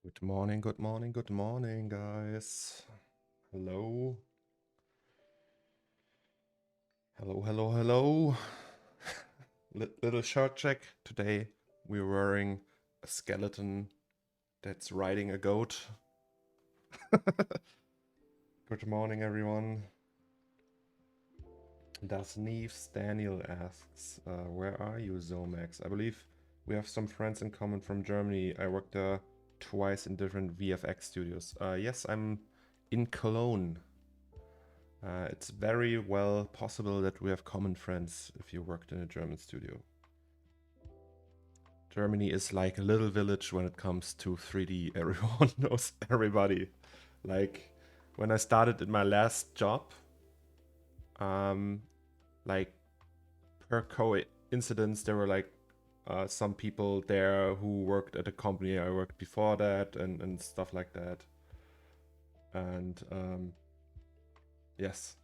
Good morning, good morning, good morning, guys. Hello. Hello, hello, hello. Little shirt check. Today we're wearing a skeleton that's riding a goat. Good morning, everyone. Das Neves Daniel asks, where are you, Zomax? I believe we have some friends in common from Germany. I worked there twice in different VFX studios. Yes, I'm in Cologne. It's very well possible that we have common friends if you worked in a German studio. Germany is like a little village when it comes to 3D. Everyone knows everybody. Like when I started in my last job, like per coincidence, there were like some people there who worked at a company I worked before that and stuff like that. And yes,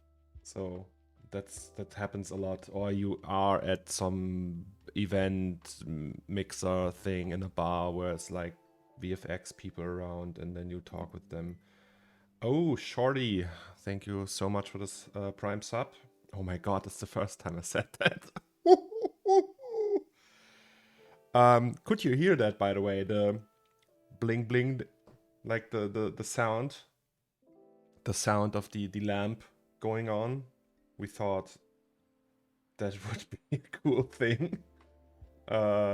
so that happens a lot. Or you are at some event mixer thing in a bar where it's like VFX people around and then you talk with them. Oh, Shorty, thank you so much for this Prime sub. Oh my god, that's the first time I said that. Could you hear that, by the way? The bling bling, like the sound. The sound of the lamp going on. We thought that would be a cool thing.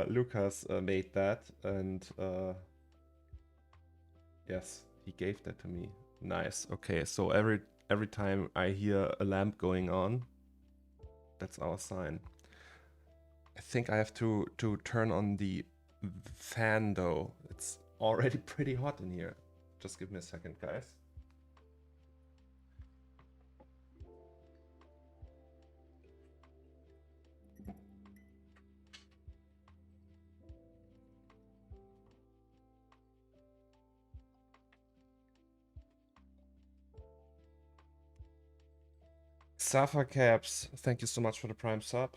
Lucas made that, and yes, he gave that to me. Nice. Okay, so every time I hear a lamp going on, that's our sign. I think I have to turn on the fan though. It's already pretty hot in here. Just give me a second, guys. Safa Caps, thank you so much for the Prime sub.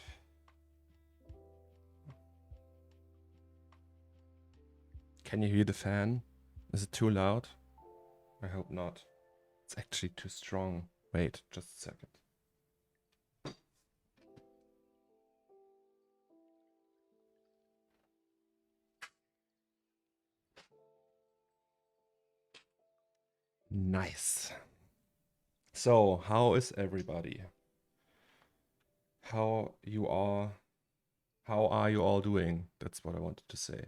Can you hear the fan? Is it too loud? I hope not. It's actually too strong. Wait, just a second. Nice. So, how is everybody? How are you all doing? That's what I wanted to say.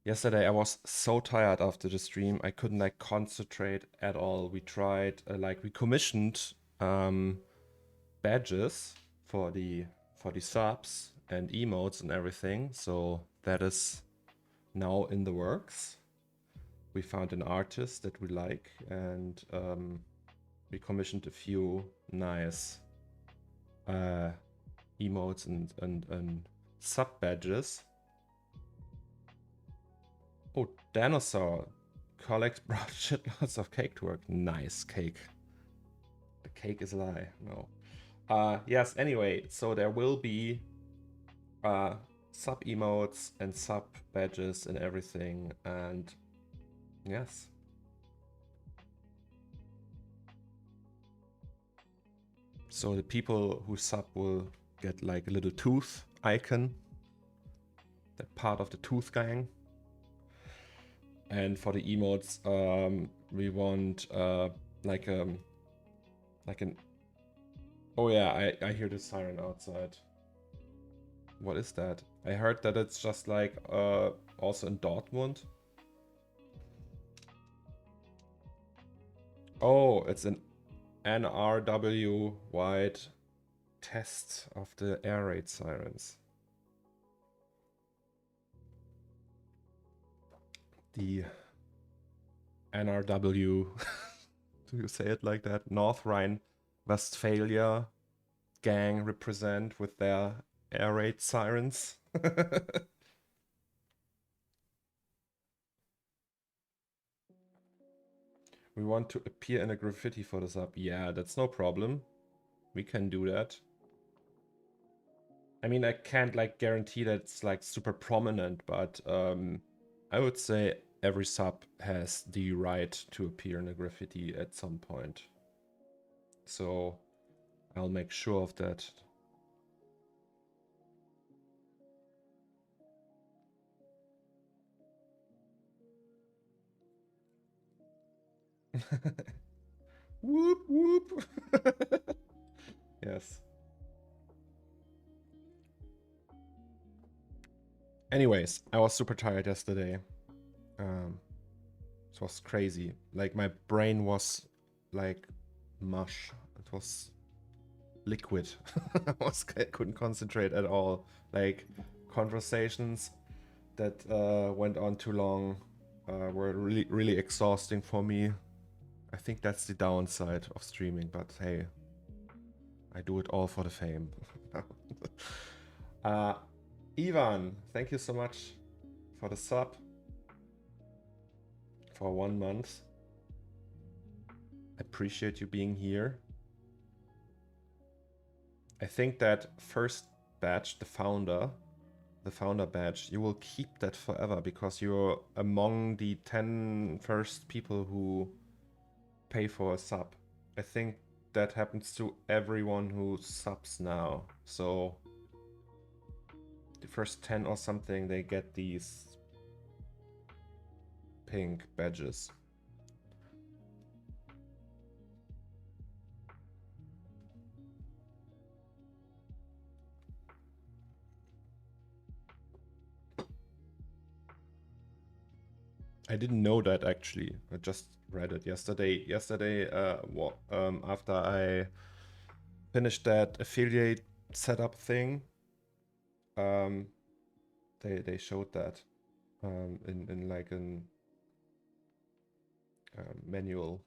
Yesterday I was so tired after the stream. I couldn't like concentrate at all. We tried we commissioned badges for the subs and emotes and everything. So that is now in the works. We found an artist that we like, and we commissioned a few nice emotes and sub badges. Oh, dinosaur collect brought shitloads of cake to work. Nice cake. The cake is a lie. No. Yes. Anyway, so there will be sub emotes and sub badges and everything, and yes. So the people who sub will get like a little tooth icon. They're part of the tooth gang. And for the emotes, we want like an. Oh yeah, I hear the siren outside. What is that? I heard that it's just like also in Dortmund. Oh, it's an NRW wide test of the air raid sirens. The NRW, do you say it like that? North Rhine-Westphalia gang represent with their air raid sirens. We want to appear in a graffiti for the sub. Yeah, that's no problem. We can do that. I mean, I can't like guarantee that it's like super prominent, but I would say every sub has the right to appear in a graffiti at some point. So I'll make sure of that. Whoop whoop. Yes. Anyways, I was super tired yesterday. It was crazy. Like my brain was like mush. It was liquid. I couldn't concentrate at all. Like conversations that went on too long were really exhausting for me. I think that's the downside of streaming, but hey, I do it all for the fame. Ivan, thank you so much for the sub for 1 month. I appreciate you being here. I think that first badge, the founder badge, you will keep that forever because you're among the 10 first people who pay for a sub. I think that happens to everyone who subs now. So the first 10 or something, they get these pink badges. I didn't know that actually. I just read it yesterday. After I finished that affiliate setup thing, they showed that in like an manual.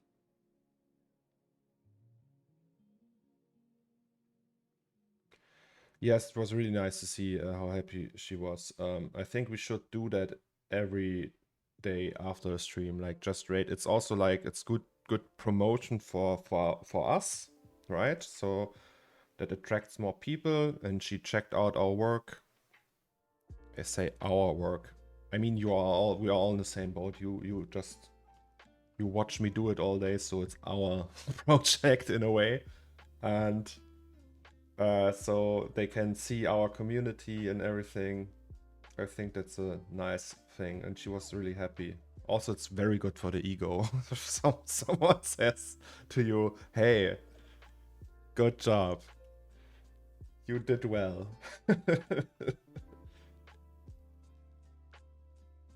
Yes, it was really nice to see how happy she was. I think we should do that every day after a stream, like just rate. It's also like it's good promotion for us, right? So that attracts more people, and she checked out our work. I say our work. I mean we are all in the same boat. You watch me do it all day, so it's our project in a way. And so they can see our community and everything. I think that's a nice thing, and she was really happy. Also, it's very good for the ego. If someone says to you, hey, good job. You did well.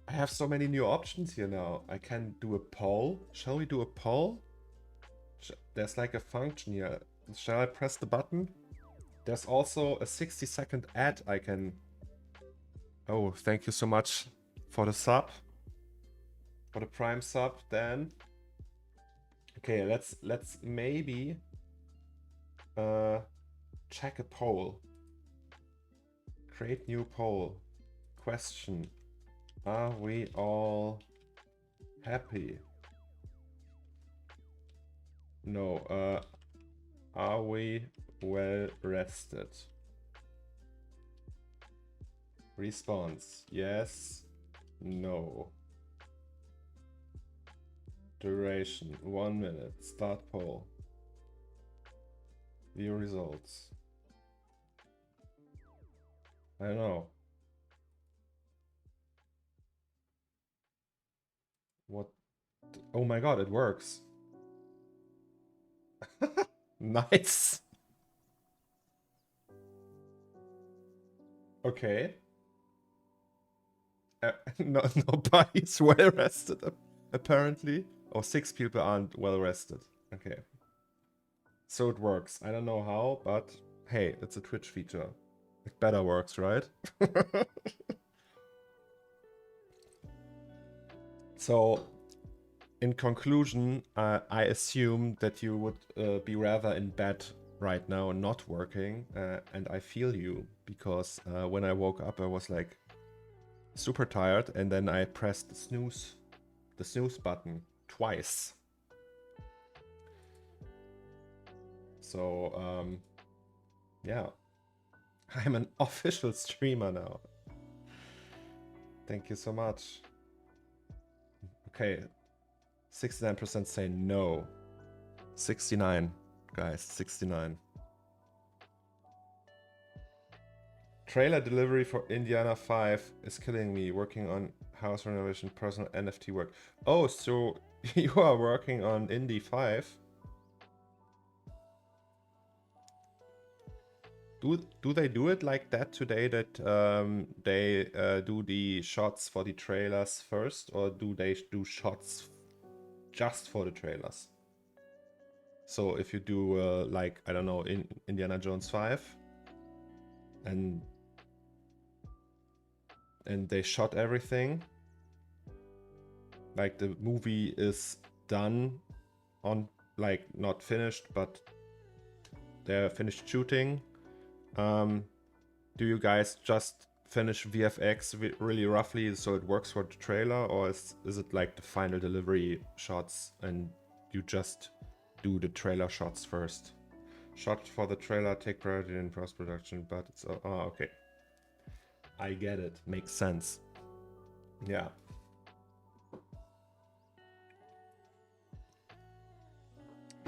I have so many new options here now. I can do a poll. Shall we do a poll? There's like a function here. Shall I press the button? There's also a 60-second ad I can... Oh, thank you so much for the sub. For the Prime sub, Dan. Okay, let's maybe check a poll. Create new poll. Question. Are we all happy? No. Are we well rested? Response. Yes. No. Duration. 1 minute. Start poll. View results. I don't know. What? Oh my god, it works. Nice. Okay. Nobody's well rested, apparently. Oh, 6 people aren't well rested. Okay. So it works. I don't know how, but hey, it's a Twitch feature. It better works, right? So, in conclusion, I assume that you would be rather in bed right now and not working. And I feel you, because when I woke up, I was like super tired, and then I pressed the snooze button twice. So, yeah. I'm an official streamer now. Thank you so much. Okay. 69% say no. 69, guys. 69. Trailer delivery for Indiana 5 is killing me. Working on house renovation, personal NFT work. Oh, so you are working on Indy 5? Do they do it like that today, that they do the shots for the trailers first, or do they do shots just for the trailers? So if you do like, I don't know, in Indiana Jones 5 and they shot everything, like the movie is done on, like, not finished, but they're finished shooting, do you guys just finish VFX really roughly so it works for the trailer, or is it like the final delivery shots and you just do the trailer shots first? Shot for the trailer take priority in post-production, but it's... Oh, okay. I get it. Makes sense. Yeah.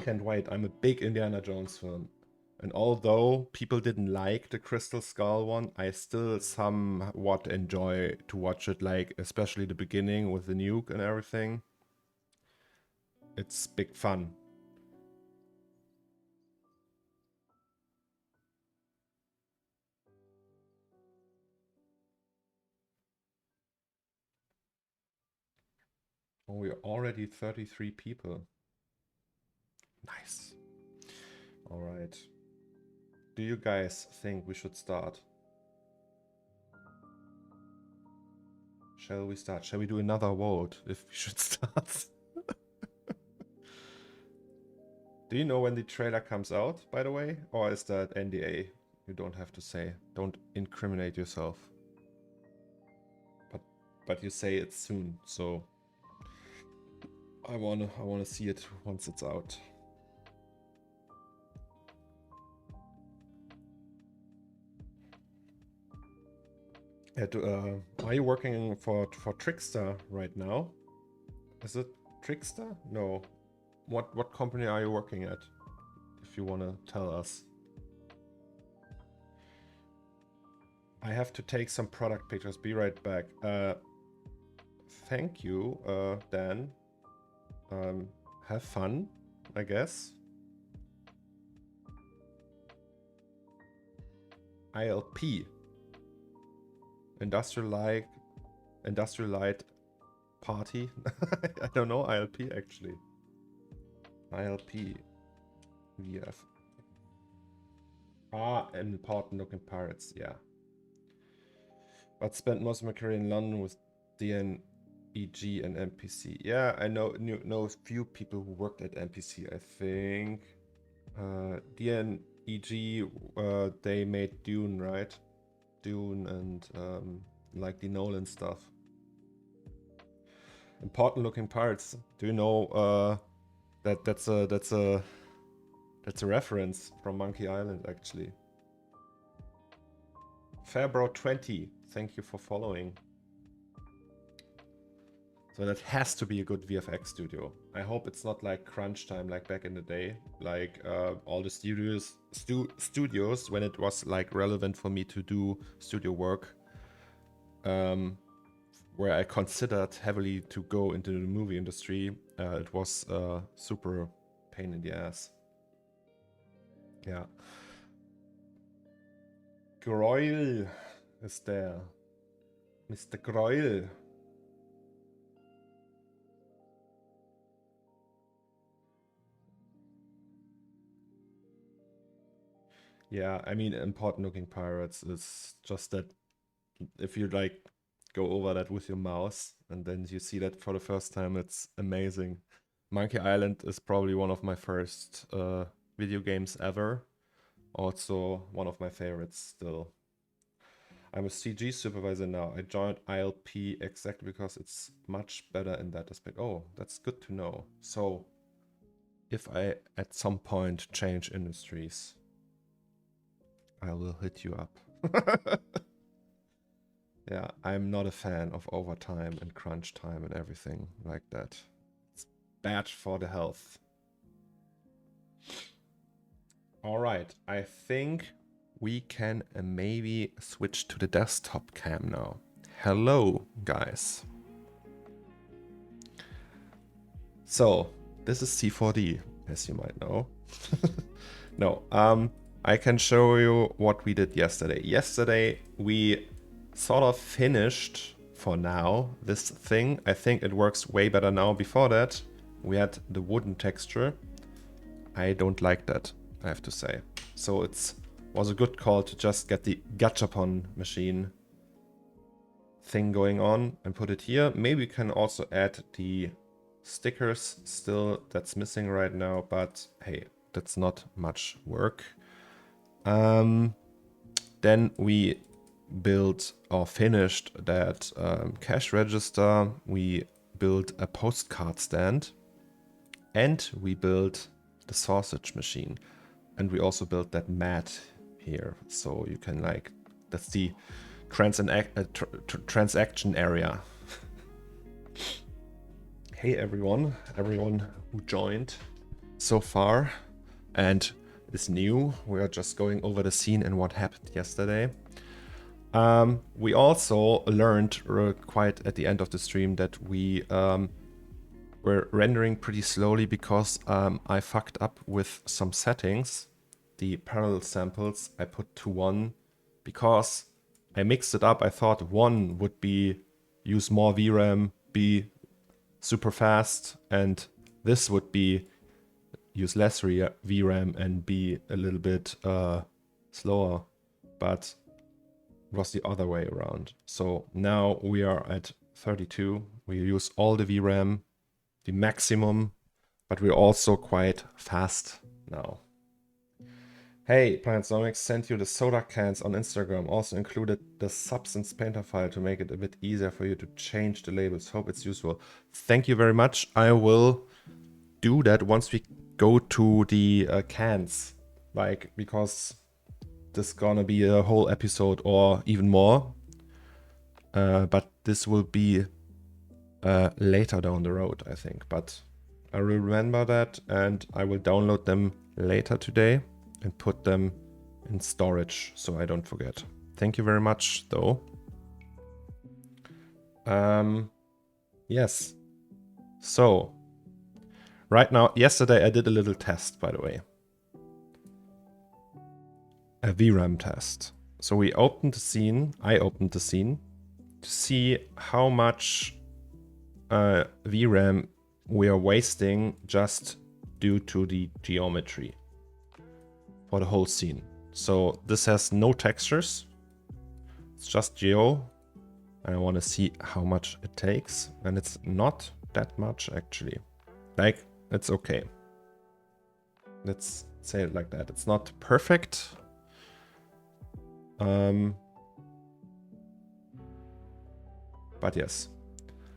Can't wait. I'm a big Indiana Jones fan. And although people didn't like the Crystal Skull one, I still somewhat enjoy to watch it, like especially the beginning with the nuke and everything. It's big fun. Oh, we're already 33 people. Nice. All right. Do you guys think we should start? Shall we start? Shall we do another vote if we should start? Do you know when the trailer comes out, by the way? Or is that NDA? You don't have to say. Don't incriminate yourself. But you say it's soon, so I wanna see it once it's out. Are you working for Trickster right now? Is it Trickster? No. What company are you working at? If you wanna tell us. I have to take some product pictures. Be right back. Thank you, Dan. Have fun, I guess. ILP. Industrial Light Party. I don't know ILP actually. ILP. VF. Ah, Important Looking Pirates, yeah. But spent most of my career in London with DNEG and MPC. Yeah, I know a few people who worked at MPC, I think. DNEG, they made Dune, right? Dune and like the Nolan stuff. Important Looking Pirates. Do you know that's a reference from Monkey Island actually. Fairbro20, thank you for following. So that has to be a good VFX studio. I hope it's not like crunch time like back in the day, like all the studios when it was like relevant for me to do studio work, where I considered heavily to go into the movie industry. It was super pain in the ass. Yeah. Groil is there. Mr. Groil. Yeah, I mean, Important Looking Pirates is just that if you like go over that with your mouse and then you see that for the first time, it's amazing. Monkey Island is probably one of my first video games ever. Also one of my favorites still. I'm a CG supervisor now. I joined ILP exactly because it's much better in that aspect. Oh, that's good to know. So if I at some point change industries, I will hit you up. Yeah, I'm not a fan of overtime and crunch time and everything like that. It's bad for the health. All right, I think we can maybe switch to the desktop cam now. Hello, guys. So, this is C4D, as you might know. No, I can show you what we did yesterday. Yesterday, we sort of finished, for now, this thing. I think it works way better now. Before that, we had the wooden texture. I don't like that, I have to say. So it was a good call to just get the Gachapon machine thing going on and put it here. Maybe we can also add the stickers still, that's missing right now, but hey, that's not much work. Then we built or finished that cash register. We built a postcard stand and we built the sausage machine. And we also built that mat here. So you can like, that's the transaction area. Hey everyone who joined so far. And is new. We are just going over the scene and what happened yesterday. We also learned quite at the end of the stream that we were rendering pretty slowly because I fucked up with some settings. The parallel samples I put to 1 because I mixed it up. I thought 1 would be use more VRAM, be super fast, and this would be use less VRAM and be a little bit slower, but it was the other way around. So now we are at 32. We use all the VRAM, the maximum, but we're also quite fast now. Hey, Planetsonics sent you the soda cans on Instagram. Also included the Substance Painter file to make it a bit easier for you to change the labels. Hope it's useful. Thank you very much. I will do that once we go to the cans, like, because this is gonna be a whole episode or even more. But this will be later down the road, I think. But I will remember that and I will download them later today and put them in storage so I don't forget. Thank you very much, though. Yes. So, right now, yesterday I did a little test, by the way. A VRAM test. So we opened the scene, I opened the scene, to see how much VRAM we are wasting just due to the geometry for the whole scene. So this has no textures, it's just geo. I want to see how much it takes, and it's not that much actually. Like, it's okay. Let's say it like that. It's not perfect. But yes.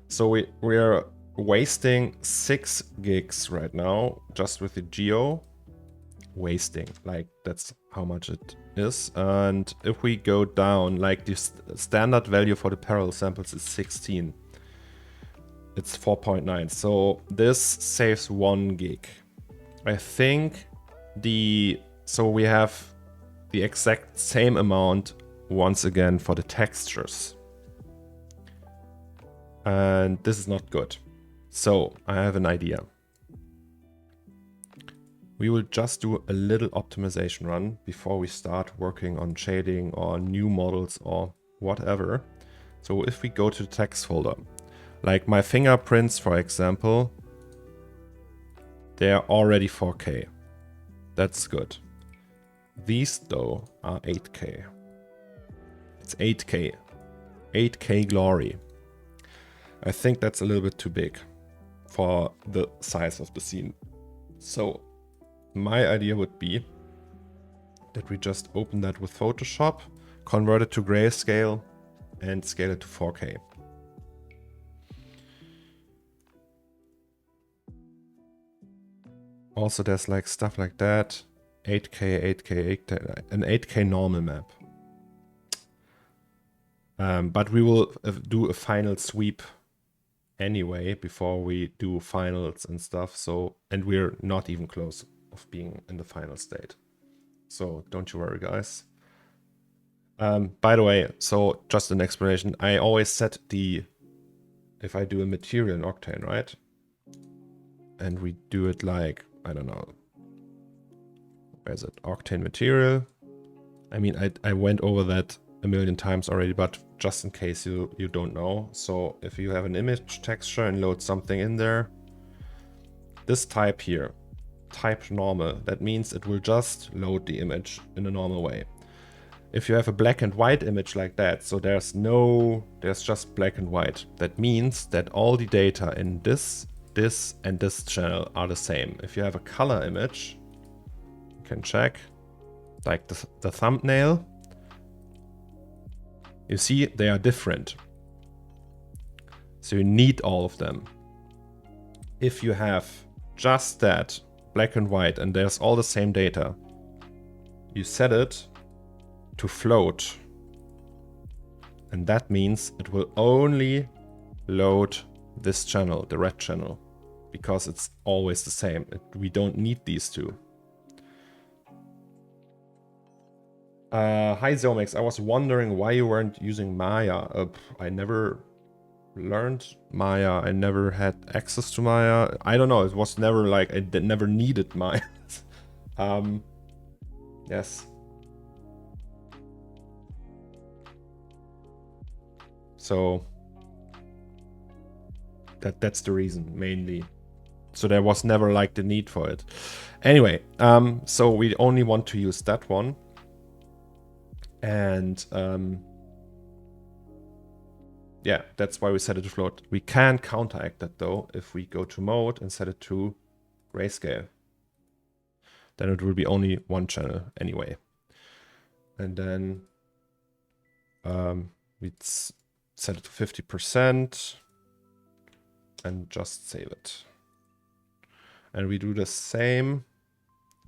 So we are wasting 6 gigs right now just with the geo. Wasting, like, that's how much it is. And if we go down, like, the standard value for the parallel samples is 16. It's 4.9, so this saves 1 gig. I think so we have the exact same amount once again for the textures. And this is not good. So I have an idea. We will just do a little optimization run before we start working on shading or new models or whatever. So if we go to the text folder, like my fingerprints, for example, they are already 4K. That's good. These, though, are 8K. It's 8K. 8K glory. I think that's a little bit too big for the size of the scene. So my idea would be that we just open that with Photoshop, convert it to grayscale, and scale it to 4K. Also, there's like stuff like that. 8K, 8K, 8K, an 8K normal map. But we will do a final sweep anyway before we do finals and stuff. So, and we're not even close of being in the final state. So don't you worry, guys. By the way, so just an explanation. I always set if I do a material in Octane, right? And we do it like, I don't know, where's it? Octane material. I mean, I went over that a million times already, but just in case you don't know. So if you have an image texture and load something in there, this type here, type normal, that means it will just load the image in a normal way. If you have a black and white image like that, so there's just black and white, that means that all the data in this and this channel are the same. If you have a color image, you can check, like the thumbnail, you see they are different. So you need all of them. If you have just that, black and white, and there's all the same data, you set it to float. And that means it will only load this channel, the red channel, because it's always the same. We don't need these two. Hi Zomex, I was wondering why you weren't using Maya. I never learned Maya. I never had access to Maya. I don't know. It was never like I never needed Maya. Yes. So that's the reason mainly. So there was never like the need for it. Anyway, so we only want to use that one. And yeah, that's why we set it to float. We can counteract that though if we go to mode and set it to grayscale. Then it will be only one channel anyway. And then we set it to 50% and just save it. And we do the same.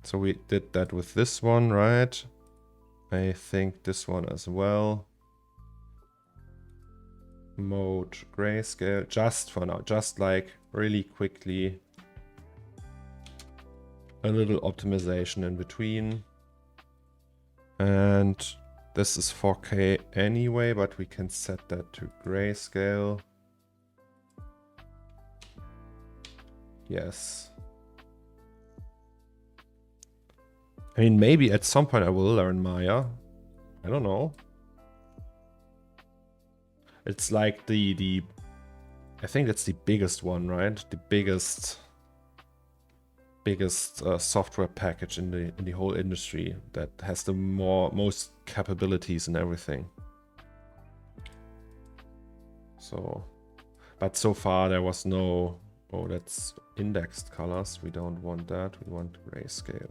So we did that with this one, right? I think this one as well. Mode grayscale, just for now, just like really quickly. A little optimization in between. And this is 4K anyway, but we can set that to grayscale. Yes. I mean, maybe at some point I will learn Maya. I don't know. It's like the I think it's the biggest one, right? The biggest software package in the whole industry that has the most capabilities and everything. So, but so far there was no. Oh, that's indexed colors. We don't want that. We want grayscale.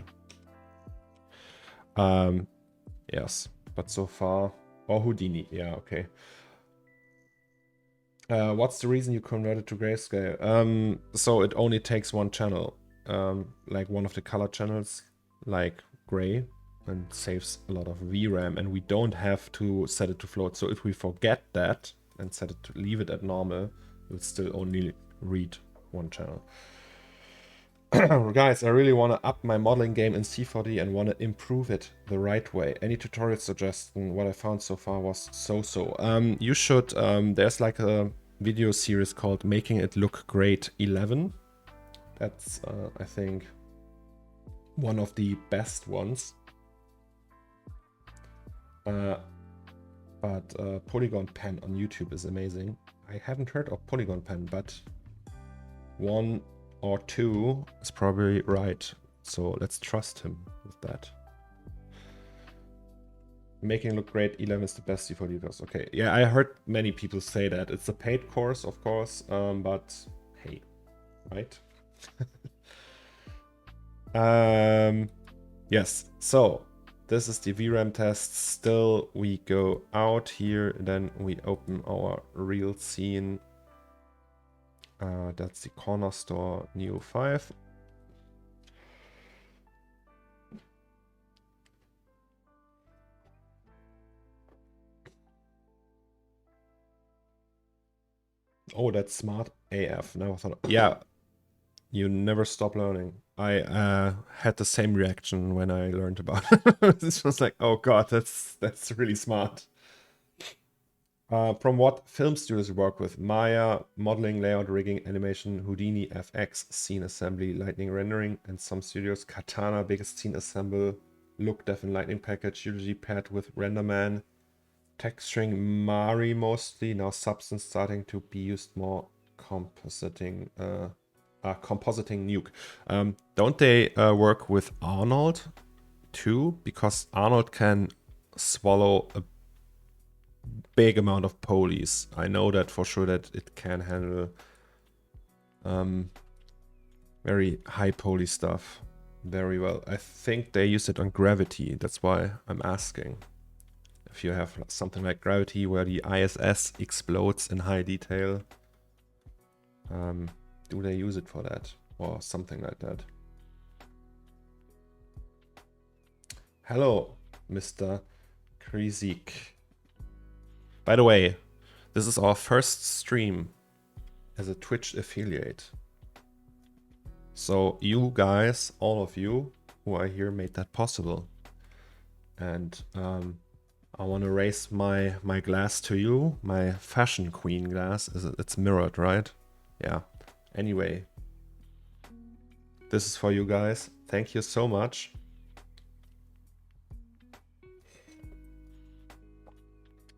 Yes, but so far. Or Houdini. Yeah, okay. What's the reason you converted to grayscale? So it only takes one channel, like one of the color channels, like gray, and saves a lot of VRAM, and we don't have to set it to float. So if we forget that and set it to leave it at normal, it will still only read one channel. Guys, I really want to up my modeling game in C4D and want to improve it the right way. Any tutorial suggestion? What I found so far was so-so. You should, there's like a video series called Making It Look Great 11. That's, I think, one of the best ones. But Polygon Pen on YouTube is amazing. I haven't heard of Polygon Pen, but one or two is probably right. So let's trust him with that. Making look great 11 is the best C4D course. Okay, yeah, I heard many people say that. It's a paid course, of course, but hey, right? Yes, so this is the VRAM test. Still, we go out here, then we open our real scene. That's the CORNERSTORE Neo 5. Oh, that's smart AF. Never thought. Yeah, you never stop learning. I had the same reaction when I learned about it. This was like, oh god, that's really smart. From what film studios you work with? Maya, modeling, layout, rigging, animation, Houdini, FX, scene assembly, lightning rendering, and some studios. Katana, biggest scene assemble, look, def, and lightning package, usually paired with RenderMan. Texturing Mari mostly, now Substance starting to be used more. Compositing Nuke. Don't they work with Arnold too? Because Arnold can swallow a big amount of polys. I know that for sure that it can handle very high poly stuff very well. I think they use it on Gravity. That's why I'm asking. If you have something like Gravity where the ISS explodes in high detail, do they use it for that or something like that? Hello, Mr. Krizik. By the way, this is our first stream as a Twitch affiliate. So you guys, all of you who are here, made that possible. And I want to raise my glass to you. My fashion queen glass. It's mirrored, right? Yeah. Anyway, this is for you guys. Thank you so much.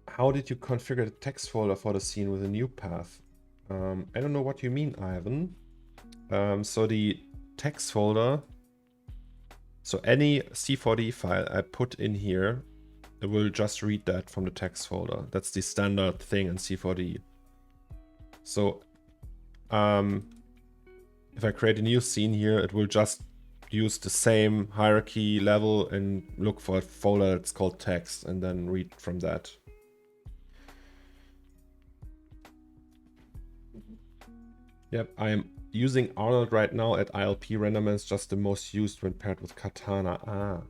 How did you configure the text folder for the scene with a new path? I don't know what you mean, Ivan. So the text folder, so any C4D file I put in here, it will just read that from the text folder. That's the standard thing in C4D. So if I create a new scene here, it will just use the same hierarchy level and look for a folder that's called text and then read from that. Yep, I'm using Arnold right now at ILP Renderman. It's just the most used when paired with Katana. Ah,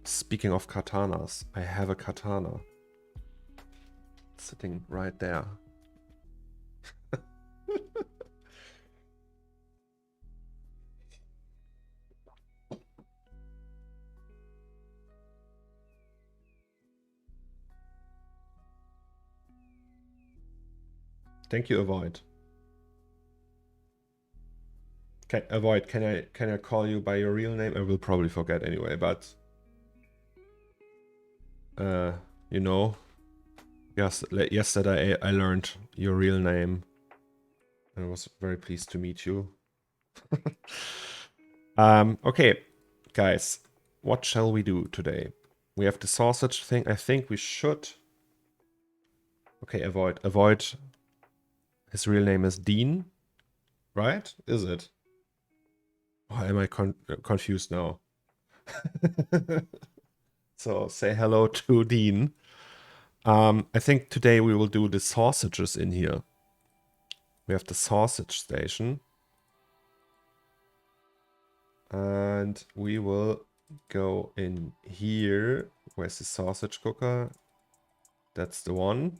speaking of katanas, I have a katana sitting right there. Thank you, Avoid. Avoid, can I call you by your real name? I will probably forget anyway, but you know, yes, yesterday I learned your real name and I was very pleased to meet you. Okay, guys, what shall we do today? We have the sausage thing. I think we should. Okay, avoid. His real name is Dean, right? Is it? Why am I confused now? So say hello to Dean. I think today we will do the sausages in here. We have the sausage station. And we will go in here. Where's the sausage cooker? That's the one.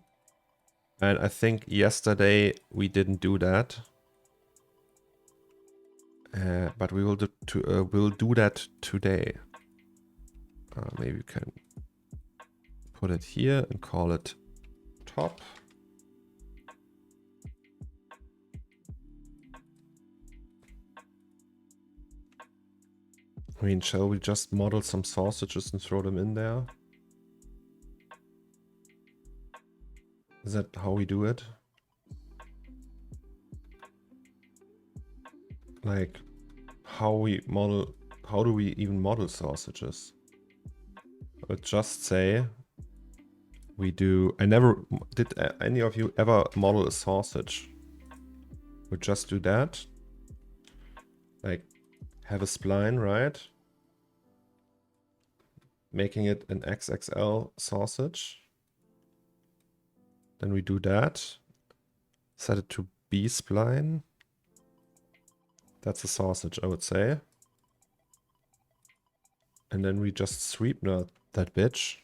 And I think yesterday we didn't do that. But we will we'll do that today. Maybe we can put it here and call it top. I mean, shall we just model some sausages and throw them in there? Is that how we do it? Like, how do we even model sausages? I would just say we do. Did any of you ever model a sausage? We just do that. Like, have a spline, right? Making it an XXL sausage. Then we do that. Set it to B spline. That's a sausage, I would say. And then we just sweep that bitch.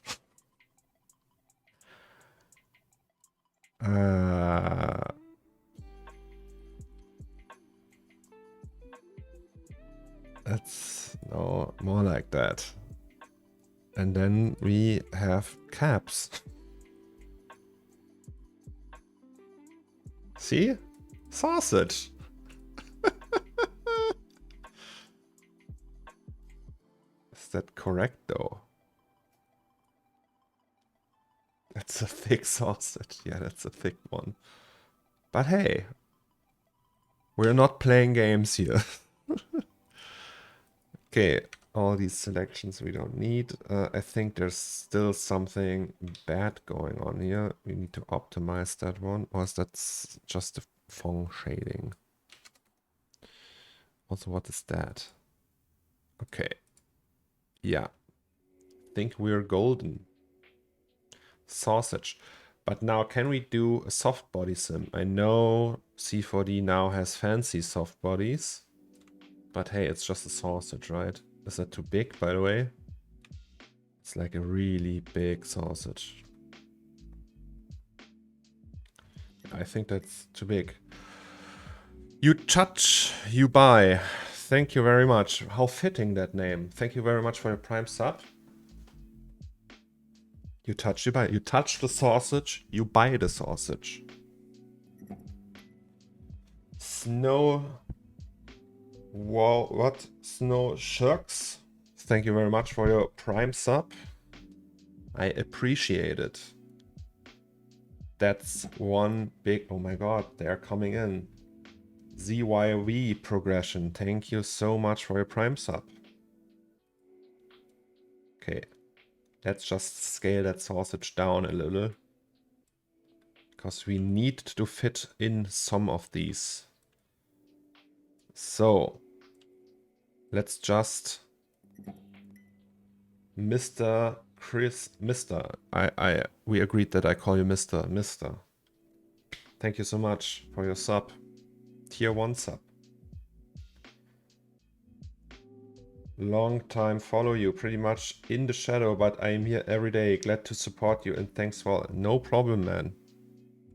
That's no more like that. And then we have caps. See? Sausage. Is that correct though? That's a thick sausage. Yeah, that's a thick one. But hey, we're not playing games here. Okay, all these selections we don't need. I think there's still something bad going on here. We need to optimize that one. Or is that just the Fong shading? Also, what is that? Okay. Yeah. I think we're golden. Sausage. But now, can we do a soft body sim? I know C4D now has fancy soft bodies. But hey, it's just a sausage, right? Is that too big, by the way? It's like a really big sausage. I think that's too big. You touch, you buy. Thank you very much. How fitting that name. Thank you very much for your Prime sub. You touch, you buy. You touch the sausage, you buy the sausage. Snow... Wow, what? Snow Shucks? Thank you very much for your Prime sub. I appreciate it. That's one big... Oh my god, they are coming in. ZYV progression. Thank you so much for your Prime sub. Okay. Let's just scale that sausage down a little. Because we need to fit in some of these. So. Let's just... Mr. Chris... Mr. We agreed that I call you Mr. Thank you so much for your sub. Tier 1 sub. Long time follow you, pretty much in the shadow, but I am here every day. Glad to support you and thanks for... No problem, man.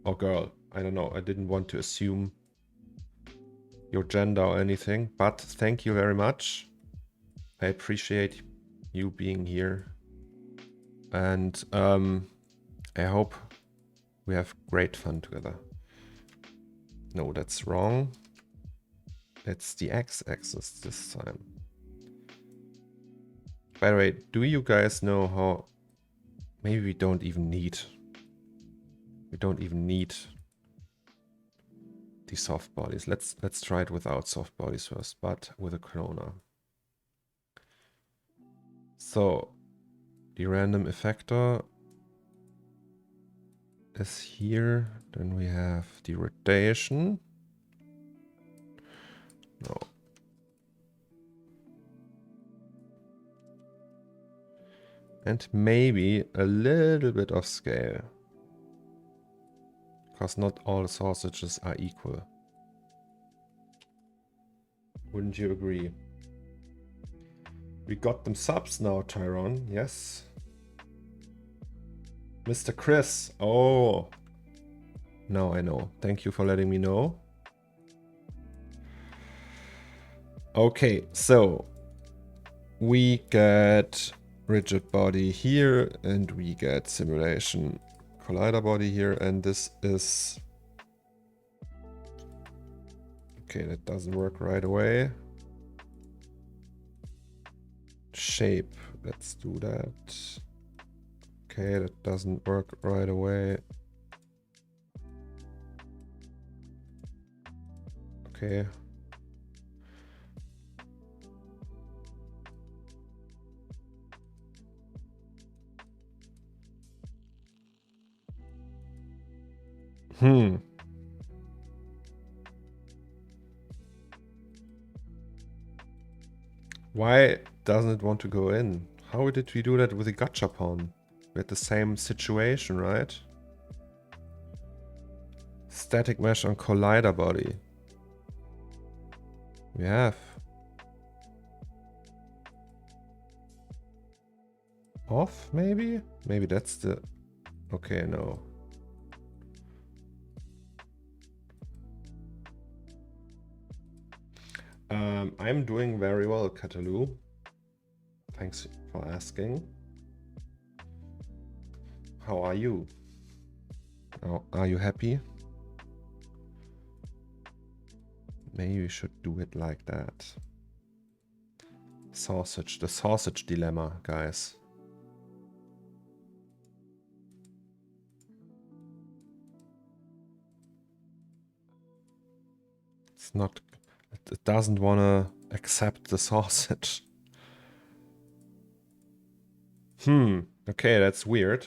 Or girl. I don't know. I didn't want to assume your gender or anything, but thank you very much. I appreciate you being here. And I hope we have great fun together. No, that's wrong. It's the x-axis this time. By the way, do you guys know how... Maybe we don't even need... We don't even need the soft bodies. Let's try it without soft bodies first, but with a cloner. So, the random effector is here. Then we have the rotation. No. And maybe a little bit of scale. Because not all sausages are equal. Wouldn't you agree? We got them subs now, Tyrone. Yes. Mr. Chris. Oh. Now I know. Thank you for letting me know. Okay, so we get rigid body here and we get simulation collider body here, and this is... Okay, that doesn't work right away. Shape, let's do that. Okay, that doesn't work right away. Okay. Why doesn't it want to go in? How did we do that with the gachapon? We had the same situation, right? Static mesh on collider body. We have. Off, maybe? Maybe that's the... Okay, no. I'm doing very well, Catalu. Thanks for asking. How are you? Oh, are you happy? Maybe we should do it like that. Sausage, the sausage dilemma, guys. It's not... It doesn't want to accept the sausage. Okay, that's weird.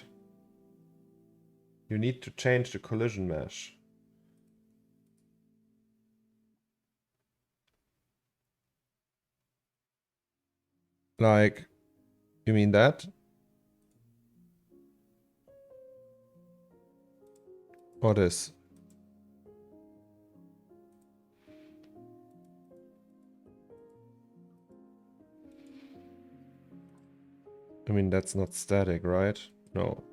You need to change the collision mesh. Like, you mean that? Or this? I mean, that's not static, right? No.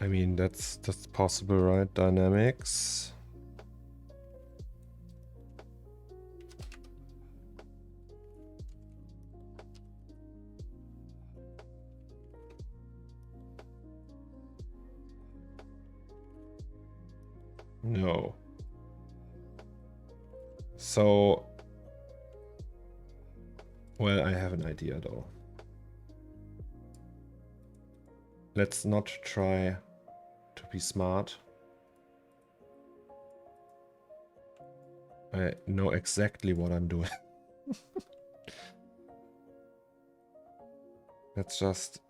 I mean, that's possible, right? Dynamics. No. So, well, I have an idea though. Let's not try to be smart. I know exactly what I'm doing. Let's just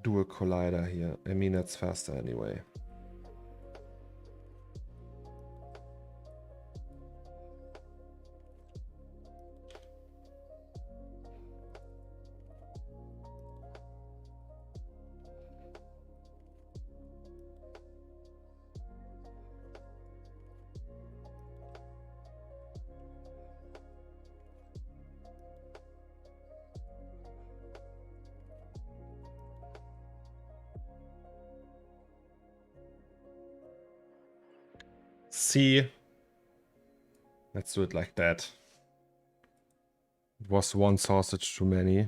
do a collider here. I mean, that's faster anyway. See, let's do it like that. It was one sausage too many.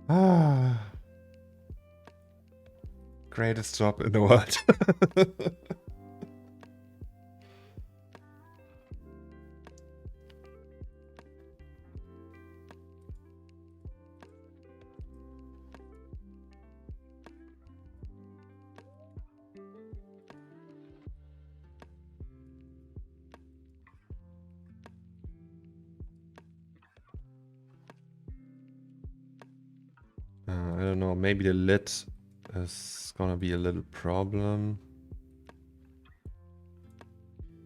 Ah, greatest job in the world. I don't know, maybe the lid is gonna be a little problem.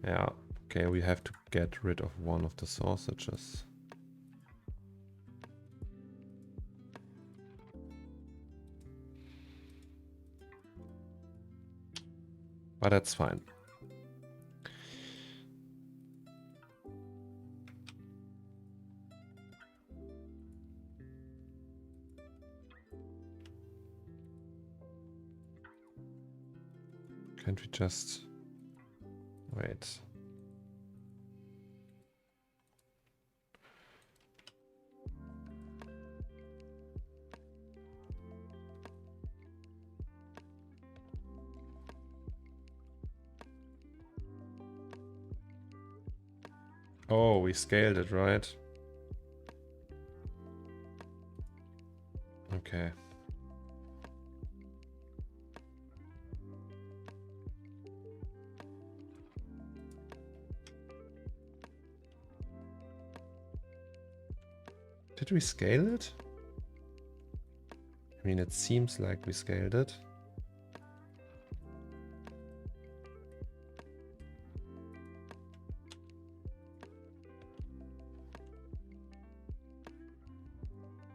Yeah, okay, we have to get rid of one of the sausages. But that's fine. Can't we just wait? Oh, we scaled it, right? Okay. Did we scale it? I mean, it seems like we scaled it.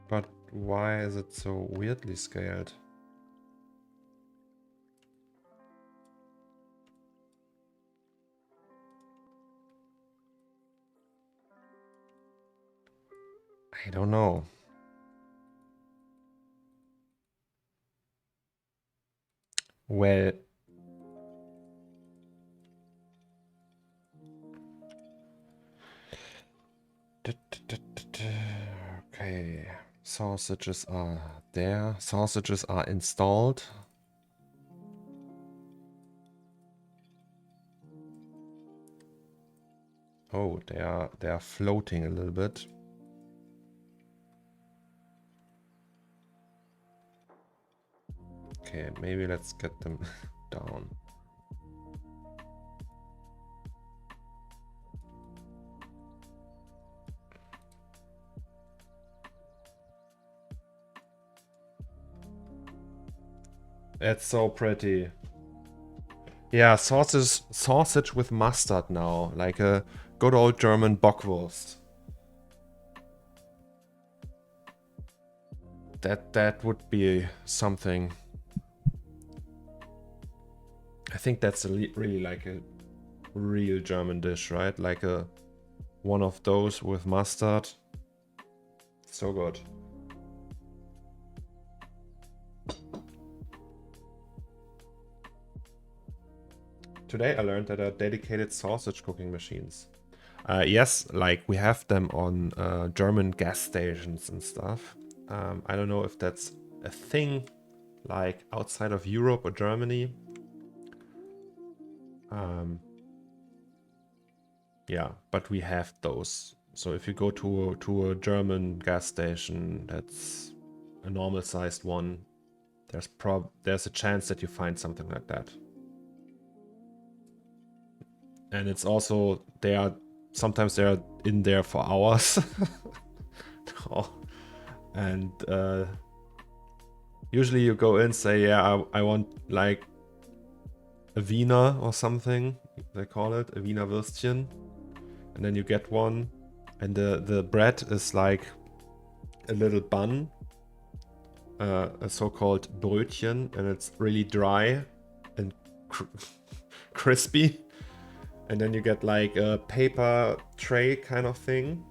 But why is it so weirdly scaled? I don't know. Well, okay. Sausages are there. Sausages are installed. Oh, they are floating a little bit. Okay, maybe let's get them down. It's so pretty. Yeah, sausage with mustard now, like a good old German Bockwurst. That would be something. I think that's really like a real German dish, right? Like a one of those with mustard. So good. Today I learned that there are dedicated sausage cooking machines. Yes, like we have them on German gas stations and stuff. I don't know if that's a thing like outside of Europe or Germany. Yeah, but we have those. So if you go to a German gas station, that's a normal sized one. There's a chance that you find something like that. And it's also sometimes they are in there for hours. Oh. And usually you go in, say, yeah, I want like a Wiener or something, they call it, a Wiener Würstchen. And then you get one, and the bread is like a little bun, a so-called Brötchen, and it's really dry and crispy. And then you get like a paper tray kind of thing.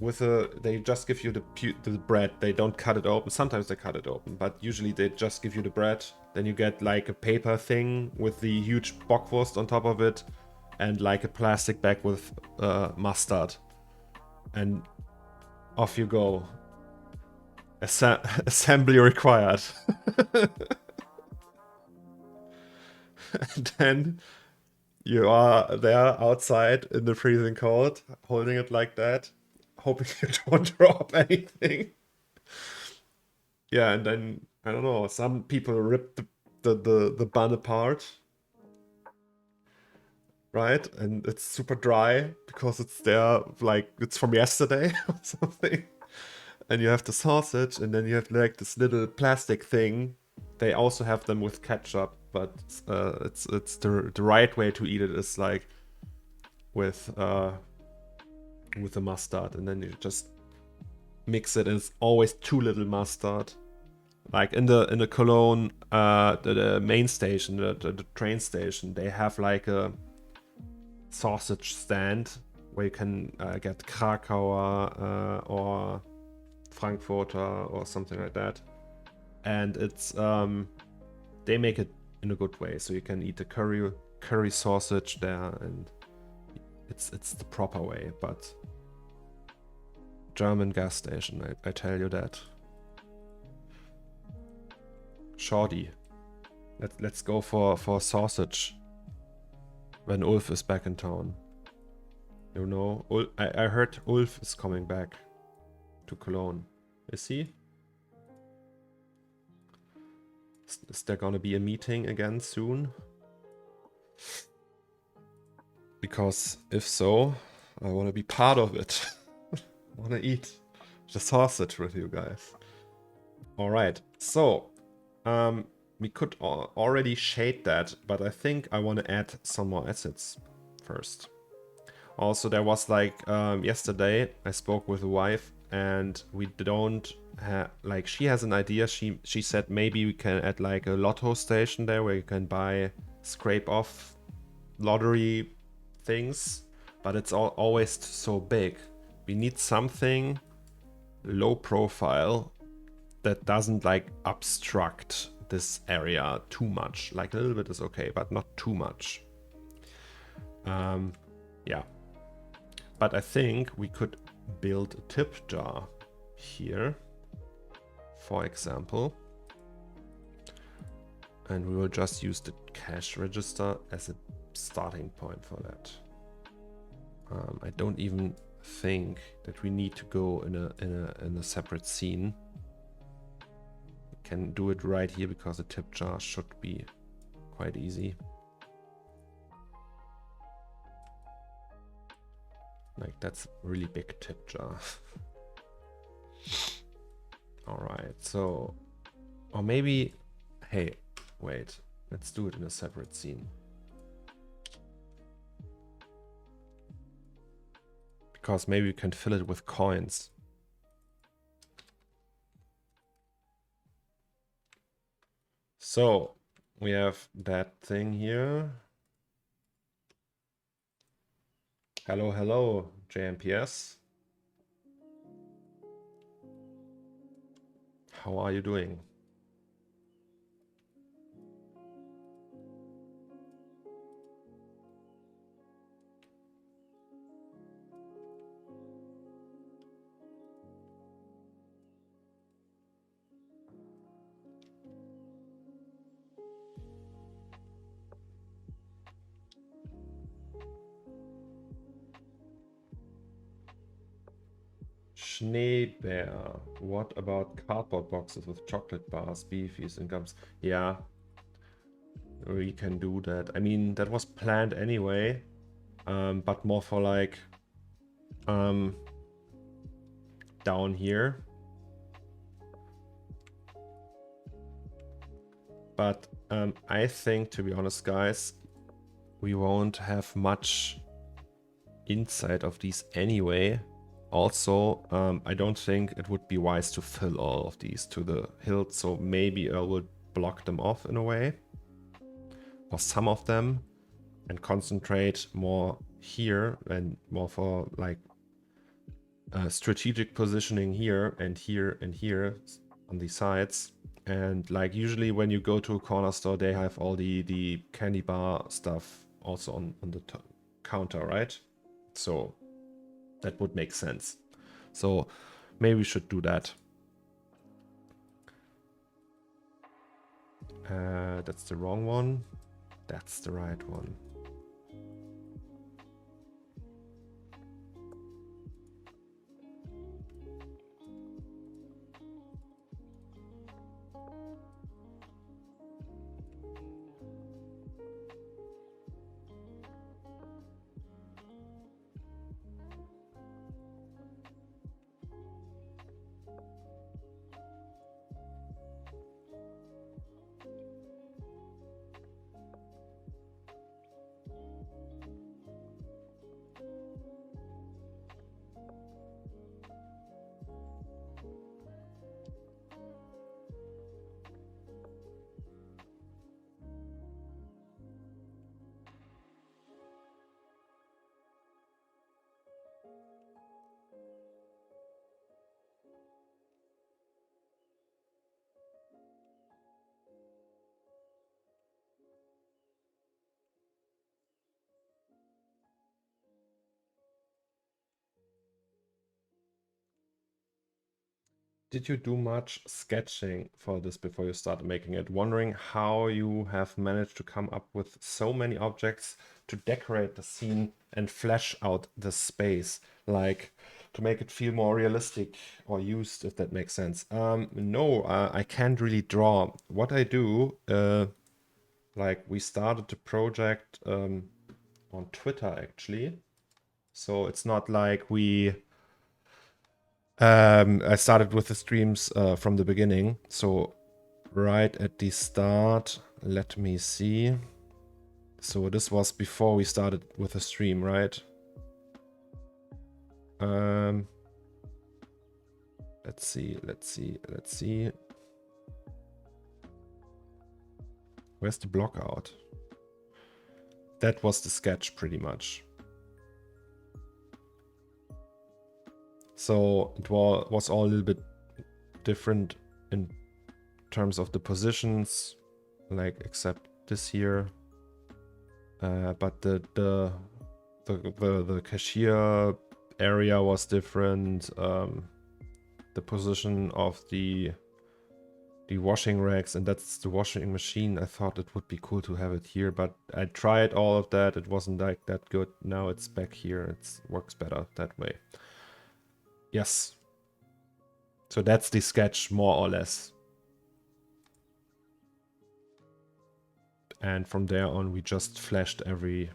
They just give you the bread. They don't cut it open. Sometimes they cut it open, but usually they just give you the bread. Then you get like a paper thing with the huge bockwurst on top of it, and like a plastic bag with mustard. And off you go. Assembly required. And then you are there outside in the freezing cold, holding it like that, hoping you don't drop anything. Yeah, and then I don't know. Some people rip the bun apart, right? And it's super dry because it's there, like it's from yesterday or something. And you have the sausage, and then you have like this little plastic thing. They also have them with ketchup, but it's the right way to eat it is like with the mustard, and then you just mix it. And it's always too little mustard. Like in the Cologne, the main station, the train station, they have like a sausage stand where you can get Krakauer or Frankfurter or something like that, and it's they make it in a good way, so you can eat the curry sausage there, and it's the proper way. But German gas station, I tell you that. Shorty, let's go for sausage when Ulf is back in town. You know, I heard Ulf is coming back to Cologne. Is he? Is there gonna be a meeting again soon? Because if so, I want to be part of it. I want to eat the sausage with you guys. All right, so we could already shade that, but I think I want to add some more assets first. Also, there was like yesterday I spoke with a wife, and we don't have, like, she has an idea. She said maybe we can add like a lotto station there where you can buy scrape off lottery things, but it's always so big. We need something low profile that doesn't like obstruct this area too much. Like a little bit is okay, but not too much. Yeah, but I think we could build a tip jar here, for example, and we will just use the cash register as a starting point for that. I don't even think that we need to go in a separate scene. We can do it right here because the tip jar should be quite easy. Like that's a really big tip jar. All right, so, or maybe, hey, wait, let's do it in a separate scene. Because maybe we can fill it with coins. So we have that thing here. Hello, hello, JMPS. How are you doing? Schneebear. What about cardboard boxes with chocolate bars, beefies, and gums? Yeah, we can do that. I mean, that was planned anyway, but more for like down here. But I think, to be honest, guys, we won't have much inside of these anyway. Also, I don't think it would be wise to fill all of these to the hilt, so maybe I would block them off in a way, or some of them, and concentrate more here and more for like strategic positioning here and here and here on the sides. And like usually when you go to a corner store, they have all the candy bar stuff also on the counter, right? So that would make sense. So maybe we should do that. That's the wrong one. That's the right one. Did you do much sketching for this before you started making it? Wondering how you have managed to come up with so many objects to decorate the scene and flesh out the space, like to make it feel more realistic or used, if that makes sense. No, I can't really draw. What I do, like we started the project on Twitter actually. So it's not like I started with the streams from the beginning. So right at the start, let me see. So this was before we started with the stream, right? Let's see. Where's the block out? That was the sketch pretty much. So it was all a little bit different in terms of the positions, like except this here. But the cashier area was different. The position of the the washing racks, and that's the washing machine. I thought it would be cool to have it here, but I tried all of that. It wasn't like that good. Now it's back here. It works better that way. Yes. So that's the sketch, more or less. And from there on, we just we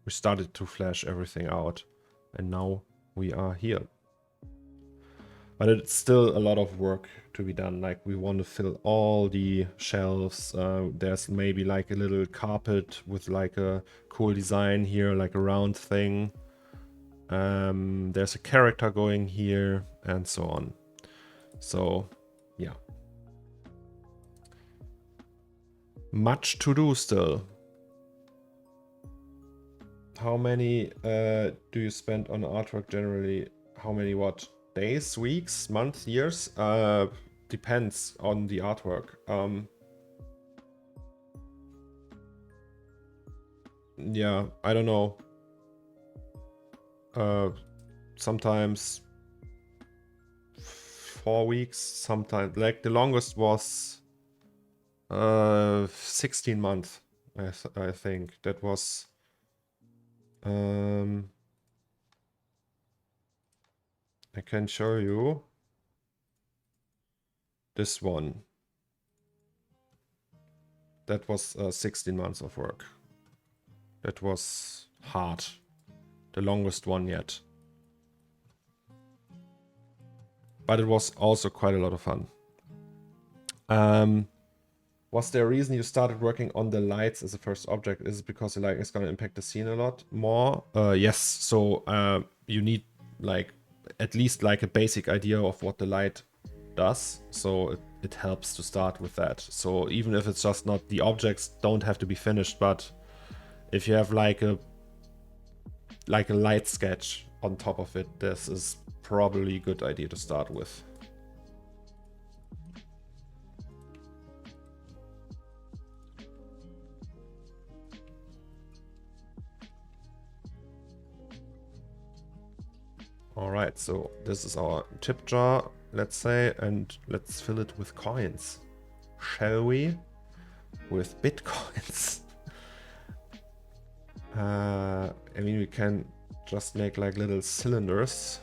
started to flash everything out. And now we are here. But it's still a lot of work to be done. Like, we want to fill all the shelves. There's maybe like a little carpet with like a cool design here, like a round thing. There's a character going here and so on. So, yeah. Much to do still. How many do you spend on artwork generally? How many what? Days, weeks, months, years? Depends on the artwork. Yeah, I don't know. Sometimes 4 weeks, sometimes like the longest was 16 months. I think that was I can show you this one. That was 16 months of work. That was hard. The longest one yet. But it was also quite a lot of fun. Was there a reason you started working on the lights as a first object? Is it because the lighting is going to impact the scene a lot more? Yes. So you need like at least like a basic idea of what the light does. So it helps to start with that. So even if it's just not, the objects don't have to be finished, but if you have like a light sketch on top of it, this is probably a good idea to start with. All right, so this is our tip jar, let's say, and let's fill it with coins, shall we? With bitcoins. I mean, we can just make like little cylinders.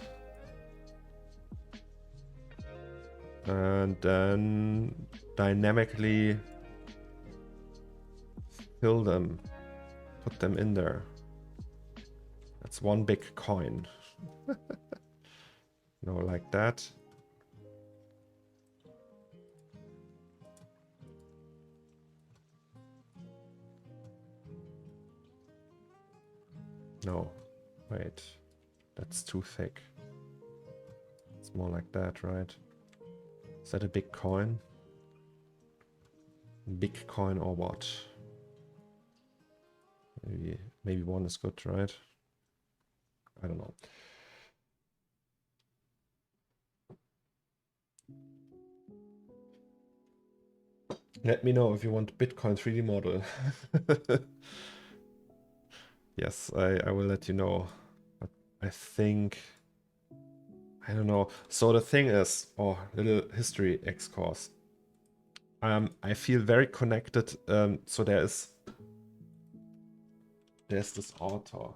And then dynamically fill them, put them in there. That's one big coin. No, like that. No, wait, that's too thick. It's more like that, right? Is that a big coin? Big coin or what? Maybe one is good, right? I don't know. Let me know if you want Bitcoin 3D model. Yes, I will let you know. But I think, I don't know. So the thing is, little history X course. I feel very connected. So there's this author.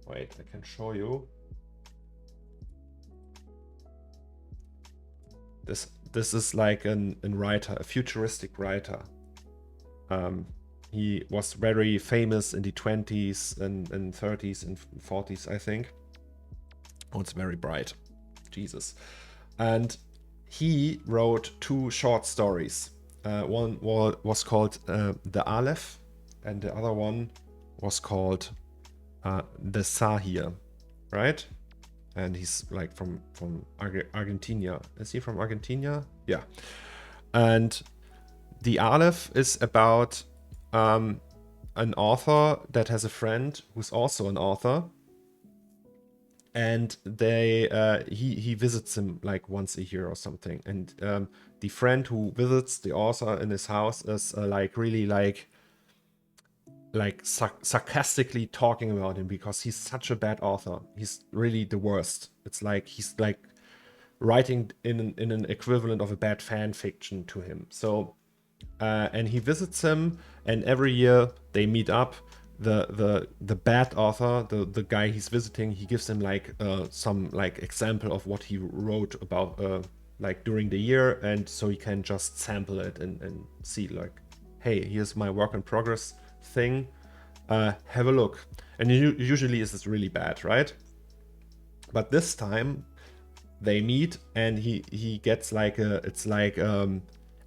Wait, I can show you. This is like a writer, a futuristic writer. He was very famous in the 20s and 30s and 40s, I think. Oh, it's very bright. Jesus. And he wrote 2 short stories. One was called The Aleph, and the other one was called The Sahir, right? And he's like from Argentina. Is he from Argentina? Yeah. And The Aleph is about an author that has a friend who's also an author, and he visits him like once a year or something. And the friend who visits the author in his house is like really like sarcastically talking about him because he's such a bad author. He's really the worst. It's like he's like writing in an equivalent of a bad fan fiction to him. So and he visits him, and every year they meet up. The bad author, the guy he's visiting, he gives him like some like example of what he wrote about like during the year, and so he can just sample it and see like, hey, here's my work in progress thing, have a look. And usually this is really bad, right? But this time they meet, and he gets like it's like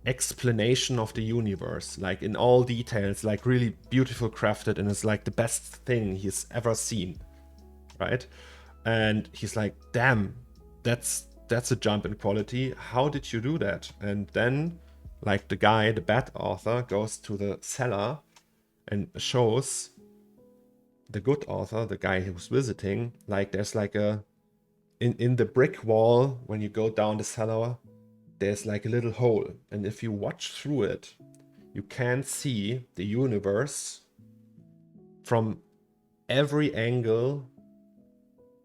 explanation of the universe, like in all details, like really beautiful crafted, and it's like the best thing he's ever seen, right? And he's like, damn, that's a jump in quality. How did you do that? And then like the guy, the bad author, goes to the cellar and shows the good author, the guy who's visiting, like there's like a in the brick wall, when you go down the cellar, there's like a little hole, and if you watch through it, you can see the universe from every angle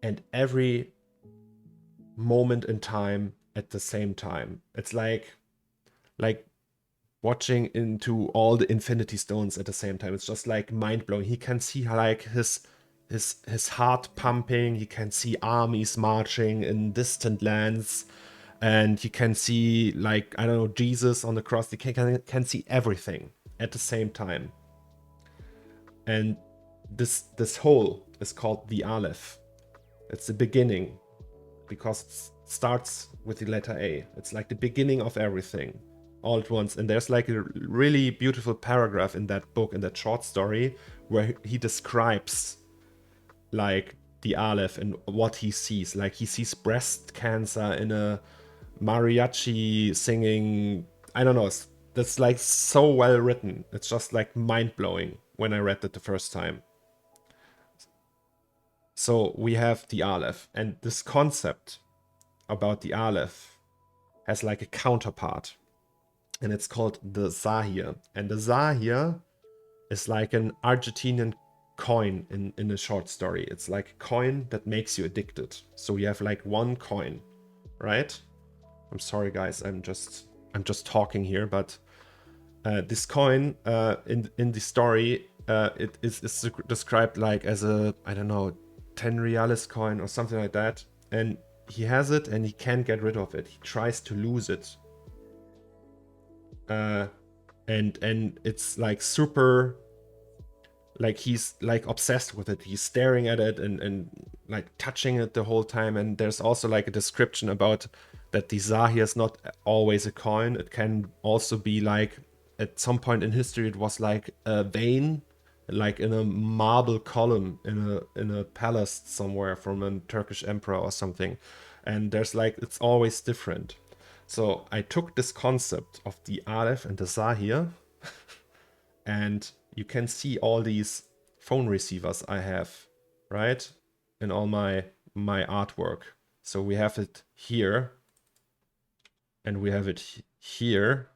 and every moment in time at the same time. It's like watching into all the Infinity Stones at the same time. It's just like mind-blowing. He can see like his heart pumping, he can see armies marching in distant lands, and you can see like, I don't know, Jesus on the cross. You can see everything at the same time. And this hole is called the Aleph. It's the beginning, because it starts with the letter A. It's like the beginning of everything all at once. And there's like a really beautiful paragraph in that book, in that short story, where he describes like the Aleph and what he sees. Like he sees breast cancer in a mariachi singing, I don't know, that's like so well written. It's just like mind-blowing when I read it the first time. So we have the Aleph, and this concept about the Aleph has like a counterpart, and it's called the Zahir. And the Zahir is like an Argentinian coin in a short story. It's like a coin that makes you addicted. So you have like one coin, right? I'm sorry guys, I'm just talking here, but this coin in the story, it is described like as a, I don't know, 10 reales coin or something like that, and he has it and he can't get rid of it. He tries to lose it, and it's like super, like he's like obsessed with it. He's staring at it and like touching it the whole time. And there's also like a description about that the Zahir is not always a coin. It can also be like, at some point in history, it was like a vein, like in a marble column in a palace somewhere from a Turkish emperor or something. And there's like, it's always different. So I took this concept of the Aleph and the Zahir, and you can see all these phone receivers I have, right? In all my artwork. So we have it here, and we have it here.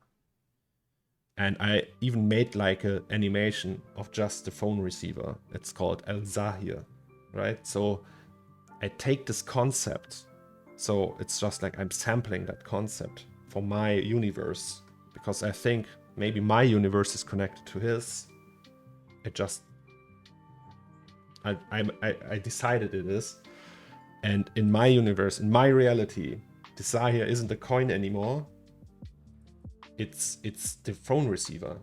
And I even made like an animation of just the phone receiver. It's called El Zahir, right? So I take this concept. So it's just like I'm sampling that concept for my universe, because I think maybe my universe is connected to his. I decided it is. And in my universe, in my reality, the Zahir isn't a coin anymore. It's the phone receiver.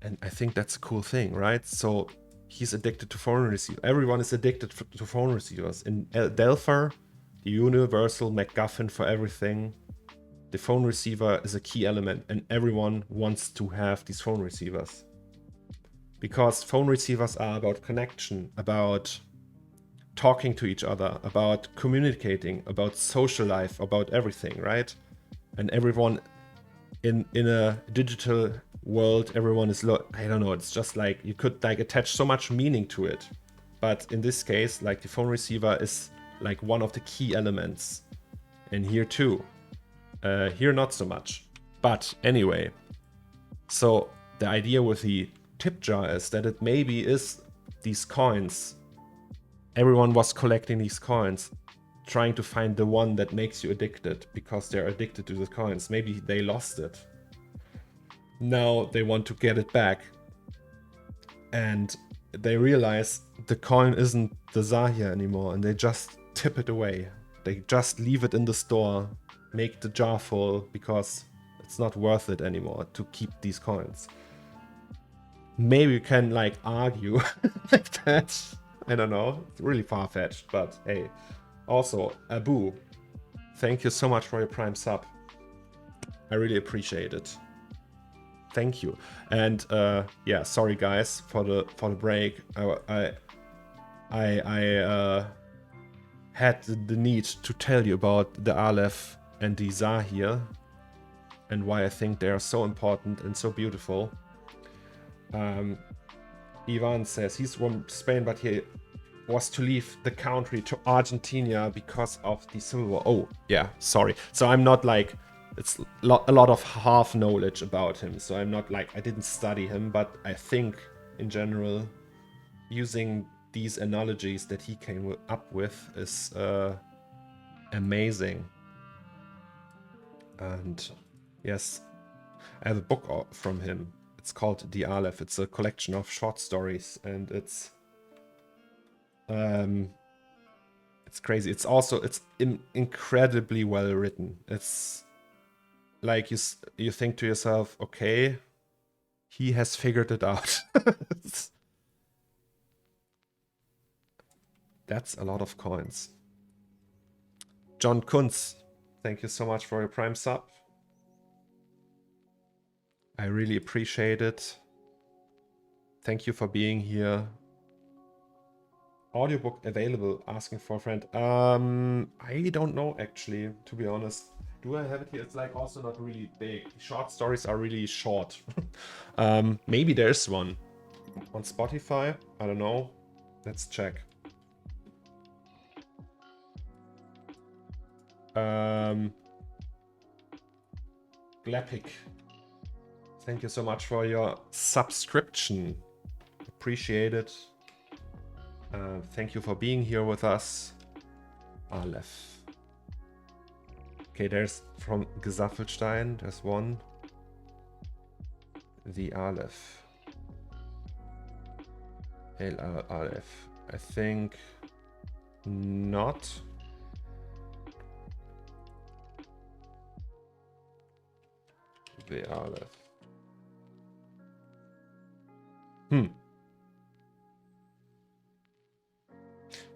And I think that's a cool thing, right? So he's addicted to phone receivers. Everyone is addicted to phone receivers. In Delphi, the universal MacGuffin for everything, the phone receiver is a key element, and everyone wants to have these phone receivers. Because phone receivers are about connection, about talking to each other, about communicating, about social life, about everything, right? And everyone in a digital world, everyone is, I don't know, it's just like you could like attach so much meaning to it. But in this case, like the phone receiver is like one of the key elements. And here too. Here not so much. But anyway, so the idea with the tip jar is that it maybe is these coins. Everyone was collecting these coins trying to find the one that makes you addicted because they're addicted to the coins. Maybe they lost it. Now they want to get it back. And they realize the coin isn't the Zahir anymore, and they just tip it away. They just leave it in the store, make the jar full, because it's not worth it anymore to keep these coins. Maybe you can like argue like that. I don't know. It's really far-fetched, but hey. Also, Abu, thank you so much for your Prime sub. I really appreciate it. Thank you. And yeah, sorry guys for the break. I had the need to tell you about the Aleph and the Zahir and why I think they are so important and so beautiful. Ivan says he's from Spain, but he was to leave the country to Argentina because of the Civil War. Oh, yeah, sorry. So I'm not like, it's a lot of half knowledge about him. So I'm not like, I didn't study him, but I think in general, using these analogies that he came up with is amazing. And yes, I have a book from him. It's called The Aleph. It's a collection of short stories, and it's crazy. It's also, it's incredibly well written. It's like you think to yourself, okay, he has figured it out. That's a lot of coins. John Kunz, thank you so much for your Prime sub. I really appreciate it. Thank you for being here. Audiobook available, asking for a friend. I don't know actually, to be honest. Do I have it here? It's like also not really big. Short stories are really short. Maybe there's one on Spotify. I don't know. Let's check. Glepic, thank you so much for your subscription. Appreciate it. Thank you for being here with us. Aleph. Okay, there's from Gesaffelstein, there's one. The Aleph. El Aleph. I think not. The Aleph.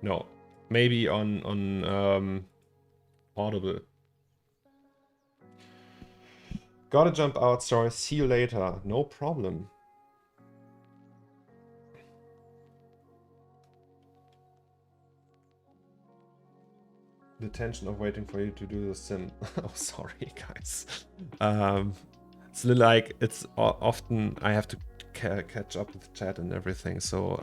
No, maybe on Audible. Gotta jump out, sorry. See you later. No problem. The tension of waiting for you to do the sim. Oh, sorry, guys. It's like it's often I have to catch up with chat and everything, so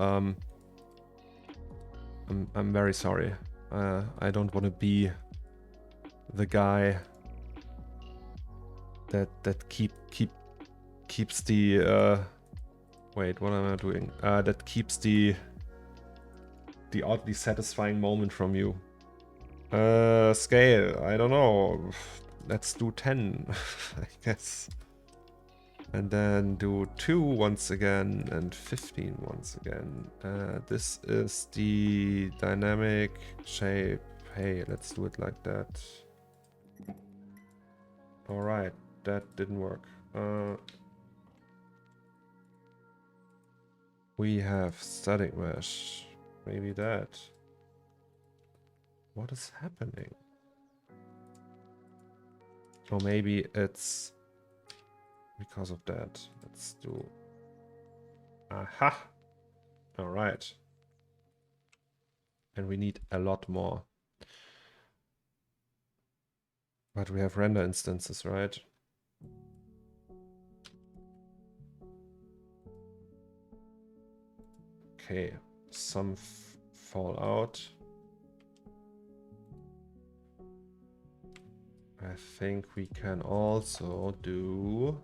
I'm very sorry. I don't want to be the guy that keeps the wait, what am I doing? That keeps the oddly satisfying moment from you. Scale, I don't know. Let's do 10, I guess. And then do 2 once again and 15 once again. This is the dynamic shape. Hey, let's do it like that. Alright, that didn't work. We have static mesh. Maybe that. What is happening? Or maybe it's because of that. Let's do... Aha! Alright. And we need a lot more. But we have render instances, right? Okay, some fall out. I think we can also do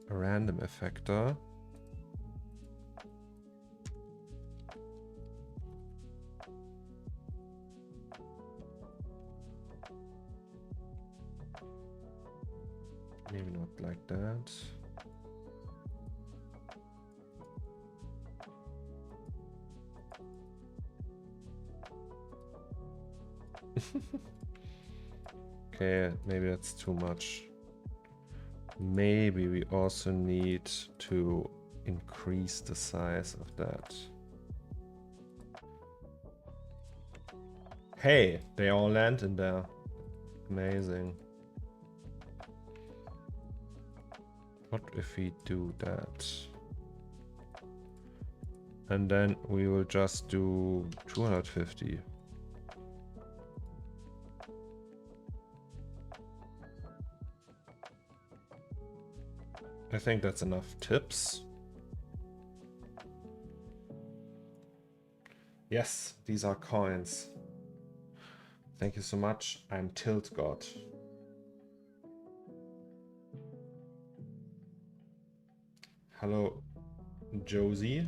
a random effector. Not like that. Okay, maybe that's too much. Maybe we also need to increase the size of that. Hey, they all land in there. Amazing. What if we do that? And then we will just do 250. I think that's enough tips. Yes, these are coins. Thank you so much. I'm Tilt God. Hello, Josie.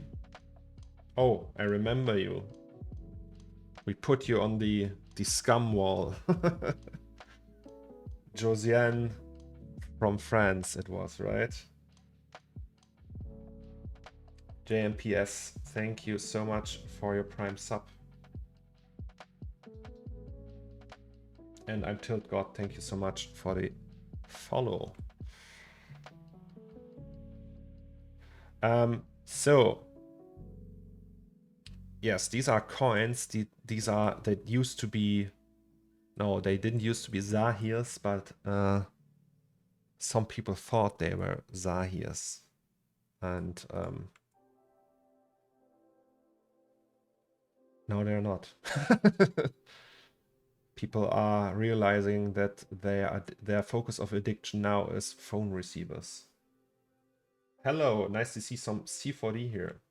Oh, I remember you. We put you on the scum wall. Josiane from France it was, right? JMPS, thank you so much for your Prime sub. And I'm Tilt God, thank you so much for the follow. So yes, these are coins. These are, that used to be, no, they didn't used to be Zahirs, but some people thought they were Zahirs. And no, they're not. People are realizing that their focus of addiction now is phone receivers. Hello, nice to see some C4D here.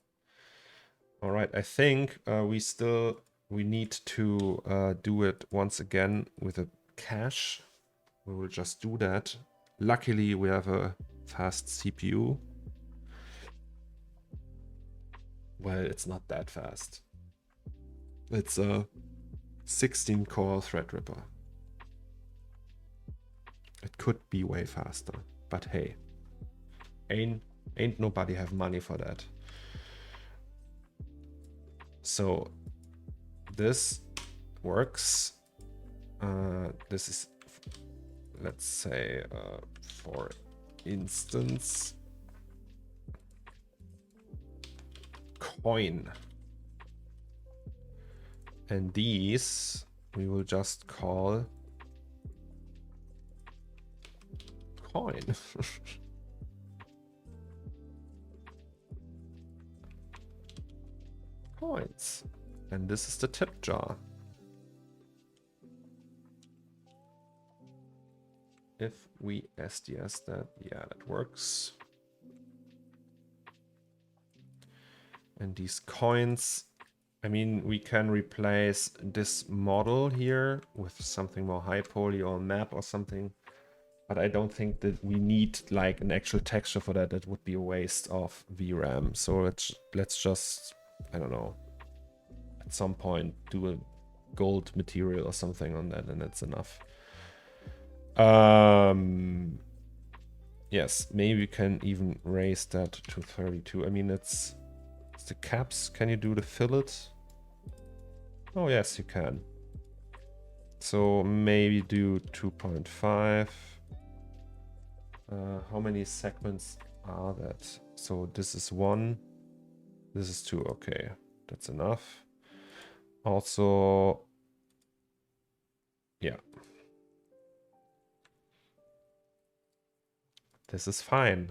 All right, I think we need to do it once again with a cache. We will just do that. Luckily, we have a fast CPU. Well, it's not that fast. It's a 16-core Threadripper. It could be way faster, but hey, ain't nobody have money for that. So this works. This is, let's say, for instance, coin. And these we will just call coin. Coins. And this is the tip jar. If we SDS that, yeah, that works. And these coins, I mean, we can replace this model here with something more high poly or map or something. But I don't think that we need like an actual texture for that. That would be a waste of VRAM. So let's just, I don't know, at some point do a gold material or something on that, and that's enough. Yes, maybe we can even raise that to 32. I mean, it's the caps. Can you do the fillet? Oh yes, you can. So maybe do 2.5. How many segments are that? So this is 1, this is 2. Okay, that's enough. Also, yeah, this is fine.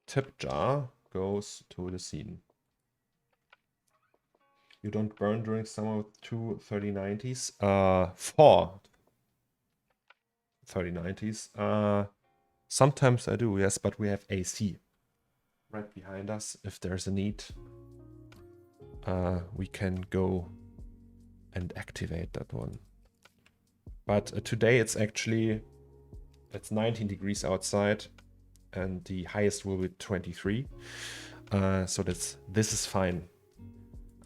Tip jar goes to the scene. You don't burn during summer with 2 3090s? 4 3090s. Sometimes I do, yes, but we have AC right behind us. If there's a need, we can go and activate that one. But today it's actually It's 19 degrees outside, and the highest will be 23. So this is fine.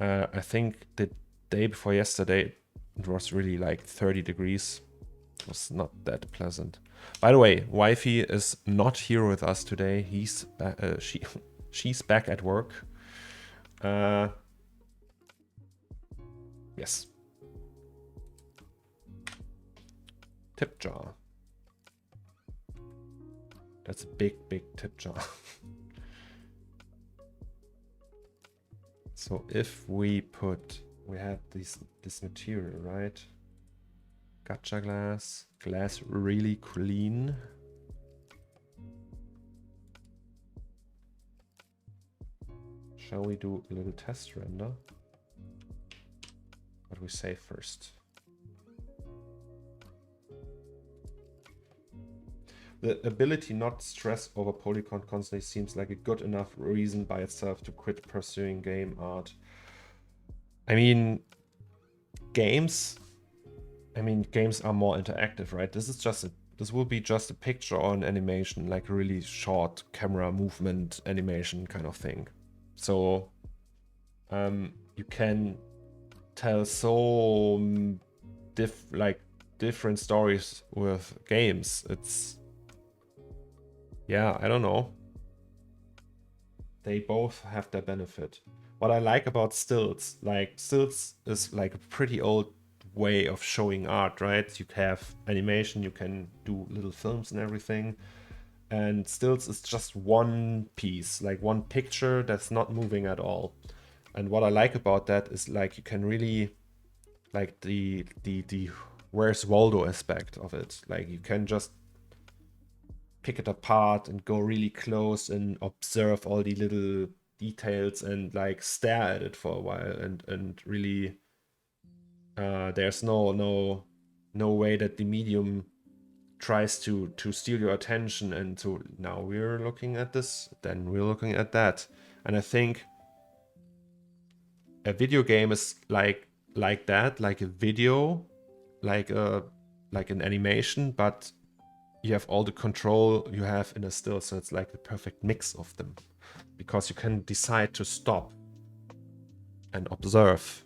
I think the day before yesterday, it was really like 30 degrees. It was not that pleasant. By the way, Wifi is not here with us today. He's she's back at work. Yes. Tip jar. That's a big tip jar. So if we had this material, right? Gacha glass really clean. Shall we do a little test render? What do we say first? The ability not to stress over polygon constantly seems like a good enough reason by itself to quit pursuing game art. I mean, games are more interactive, right? This will be just a picture or an animation, like a really short camera movement animation kind of thing. So you can tell so different stories with games. It's, yeah, I don't know. They both have their benefit. What I like about stills, like stills is like a pretty old way of showing art, right? You have animation, you can do little films and everything. And stills is just one piece, like one picture that's not moving at all. And what I like about that is like you can really like the where's Waldo aspect of it. Like you can just pick it apart and go really close and observe all the little details and like stare at it for a while and really there's no way that the medium tries to steal your attention and to now we're looking at this, then we're looking at that. And I think a video game is like that, like a video, like an animation, but you have all the control you have in a still, so it's like the perfect mix of them, because you can decide to stop and observe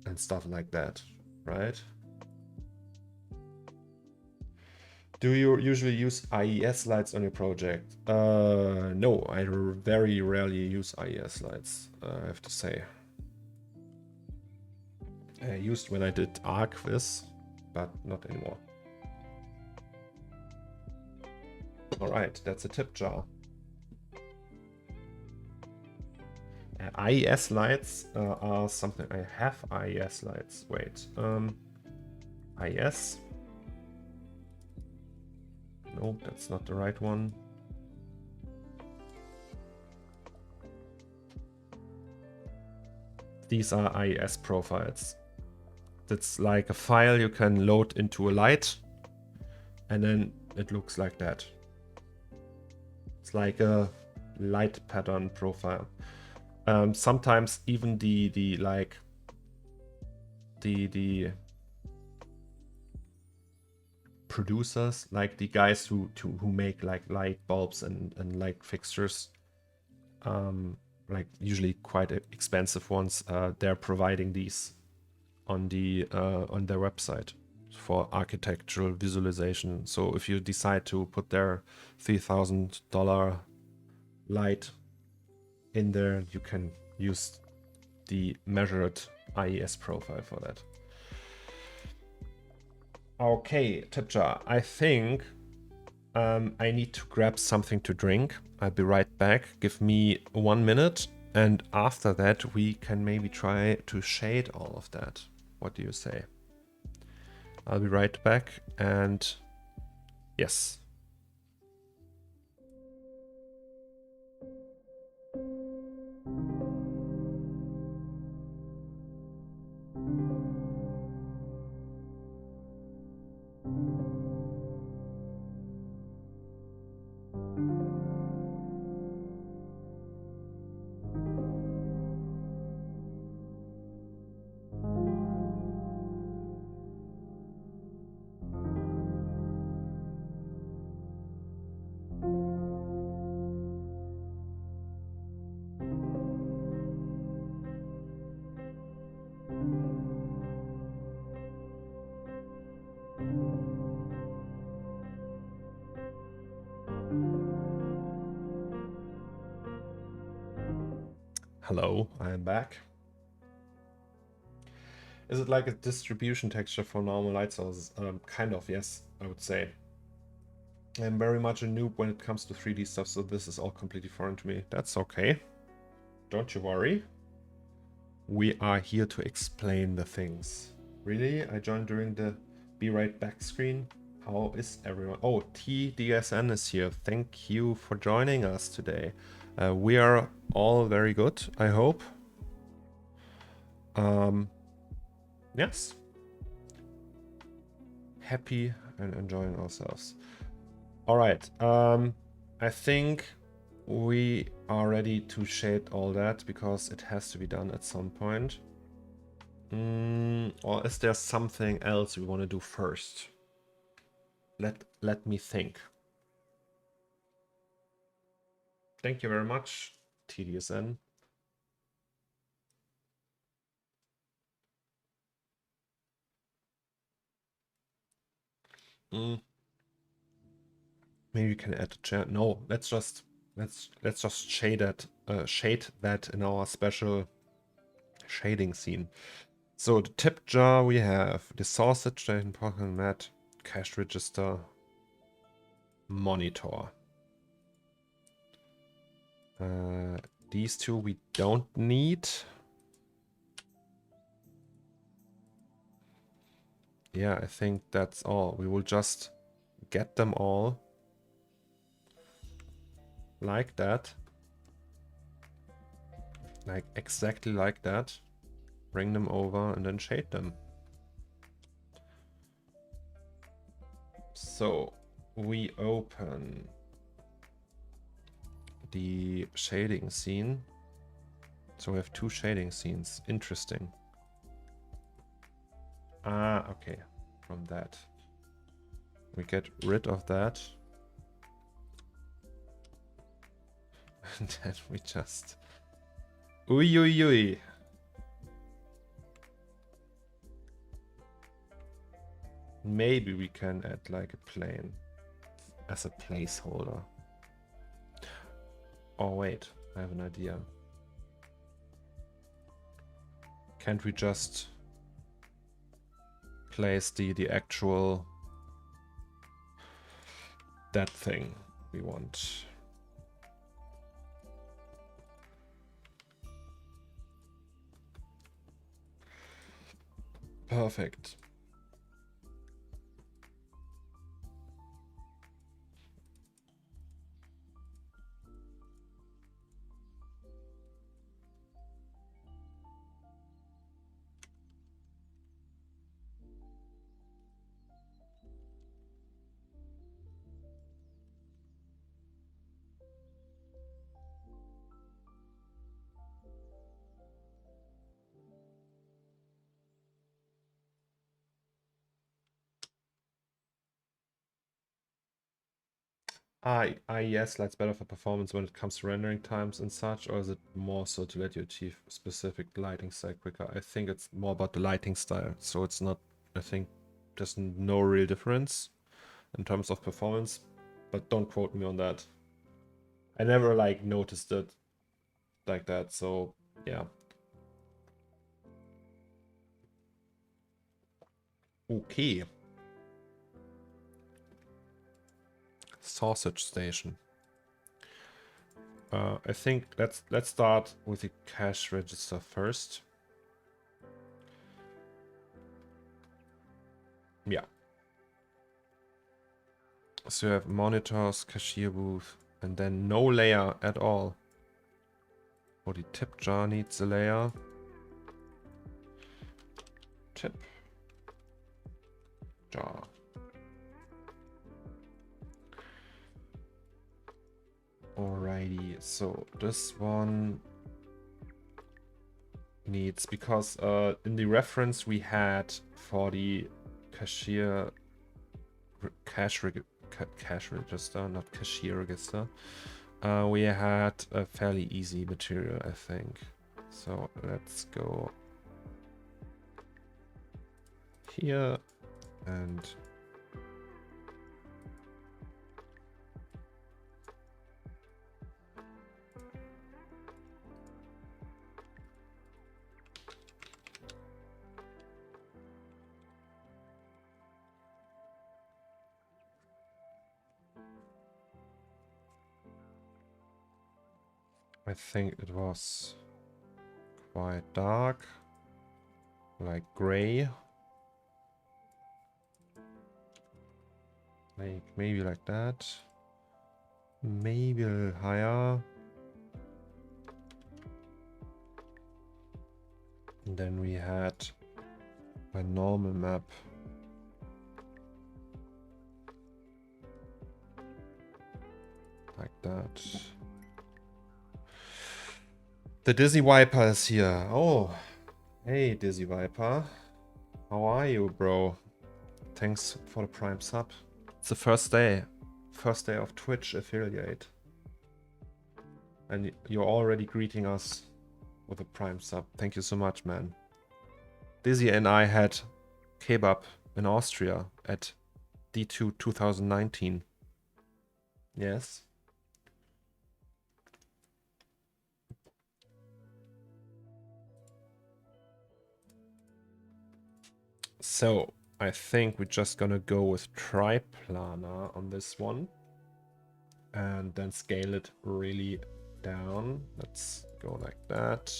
and stuff like that, right? Do you usually use IES slides on your project? No, I very rarely use IES slides, I have to say. I used when I did ARC this, but not anymore. All right, that's a tip jar. IES lights are something. I have IES lights. Wait, IES. No, that's not the right one. These are IES profiles. That's like a file you can load into a light, and then it looks like that. It's like a light pattern profile. Sometimes even the producers, like the guys who make like light bulbs and light fixtures, like usually quite expensive ones, they're providing these on their website for architectural visualization. So if you decide to put their $3,000 light in there, you can use the measured IES profile for that. Okay, tip jar. I think I need to grab something to drink. I'll be right back. Give me 1 minute, and after that we can maybe try to shade all of that. What do you say? I'll be right back, and yes. Hello, I am back. Is it like a distribution texture for normal light sources? Kind of, yes, I would say. I'm very much a noob when it comes to 3D stuff, so this is all completely foreign to me. That's okay. Don't you worry. We are here to explain the things. Really? I joined during the Be Right Back screen. How is everyone? Oh, TDSN is here. Thank you for joining us today. We are all very good, I hope. Yes. Happy and enjoying ourselves. All right. I think we are ready to shade all that because it has to be done at some point. Or is there something else we want to do first? Let me think. Thank you very much, TDSN. Maybe we can add a chat. No, let's just shade that in our special shading scene. So the tip jar we have the sausage, station, pocket mat, cash register, monitor. These two we don't need. Yeah, I think that's all. We will just get them all like that. Like exactly like that. Bring them over and then shade them. So we open the shading scene. So we have two shading scenes. Interesting. Ah, okay. From that. We get rid of that. And then we just... Ui, ui, ui. Maybe we can add like a plane as a placeholder. Oh wait, I have an idea. Can't we just place the actual that thing we want? Perfect. Yes, that's better for performance when it comes to rendering times and such, or is it more so to let you achieve specific lighting style quicker? I think it's more about the lighting style, so it's not, I think there's no real difference in terms of performance, but don't quote me on that. I never like noticed it like that, so yeah. Okay. Sausage station. I think let's start with the cash register first. Yeah. So you have monitors, cashier booth, and then no layer at all. Oh, the tip jar needs a layer. Tip jar. Alrighty, so this one needs, because in the reference we had for the cashier cash register, not cashier register, we had a fairly easy material, I think. So let's go here and I think it was quite dark, like gray. Like maybe like that. Maybe a little higher. And then we had a normal map. Like that. The Dizzy Viper is here. Oh, hey Dizzy Viper. How are you, bro? Thanks for the Prime sub. It's the first day. First day of Twitch affiliate. And you're already greeting us with a Prime sub. Thank you so much, man. Dizzy and I had kebab in Austria at D2 2019. Yes. So I think we're just gonna go with triplanar on this one and then scale it really down. Let's go like that.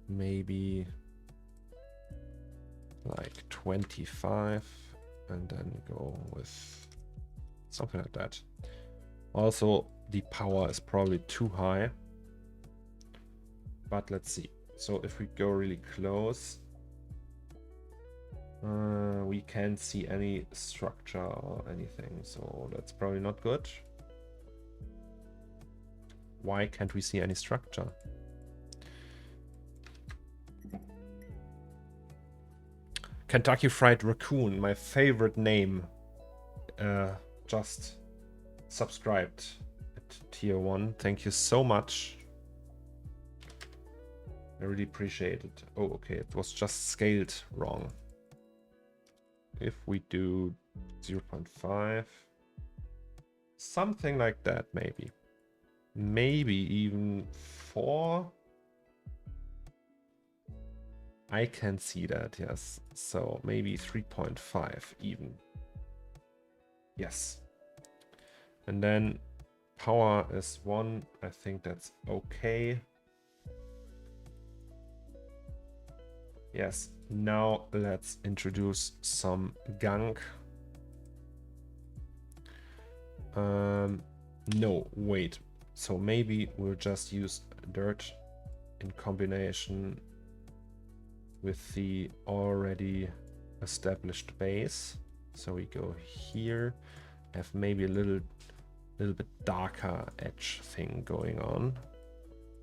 Maybe like 25 and then go with something like that. Also, the power is probably too high, but let's see. So if we go really close, we can't see any structure or anything, so that's probably not good. Why can't we see any structure? Kentucky Fried Raccoon, my favorite name, just subscribed at tier 1. Thank you so much. I really appreciate it. Oh, okay, it was just scaled wrong. If we do 0.5, something like that, maybe. Maybe even 4. I can see that, yes. So maybe 3.5 even. Yes. And then power is 1. I think that's okay. Yes. Now let's introduce some gunk. No, wait. So maybe we'll just use dirt in combination with the already established base. So we go here, have maybe a little bit darker edge thing going on,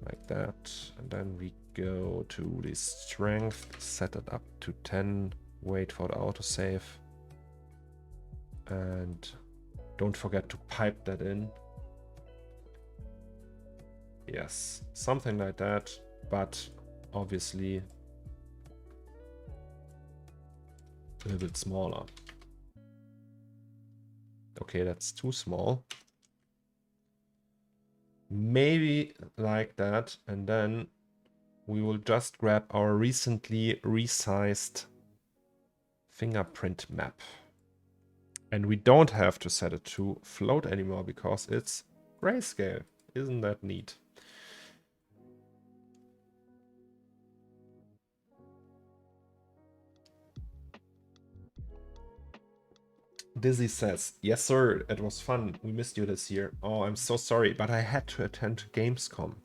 like that. And then we go to the strength, set it up to 10, wait for the autosave. And don't forget to pipe that in. Yes, something like that, but obviously a little bit smaller. Okay, that's too small. Maybe like that, and then we will just grab our recently resized fingerprint map. And we don't have to set it to float anymore because it's grayscale. Isn't that neat? Dizzy says, yes sir, it was fun. We missed you this year. Oh, I'm so sorry, but I had to attend Gamescom.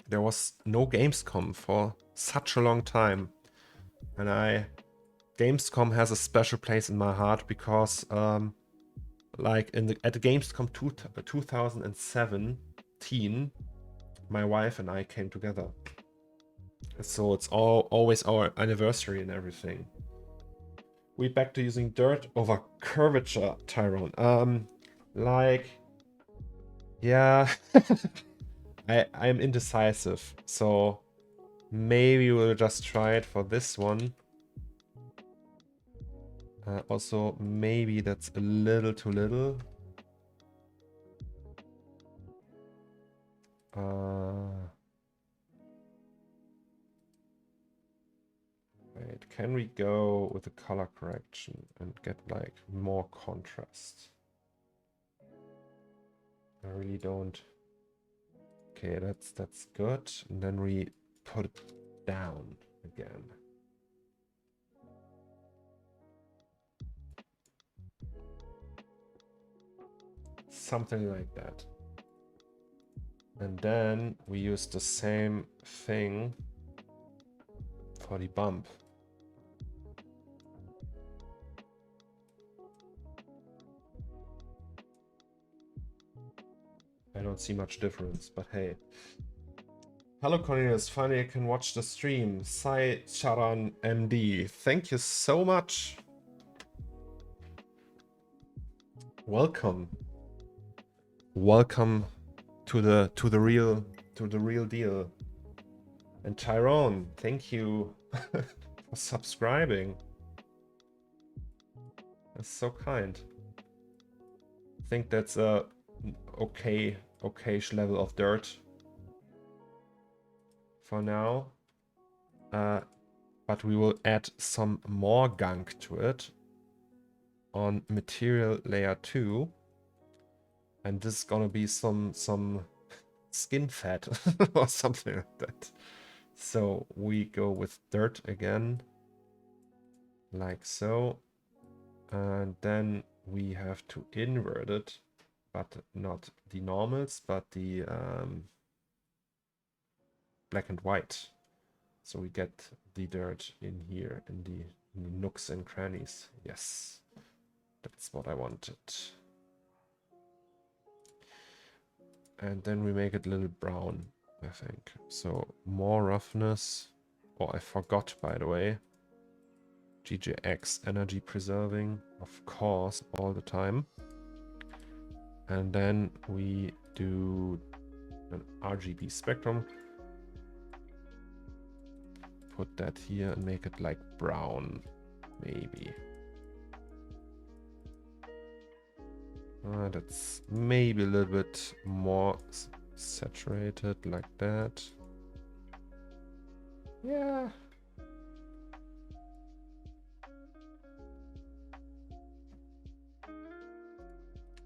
There was no Gamescom for such a long time. And Gamescom has a special place in my heart because like at the Gamescom 2017, my wife and I came together. So it's always our anniversary and everything. We back to using dirt over curvature, Tyrone. Like, yeah, I'm indecisive. So maybe we'll just try it for this one. Also, maybe that's a little too little. Wait, can we go with the color correction and get like more contrast? I really don't Okay, that's good. And then we put it down again. Something like that. And then we use the same thing for the bump. I don't see much difference, but hey. Hello Cornelius, finally I can watch the stream. Sai Charan MD, thank you so much. Welcome. Welcome to the real deal. And Tyrone, thank you for subscribing. That's so kind. I think that's a okayish level of dirt for now. But we will add some more gunk to it on material layer 2. And this is gonna be some skin fat or something like that. So we go with dirt again, like so. And then we have to invert it, but not the normals, but the black and white. So we get the dirt in here, in the nooks and crannies. Yes, that's what I wanted. And then we make it a little brown, I think. So more roughness. Oh, I forgot, by the way. GJX, energy preserving, of course, all the time. And then we do an RGB spectrum. Put that here and make it like brown, maybe. That's maybe a little bit more saturated, like that. Yeah.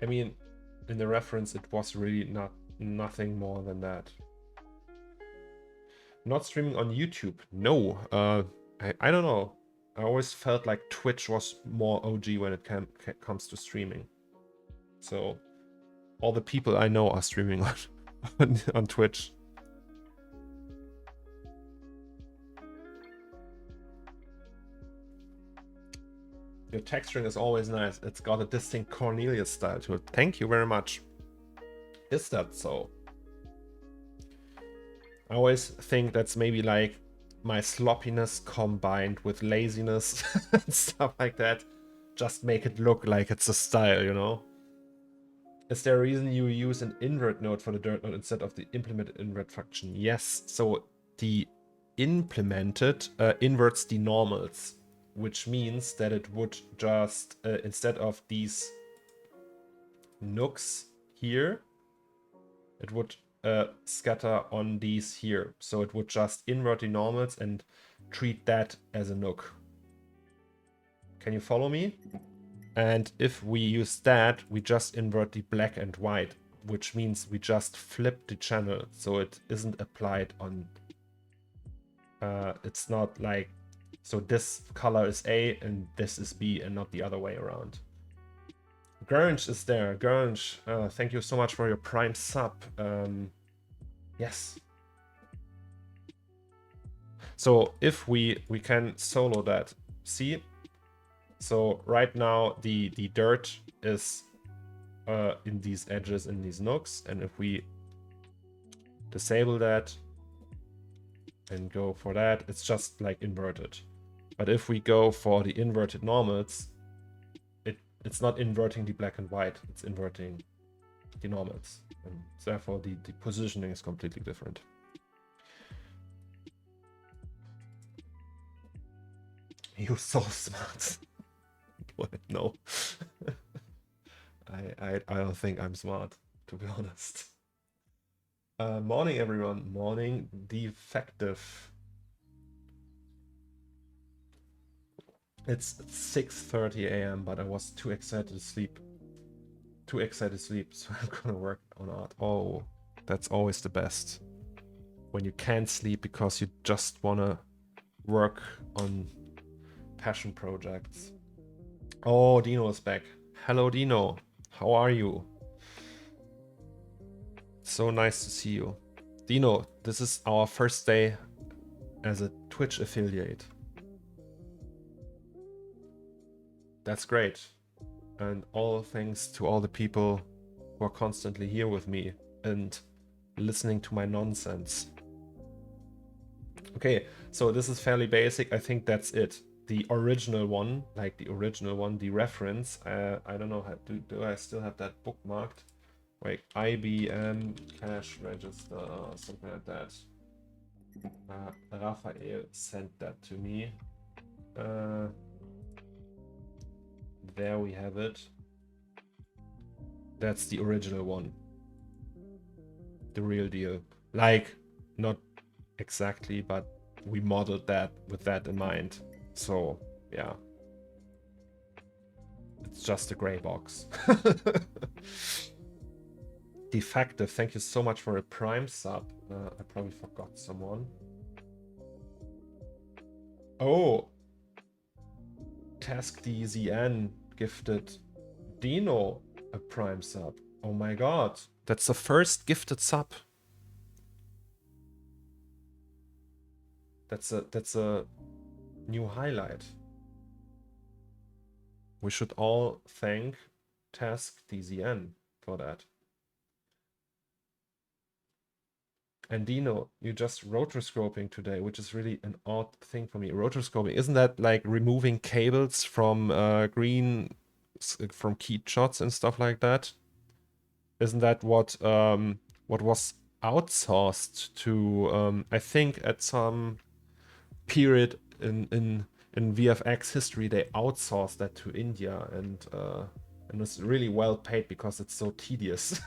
I mean, in the reference, it was really nothing more than that. Not streaming on YouTube. No. I don't know. I always felt like Twitch was more OG when it comes to streaming. So all the people I know are streaming on Twitch. Your texturing is always nice. It's got a distinct Cornelius style to it. Thank you very much. Is that so? I always think that's maybe like my sloppiness combined with laziness and stuff like that. Just make it look like it's a style, you know? Is there a reason you use an invert node for the dirt node instead of the implemented invert function? Yes, so the implemented inverts the normals, which means that it would just, instead of these nooks here, it would scatter on these here. So it would just invert the normals and treat that as a nook. Can you follow me? And if we use that, we just invert the black and white, which means we just flip the channel. So it isn't applied on, it's not like, so this color is A and this is B and not the other way around. Gurge is there. Gurge, thank you so much for your Prime sub. Yes. So if we can solo that, see? So right now the dirt is in these edges, in these nooks, and if we disable that and go for that, it's just like inverted. But if we go for the inverted normals, it's not inverting the black and white, it's inverting the normals, and therefore the positioning is completely different. You're so smart. No. I don't think I'm smart, to be honest. Morning, everyone. Morning, defective. It's 6:30 a.m., but I was too excited to sleep. So I'm gonna work on art. Oh, That's always the best. When you can't sleep because you just wanna work on passion projects. Oh, Dino is back. Hello, Dino. How are you? So nice to see you. Dino, this is our first day as a Twitch affiliate. That's great. And all thanks to all the people who are constantly here with me and listening to my nonsense. Okay, so this is fairly basic. I think that's it. The original one, like the original one, the reference, I don't know, do I still have that bookmarked? Wait, IBM cash register, something like that. Raphael sent that to me. There we have it. That's the original one. The real deal. Like, not exactly, but we modeled that with that in mind. So, yeah. It's just a gray box. Defective, thank you so much for a Prime sub. I probably forgot someone. Oh! Task DZN gifted Dino a Prime sub. Oh my god. That's the first gifted sub. That's a new highlight. We should all thank Task DZN for that. And Dino, you just rotoscoping today, which is really an odd thing for me. Rotoscoping, isn't that like removing cables from from keyed shots and stuff like that? Isn't that what was outsourced to I think at some period in VFX history they outsourced that to India and it's really well paid because it's so tedious.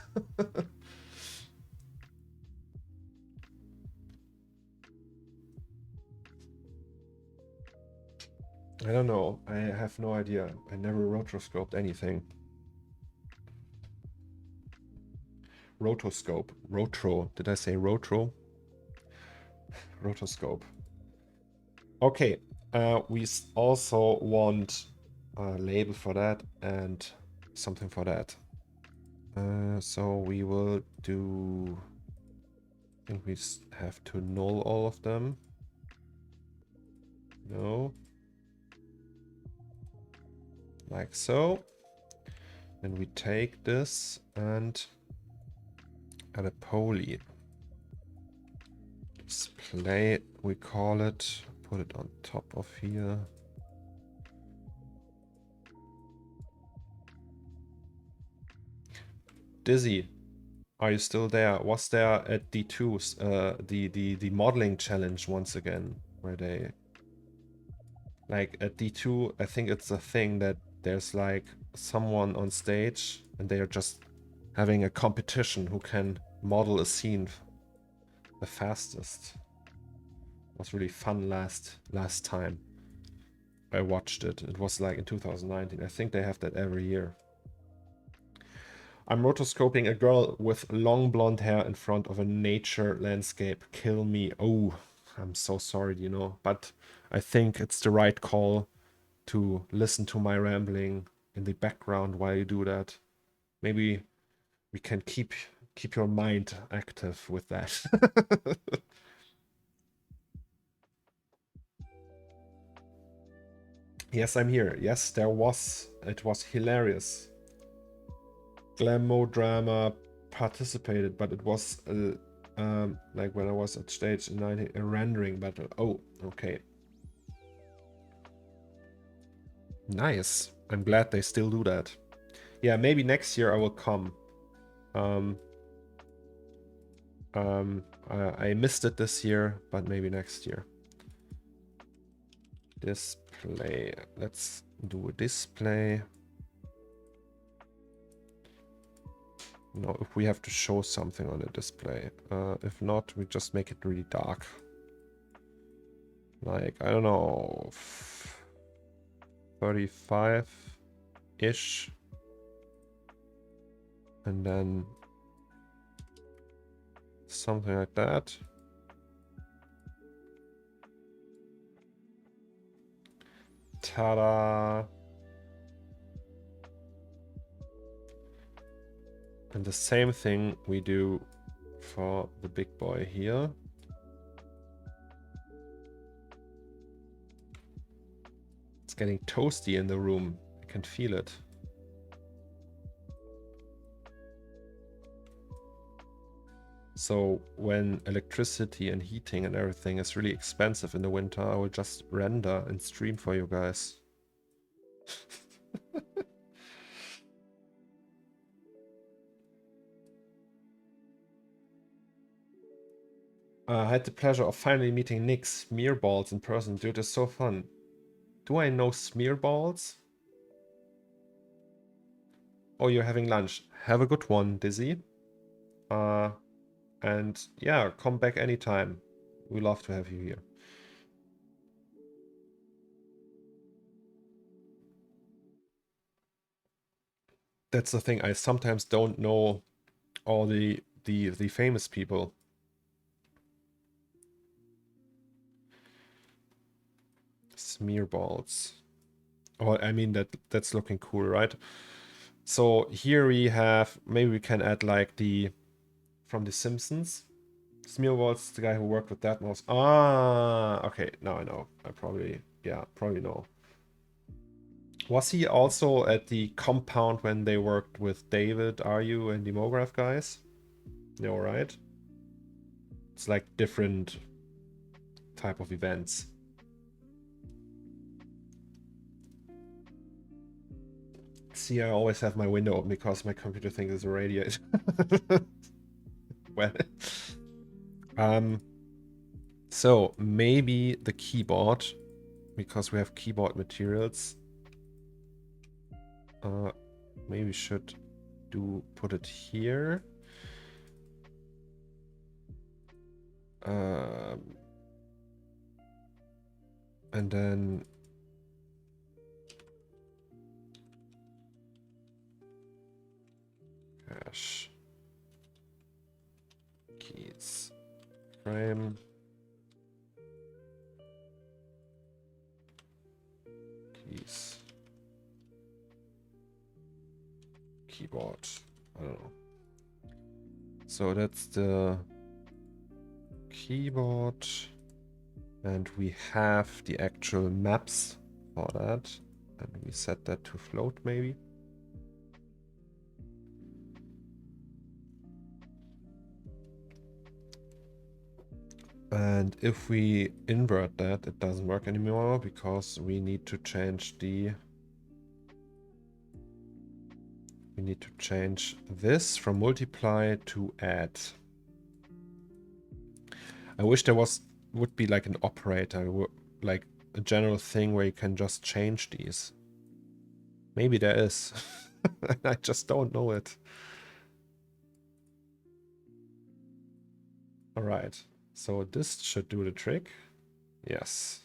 I don't know. I have no idea. I never rotoscoped anything. Rotoscope. Rotro. Did I say rotro? Rotoscope. Okay. We also want a label for that and something for that. So we will do... I think we have to null all of them. No. Like so. Then we take this and add a poly. Display, we call it. Put it on top of here. Dizzy, are you still there? Was there at D2's the modeling challenge once again, where they like at D2? I think it's a thing that there's like someone on stage and they are just having a competition who can model a scene the fastest. It was really fun last time I watched it. It was like in 2019. I think they have that every year. I'm rotoscoping a girl with long blonde hair in front of a nature landscape. Kill me. Oh, I'm so sorry, you know, but I think it's the right call to listen to my rambling in the background while you do that. Maybe we can keep your mind active with that. Yes, I'm here. Yes, there was. It was hilarious. Glammo drama participated, but it was like when I was at stage 90, a rendering battle. Oh, okay. Nice. I'm glad they still do that. Yeah, maybe next year I will come. I missed it this year, but maybe next year. Display. Let's do a display. No, if we have to show something on the display. If not, we just make it really dark. Like, I don't know, 35-ish. And then Something like that. Ta-da! And the same thing we do for the big boy here. It's getting toasty in the room. I can feel it. So when electricity and heating and everything is really expensive in the winter, I will just render and stream for you guys. I had the pleasure of finally meeting Nick Smearballs in person. Dude, it's so fun. Do I know Smearballs? Oh, you're having lunch. Have a good one, Dizzy. And yeah, come back anytime. We love to have you here. That's the thing. I sometimes don't know all the famous people. Smearballs. Oh, I mean that's looking cool, right? So here we have, maybe we can add like the from The Simpsons. Smearballs, the guy who worked with that mouse. Ah, okay, now I know. I probably know. Was he also at the compound when they worked with David, Are and Demograph guys? No, right? It's like different type of events. See, I always have my window open because my computer thinks it's a radiator. Well, so maybe the keyboard, because we have keyboard materials. Maybe we should put it here. And then cache keys frame keys keyboard. I don't know. So that's the keyboard, and we have the actual maps for that, and we set that to float maybe. And if we invert that, it doesn't work anymore because we need to change this from multiply to add. I wish there would be like an operator, like a general thing where you can just change these. Maybe there is. I just don't know it. All right. So this should do the trick. Yes.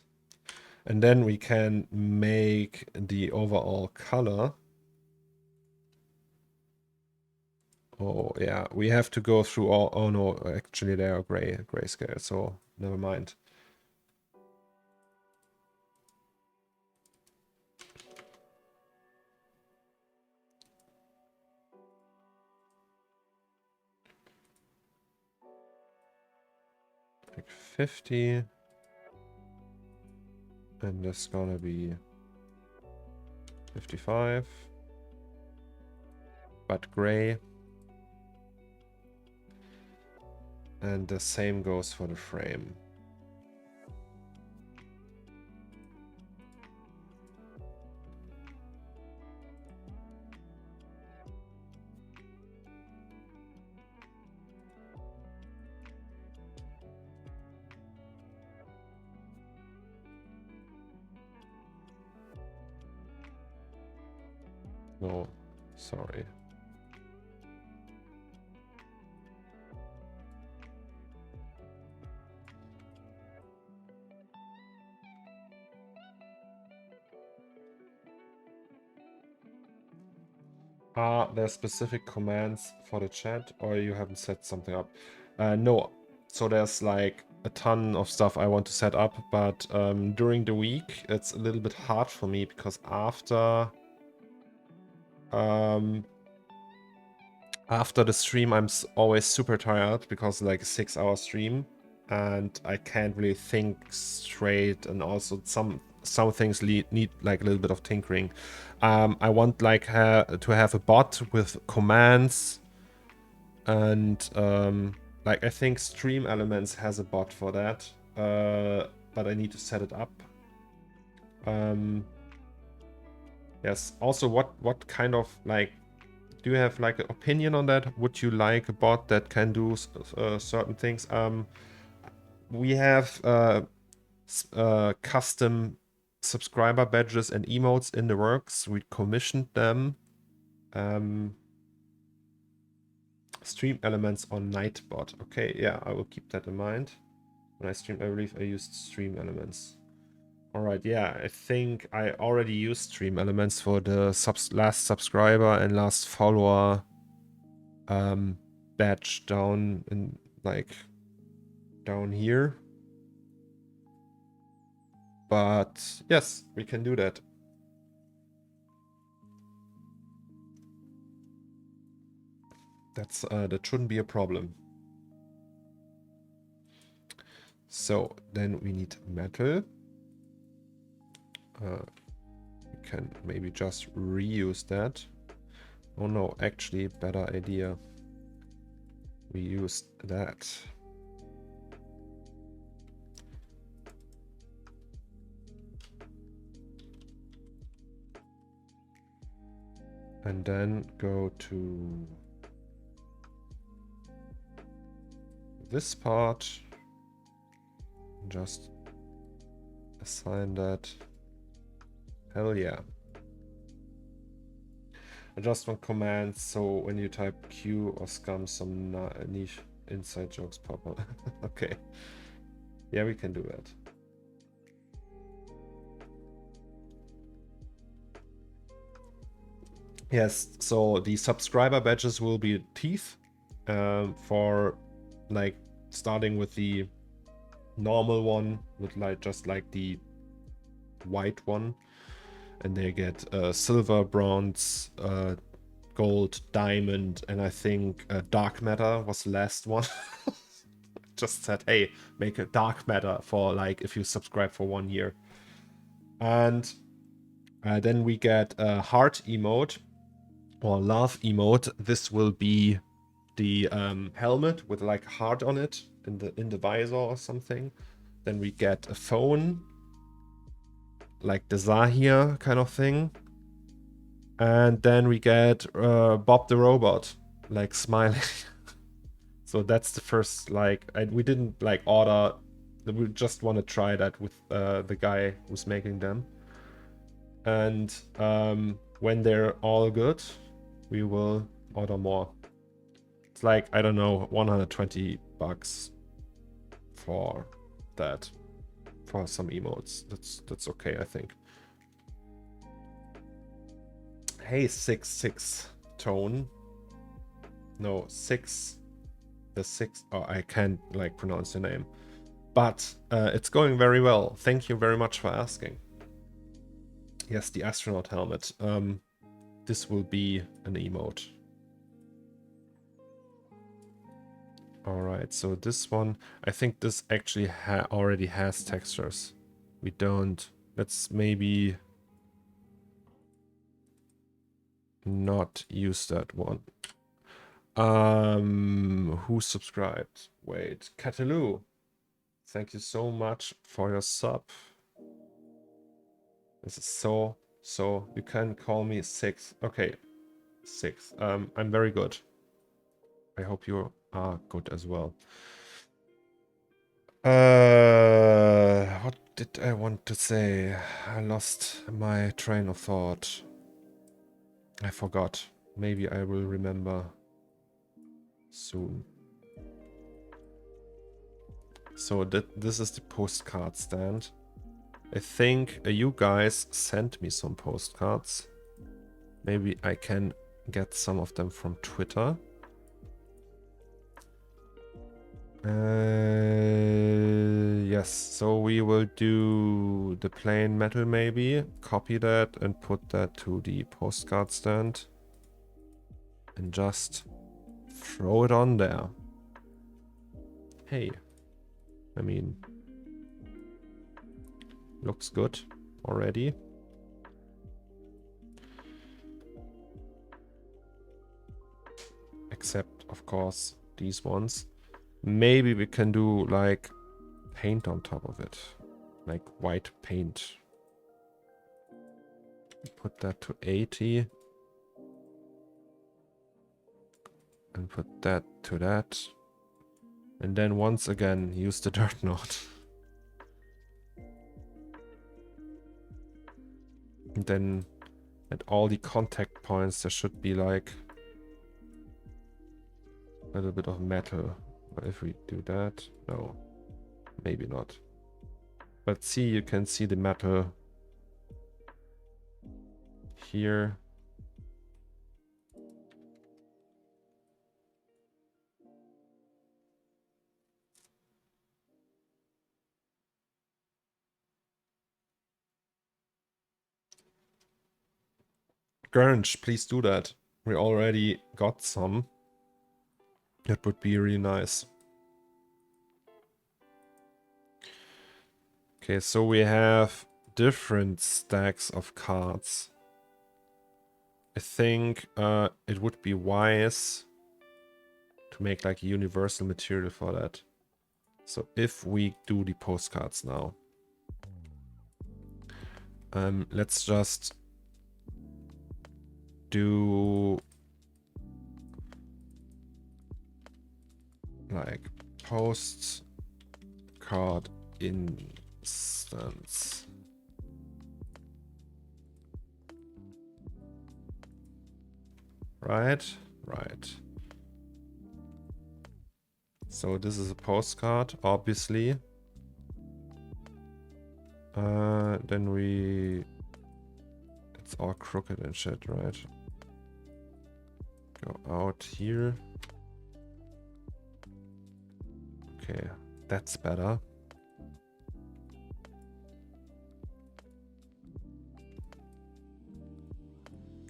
And then we can make the overall color. Oh, yeah. We have to go through all... Oh, no. Actually, they are grayscale, so never mind. Like 50. And that's gonna be 55. But gray. And the same goes for the frame. No, sorry. Are there specific commands for the chat, or you haven't set something up? No, so there's like a ton of stuff I want to set up, but during the week it's a little bit hard for me because after the stream I'm always super tired because like a 6-hour stream and I can't really think straight, and also some things need like a little bit of tinkering. I want like to have a bot with commands, and like I think Stream Elements has a bot for that, but I need to set it up. Yes. Also, what kind of like, do you have like an opinion on that? Would you like a bot that can do certain things? We have custom subscriber badges and emotes in the works. We commissioned them. Stream Elements on Nightbot. Okay, yeah, I will keep that in mind. When I streamed, I believe I used Stream Elements. Alright, yeah, I think I already used Stream Elements for the last subscriber and last follower badge down in like down here. But yes, we can do that. That shouldn't be a problem. So then we need metal. We can maybe just reuse that. Oh no, actually, better idea. We use that. And then go to this part. Just assign that. Hell yeah. Adjustment commands, so when you type Q or scum, some niche inside jokes pop up. Okay. Yeah, we can do that. Yes, so the subscriber badges will be teeth for like starting with the normal one with like just like the white one, and they get silver, bronze, gold, diamond, and I think dark matter was the last one. Just said, hey, make a dark matter for like if you subscribe for 1 year. And then we get a heart emote or love emote. This will be the helmet with like a heart on it in the visor or something. Then we get a phone, like the Zahir kind of thing. And then we get Bob the Robot, like smiling. So that's the first, like, we didn't like order, we just want to try that with the guy who's making them. And when they're all good, we will order more. It's like, I don't know, 120 bucks for that, for some emotes. That's okay, I think. Hey, 6 tone. No, 6. The 6. Oh, I can't like pronounce the name. But it's going very well. Thank you very much for asking. Yes, the astronaut helmet. This will be an emote. Alright, so this one, I think this actually already has textures. We don't. Let's maybe not use that one. Who subscribed? Wait, Cataloo. Thank you so much for your sub. This is so, you can call me 6. Okay, 6. I'm very good. I hope you are good as well. What did I want to say? I lost my train of thought. I forgot. Maybe I will remember soon. So this is the postcard stand. I think you guys sent me some postcards. Maybe I can get some of them from Twitter. Yes, so we will do the plain metal maybe, copy that and put that to the postcard stand and just throw it on there. Hey, I mean, looks good already. Except, of course, these ones. Maybe we can do like paint on top of it, like white paint. Put that to 80 and put that to that, and then once again use the dirt node. And then at all the contact points there should be like a little bit of metal. But if we do that, no, maybe not. But see, you can see the metal here. Grinch, please do that. We already got some. That would be really nice. Okay, so we have different stacks of cards. I think it would be wise to make like a universal material for that. So if we do the postcards now, let's just do like postcard instance. Right. So this is a postcard, obviously. Then it's all crooked and shit, right? Go out here. Okay, that's better.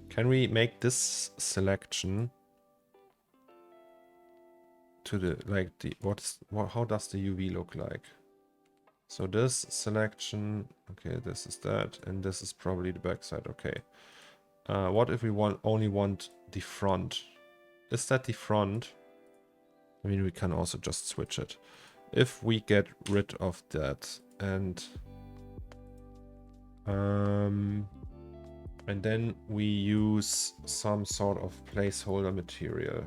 Can we make this selection to the how does the UV look like? So this selection, okay, this is that, and this is probably the backside. Okay. What if we only want the front? Is that the front? I mean, we can also just switch it. If we get rid of that and then we use some sort of placeholder material.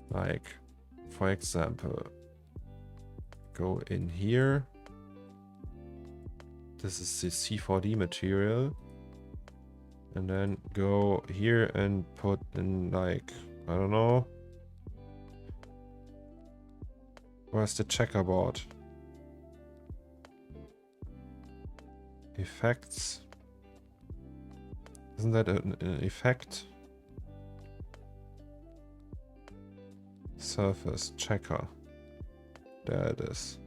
Like, for example, go in here. This is the C4D material. And then go here and put in like, I don't know. Where's the checkerboard? Effects. Isn't that an effect? Surface checker. There it is.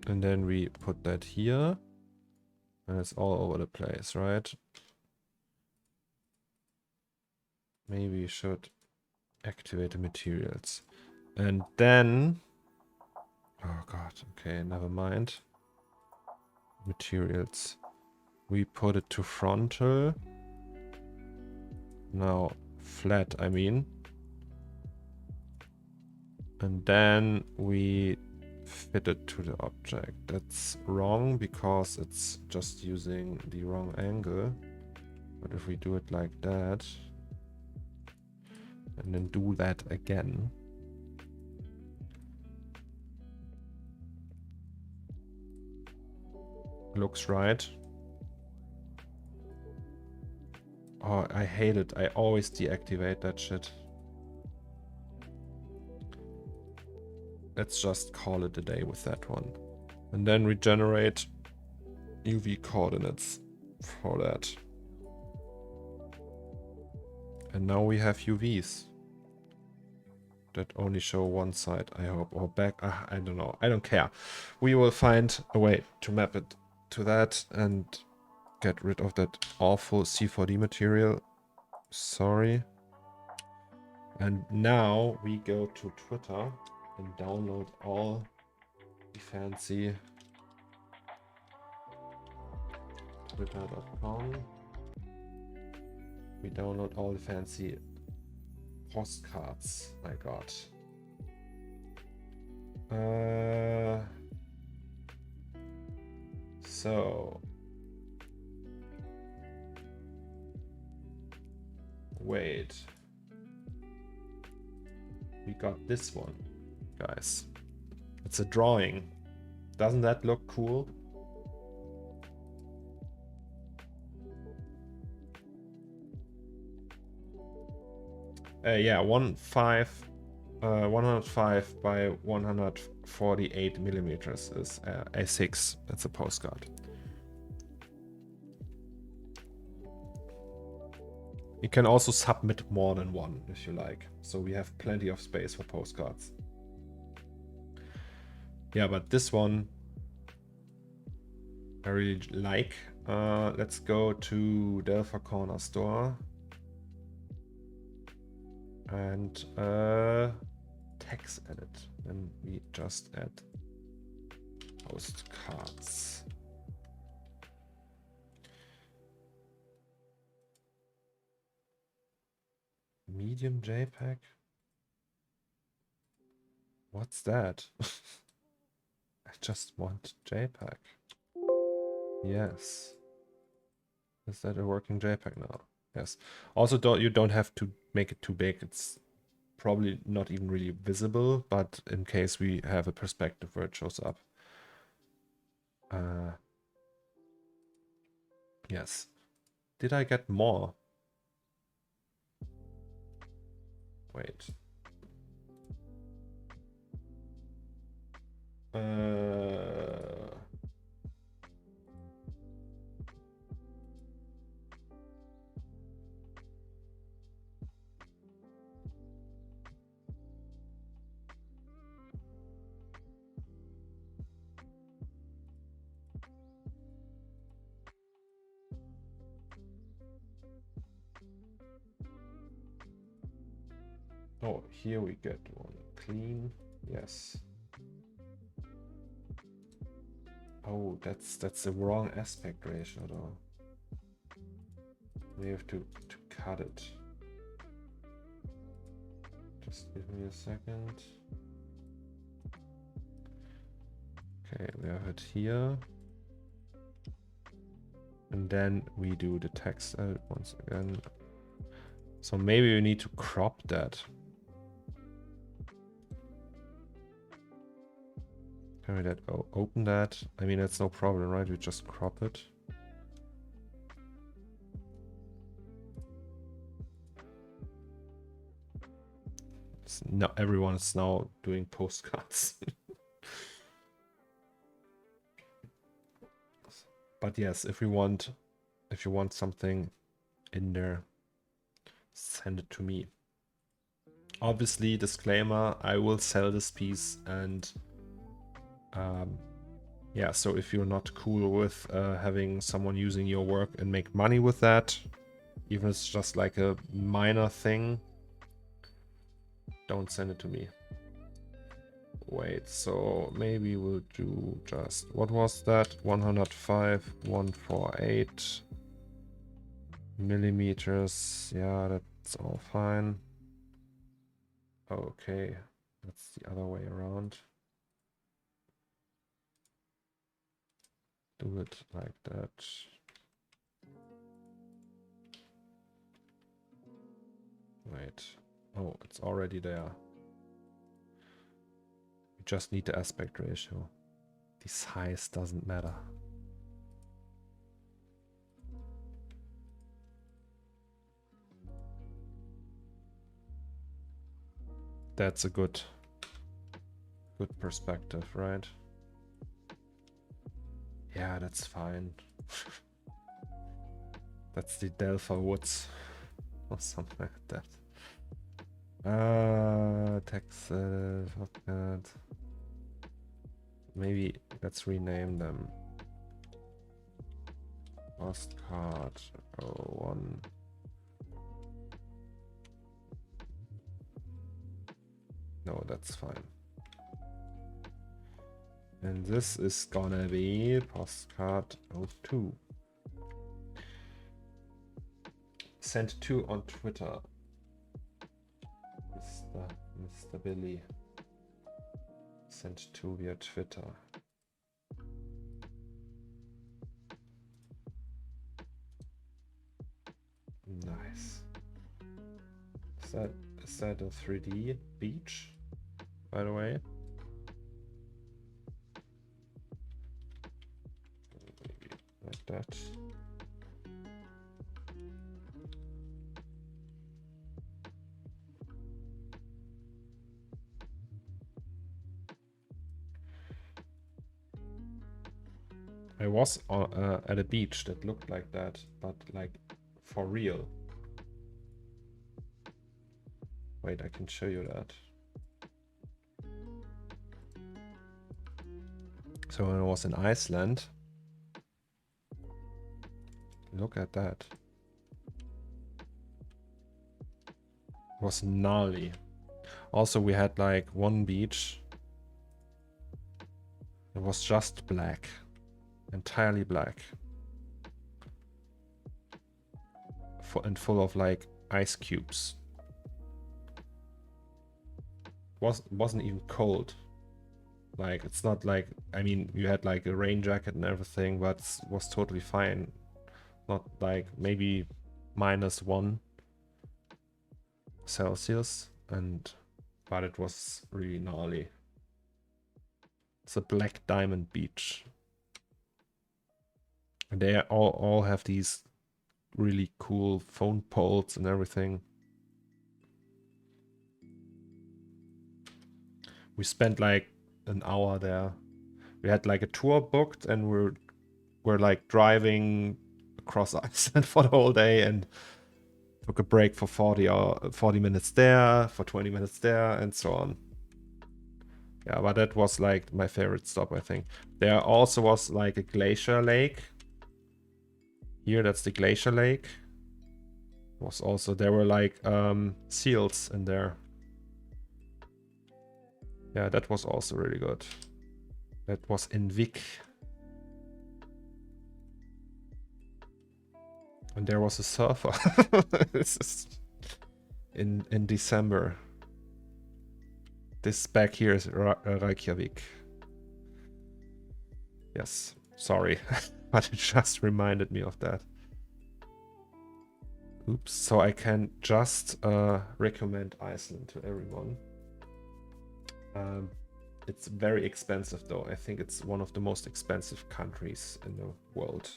And then we put that here. And it's all over the place, right? Maybe we should activate the materials. And then... Oh god, okay, never mind. Materials. We put it to frontal. Now flat, I mean. And then we fit it to the object. That's wrong because it's just using the wrong angle. But if we do it like that, and then do that again, looks right. Oh, I hate it. I always deactivate that shit. Let's just call it a day with that one. And then we generate UV coordinates for that. And now we have UVs that only show one side, I hope, or back. I don't know. I don't care. We will find a way to map it to that and get rid of that awful C4D material. Sorry. And now we go to Twitter and download all the fancy twitter.com. We download all the fancy postcards. My god. So wait, we got this one, guys. It's a drawing. Doesn't that look cool? Yeah, 105 by 148 millimeters is A6. That's a postcard. You can also submit more than one if you like. So we have plenty of space for postcards. Yeah, but this one I really like. Let's go to Delphi Corner Store. And text edit, and we just add postcards. Medium JPEG? What's that? I just want JPEG. Yes. Is that a working JPEG now? Yes. Also, you don't have to make it too big. It's probably not even really visible, but in case we have a perspective where it shows up. Yes. Did I get more? Wait. Oh, here we get one clean. Yes. Oh, that's the wrong aspect ratio though. We have to cut it. Just give me a second. Okay, we have it here. And then we do the text edit once again. So maybe we need to crop that. Can we open that? I mean, that's no problem, right? We just crop it. No, everyone is now doing postcards. But yes, if you want something in there, send it to me. Obviously, disclaimer, I will sell this piece, and yeah, so if you're not cool with having someone using your work and make money with that, even if it's just like a minor thing, don't send it to me. Wait, so maybe we'll do just, what was that? 105, 148 millimeters. Yeah, that's all fine. Okay, that's the other way around. Do it like that. Wait. Oh, it's already there. We just need the aspect ratio. The size doesn't matter. That's a good perspective, right? Yeah, that's fine. That's the Delphi Woods. or something like that. Text, Postcard. Maybe let's rename them. Postcard 01. No, that's fine. And this is gonna be Postcard 02. Sent to on Twitter. Mr. Billy. Sent to via Twitter. Nice. Is that a 3D beach, by the way? Maybe like that. I was at a beach that looked like that, but like for real. Wait, I can show you that. So when I was in Iceland, look at that. It was gnarly. Also, we had like one beach. It was just black. Entirely black. And full of like ice cubes. Wasn't even cold. Like, it's not like, I mean, you had like a rain jacket and everything, but was totally fine. Not like maybe -1 Celsius, but it was really gnarly. It's a black diamond beach. And they all have these really cool phone poles and everything. We spent like an hour there. We had like a tour booked and we're like driving across Iceland for the whole day and took a break for 40 minutes there, for 20 minutes there, and so on. Yeah, but that was like my favorite stop, I think. There also was like a glacier lake. Here, that's the glacier lake. Was also, there were like seals in there. Yeah, that was also really good. That was in Vik. And there was a surfer. This is in December. This back here is Reykjavik. Yes, sorry, but it just reminded me of that. Oops, so I can just recommend Iceland to everyone. It's very expensive though. I think it's one of the most expensive countries in the world.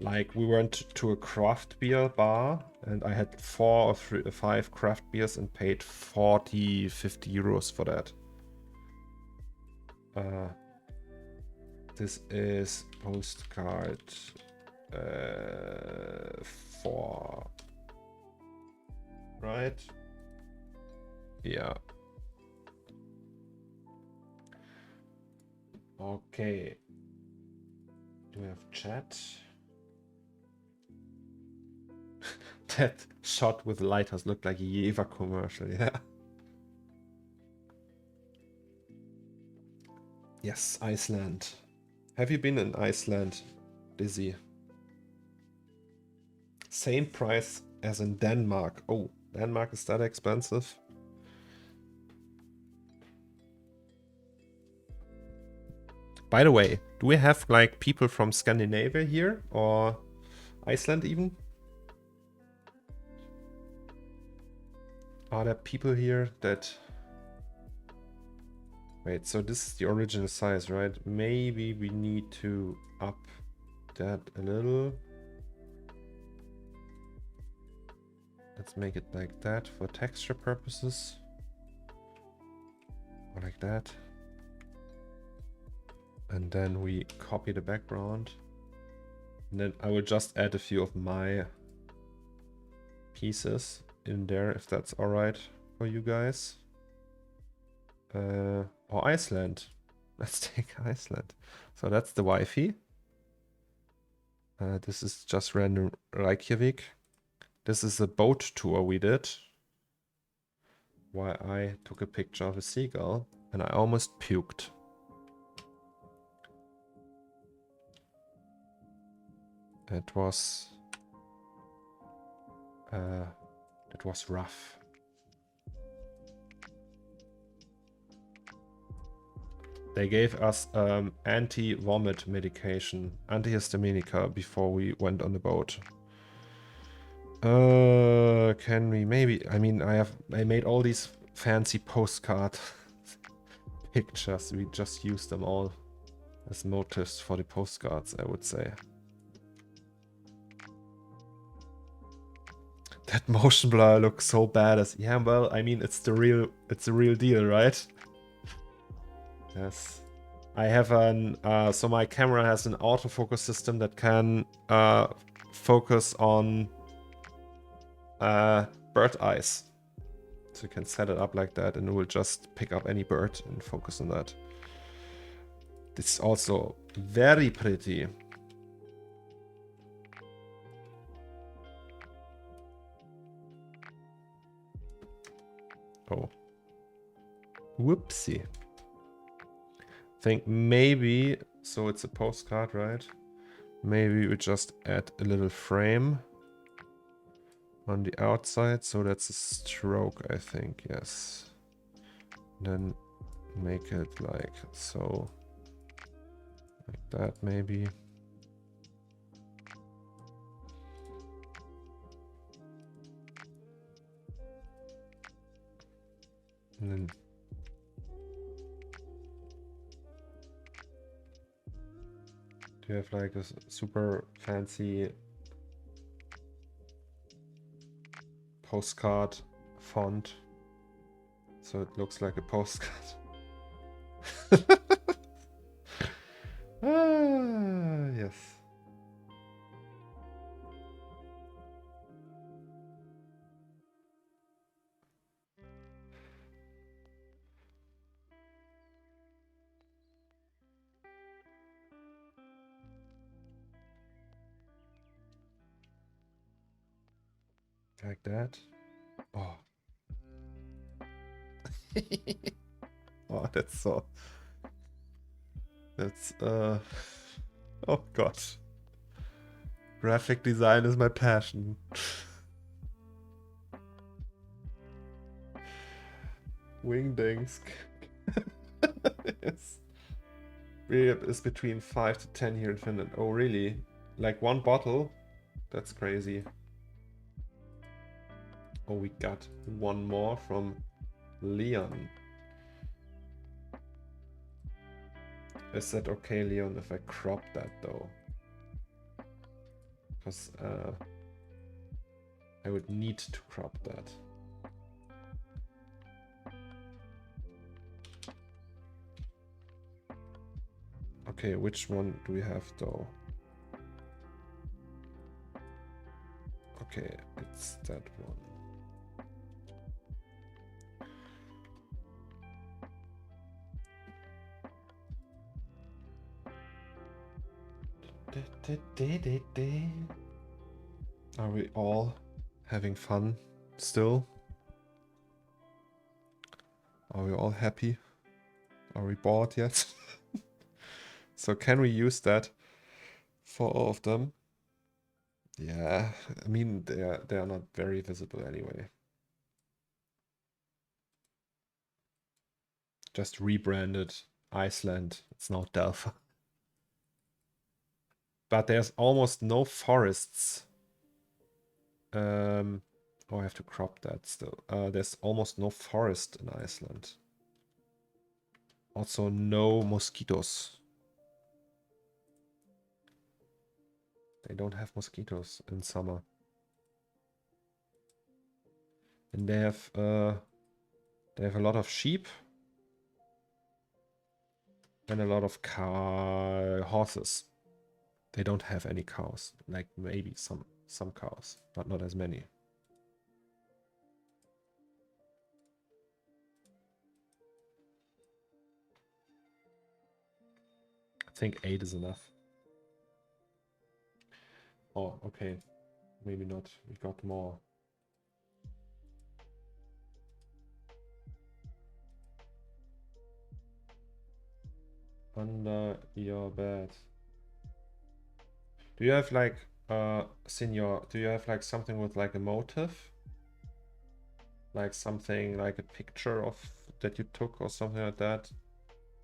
Like, we went to a craft beer bar and I had 4 or 5 craft beers and paid 40, 50 euros for that. This is postcard 4. Right? Yeah. Okay. Do we have chat? That shot with lighthouse looked like a EVGA commercial, yeah. Yes, Iceland. Have you been in Iceland, Dizzy? Same price as in Denmark. Oh, Denmark is that expensive? By the way, do we have like people from Scandinavia here or Iceland even? Are there people here that... Wait, so this is the original size, right? Maybe we need to up that a little. Let's make it like that for texture purposes. Or like that. And then we copy the background. And then I will just add a few of my pieces in there, if that's alright for you guys. Or Iceland. Let's take Iceland. So that's the Wi-Fi. This is just random Reykjavik. This is a boat tour we did. Why I took a picture of a seagull and I almost puked. It was rough. They gave us anti-vomit medication, antihistaminica, before we went on the boat. Can we maybe? I mean, I made all these fancy postcard pictures. We just used them all as motifs for the postcards, I would say. That motion blur looks so bad. Yeah, well, I mean, it's the real deal, right? Yes. I have so my camera has an autofocus system that can focus on bird eyes. So you can set it up like that and it will just pick up any bird and focus on that. This is also very pretty. Oh. Whoopsie. Think maybe, so it's a postcard, right? Maybe we just add a little frame on the outside. So that's a stroke, I think, yes. Then make it like so. Like that, maybe. And then do you have like a super fancy postcard font so it looks like a postcard? Yes. Like that. Oh. Oh, that's so... That's, oh god. Graphic design is my passion. Wingdings. Yes. Beer is between 5 to 10 here in Finland. Oh, really? Like one bottle? That's crazy. Oh, we got one more from Leon. Is that okay, Leon, if I crop that though? Because I would need to crop that. Okay, which one do we have though? Okay, it's that one. Are we all having fun still? Are we all happy? Are we bored yet? So can we use that for all of them? Yeah, I mean they are not very visible anyway. Just rebranded Iceland. It's now Delphi. But there's almost no forests. Oh, I have to crop that still. There's almost no forest in Iceland. Also no mosquitoes. They don't have mosquitoes in summer. And they have a lot of sheep. And a lot of horses. They don't have any cows. Like maybe some cows, but not as many. think 8 is enough. Oh, okay. Maybe not. We got more. Under your bed. Do you have like, Senior, do you have like something with like a motive? Like something like a picture of that you took or something like that?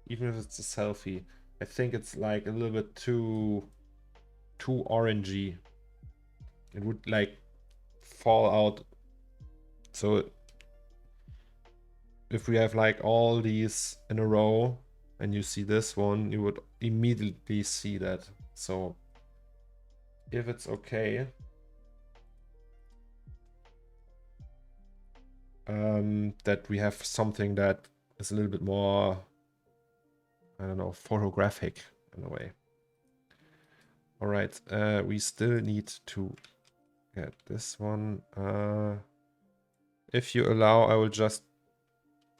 Even if it's a selfie. I think it's like a little bit too orangey. It would like fall out. So if we have like all these in a row and you see this one, you would immediately see that. So if it's okay, that we have something that is a little bit more, I don't know, photographic in a way. All right, we still need to get this one. If you allow, I will just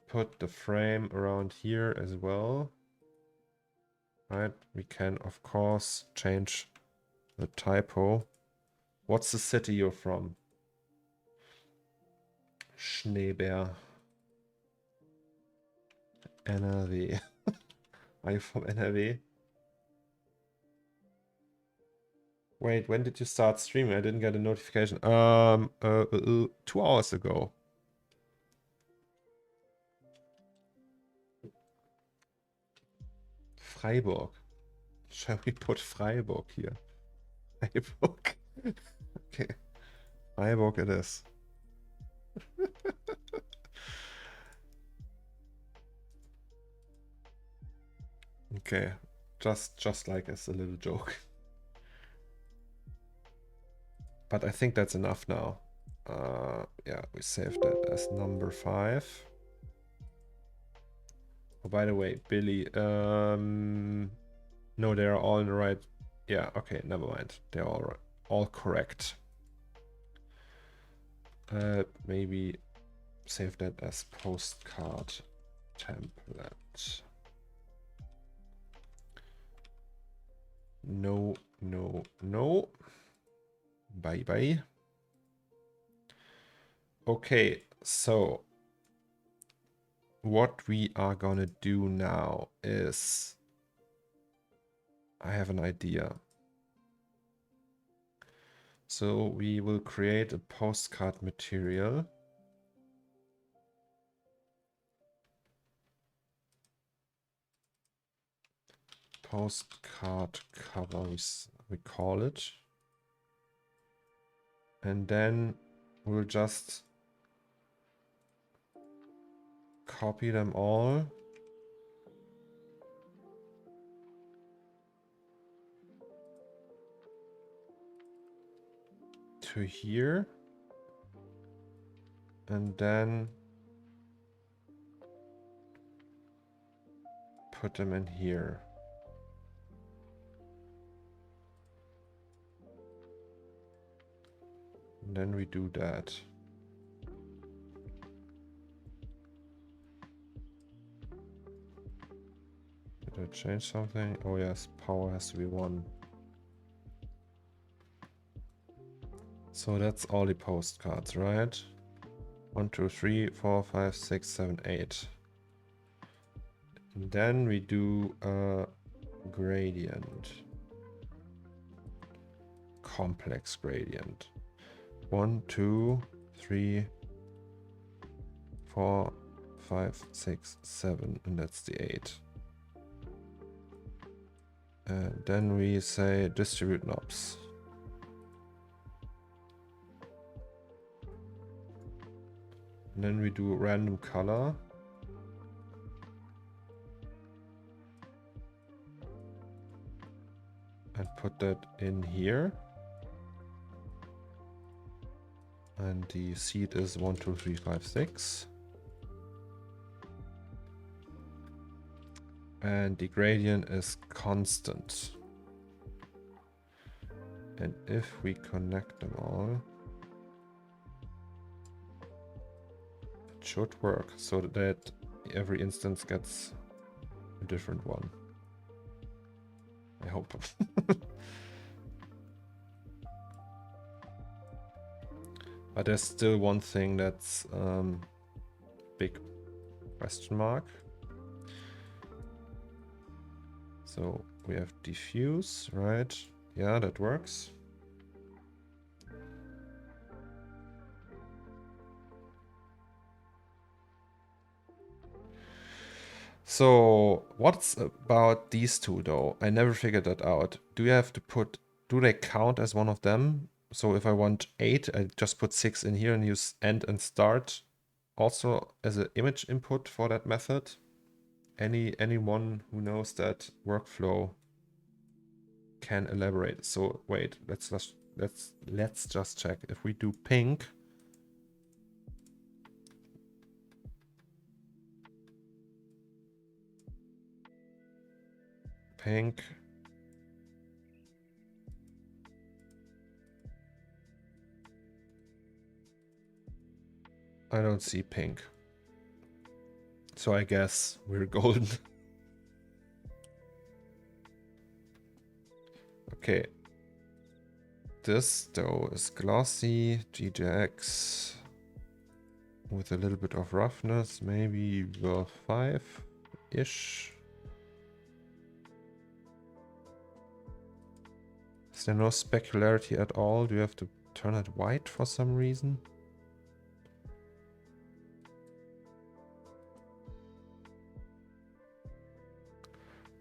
put the frame around here as well. Right, we can of course change the typo. What's the city you're from? Schneeberg. NRW. Are you from NRW? Wait, when did you start streaming? I didn't get a notification. 2 hours ago. Freiburg. Shall we put Freiburg here? Freiburg. Okay. Freiburg it is. Okay. Just like as a little joke. But I think that's enough now. Yeah, we saved that as number 5. Oh, by the way, Billy, no, they're all in the right. Yeah, okay, never mind. They're all right, all correct. Maybe save that as postcard template. No, no, no. Bye bye. Okay, so what we are gonna do now is, I have an idea. So we will create a postcard material. Postcard cover, we call it. And then we'll just copy them all. To here. And then put them in here. And then we do that. Did I change something? Oh yes, power has to be 1. So that's all the postcards, right? 1, 2, 3, 4, 5, 6, 7, 8. And then we do a gradient. Complex gradient. 1, 2, 3, 4, 5, 6, 7, and that's the 8. And then we say distribute knobs. And then we do random color. And put that in here. And the seed is 1, 2, 3, 5, 6. And the gradient is constant. And if we connect them all, it should work so that every instance gets a different one. I hope. But there's still one thing that's big question mark. So we have diffuse, right? Yeah, that works. So what's about these two though? I never figured that out. Do you have to put, do they count as one of them? So if I want 8, I just put 6 in here and use end and start also as an image input for that method. Anyone who knows that workflow can elaborate. So wait, let's just check. If we do pink, I don't see pink. So I guess we're golden. Okay. This though is glossy, GJX with a little bit of roughness, maybe the 5-ish. Is there no specularity at all? Do you have to turn it white for some reason?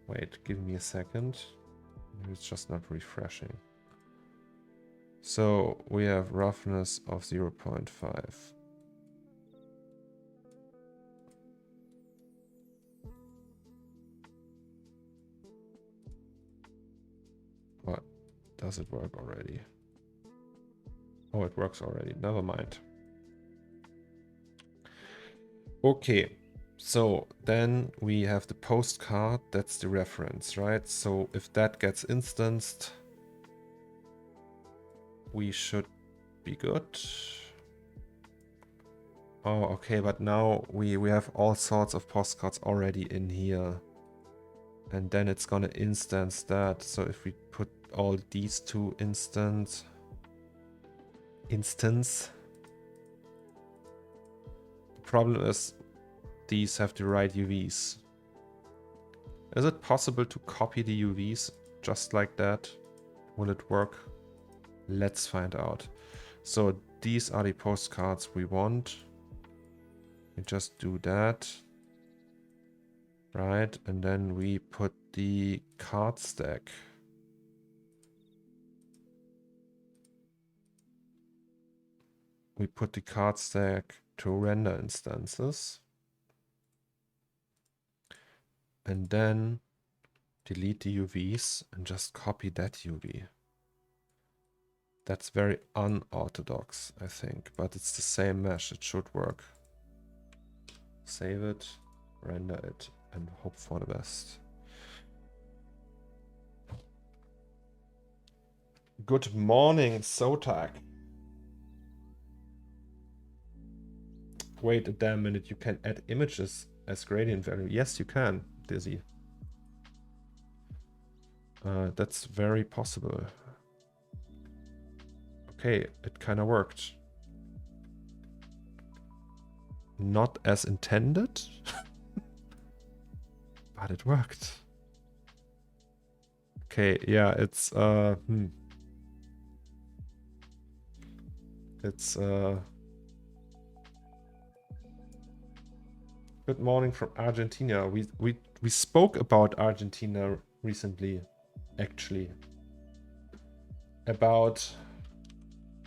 Wait, give me a second. Maybe it's just not refreshing. So we have roughness of 0.5. What? Does it work already? Oh, it works already. Never mind. Okay. So then we have the postcard. That's the reference, right? So if that gets instanced, we should be good. Oh, okay, but now we have all sorts of postcards already in here. And then it's gonna instance that. So if we put all these two instance, the problem is these have the right UVs. Is it possible to copy the UVs just like that? Will it work? Let's find out. So these are the postcards we want. We just do that. Right, and then we put the card stack. We put the card stack to render instances. And then delete the UVs and just copy that UV. That's very unorthodox, I think, but it's the same mesh. It should work. Save it, render it, and hope for the best. Good morning, Sotak. Wait a damn minute, you can add images as gradient value. Yes, you can, Dizzy. That's very possible. Okay, it kind of worked. Not as intended, but it worked. Okay, yeah, it's good morning from Argentina. We spoke about Argentina recently, actually. About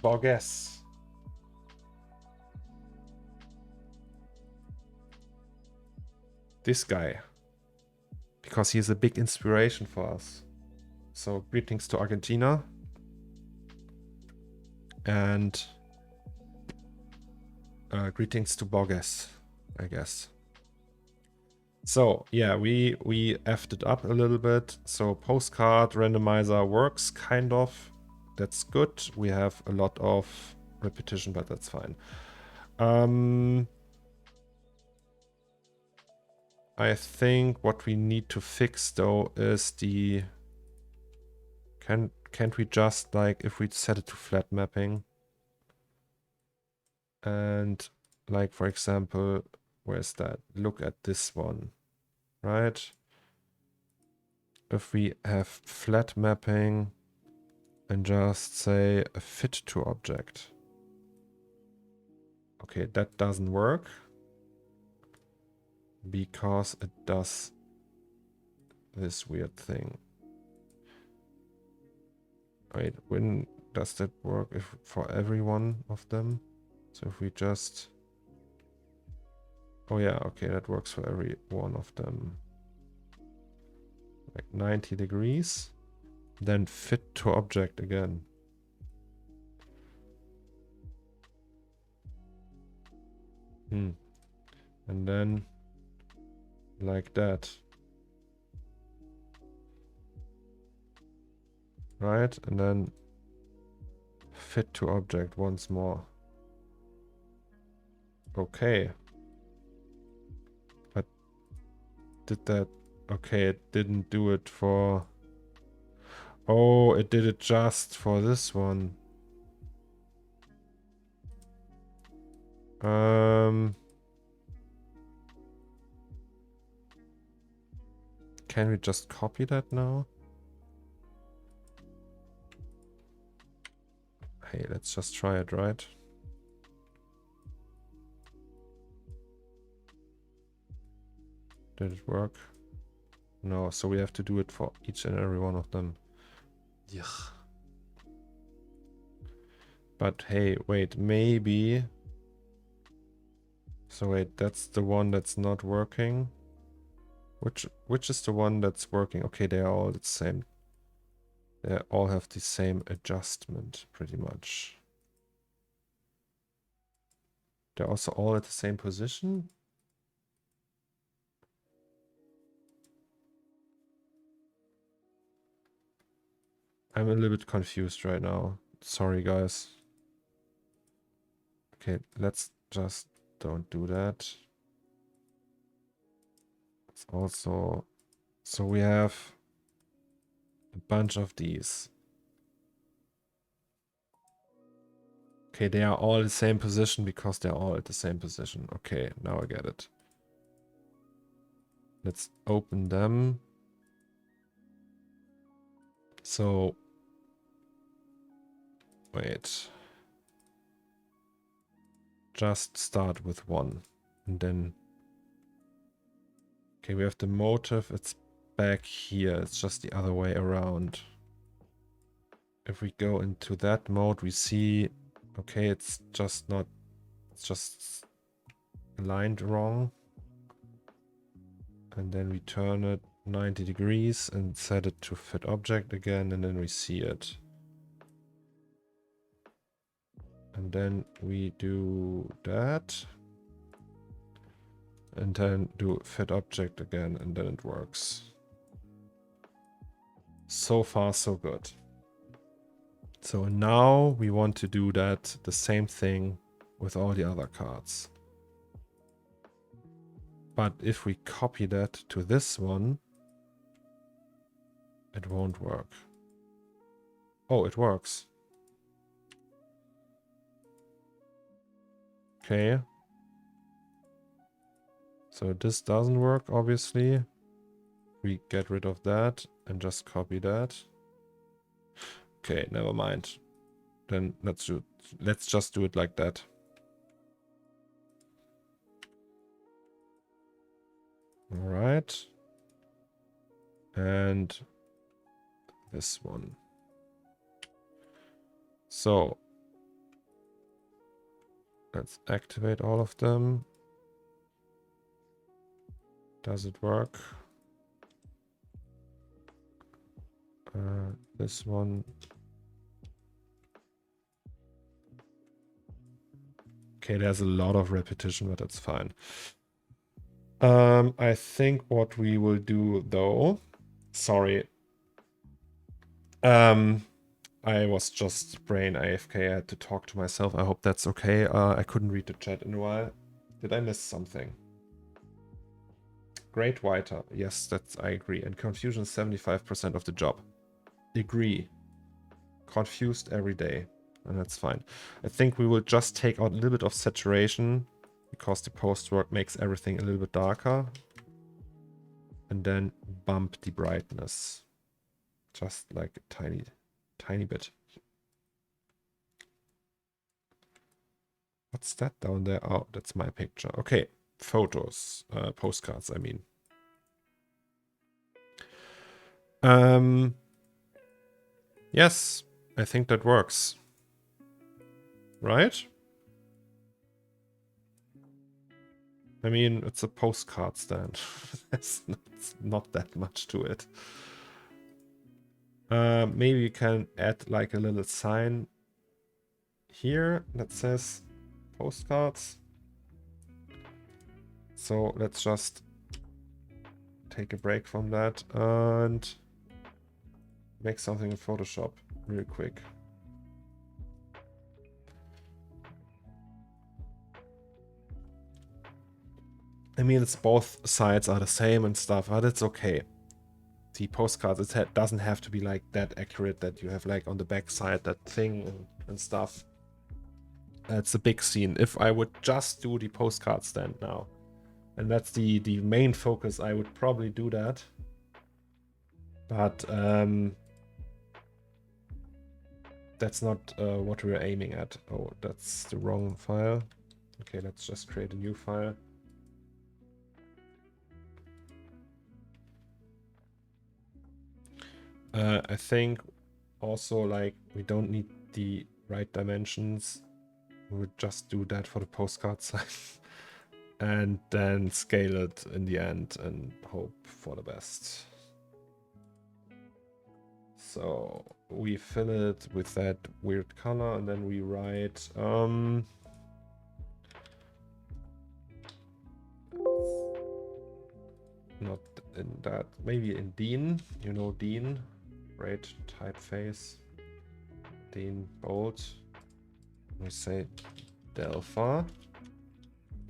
Borges. This guy. Because he's a big inspiration for us. So greetings to Argentina. And greetings to Borges, I guess. So yeah, we effed it up a little bit. So postcard randomizer works kind of. That's good. We have a lot of repetition, but that's fine. I think what we need to fix though is the Can't we just, like, if we set it to flat mapping and, like, for example, where's that? Look at this one, right? If we have flat mapping and just say a fit to object. Okay, that doesn't work because it does this weird thing. Wait, when does that work? If for every one of them? So if we just... Oh yeah, okay, that works for every one of them. Like 90 degrees. Then fit to object again. And then like that. Right? And then fit to object once more. Okay. But did that... Okay, it didn't do it for... Oh, it did it just for this one. Can we just copy that now? Hey, let's just try it, right? Did it work? No, so we have to do it for each and every one of them. Yuck. But hey, wait, maybe... So wait, that's the one that's not working. Which is the one that's working? Okay, they are all the same. They all have the same adjustment, pretty much. They're also all at the same position? I'm a little bit confused right now. Sorry, guys. Okay, let's just don't do that. It's also... So we have a bunch of these. Okay, they are all the same position because they're all at the same position. Okay, now I get it. Let's open them. So... Wait. Just start with one. And then... Okay, we have the motive. It's back here. It's just the other way around. If we go into that mode, we see... Okay, it's just not... It's just aligned wrong. And then we turn it 90 degrees and set it to fit object again, and then we see it. And then we do that. And then do fit object again, and then it works. So far, so good. So now we want to do that, the same thing with all the other cards. But if we copy that to this one, it won't work. Oh, it works. Okay. So this doesn't work, obviously. We get rid of that and just copy that. Okay, never mind. Then let's just do it like that. All right. And this one. So let's activate all of them. Does it work? This one. Okay, there's a lot of repetition, but that's fine. I think what we will do though, sorry. I was just brain AFK. I had to talk to myself. I hope that's okay. I couldn't read the chat in a while. Did I miss something? Great writer. Yes, that's I agree. And confusion is 75% of the job. Agree. confused every day, and that's fine. I think we will just take out a little bit of saturation because the post work makes everything a little bit darker, and then bump the brightness just like a tiny bit. What's that down there? Oh, that's my picture. Okay, photos, postcards, I mean. Yes, I think that works. Right? I mean, it's a postcard stand. There's not that much to it. Maybe you can add like a little sign here that says postcards. So let's just take a break from that and make something in Photoshop real quick. I mean, it's both sides are the same and stuff, but it's okay. The postcards, it doesn't have to be like that accurate that you have like on the back side that thing and stuff. It's a big scene. If I would just do the postcard stand now, and that's the main focus, I would probably do that. But that's not what we're aiming at. Oh, that's the wrong file. Okay, let's just create a new file. I think also like we don't need the right dimensions. We would just do that for the postcard size and then scale it in the end and hope for the best. So we fill it with that weird color and then we write not in that, maybe in Dean, you know, Dean, red typeface, Dean bold. We say Delpha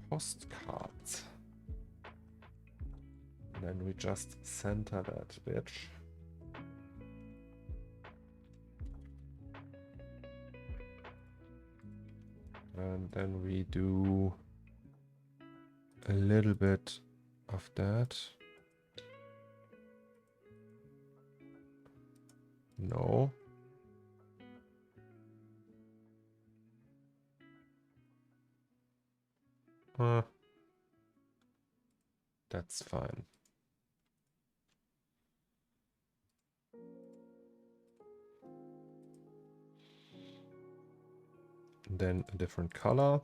postcards. And then we just center that bitch. And then we do a little bit of that. No. That's fine. And then a different color.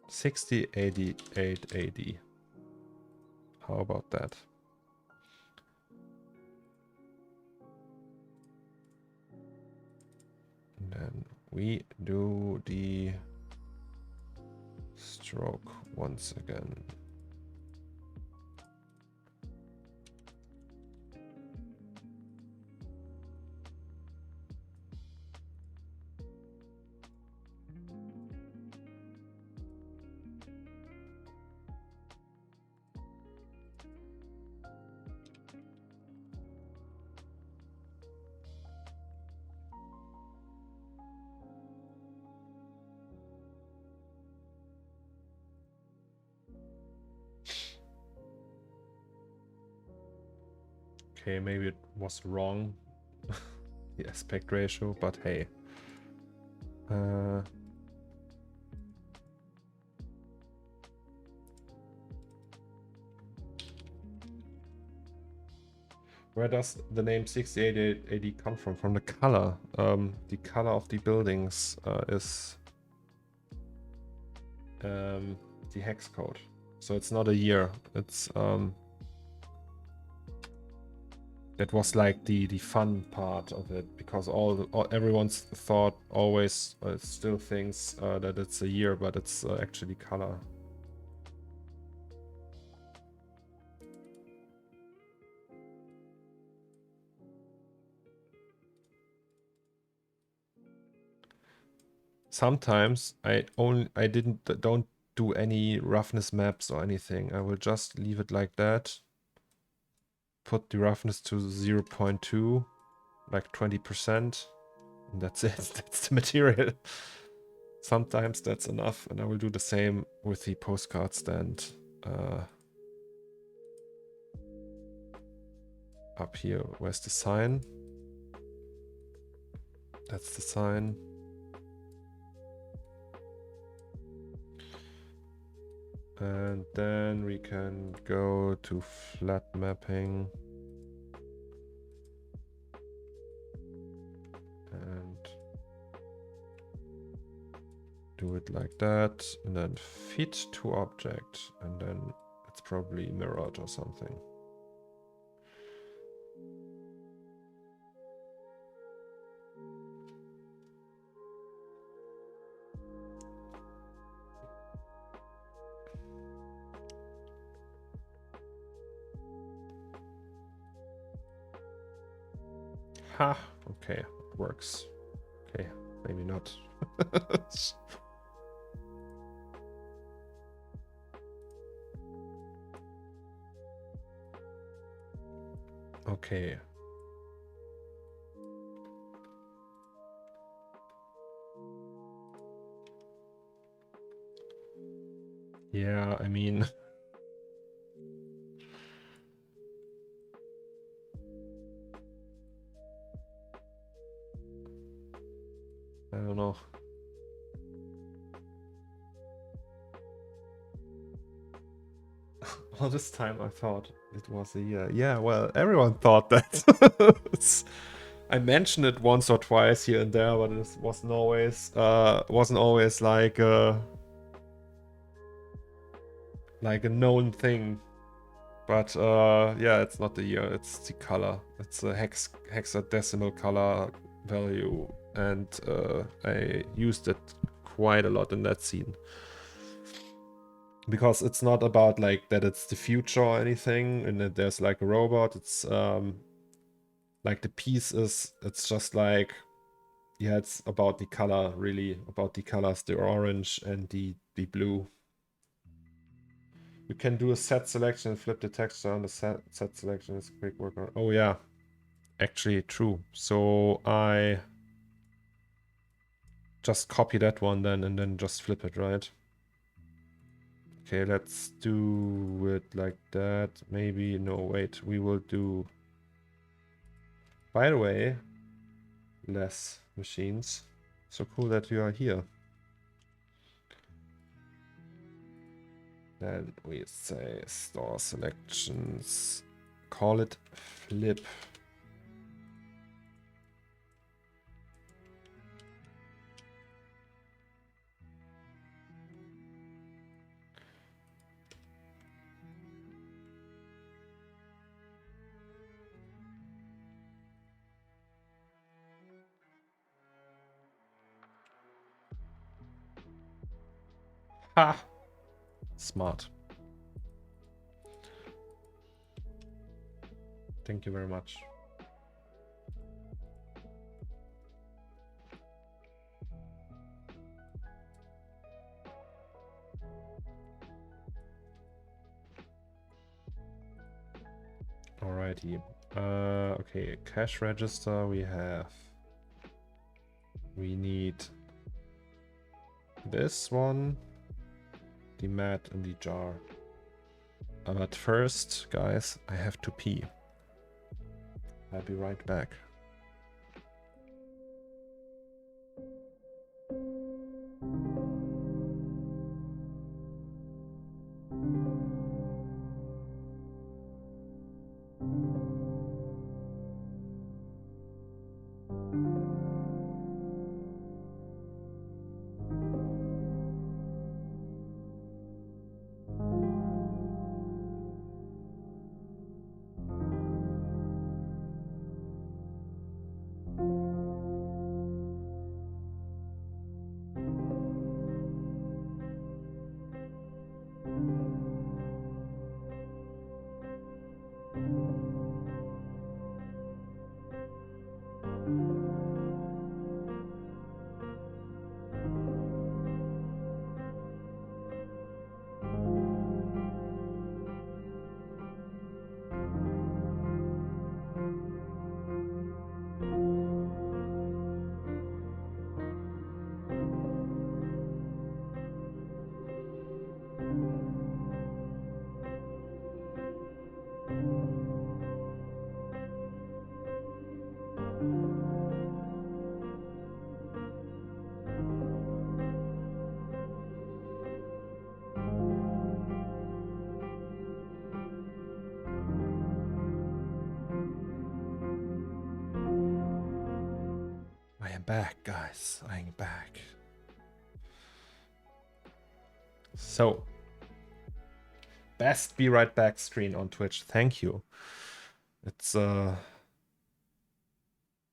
6088 AD. How about that? And then we do the stroke once again. Okay, maybe it was wrong, the aspect ratio, but hey. Where does the name 6088 come from? From the color. The color of the buildings is the hex code. So it's not a year. It's that was like the fun part of it, because everyone's thought always still thinks that it's a year, but it's actually color. Sometimes I don't do any roughness maps or anything. I will just leave it like that. Put the roughness to 0.2, like 20%. And that's it. That's the material. Sometimes that's enough. And I will do the same with the postcard stand. Up here, where's the sign? That's the sign. And then we can go to flat mapping. And do it like that. And then fit to object. And then it's probably mirrored or something. Ha, okay, it works. Okay, maybe not. Okay. Yeah, I mean... I don't know. All this time I thought it was a year. Yeah, well, everyone thought that. I mentioned it once or twice here and there, but it wasn't always like a known thing. But yeah, it's not the year, it's the color. It's a hexadecimal color value, and I used it quite a lot in that scene. Because it's not about like that it's the future or anything, and that there's like a robot. It's like the piece is, it's just like, yeah, it's about the color, really, about the colors, the orange and the blue. You can do a set selection and flip the texture on the set selection. It's a quick work on. Oh yeah, actually true. So I just copy that one then and then just flip it, right? Okay, let's do it like that. Maybe, no, wait, we will do, by the way, less machines. So cool that you are here. Then we say store selections, call it flip. Ha! Smart. Thank you very much. Alrighty. Okay, cash register we have. We need this one, the mat and the jar. But first, guys, I have to pee. I'll be right back. I am back, guys. I am back. So, best be right back screen on Twitch. Thank you. It's a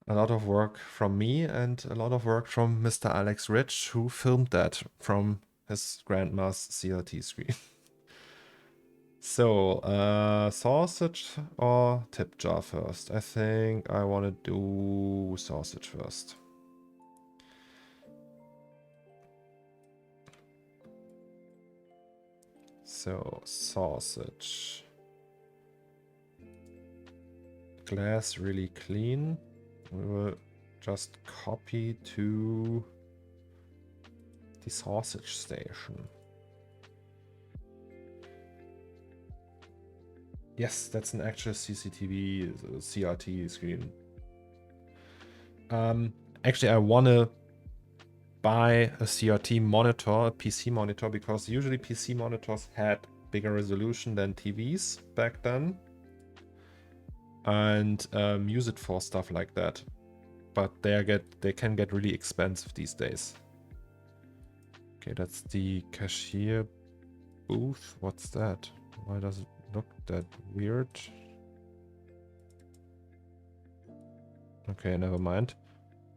lot of work from me and a lot of work from Mr. Alex Rich, who filmed that from his Grandma's CLT screen. So, sausage or tip jar first? I think I want to do sausage first. So, sausage. Glass really clean. We will just copy to the sausage station. Yes, that's an actual CCTV CRT screen. Actually, I want to buy a CRT monitor, a PC monitor, because usually PC monitors had bigger resolution than TVs back then. And use it for stuff like that. But they can get really expensive these days. Okay, that's the cashier booth. What's that? Why does it look that weird? Okay, never mind.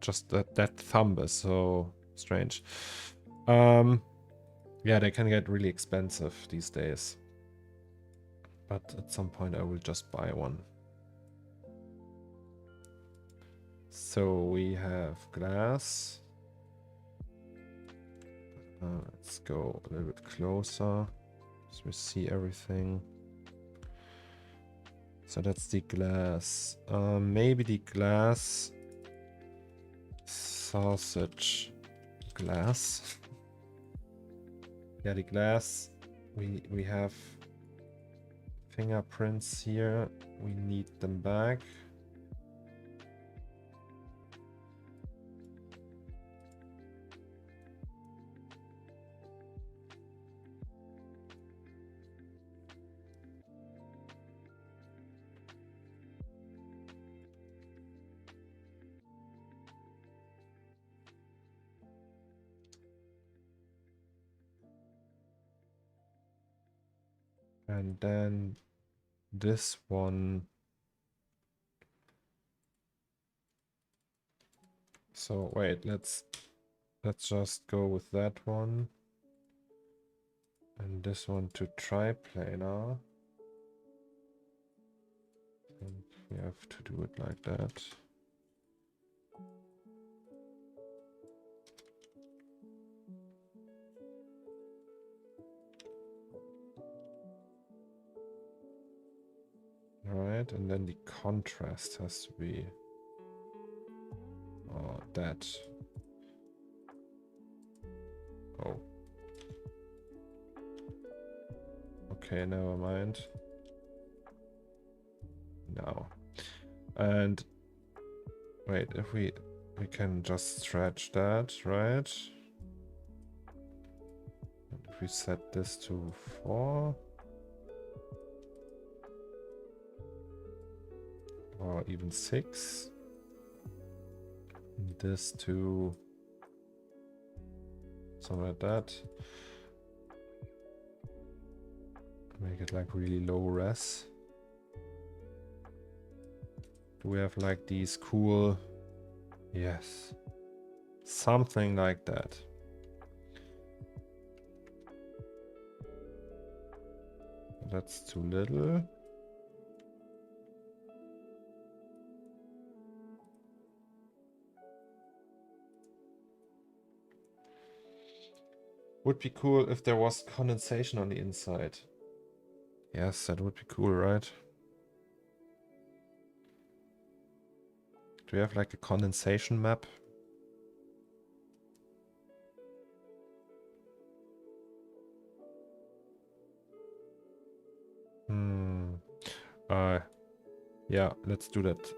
Just that thumb is so strange. Yeah, they can get really expensive these days. But at some point I will just buy one. So we have glass. Let's go a little bit closer so we see everything. So that's the glass. Maybe the glass sausage glass. Yeah, the glass. We have fingerprints here. We need them back. And then this one. So wait, let's just go with that one. And this one to triplanar. And we have to do it like that. Alright, and then the contrast has to be that. Oh. Okay, never mind. No. And wait, if we can just stretch that, right? And if we set this to 4. Or even 6. And this to something like that. Make it like really low res. Do we have like these cool? Yes. Something like that. That's too little. Would be cool if there was condensation on the inside. Yes, that would be cool, right? Do we have like a condensation map? Yeah, let's do that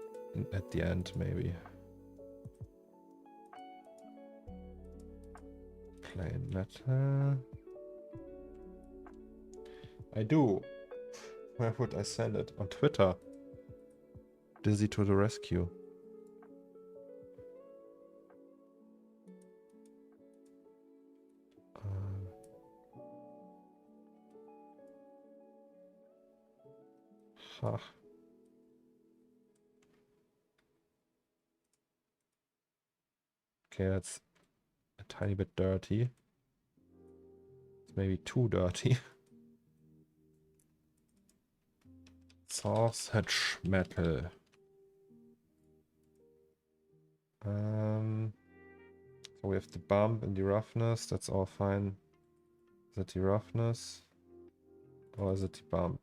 at the end, maybe. Plain metal. I do. Where would I send it? On Twitter. Dizzy to the rescue. Huh. Okay, that's a tiny bit dirty. It's maybe too dirty. Sausage metal. So we have the bump and the roughness. That's all fine. Is that the roughness? Or is it the bump?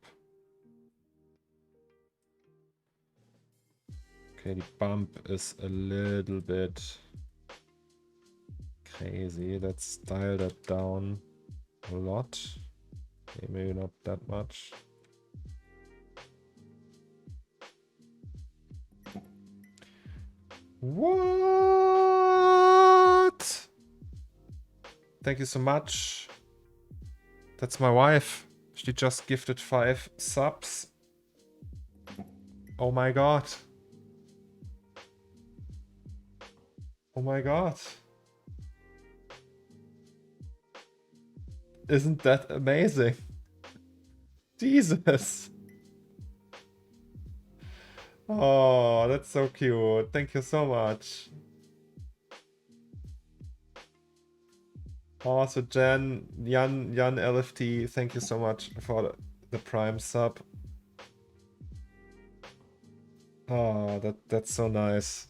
Okay, the bump is a little bit crazy. Let's dial that down a lot. Okay, maybe not that much. What? Thank you so much. That's my wife. She just gifted 5 subs. Oh my god. Oh my god. Isn't that amazing? Jesus. Oh, that's so cute. Thank you so much. Also, Jan LFT, thank you so much for the Prime sub. Oh, that's so nice.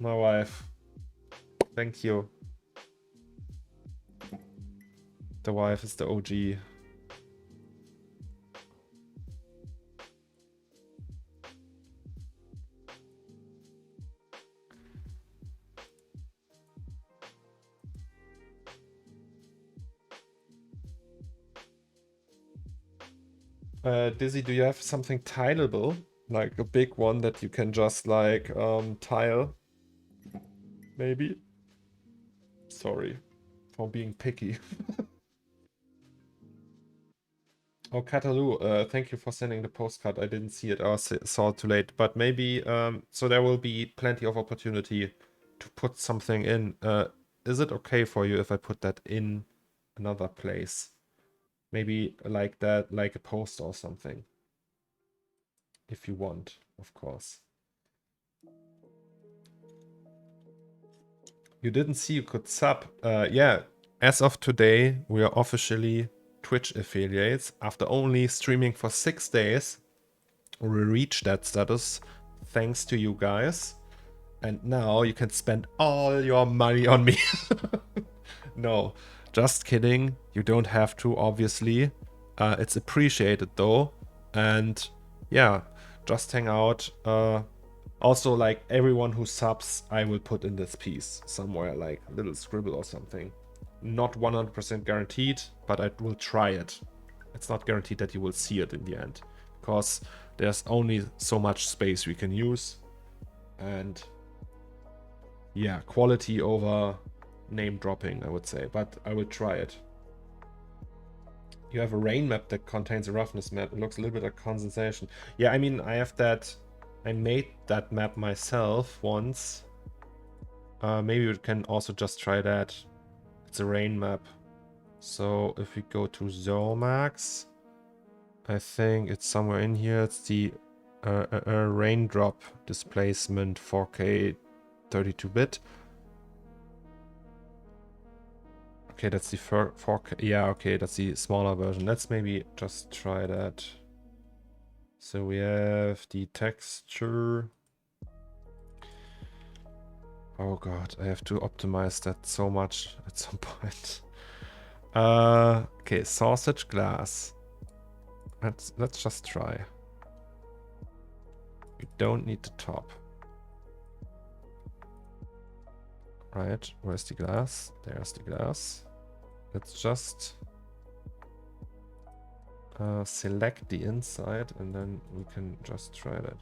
My wife. Thank you. The wife is the OG. Dizzy, do you have something tileable? Like a big one that you can just like tile? Maybe? Sorry for being picky. Oh, Catalu, thank you for sending the postcard. I didn't see it, I saw it too late. But maybe, so there will be plenty of opportunity to put something in. Is it okay for you if I put that in another place? Maybe like that, like a post or something. If you want, of course. You didn't see you could sub. Yeah, as of today, we are officially Twitch affiliates. After only streaming for 6 days, we reached that status thanks to you guys. And now you can spend all your money on me. No, just kidding. You don't have to, obviously. It's appreciated though. And yeah, just hang out. Also, like everyone who subs, I will put in this piece somewhere, like a little scribble or something. Not 100% guaranteed, but I will try it. It's not guaranteed that you will see it in the end, because there's only so much space we can use. And yeah, quality over name dropping, I would say, but I will try it. You have a rain map that contains a roughness map. It looks a little bit like condensation. Yeah, I mean, I have that. I made that map myself once. Maybe we can also just try that. It's a rain map. So if we go to Zomax, I think it's somewhere in here. It's the raindrop displacement 4K 32-bit. Okay, that's the 4K. Yeah, okay, that's the smaller version. Let's maybe just try that. So we have the texture. Oh god, I have to optimize that so much at some point. Okay, sausage glass. Let's just try. We don't need the top. Right, where's the glass? There's the glass. Let's just select the inside and then we can just try that.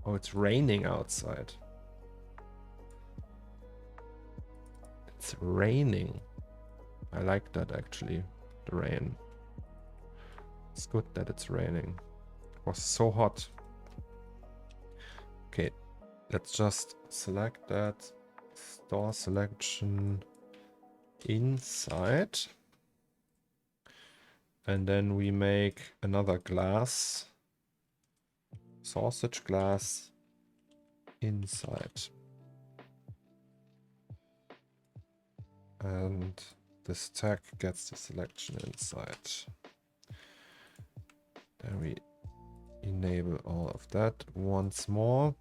Oh, it's raining outside. It's raining. I like that actually, the rain. It's good that it's raining. It was so hot. Okay, let's just select that. Store selection inside. And then we make another glass. Sausage glass inside. And this tag gets the selection inside. Then we enable all of that once more.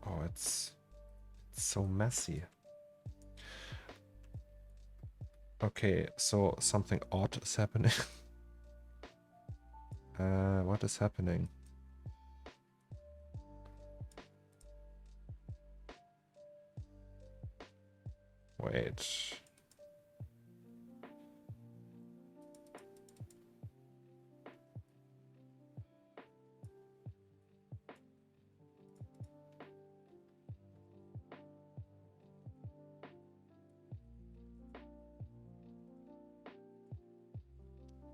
Oh, it's so messy. Okay, so something odd is happening. What is happening? Wait.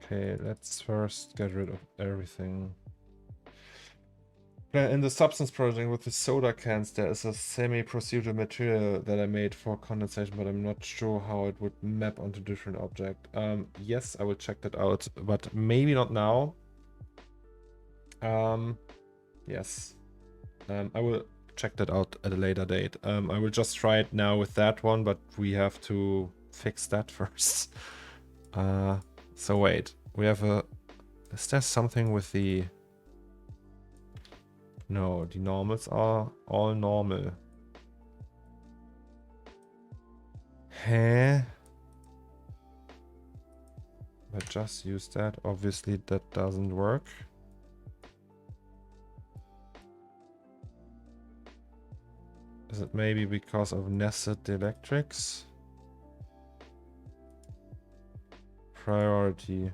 Okay, let's first get rid of everything. In the substance project with the soda cans, there is a semi-procedural material that I made for condensation, but I'm not sure how it would map onto different object. Yes, I will check that out, but maybe not now. Yes, I will check that out at a later date. I will just try it now with that one, but we have to fix that first. So wait, we have a... Is there something with the... No, the normals are all normal. Huh? I just used that. Obviously that doesn't work. Is it maybe because of nested electrics? Priority.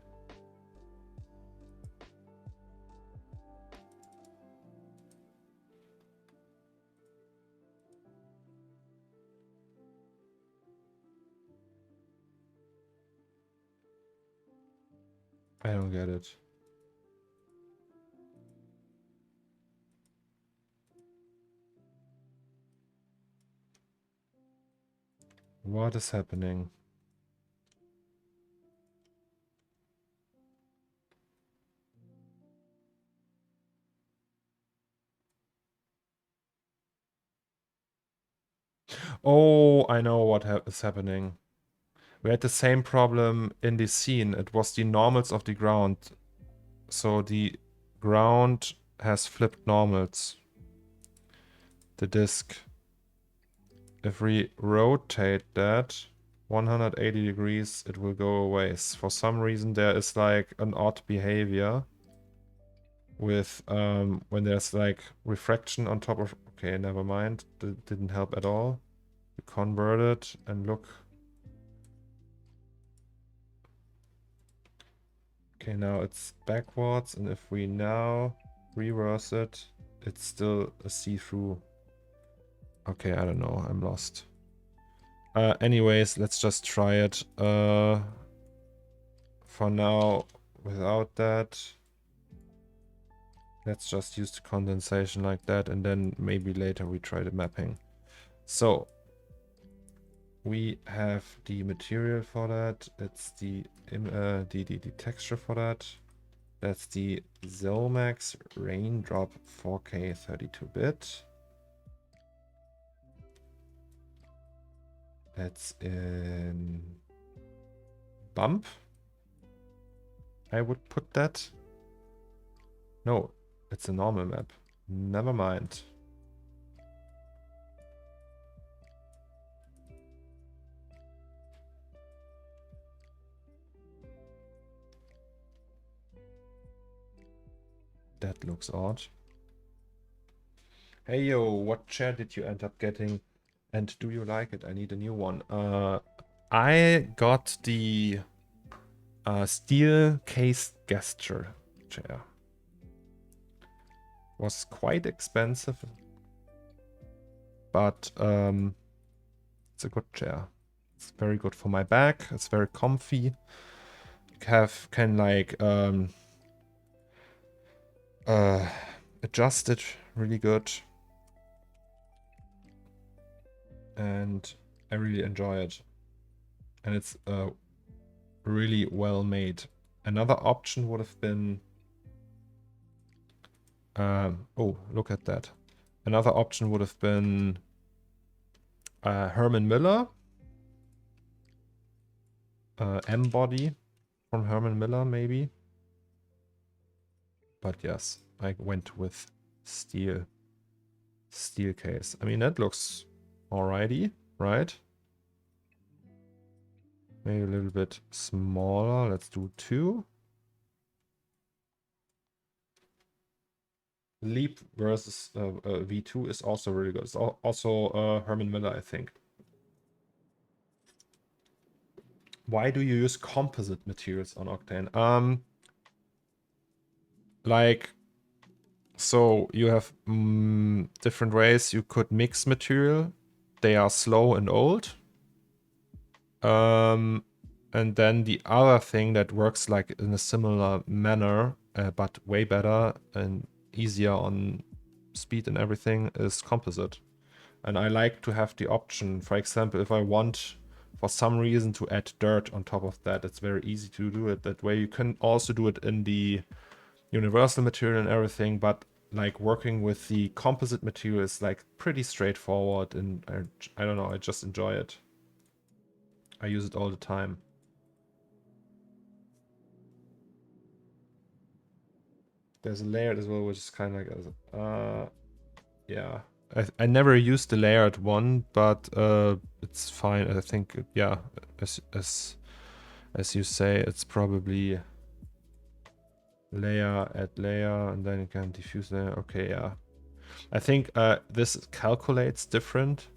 I don't get it. What is happening? Oh, I know what is happening. We had the same problem in the scene. It was the normals of the ground. So the ground has flipped normals. The disk. If we rotate that 180 degrees, it will go away. For some reason, there is like an odd behavior with when there's like refraction on top of... Okay, never mind. That didn't help at all. We convert it and look. Okay, now it's backwards, and if we now reverse it, it's still a see-through. Okay, I don't know. I'm lost. Anyways, let's just try it. For now, without that, let's just use the condensation like that, and then maybe later we try the mapping. So we have the material for that. That's the texture for that. That's the Zelmax Raindrop 4K 32-bit. That's in bump. I would put that. No, it's a normal map. Never mind. That looks odd. Hey yo, what chair did you end up getting? And do you like it? I need a new one. I got the steel case gesture chair. Was quite expensive, but it's a good chair. It's very good for my back. It's very comfy. Can like adjust it really good, and I really enjoy it. And it's really well made. Another option would have been... oh, look at that. Another option would have been Herman Miller. M-body from Herman Miller, maybe. But yes, I went with steel case. I mean, that looks alrighty, right? Maybe a little bit smaller. Let's do 2. Leap versus V2 is also really good. It's also Herman Miller, I think. Why do you use composite materials on Octane? Like, so you have different ways you could mix material. They are slow and old. And then the other thing that works like in a similar manner, but way better and easier on speed and everything, is composite. And I like to have the option, for example, if I want for some reason to add dirt on top of that, it's very easy to do it that way. You can also do it in the universal material and everything, but like working with the composite material is like pretty straightforward, and I don't know, I just enjoy it. I use it all the time. There's a layered as well, which is kind of like, yeah. I never used the layered one, but it's fine. I think, yeah, as you say, it's probably layer, add layer, and then you can diffuse layer. Okay, yeah. I think this calculates differently,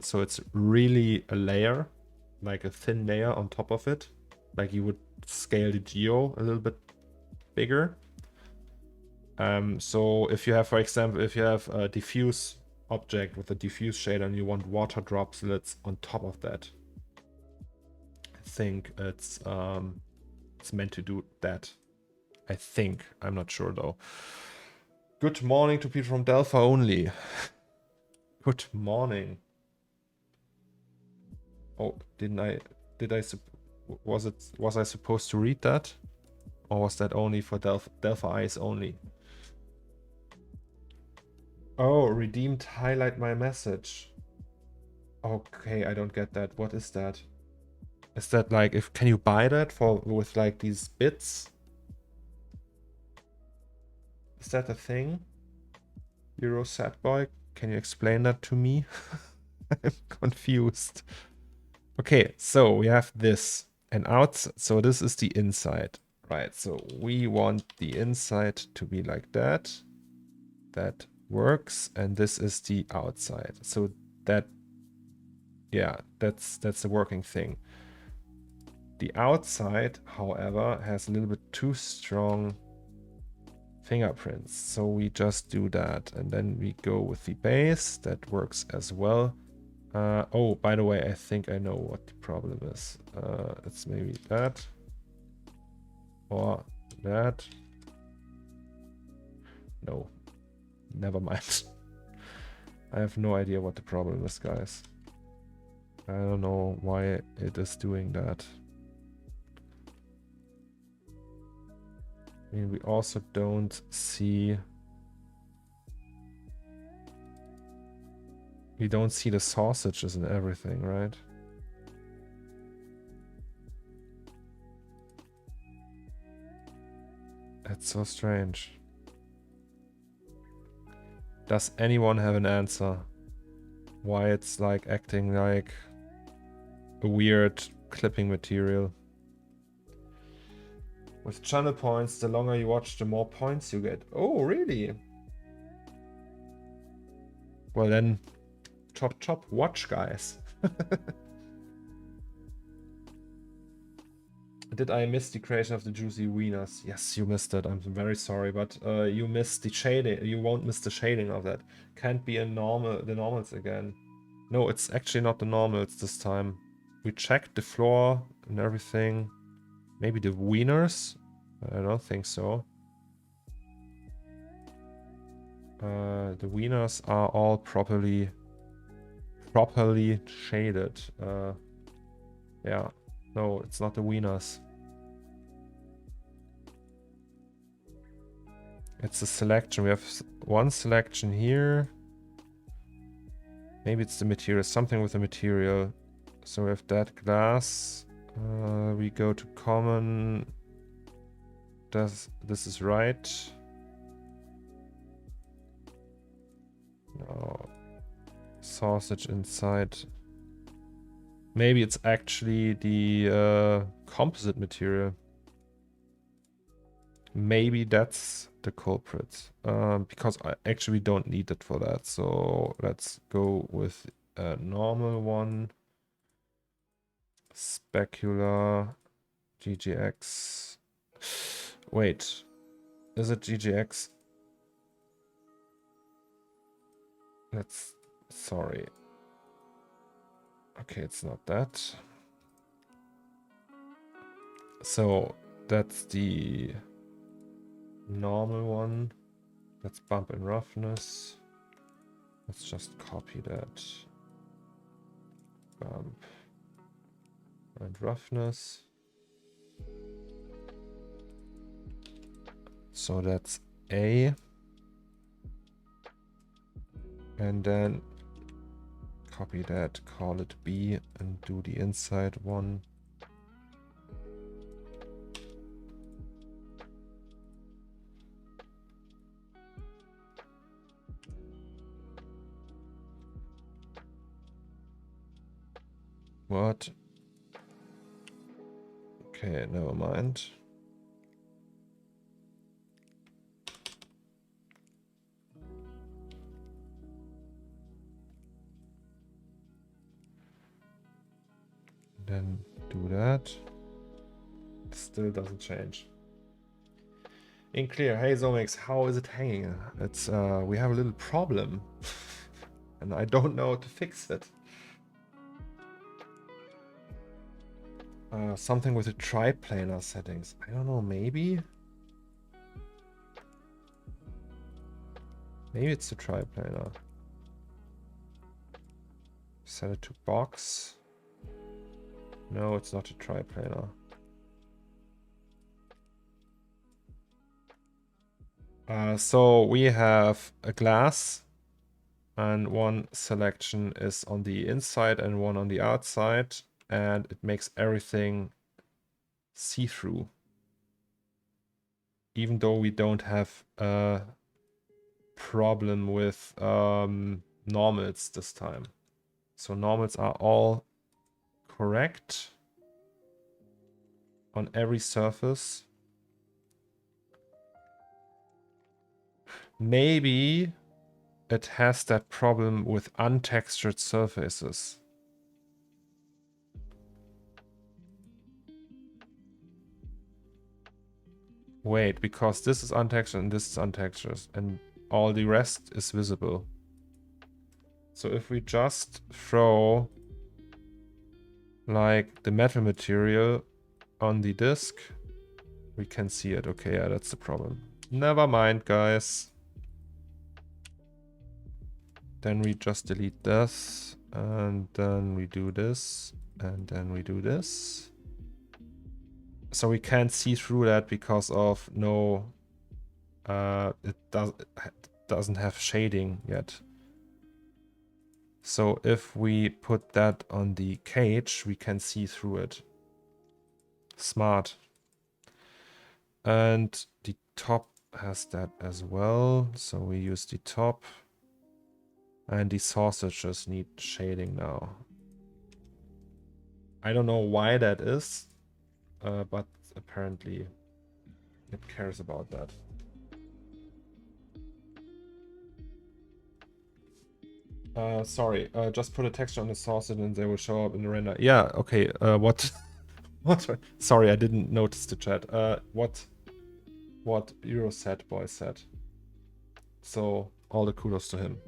so it's really a layer, like a thin layer on top of it. Like you would scale the geo a little bit bigger. So if you have, for example, if you have a diffuse object with a diffuse shader and you want water droplets on top of that, I think it's meant to do that. I think. I'm not sure though. Good morning to people from Delphi only. Good morning. Oh, was I supposed to read that? Or was that only for Delphi eyes only? Oh, redeemed highlight my message. Okay, I don't get that. What is that? Is that like, can you buy that with like these bits? Is that a thing? Euro sad boy, can you explain that to me? I'm confused. Okay, so we have this and outside. So this is the inside, right? So we want the inside to be like that. That works, and this is the outside. So that, yeah, that's the working thing. The outside, however, has a little bit too strong fingerprints, so we just do that, and then we go with the base. That works as well. Oh, by the way, I think I know what the problem is. It's maybe that or that. No, never mind. I have no idea what the problem is, guys. I don't know why it is doing that. I mean, we also don't see... We don't see the sausages and everything, right? That's so strange. Does anyone have an answer? Why it's like acting like a weird clipping material? With channel points, the longer you watch, the more points you get. Oh, really? Well then, chop chop, watch, guys. Did I miss the creation of the juicy wieners? Yes, you missed it. I'm very sorry, but you missed the shading. You won't miss the shading of that. Can't be the normals again. No, it's actually not the normals this time. We checked the floor and everything. Maybe the wieners? I don't think so. The wieners are all properly shaded. Yeah, no, it's not the wieners. It's a selection. We have one selection here. Maybe it's the material, something with the material. So we have that glass. We go to common. This is right. No. Sausage inside. Maybe it's actually the composite material. Maybe that's the culprit. Because actually we don't need it for that. So let's go with a normal one. Specular. GGX. Wait. Is it GGX? Sorry. Okay, it's not that. So that's the normal one. Let's bump in roughness. Let's just copy that. Bump and roughness. So that's A. And then copy that, call it B, and do the inside one. What? Okay, never mind. Then do that. Still doesn't change. In clear, hey Zomix, how is it hanging? It's we have a little problem. And I don't know how to fix it. Something with the triplanar settings. I don't know, maybe? Maybe it's the triplanar. Set it to box. No, it's not a triplanar. So we have a glass and one selection is on the inside and one on the outside, and it makes everything see-through. Even though we don't have a problem with normals this time. So normals are all correct on every surface. Maybe it has that problem with untextured surfaces. Wait, because this is untextured and this is untextured and all the rest is visible. So if we just throw like the metal material on the disk, we can see it. Okay, yeah, that's the problem. Never mind, guys. Then we just delete this, and then we do this, and then we do this. So we can't see through that because of no, it doesn't have shading yet. So if we put that on the cage, we can see through it. Smart. And the top has that as well. So we use the top. And the sausages need shading now. I don't know why that is, but apparently it cares about that. Sorry, just put a texture on the sausage and they will show up in the render. Yeah, okay, what? What? Sorry, I didn't notice the chat. What Euroset boy said. So, all the kudos to him.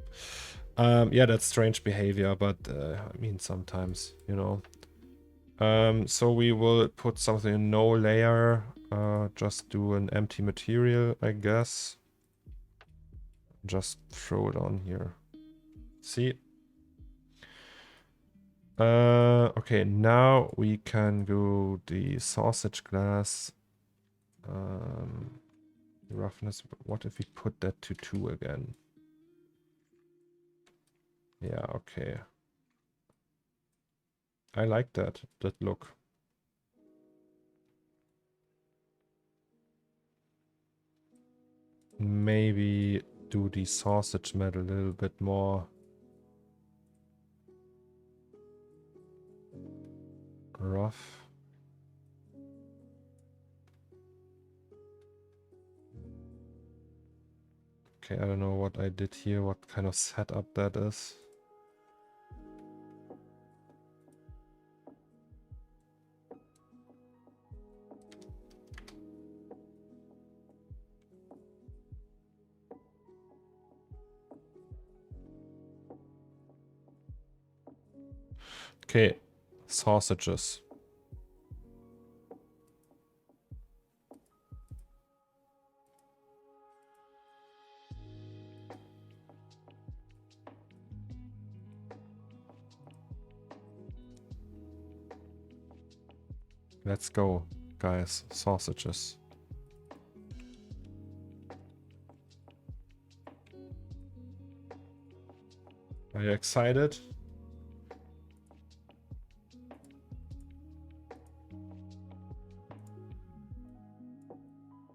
Yeah, that's strange behavior, but I mean, sometimes, you know. So we will put something in no layer, just do an empty material, I guess. Just throw it on here. See? Okay, now we can go the sausage glass. roughness. What if we put that to 2 again? Yeah, okay. I like that look. Maybe do the sausage metal a little bit more rough. Okay, I don't know what I did here, what kind of setup that is. Okay, sausages. Let's go, guys. Sausages. Are you excited?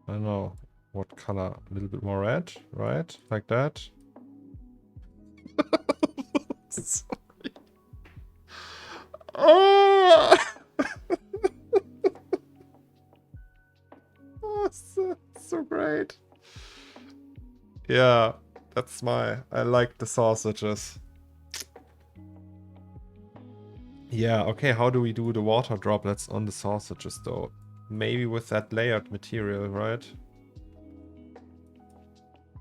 I don't know what color. A little bit more red, right? Like that. Sorry. Oh! Oh, so great. Yeah, that's I like the sausages. Yeah, okay, how do we do the water droplets on the sausages though? Maybe with that layered material, right?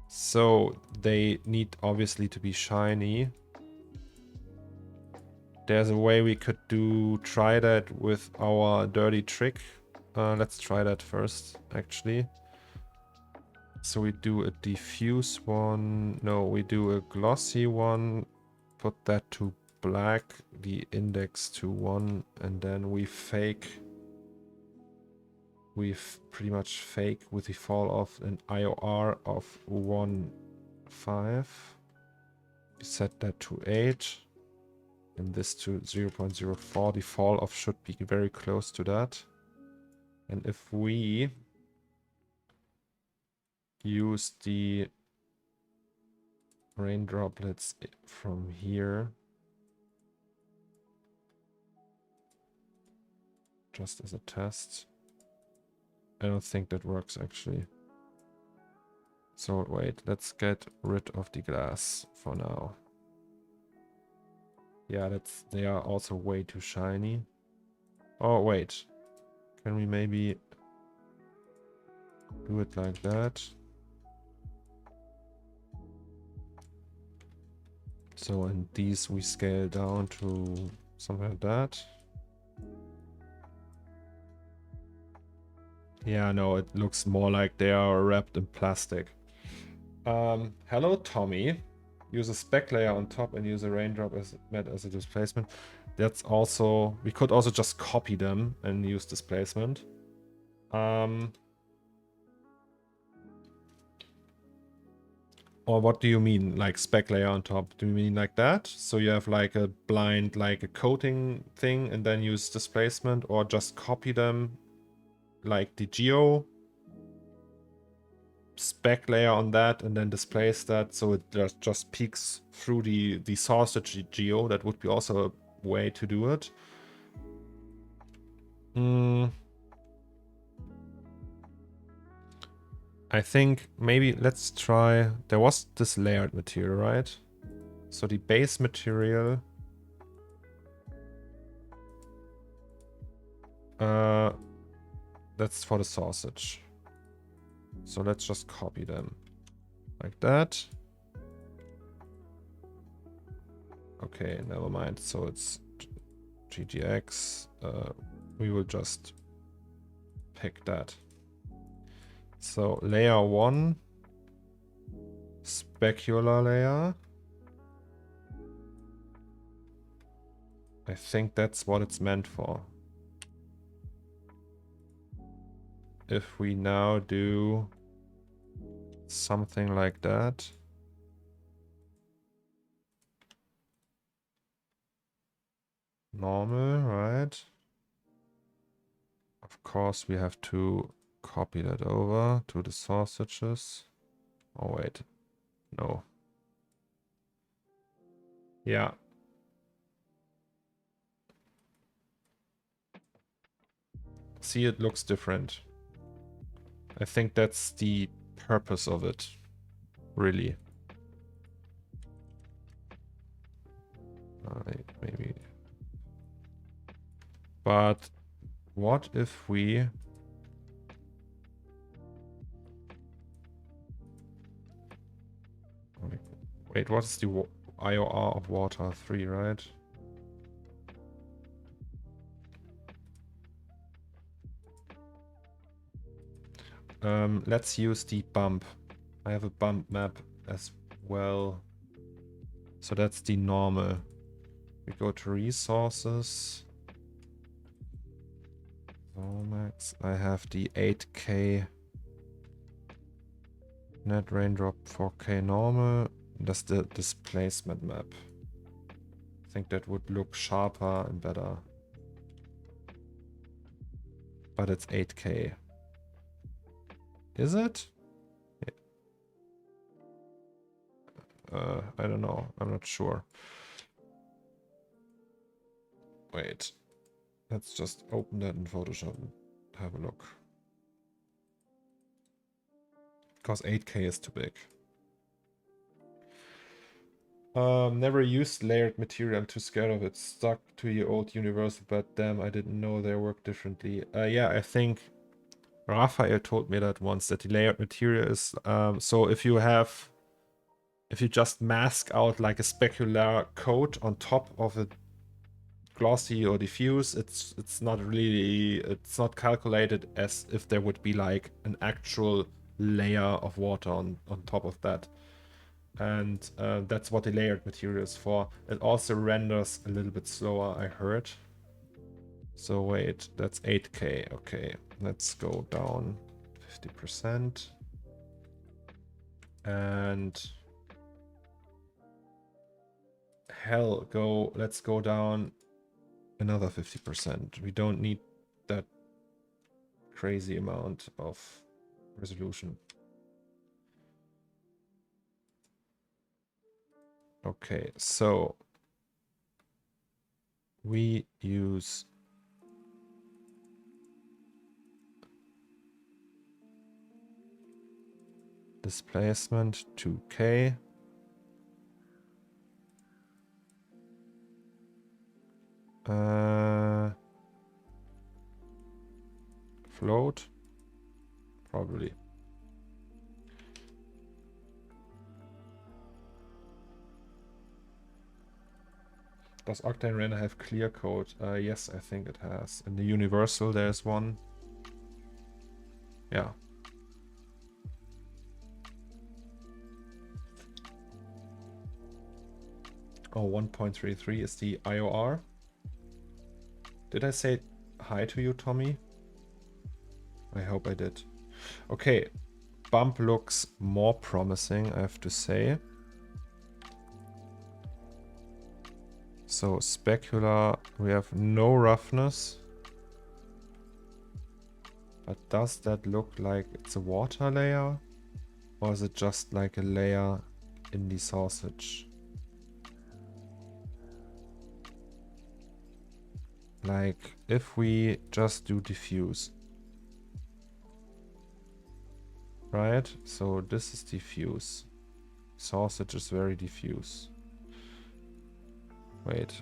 So they need obviously to be shiny. There's a way we could try that with our dirty trick. Let's try that first, actually. So we do a diffuse one. No, we do a glossy one. Put that to black, the index to 1, and then we pretty much fake with the fall off an IOR of 1.5. We set that to 8 and this to 0.04. The fall off should be very close to that. And if we use the rain droplets from here, just as a test, I don't think that works actually. So wait, let's get rid of the glass for now. Yeah, they are also way too shiny. Oh wait, can we maybe do it like that? So and these we scale down to something like that. Yeah, no, it looks more like they are wrapped in plastic. Hello, Tommy. Use a spec layer on top and use a raindrop as a displacement. That's also, we could also just copy them and use displacement. Or what do you mean, like spec layer on top? Do you mean like that? So you have like a blind, like a coating thing and then use displacement, or just copy them like the geo spec layer on that and then displace that so it just peeks through the sausage geo. That would be also a way to do it. I think maybe let's try, there was this layered material, right? So the base material, that's for the sausage. So let's just copy them like that. Okay, never mind. So it's GGX. We will just pick that. So layer 1, specular layer. I think that's what it's meant for. If we now do Something like that. Normal, right? Of course, we have to copy that over to the sausages. Oh, wait. No. Yeah. See, it looks different. I think that's the purpose of it, really. Maybe. But what if we... Wait, what is the IOR of water? 3, right? Let's use the bump. I have a bump map as well. So that's the normal. We go to resources. Max. I have the 8K net raindrop 4K normal. That's the displacement map. I think that would look sharper and better. But it's 8K. Is it? I don't know. I'm not sure. Wait. Let's just open that in Photoshop and have a look. Because 8K is too big. Never used layered material. I'm too scared of it. Stuck to the old universal, but damn, I didn't know they work differently. Yeah, I think Raphael told me that once, that the layered material is so if you just mask out like a specular coat on top of a glossy or diffuse, it's not calculated as if there would be like an actual layer of water on top of that. And that's what the layered material is for. It also renders a little bit slower, I heard. So wait, that's 8K. Okay, let's go down 50%. And hell, let's go down another 50%. We don't need that crazy amount of resolution. Okay, so we use displacement 2K. Float? Probably. Does Octane Render have clear code? Yes, I think it has. In the Universal there's one. Yeah. Oh, 1.33 is the IOR. Did I say hi to you, Tommy? I hope I did. Okay, bump looks more promising, I have to say. So specular, we have no roughness. But does that look like it's a water layer? Or is it just like a layer in the sausage? Like if we just do diffuse. Right? So this is diffuse. Sausage is very diffuse. Wait.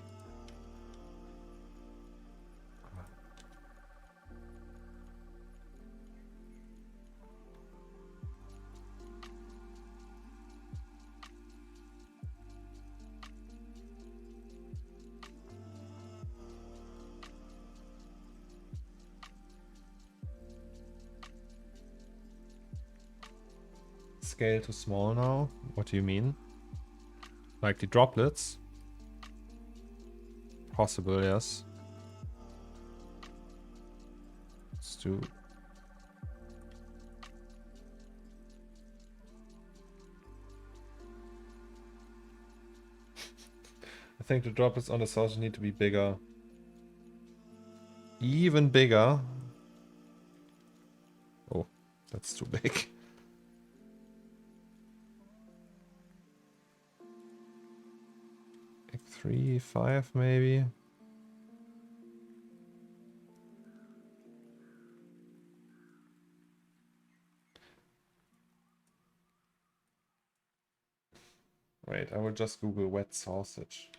Scale to small now? What do you mean? Like the droplets? Possible, yes. Let's do... I think the droplets on the sausage need to be bigger. Even bigger. Oh, that's too big. Like 3, 5 maybe. Wait, I will just Google wet sausage.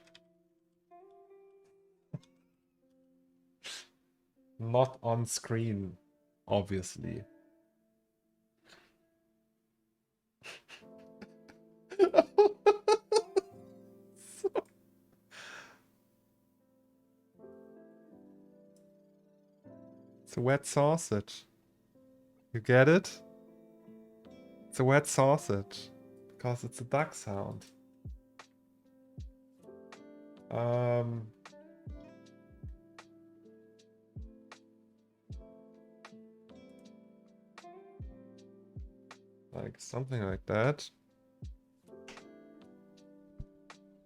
Not on screen, obviously. It's a wet sausage. You get it? It's a wet sausage. Because it's a duck sound. Like something like that.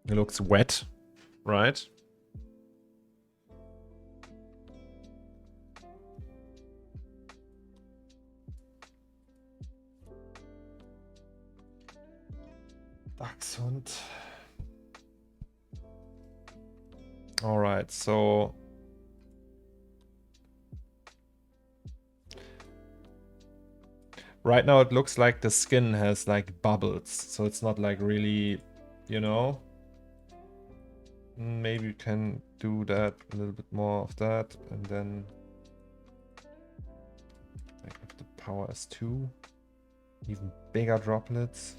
It looks wet, right? Dachshund. All right, so right now it looks like the skin has like bubbles, so it's not like really, you know. Maybe you can do that, a little bit more of that, and then like if the power is 2, even bigger droplets.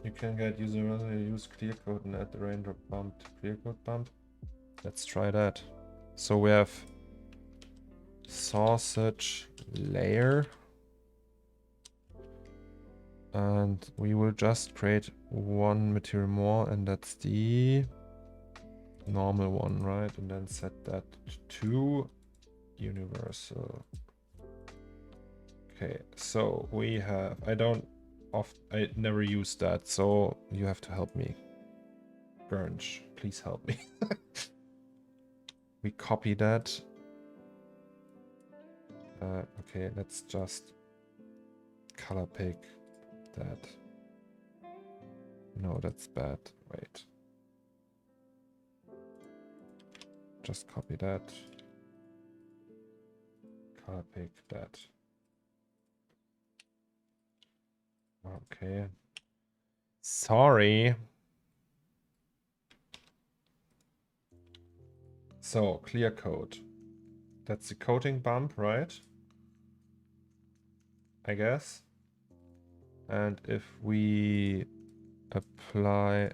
You can get use clear code and add the raindrop bump to clear code bump. Let's try that. So we have sausage layer. And we will just create one material more, and that's the normal one, right? And then set that to universal. Okay, so we have, I never use that, so you have to help me. Burnch, please help me. We copy that. Okay, let's just color pick that. No, that's bad. Wait. Just copy that. Color pick that. Okay. Sorry. So, clear code. That's the coating bump, right? I guess. And if we apply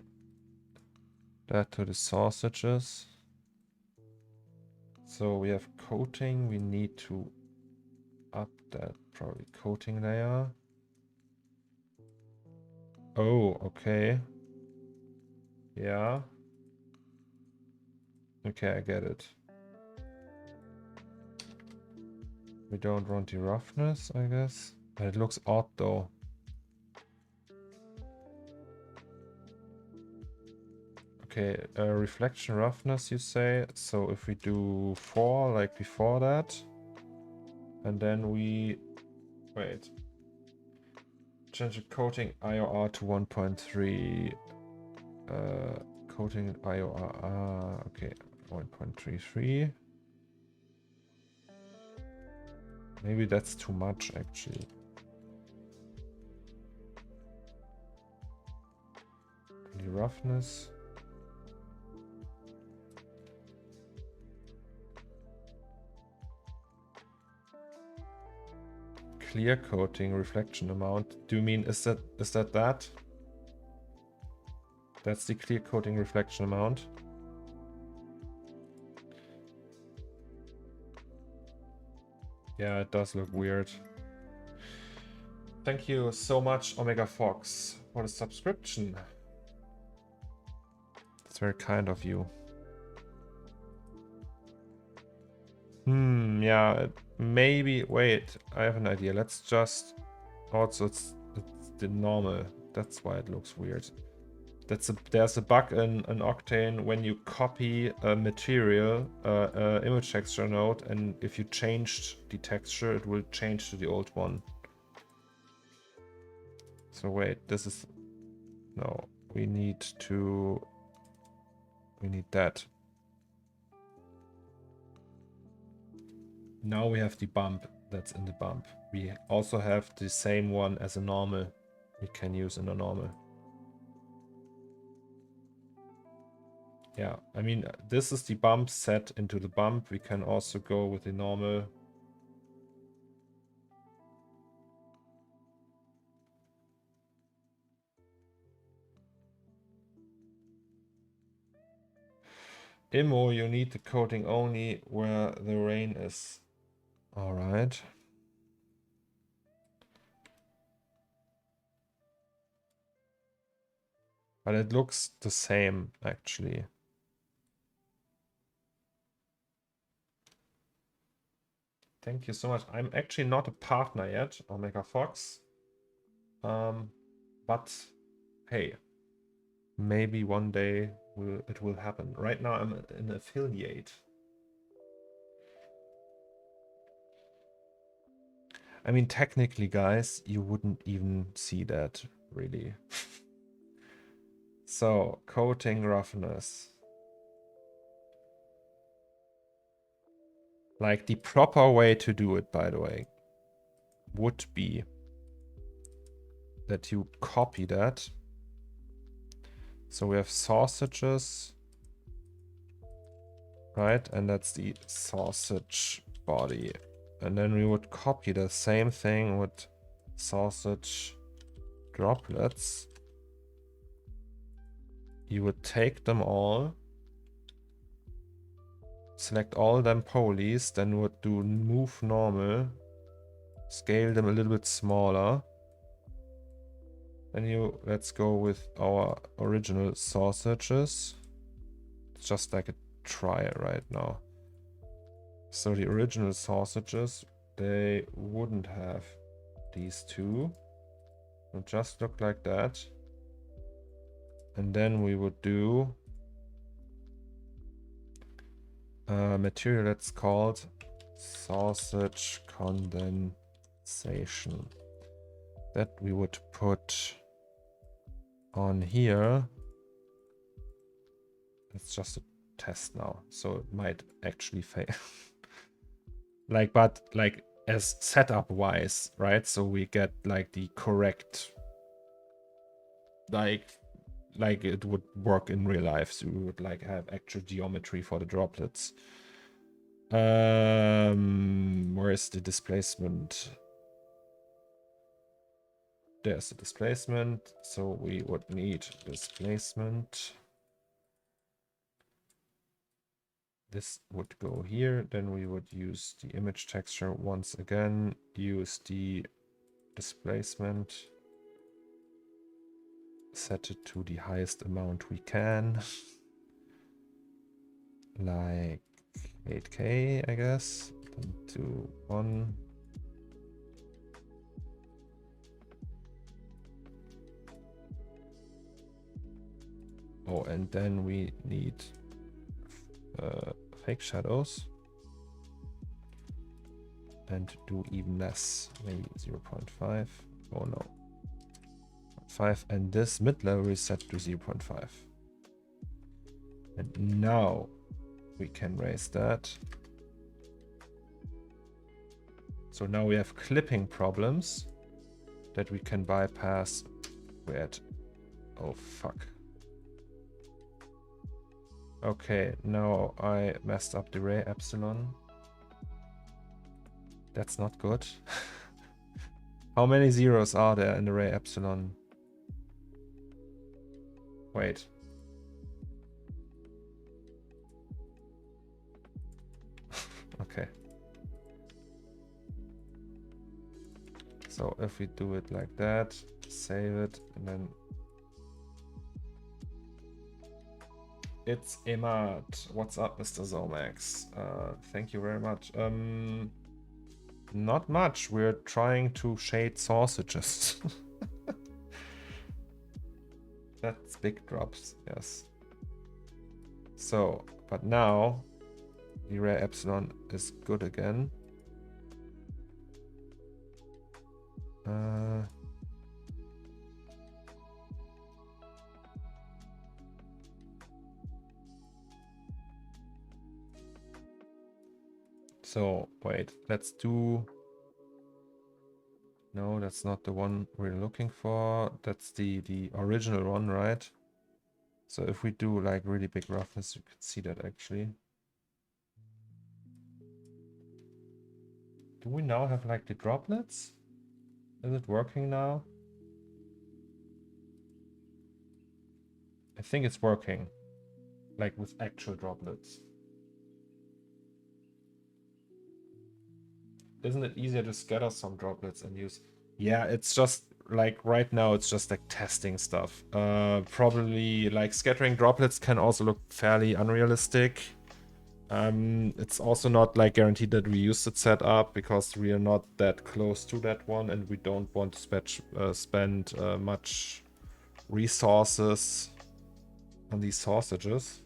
that to the sausages. So we have coating, we need to up that probably coating layer. Oh, okay. Yeah. Okay, I get it. We don't want the roughness, I guess. But it looks odd though. Okay, reflection roughness, you say. So if we do 4 like before that, and then we wait, change the coating IOR to 1.3. Coating IOR. Okay, 1.33. Maybe that's too much actually. The roughness. Clear coating reflection amount. Do you mean is that? That's the clear coating reflection amount. Yeah, it does look weird. Thank you so much, Omega Fox, for the subscription. It's very kind of you. Yeah, maybe, wait, I have an idea. Let's just, also it's the normal. That's why it looks weird. There's a bug in Octane when you copy a material, image texture node, and if you changed the texture, it will change to the old one. So wait, this is... No, we need that. Now we have the bump that's in the bump. We also have the same one as a normal we can use in a normal. Yeah, I mean, this is the bump set into the bump. We can also go with the normal. Immo, you need the coating only where the rain is. All right. But it looks the same, actually. Thank you so much. I'm actually not a partner yet, Omega Fox. But hey, maybe one day it will happen. Right now I'm an affiliate. I mean, technically, guys, you wouldn't even see that, really. So, coating roughness. Like, the proper way to do it, by the way, would be that you copy that. So we have sausages, right? And that's the sausage body. And then we would copy the same thing with sausage droplets. You would take them all, select all them polys, then would do move normal, scale them a little bit smaller. Then let's go with our original sausages. It's just like a trial right now. So the original sausages, they wouldn't have these two. It would just look like that. And then we would do a material that's called sausage condensation. That we would put on here. It's just a test now, so it might actually fail. But as setup wise, right? So we get like the correct, like it would work in real life. So we would like have actual geometry for the droplets. Where is the displacement? There's the displacement. So we would need displacement. This would go here, then we would use the image texture once again, use the displacement, set it to the highest amount we can, like 8K, I guess, then to 1. Oh, and then we need fake shadows and do even less, maybe 0.5. Oh no, 5, and this mid-level is set to 0.5. And now we can raise that. So now we have clipping problems that we can bypass with... Oh fuck. Okay, now I messed up the ray epsilon. That's not good. How many zeros are there in the ray epsilon? Wait. Okay. So if we do it like that, save it, and then it's Emad. What's up, Mr. Zomax? Thank you very much. Not much. We're trying to shade sausages. That's big drops, yes. So, but now the rare epsilon is good again. So wait, let's do. No, that's not the one we're looking for. That's the original one, right? So if we do like really big roughness, you could see that actually. Do we now have like the droplets? Is it working now? I think it's working. Like with actual droplets. Isn't it easier to scatter some droplets and use? Yeah, it's just like right now it's just like testing stuff. Probably like scattering droplets can also look fairly unrealistic. It's also not like guaranteed that we use it set up because we are not that close to that one and we don't want to spend much resources on these sausages.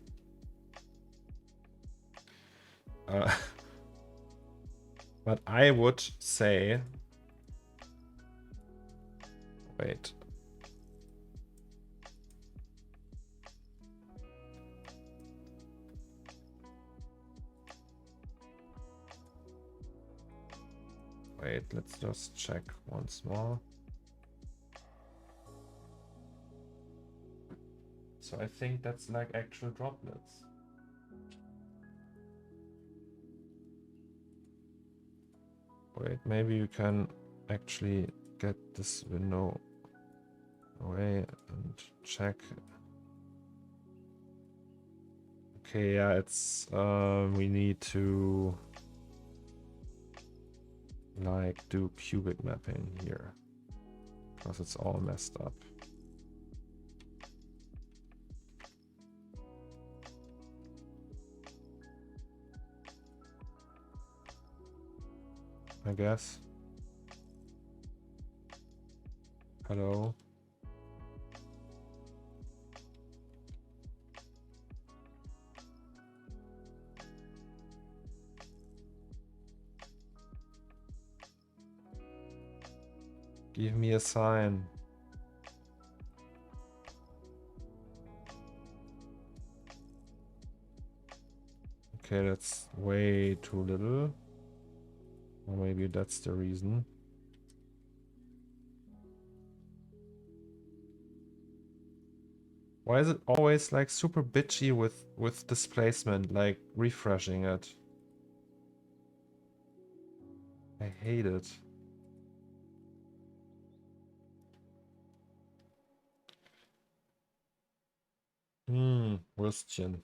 But I would say, wait. Wait, let's just check once more. So I think that's like actual droplets. Wait, maybe you can actually get this window away and check. Okay, yeah, it's we need to like do cubic mapping here because it's all messed up. I guess. Hello. Give me a sign. Okay, that's way too little. Or maybe that's the reason. Why is it always like super bitchy with displacement, like refreshing it? I hate it. Würstchen.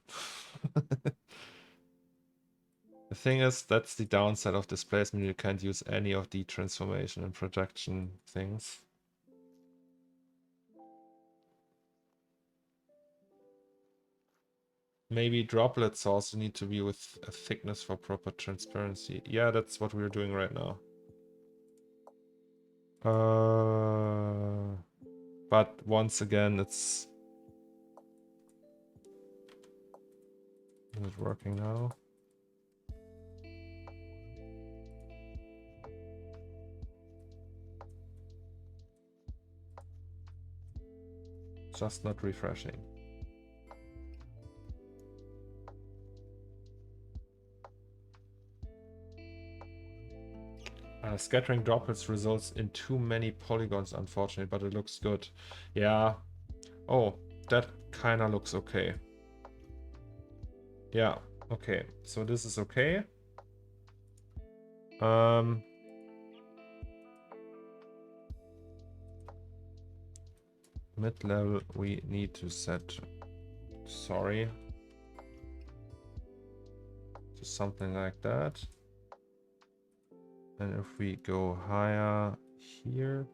The thing is, that's the downside of displacement. You can't use any of the transformation and projection things. Maybe droplets also need to be with a thickness for proper transparency. Yeah, that's what we're doing right now. But once again, it's... Is it working now? Just not refreshing. Scattering droplets results in too many polygons, unfortunately, but it looks good. Yeah. Oh, that kind of looks okay. Yeah, okay. So this is okay. Mid-level, we need to set, sorry, to something like that. And if we go higher here,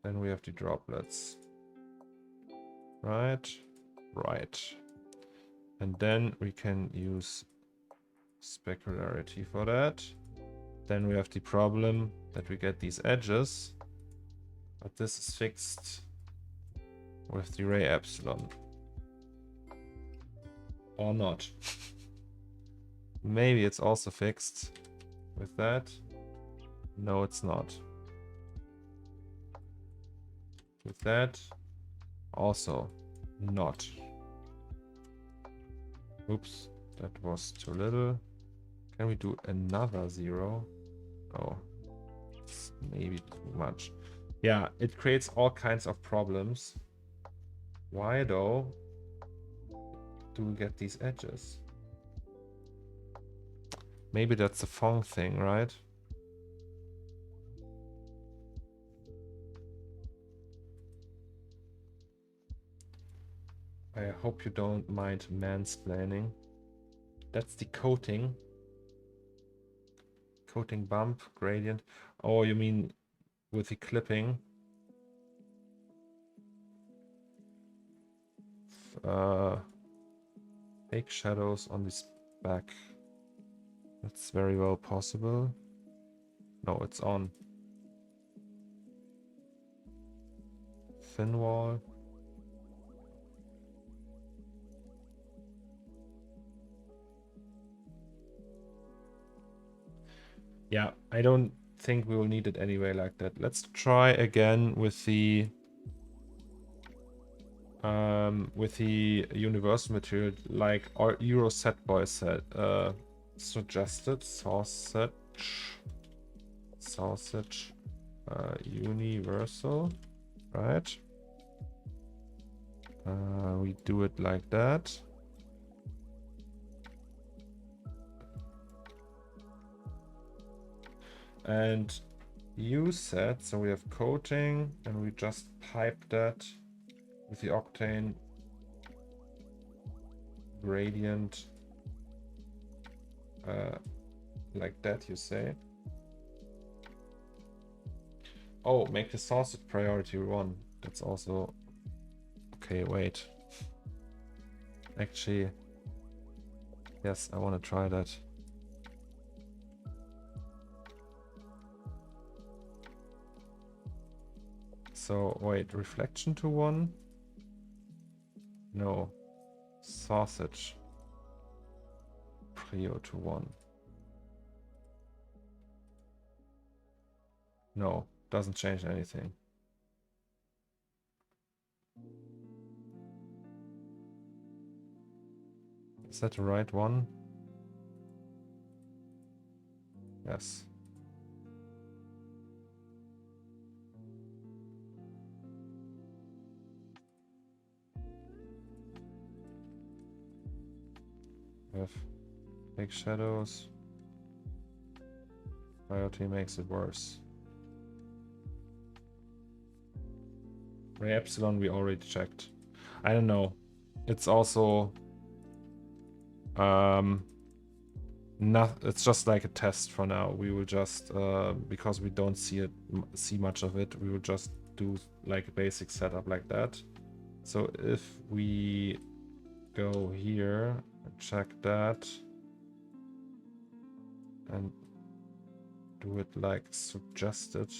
then we have the droplets. Right, right. And then we can use specularity for that. Then we have the problem that we get these edges. But this is fixed with the ray epsilon. Or not. Maybe it's also fixed with that. No, it's not. With that, also not. Oops, that was too little. Can we do another 0? Oh, it's maybe too much. Yeah, it creates all kinds of problems. Why though do we get these edges? Maybe that's the Fong thing, right? I hope you don't mind mansplaining. That's the coating. Coating bump, gradient. Oh, you mean with the clipping? Fake shadows on this back. That's very well possible. No, it's on. Thin wall. Yeah, I don't think we will need it anyway like that. Let's try again with the universal material, like our Euro set boy said, suggested sausage universal, right? We do it like that. And you said, so we have coating and we just pipe that with the octane gradient like that, you say. Oh, make the sausage priority 1. That's also okay. Wait, actually, yes, I want to try that. So wait, reflection to 1. No, sausage prio to 1. No, doesn't change anything. Is that the right one? Yes. We have big shadows. Priority makes it worse. Ray epsilon we already checked. I don't know. It's also not. It's just like a test for now. We will just because we don't see much of it. We will just do like a basic setup like that. So if we go here and check that and do it like suggested,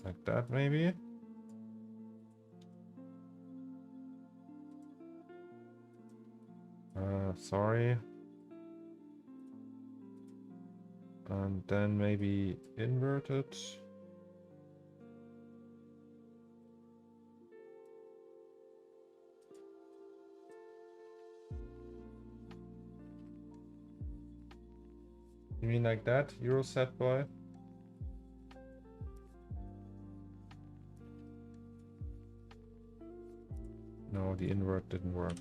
like that maybe. Sorry. And then maybe invert it. You mean like that, Euro set boy? No, the invert didn't work.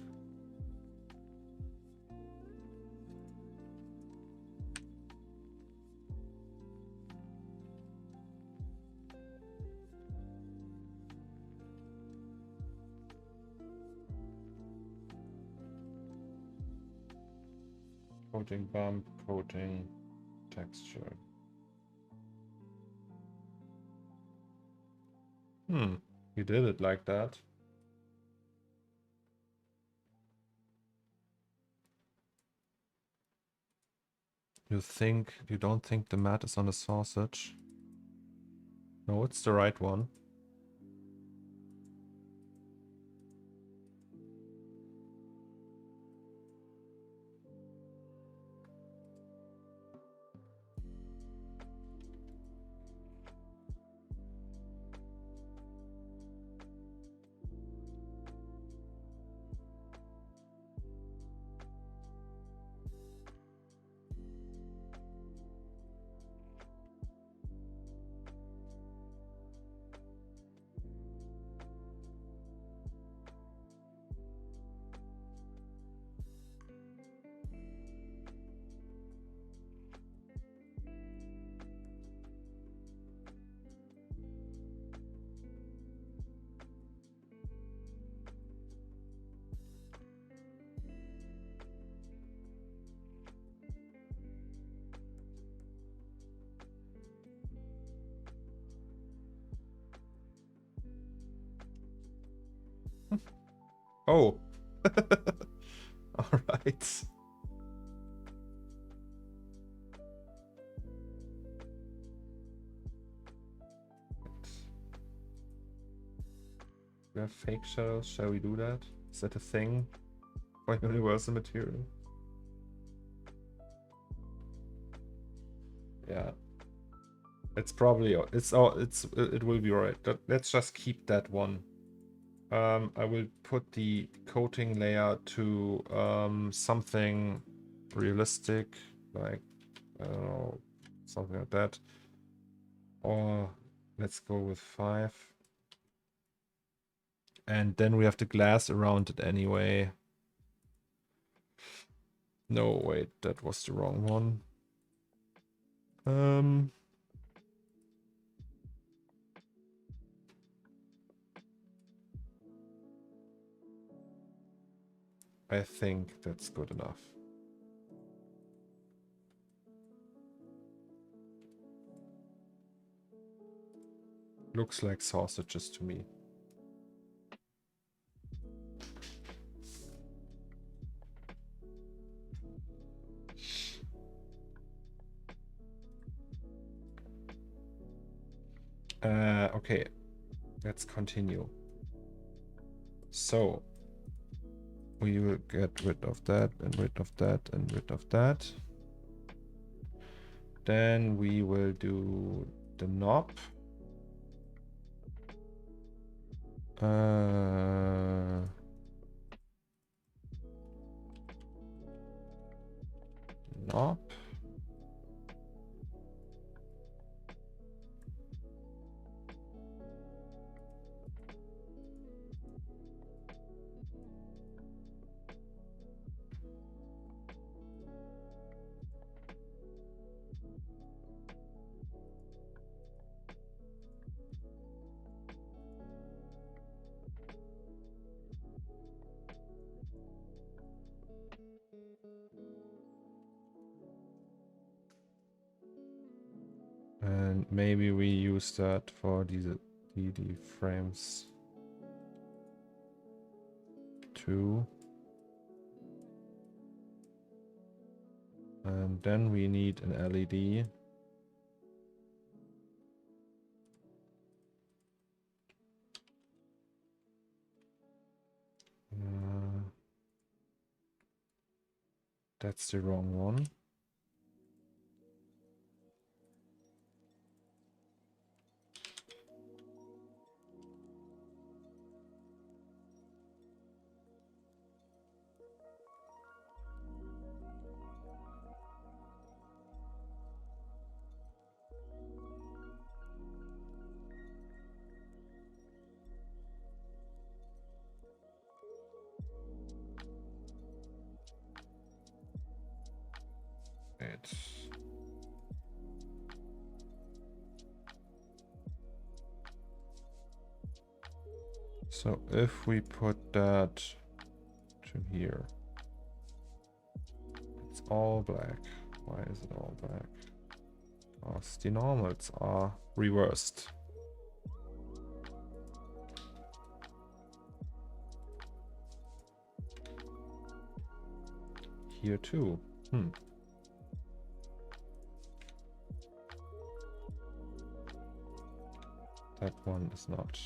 Coating bump, coating texture. You did it like that. You don't think the mat is on the sausage? No, it's the right one. Oh. All right. We have fake shadows. Shall we do that? Is that a thing for universal material? Yeah. It's probably it will be alright. Let's just keep that one. I will put the coating layer to something realistic, like I don't know, something like that. Or let's go with 5. And then we have the glass around it anyway. No, wait, that was the wrong one. I think that's good enough. Looks like sausages to me. Okay, let's continue. So we will get rid of that and rid of that and rid of that. Then we will do the knob. Knob. And maybe we use that for the frames too. And then we need an LED. That's the wrong one. So if we put that to here, it's all black. Why is it all black? Because the normals are reversed. Here too. That one is not.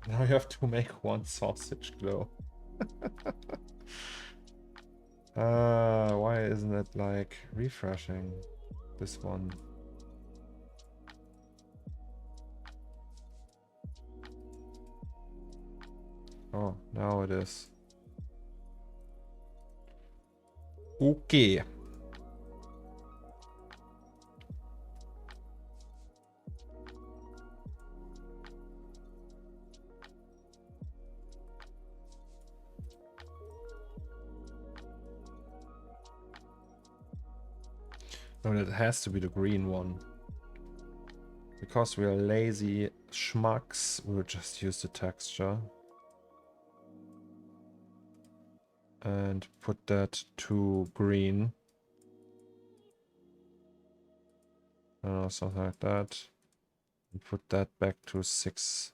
Now you have to make one sausage glow. Why isn't it like refreshing this one? Oh, now it is. Okay. No, it has to be the green one. Because we are lazy schmucks, we'll just use the texture. And put that to green. Something like that. And put that back to 6.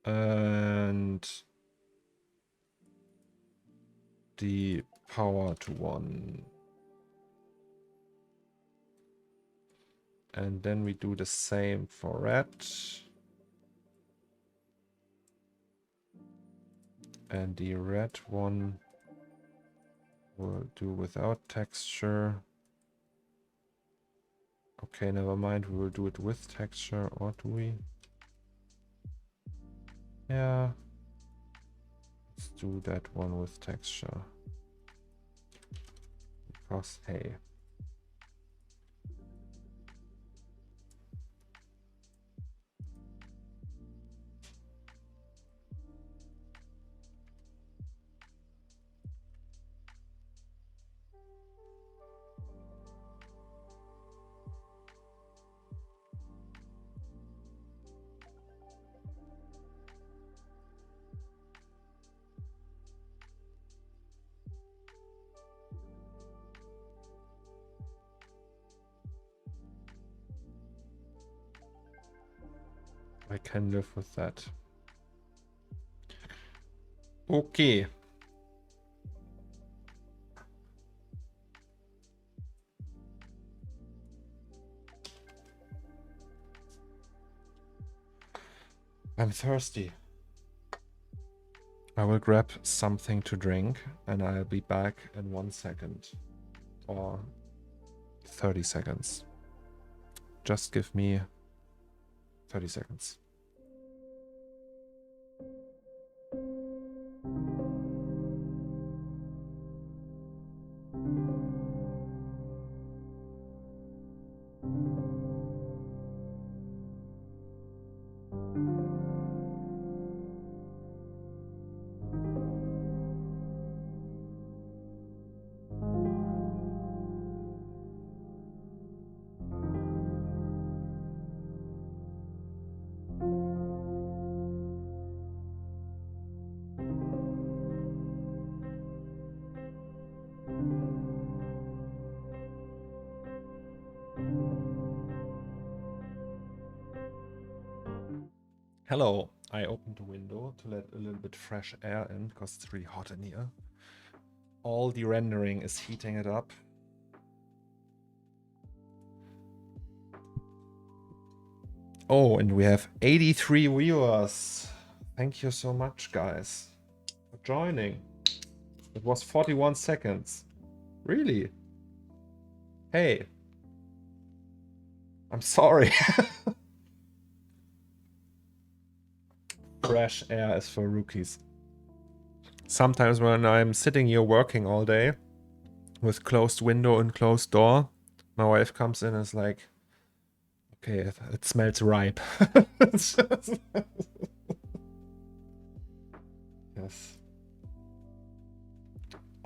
And the power to 1. And then we do the same for red. And the red one we'll do without texture. Okay, never mind. We will do it with texture, or do we? Yeah. Let's do that one with texture. Because, hey. I can live with that. Okay. I'm thirsty. I will grab something to drink and I'll be back in 1 second. Or 30 seconds. Just give me 30 seconds. Hello, I opened the window to let a little bit fresh air in because it's really hot in here. All the rendering is heating it up. Oh, and we have 83 viewers. Thank you so much, guys, for joining. It was 41 seconds. Really? Hey. I'm sorry. Fresh air is for rookies. Sometimes when I'm sitting here working all day with closed window and closed door, my wife comes in and is like, okay, it smells ripe. Yes.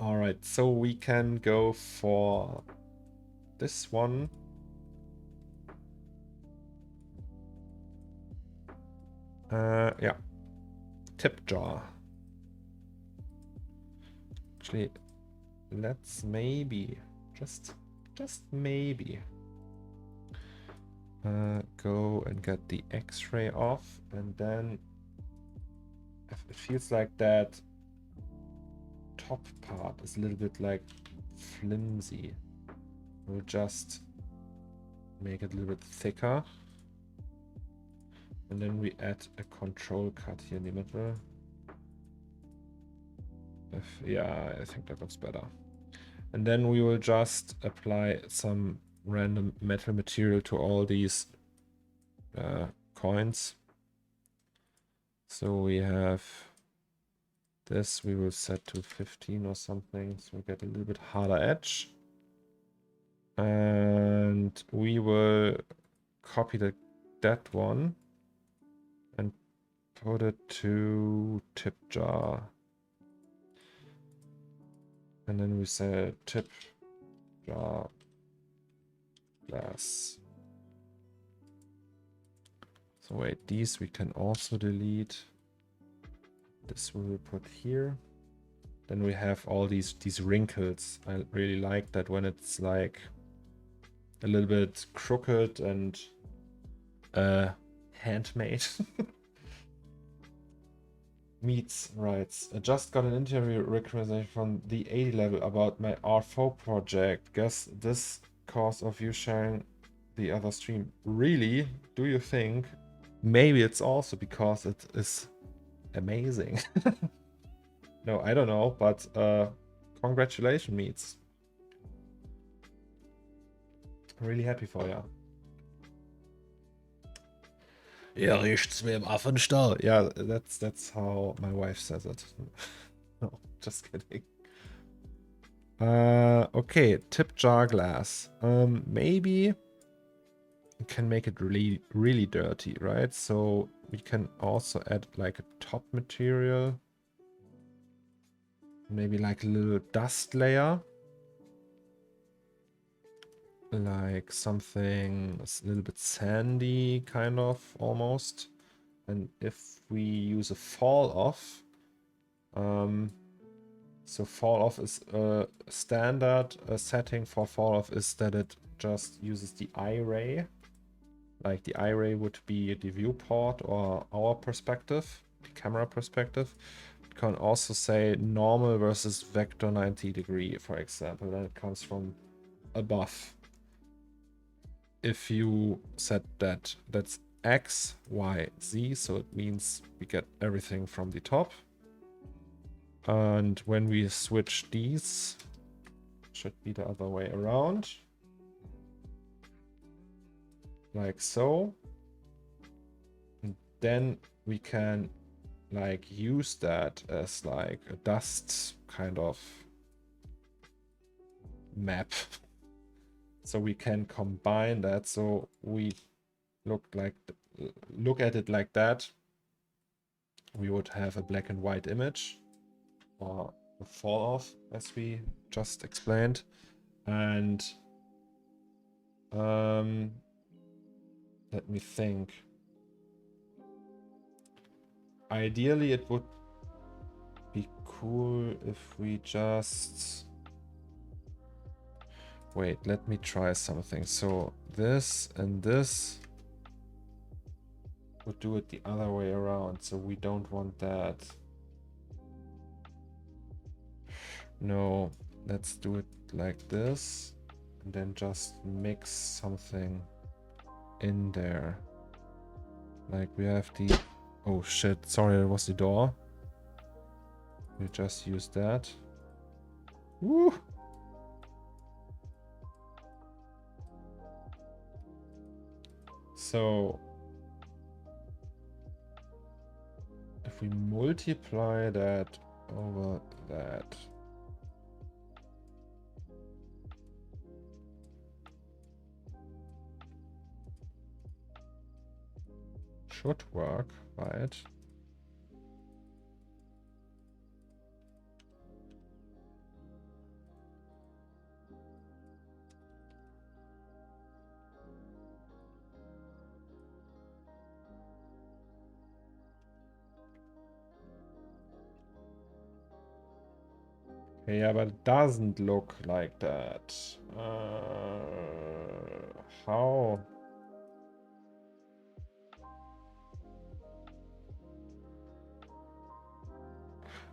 All right, so we can go for this one. Yeah. Tip jar. Actually, let's maybe, just maybe, go and get the X-ray off and then it feels like that top part is a little bit like flimsy. We'll just make it a little bit thicker. And then we add a control cut here in the middle. Yeah, I think that looks better. And then we will just apply some random metal material to all these coins. So we have this, we will set to 15 or something, so we get a little bit harder edge. And we will copy that one and put it to tip jar. And then we say tip jar glass. So wait, these we can also delete. This we will put here. Then we have all these wrinkles. I really like that when it's like a little bit crooked and handmade. Meets writes, I just got an interview recommendation from the 80 level about my R4 project. Guess this cause of you sharing the other stream. Really? Do you think? Maybe it's also because it is amazing. No, I don't know, but congratulations, Meets. I'm really happy for you. Ja, riecht's mir im Affenstall. Yeah, that's how my wife says it. No, just kidding. Okay, tip jar glass. Maybe we can make it really dirty, right? So we can also add like a top material, maybe like a little dust layer, like something a little bit sandy, kind of almost. And if we use a fall off, so fall off is a standard setting for fall off is that it just uses the eye ray. Like the eye ray would be the viewport or our perspective, the camera perspective. It can also say normal versus vector 90 degree, for example. Then it comes from above. If you set that, that's X, Y, Z, so it means we get everything from the top. And when we switch these, should be the other way around. Like so. And then we can like use that as like a dust kind of map. So we can combine that. So we look at it like that. We would have a black and white image or a fall off, as we just explained. And let me think. Ideally, it would be cool if we just... Wait, let me try something. So this and this would do it the other way around. So we don't want that. No, let's do it like this. And then just mix something in there. Like we have the... Oh shit, sorry, that was the door. We just use that. Woo! So if we multiply that over that, should work, right? Yeah, but it doesn't look like that. How?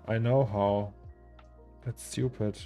I know how. That's stupid.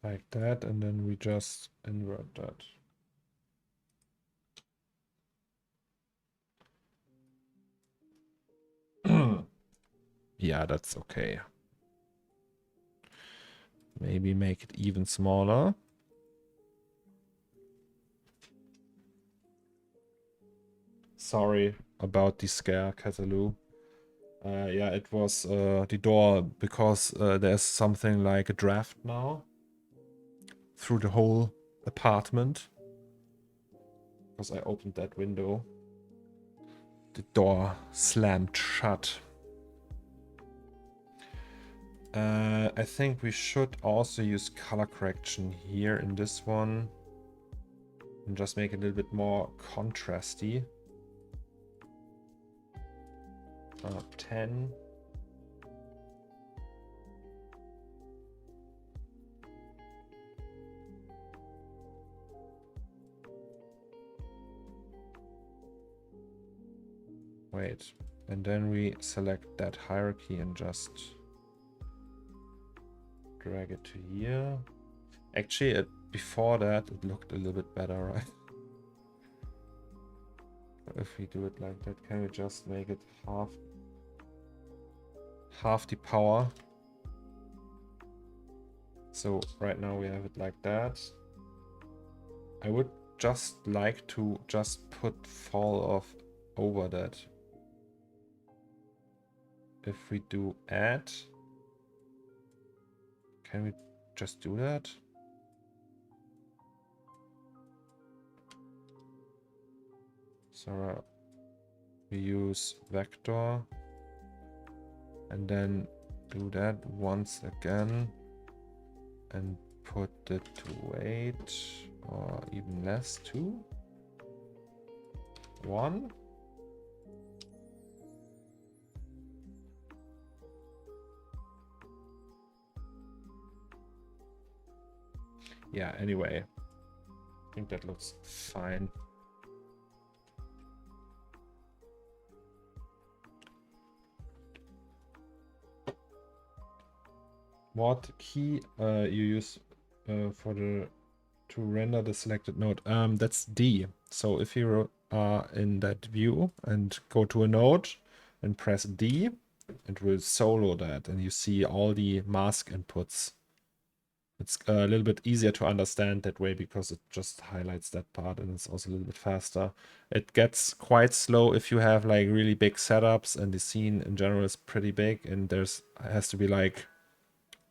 Like that, and then we just invert that. Yeah, that's okay. Maybe make it even smaller. Sorry about the scare, Catalu. Yeah, it was the door, because there's something like a draft now through the whole apartment. Because I opened that window. The door slammed shut. I think we should also use color correction here in this one. And just make it a little bit more contrasty. 10. Wait, and then we select that hierarchy and just drag it to here. Actually, before that, it looked a little bit better, right? If we do it like that, can we just make it half the power? So right now we have it like that. I would just like to just put fall off over that. If we do add, can we just do that? So we use vector and then do that once again and put it to 8 or even less, 2, 1. Yeah, anyway, I think that looks fine. What key you use to render the selected node? That's D. So if you are in that view and go to a node and press D, it will solo that, and you see all the mask inputs. It's a little bit easier to understand that way because it just highlights that part, and it's also a little bit faster. It gets quite slow if you have like really big setups and the scene in general is pretty big, and has to be like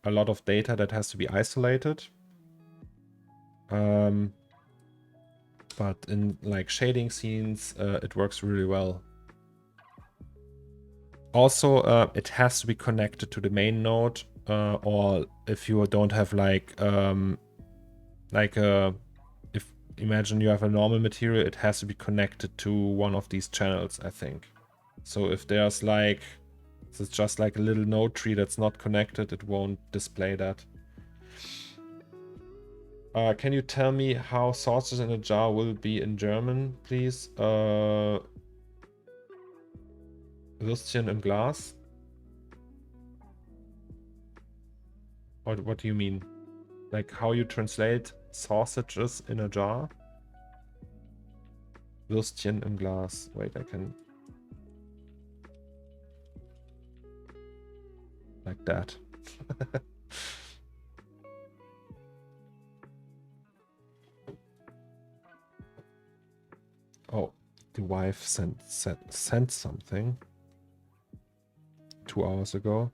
a lot of data that has to be isolated. But in like shading scenes, it works really well. Also, it has to be connected to the main node, or if you don't have if imagine you have a normal material, it has to be connected to one of these channels, I think. So if there's like, it's just like a little node tree that's not connected, it won't display that. Can you tell me how sauces in a jar will be in German, please? Würstchen im Glas? Or what do you mean? Like how you translate sausages in a jar? Würstchen im Glas. Wait, I can... Like that. Oh, the wife sent something 2 hours ago.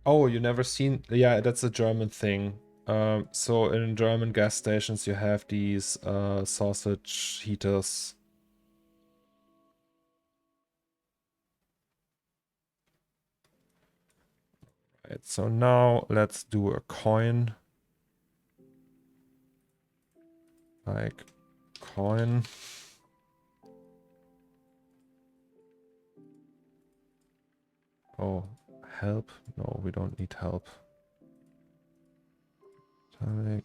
Oh, you never seen? Yeah, that's a German thing. So in German gas stations, you have these sausage heaters. Right, so now let's do a coin. Like coin. Oh, help? No, we don't need help. Like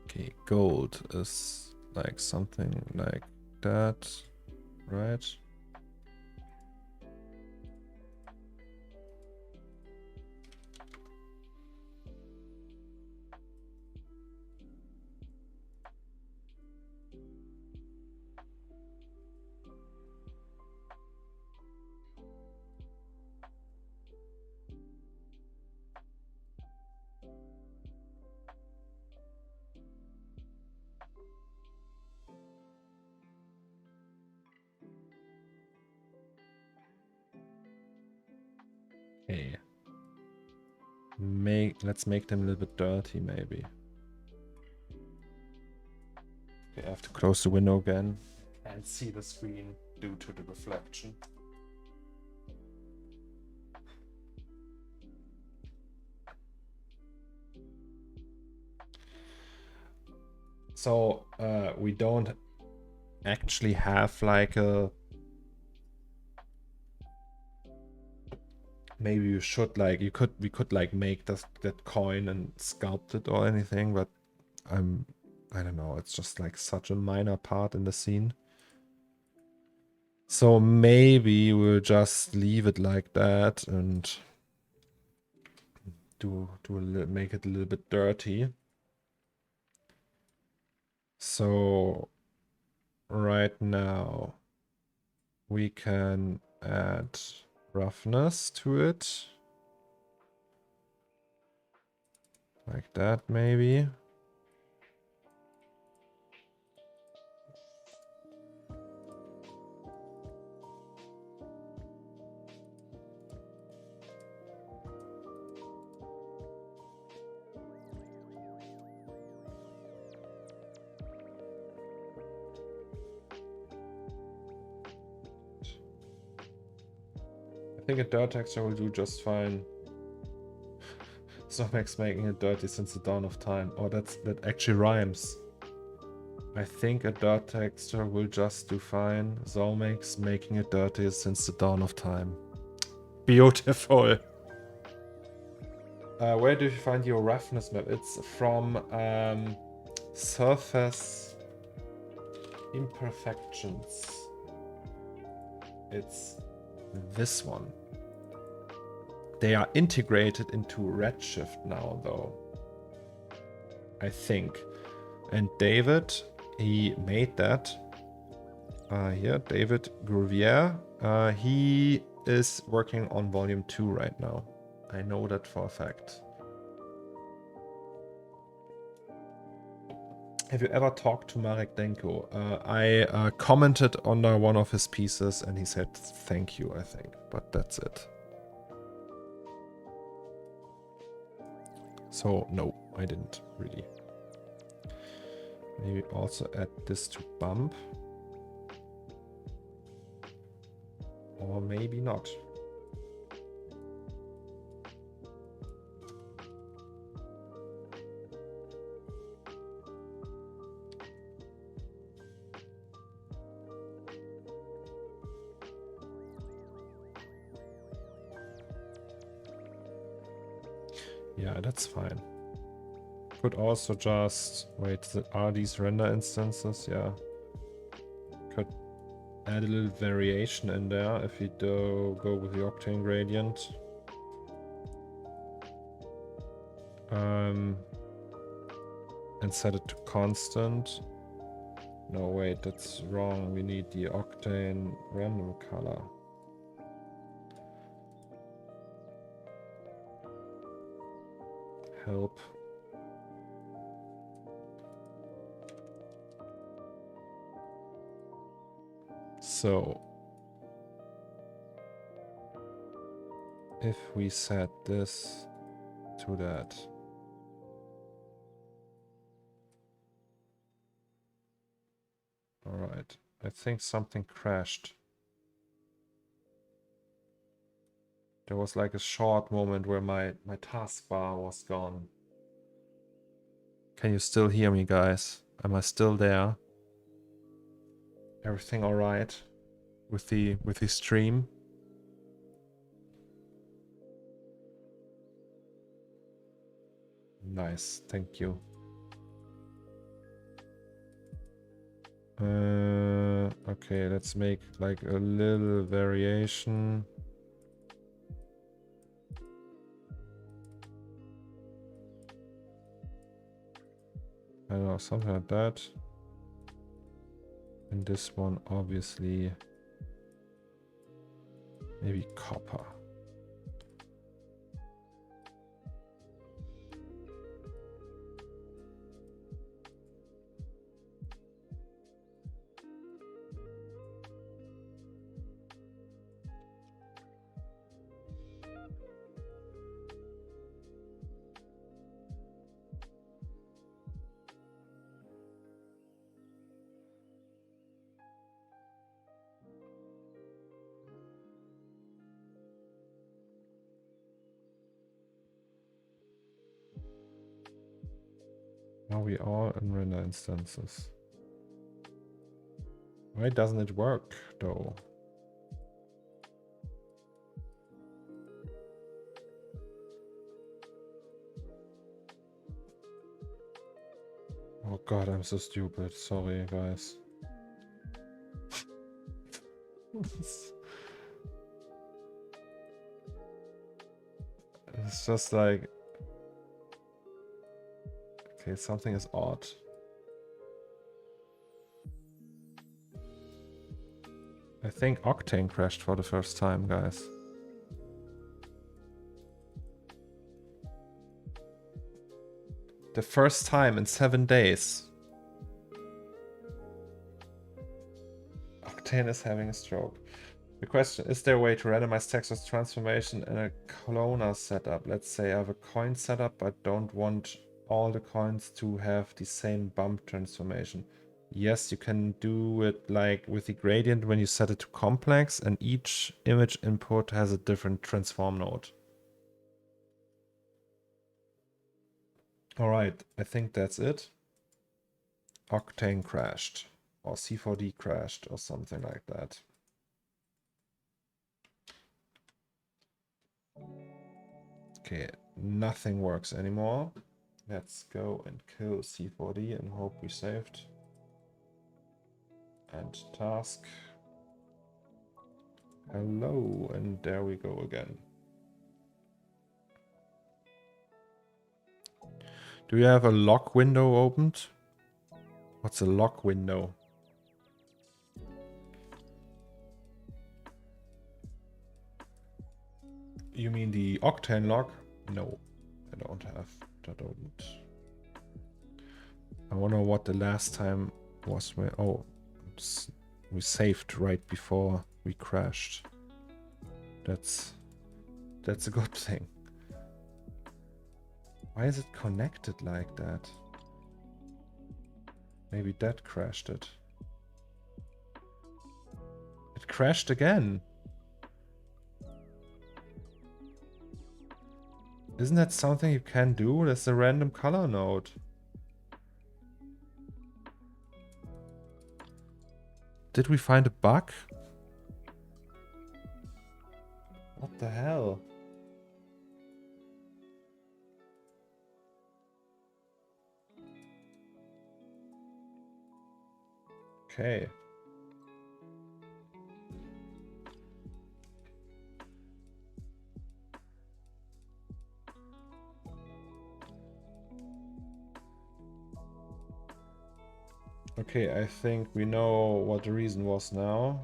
okay, gold is like something like that, right? Okay. Let's make them a little bit dirty, maybe. Okay, I have to close the window again and see the screen due to the reflection. So we don't actually have like a. Maybe you should like we could like make that coin and sculpt it or anything, but I don't know, it's just like such a minor part in the scene. So maybe we'll just leave it like that and make it a little bit dirty. So right now we can add roughness to it. Like that maybe. I think a dirt texture will do just fine. Zomex making it dirty since the dawn of time. Oh, that actually rhymes. I think a dirt texture will just do fine. Zomex making it dirty since the dawn of time. Beautiful. Where do you find your roughness map? It's from Surface Imperfections. It's this one. They are integrated into Redshift now, though. I think. And David, he made that. Here, David Groovier. He is working on volume 2 right now. I know that for a fact. Have you ever talked to Marek Denko? I commented under one of his pieces and he said thank you, I think. But that's it. So, no, I didn't really. Maybe also add this to bump. Or maybe not. Yeah, that's fine. Could also just wait. Are these render instances? Yeah. Could add a little variation in there if we do go with the octane gradient. And set it to constant. No, wait, that's wrong. We need the octane random color. Help. So if we set this to that. All right, I think something crashed. There was like a short moment where my taskbar was gone. Can you still hear me, guys? Am I still there? Everything all right with the stream? Nice, thank you. Okay, let's make like a little variation. I don't know, something like that. And this one, obviously, maybe copper. Now we are in render instances. Why doesn't it work though? Oh god, I'm so stupid. Sorry, guys. It's just like... Okay, something is odd. I think Octane crashed for the first time, guys. The first time in 7 days. Octane is having a stroke. The question, is there a way to randomize textures transformation in a cloner setup? Let's say I have a coin setup, but don't want all the coins to have the same bump transformation. Yes, you can do it like with the gradient when you set it to complex, and each image input has a different transform node. All right, I think that's it. Octane crashed, or C4D crashed, or something like that. Okay, nothing works anymore. Let's go and kill C4D and hope we saved. And task. Hello, and there we go again. Do you have a lock window opened? What's a lock window? You mean the Octane lock? No, I don't have that opened. I wonder what the last time was where... Oh, we saved right before we crashed. That's a good thing. Why is it connected like that? Maybe that crashed it. It crashed again. Isn't that something you can do? That's a random color node. Did we find a bug? What the hell? Okay. Okay, I think we know what the reason was now.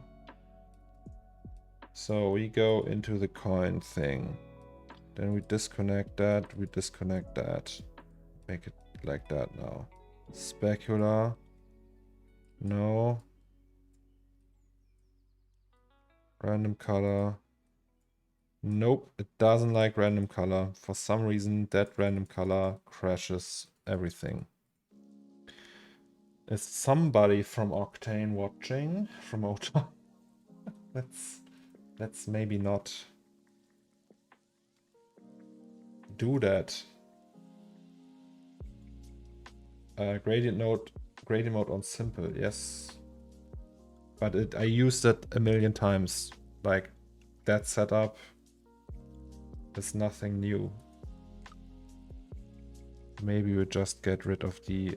So we go into the coin thing. Then we disconnect that, Make it like that now. Specular. No. Random color. Nope, it doesn't like random color. For some reason, that random color crashes everything. Is somebody from Octane watching? From OTA? Let's maybe not do that. Gradient mode on simple, yes. But I used it a million times. Like, that setup is nothing new. Maybe we just get rid of the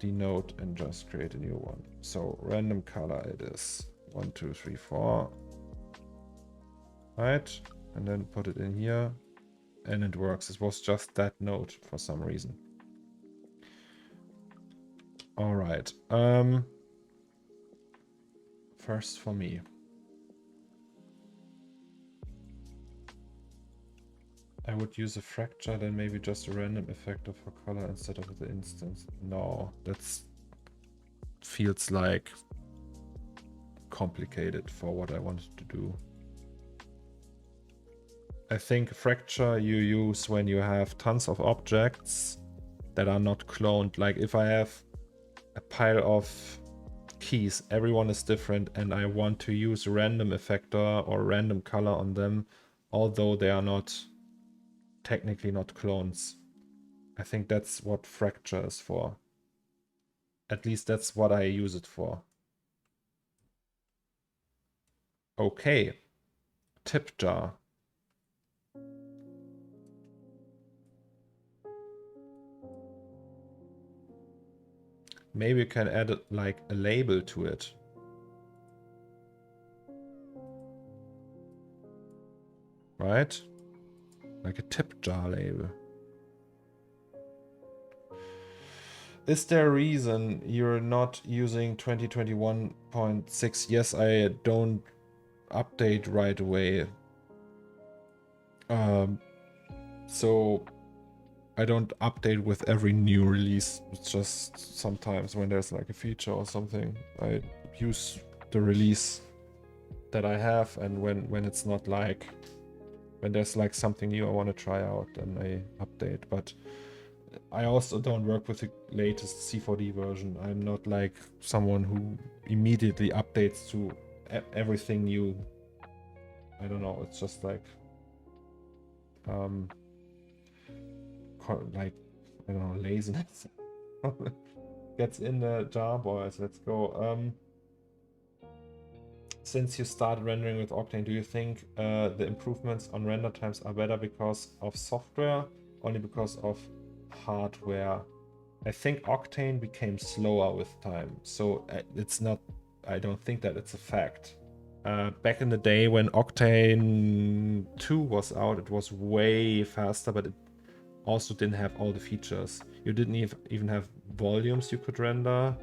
node and just create a new one. So random color it is 1, 2, 3, 4. Right? And then put it in here. And it works. It was just that node for some reason. All right. First for me. I would use a fracture, then maybe just a random effector for color instead of the instance. No, that's feels like complicated for what I wanted to do. I think fracture you use when you have tons of objects that are not cloned. Like if I have a pile of keys, everyone is different, and I want to use random effector or random color on them, although they are not technically not clones. I think that's what fracture is for. At least that's what I use it for. Okay. Tip jar. Maybe you can add like a label to it. Right? Like a tip jar label. Is there a reason you're not using 2021.6? Yes, I don't update right away. So I don't update with every new release. It's just sometimes when there's like a feature or something, I use the release that I have, and when it's not like, when there's like something new I want to try out, then I update. But I also don't work with the latest C4D version. I'm not like someone who immediately updates to everything new. I don't know, it's just like like, I don't know, laziness gets in the jar, boys. Let's go. Since you started rendering with Octane, do you think the improvements on render times are better because of software, only because of hardware? I think Octane became slower with time, so it's not, I don't think that it's a fact. Back in the day when Octane 2 was out, it was way faster, but it also didn't have all the features. You didn't even have volumes you could render.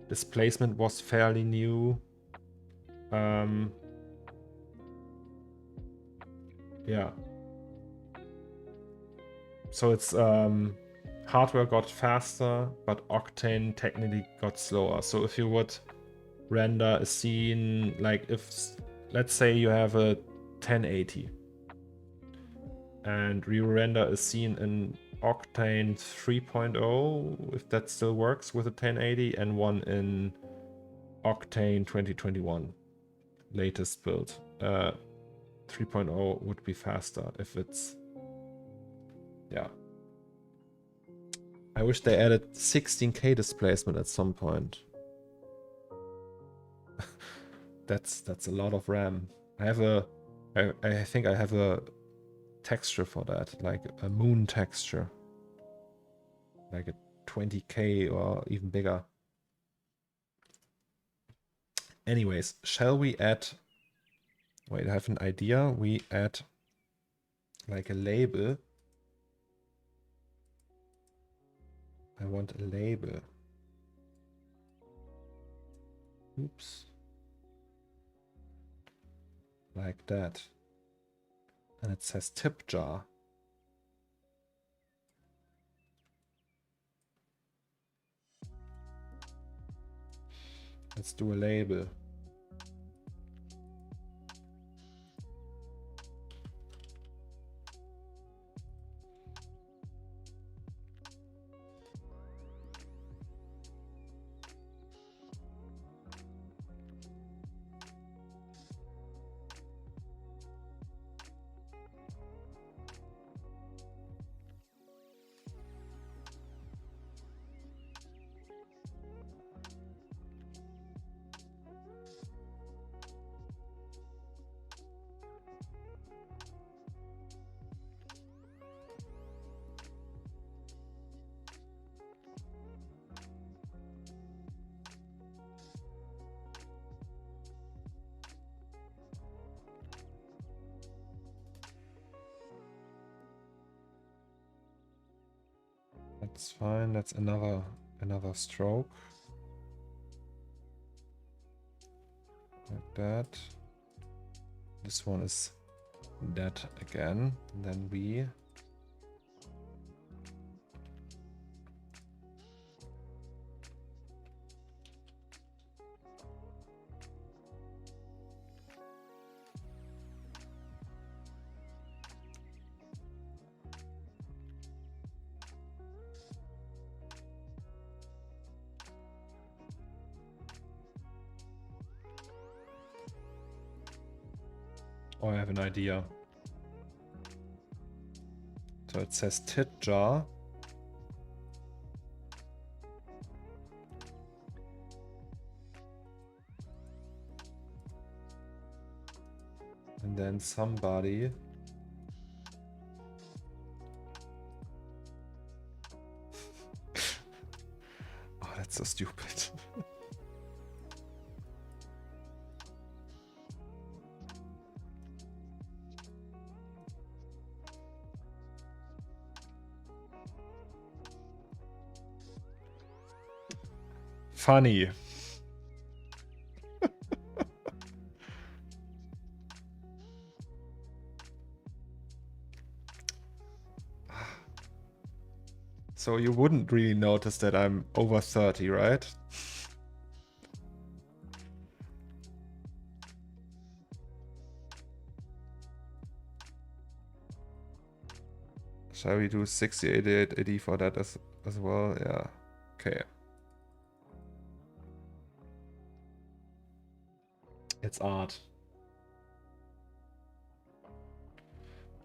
Displacement was fairly new. Yeah. So it's hardware got faster, but Octane technically got slower. So if you would render a scene, like if, let's say you have a 1080 and you render a scene in Octane 3.0, if that still works with a 1080, and one in Octane 2021 latest build, 3.0 would be faster if it's, yeah. I wish they added 16K displacement at some point. That's a lot of RAM. I think I have a texture for that, like a moon texture, like a 20K or even bigger. Anyways, shall we add, wait, I have an idea. We add like a label. I want a label. Oops. Like that. And it says tip jar. Let's do a label. It's fine. That's another stroke. Like that. This one is dead again. And then we oh, I have an idea. So it says tit jar. And then somebody oh, that's so stupid. Funny. So you wouldn't really notice that I'm over 30, right? Shall we do 60, 88, 80 for that as well? Yeah. Okay. It's art.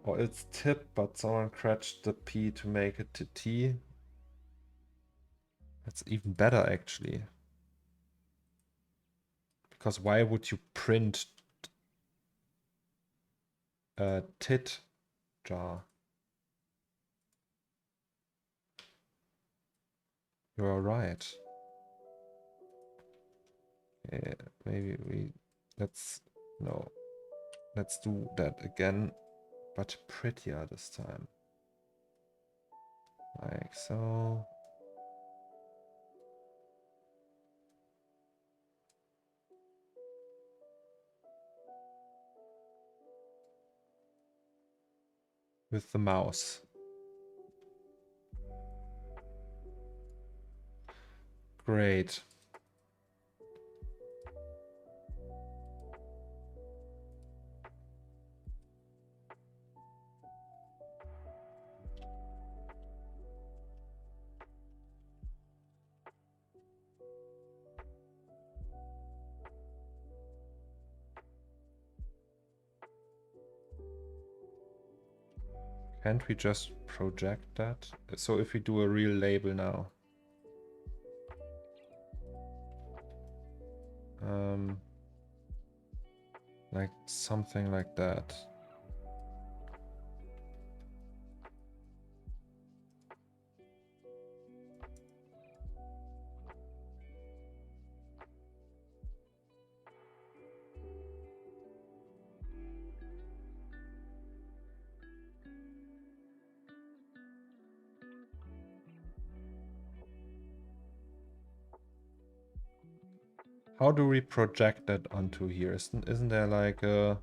Or it's tip, but someone scratched the P to make it to T. That's even better, actually. Because why would you print a tit jar? You're right. Yeah, maybe let's do that again, but prettier this time. Like so. With the mouse. Great. Can't we just project that? So if we do a real label now. Like something like that. How do we project that onto here? Isn't there like a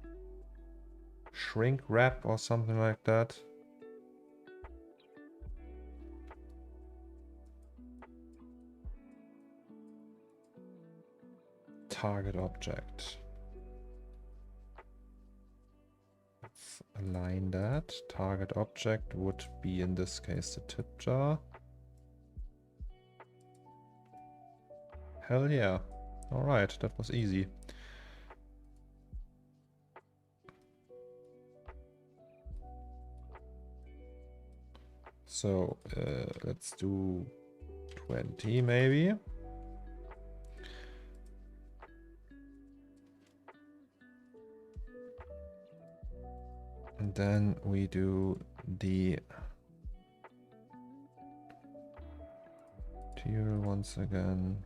shrink wrap or something like that? Target object. Let's align that. Target object would be in this case the tip jar. Hell yeah. Alright, that was easy. So let's do 20 maybe. And then we do the tier once again.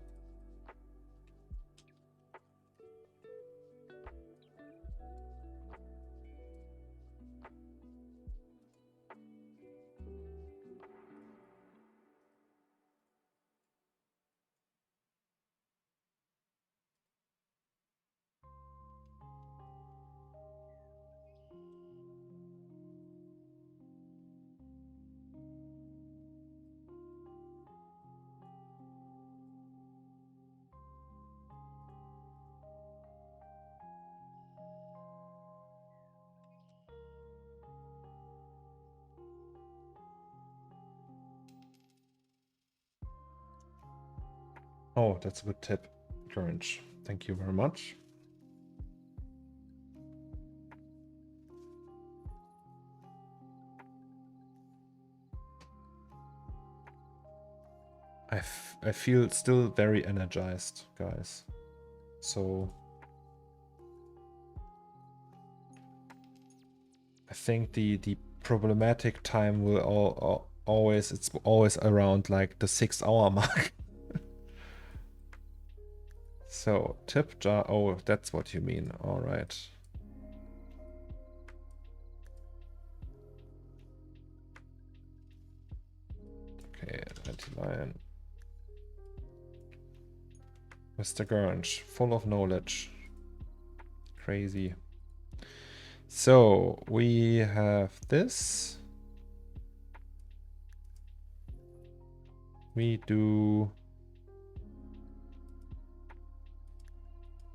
Oh, that's a good tip, Courage. Thank you very much. I feel still very energized, guys. So I think the problematic time will it's always around like the 6-hour mark. So tip jar. Oh, that's what you mean. All right. Okay, anti-lion. Mr. Gurnch, full of knowledge. Crazy. So we have this. We do.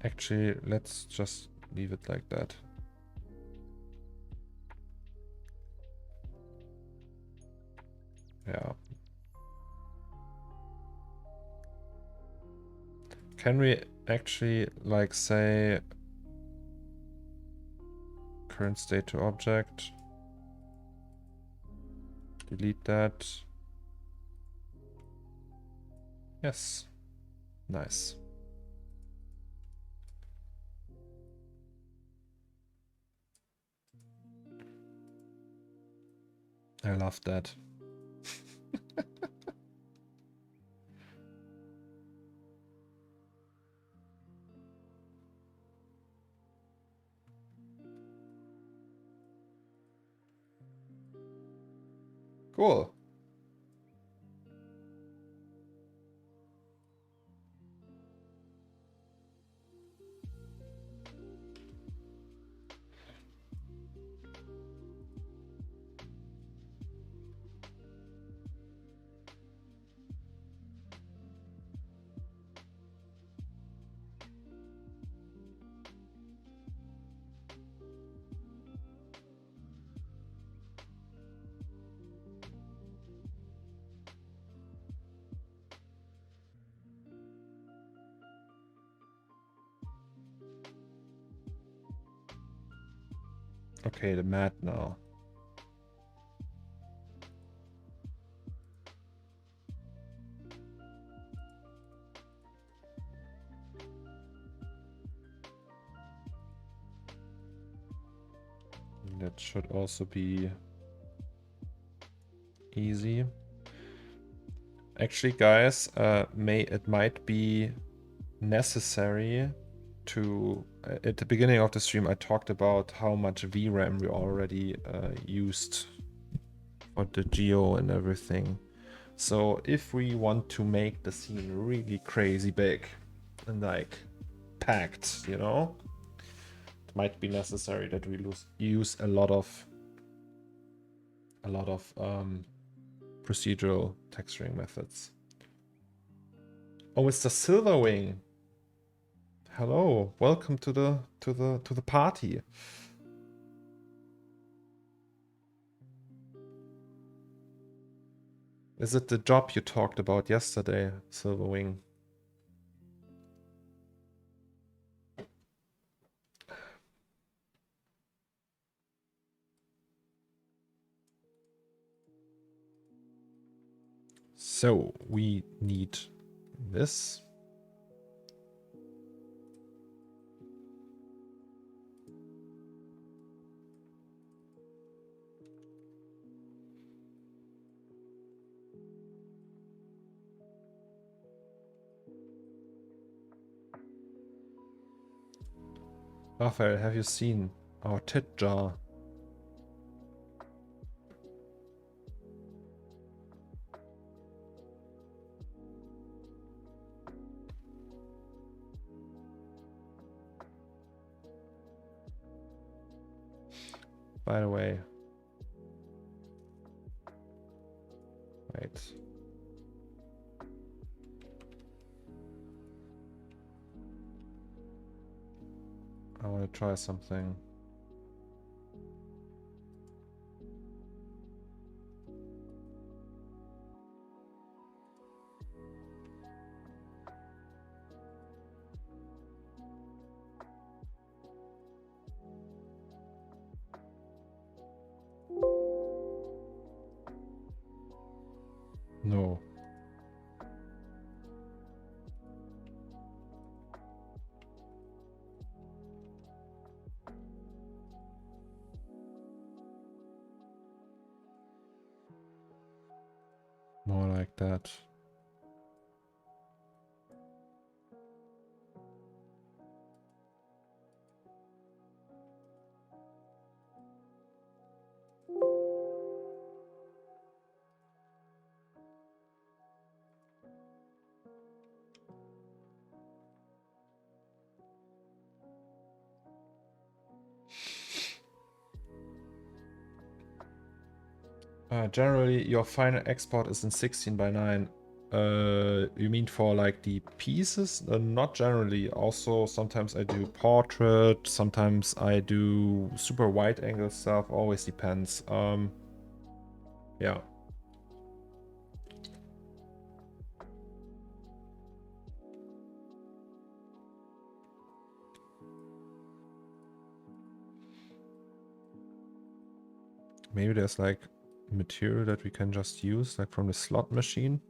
Actually, let's just leave it like that. Yeah. Can we actually like say current state to object? Delete that. Yes. Nice. I love that. Cool. Okay, the mat now. That should also be easy. Actually, guys, it might be necessary to at the beginning of the stream I talked about how much VRAM we already used for the geo and everything. So if we want to make the scene really crazy big and like packed, you know, it might be necessary that we use a lot of procedural texturing methods. Oh, Mr. Silverwing. Hello, welcome to the party. Is it the job you talked about yesterday, Silverwing? So we need this. Raphael, have you seen our tit jar? By the way. Wait. I want to try something. No. More like that. Generally, your final export is in 16:9. You mean for like the pieces? Not generally. Also, sometimes I do portrait, sometimes I do super wide angle stuff. Always depends. Yeah. Maybe there's like material that we can just use, like from the slot machine.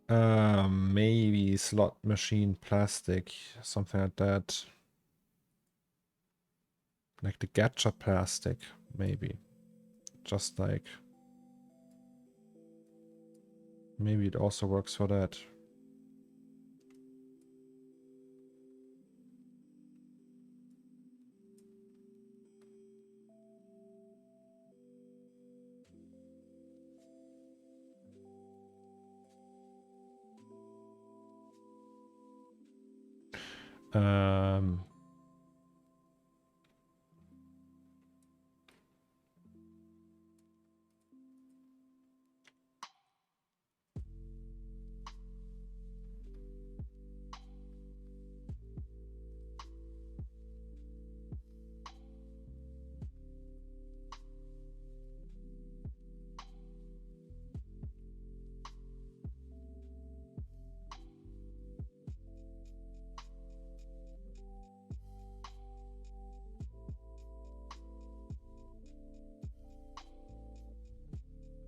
Maybe slot machine plastic, something like that. Like the gacha plastic, maybe. Just like... Maybe it also works for that.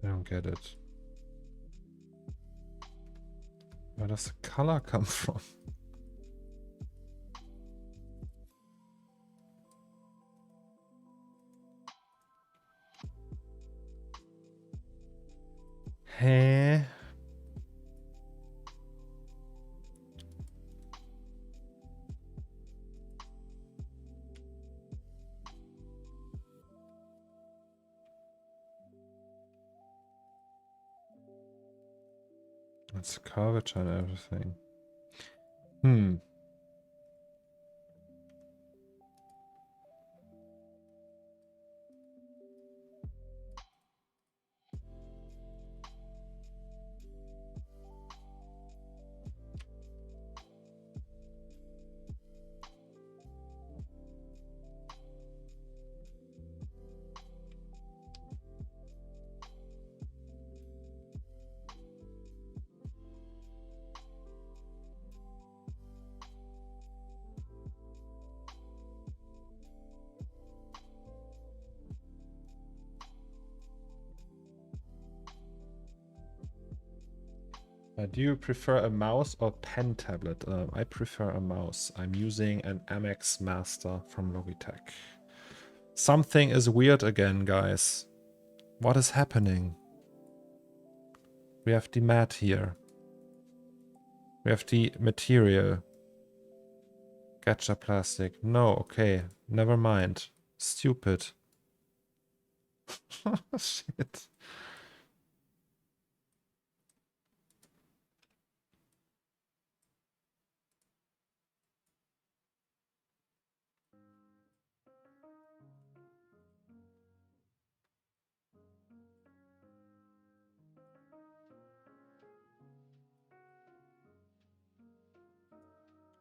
I don't get it. Where does the color come from? Hä? It's curvature and everything. Do you prefer a mouse or pen tablet? I prefer a mouse. I'm using an MX Master from Logitech. Something is weird again, guys. What is happening? We have the mat here. We have the material. Gacha plastic. No, okay. Never mind. Stupid. Shit.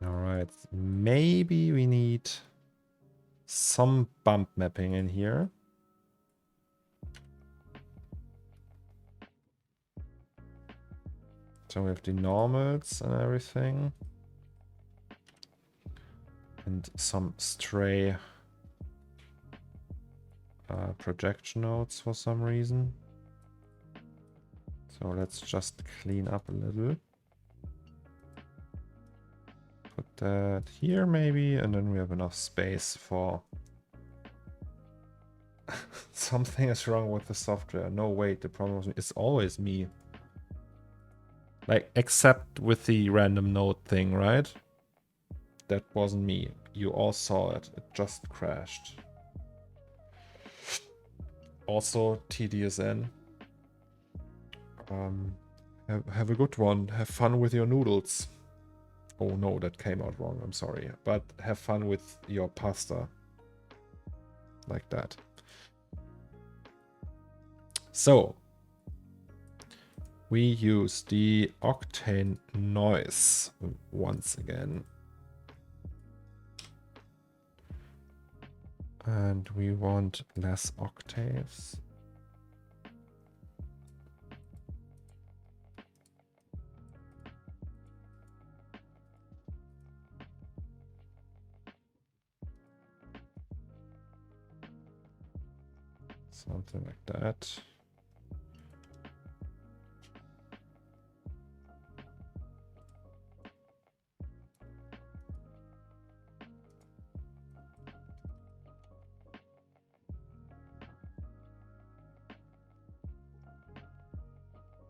Alright, maybe we need some bump mapping in here. So we have the normals and everything. And some stray projection nodes for some reason. So let's just clean up a little. Put that here maybe, and then we have enough space for... Something is wrong with the software. No, wait, the problem was me. It's always me. Like, except with the random node thing, right? That wasn't me. You all saw it. It just crashed. Also, TDSN. Have a good one. Have fun with your noodles. Oh no, that came out wrong. I'm sorry. But have fun with your pasta. Like that. So, we use the octane noise once again. And we want less octaves. Something like that.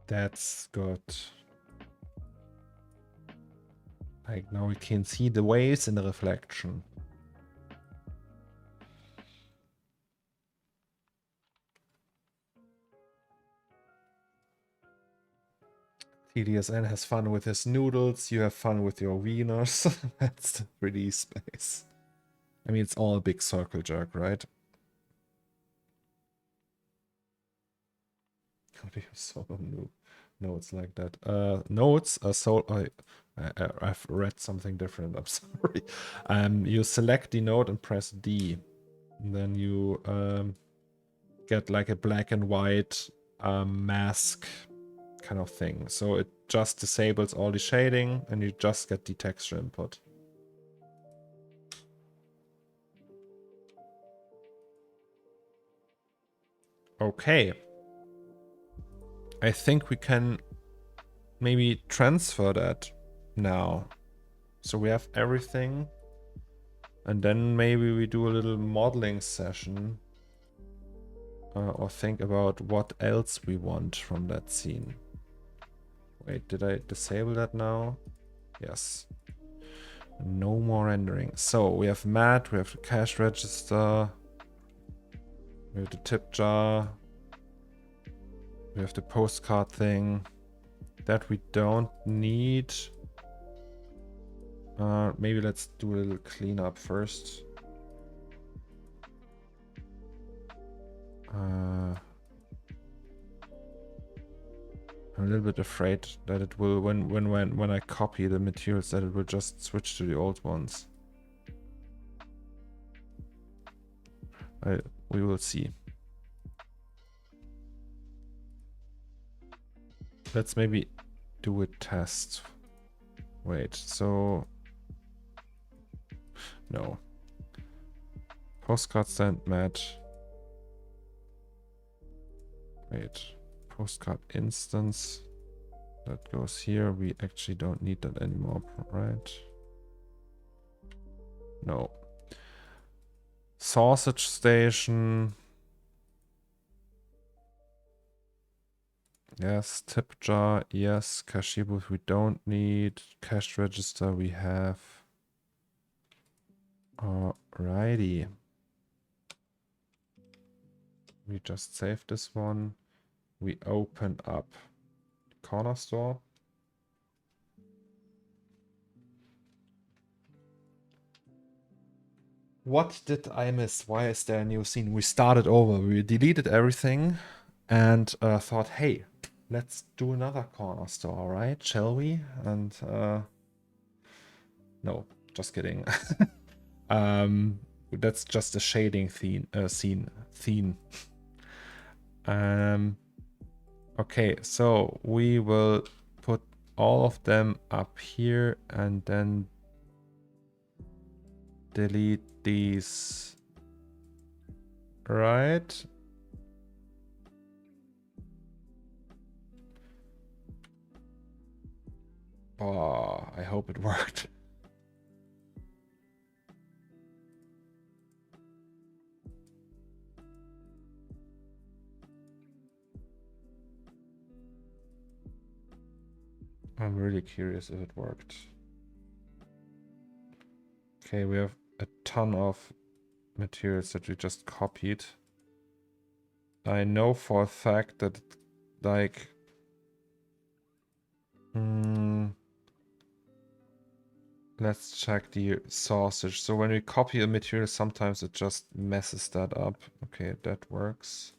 That's good. Like now we can see the waves in the reflection. TDSN has fun with his noodles, you have fun with your wieners. That's the release space. I mean, it's all a big circle jerk, right? How do you solve new nodes like that? Nodes are so... I've read something different, I'm sorry. You select the node and press D. And then you get like a black and white mask kind of thing. So it just disables all the shading and you just get the texture input. Okay. I think we can maybe transfer that now. So we have everything. And then maybe we do a little modeling session. Or think about what else we want from that scene. Wait, did I disable that now? Yes. No more rendering. So we have mat, we have the cash register. We have the tip jar. We have the postcard thing. That we don't need. Maybe let's do a little cleanup first. I'm a little bit afraid that it will, when I copy the materials, that it will just switch to the old ones. We will see. Let's maybe do a test. Wait, so... No. Postcard stand mat. Wait. Postcard instance. That goes here. We actually don't need that anymore, right? No. Sausage station. Yes. Tip jar. Yes. Cashier booth we don't need. Cash register we have. Alrighty. We just save this one. We open up CORNERSTORE. What did I miss? Why is there a new scene? We started over. We deleted everything and thought, hey, let's do another CORNERSTORE, right? Shall we? And no, just kidding. That's just a shading theme. Okay, so we will put all of them up here and then delete these, right? Oh, I hope it worked. I'm really curious if it worked. Okay, we have a ton of materials that we just copied. I know for a fact that, like, let's check the sausage. So when we copy a material, sometimes it just messes that up. Okay, that works.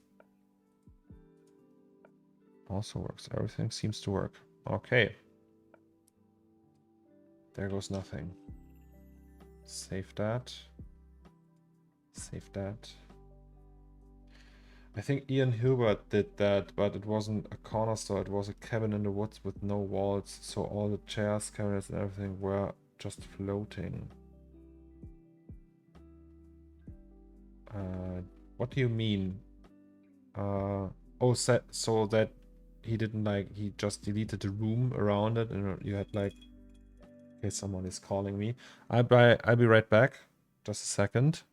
Also works. Everything seems to work. Okay. There goes nothing. Save that. Save that. I think Ian Hilbert did that, but it wasn't a corner store. It was a cabin in the woods with no walls. So all the chairs, cabinets, and everything were just floating. What do you mean? Oh, so that he didn't like, he just deleted the room around it and you had like, okay, someone is calling me. I'll be right back. Just a second.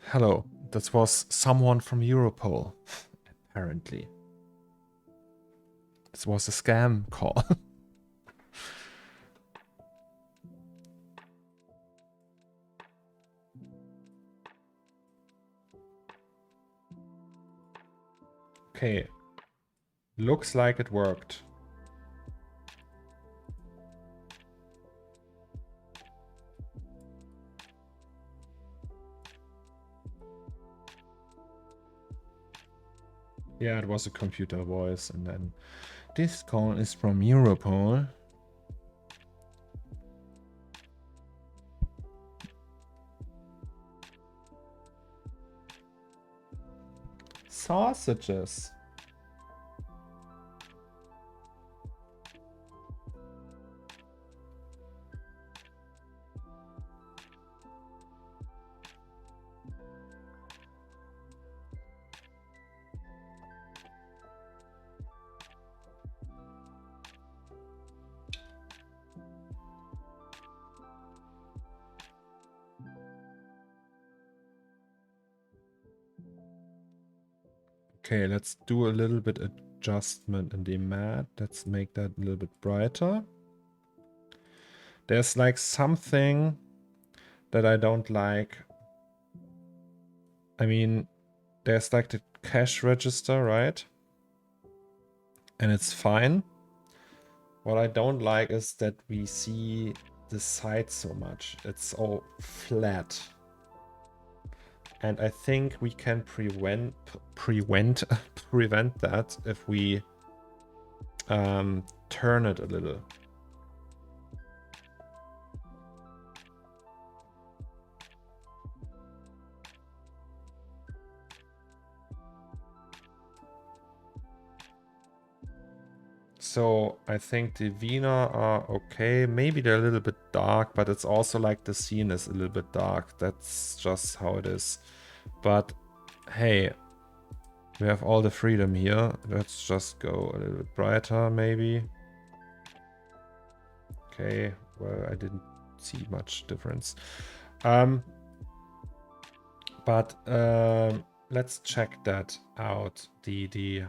Hello, that was someone from Europol, apparently. This was a scam call. Okay, looks like it worked. Yeah, it was a computer voice, and then this call is from Europol. Sausages. Okay, let's do a little bit adjustment in the mat. Let's make that a little bit brighter. There's like something that I don't like. I mean, there's like the cash register, right? And it's fine. What I don't like is that we see the side so much. It's all flat. And I think we can prevent that if we turn it a little. So I think the Wiener are okay. Maybe they're a little bit dark, but it's also like the scene is a little bit dark. That's just how it is. But hey, we have all the freedom here. Let's just go a little bit brighter, maybe. Okay, well, I didn't see much difference. Let's check that out, the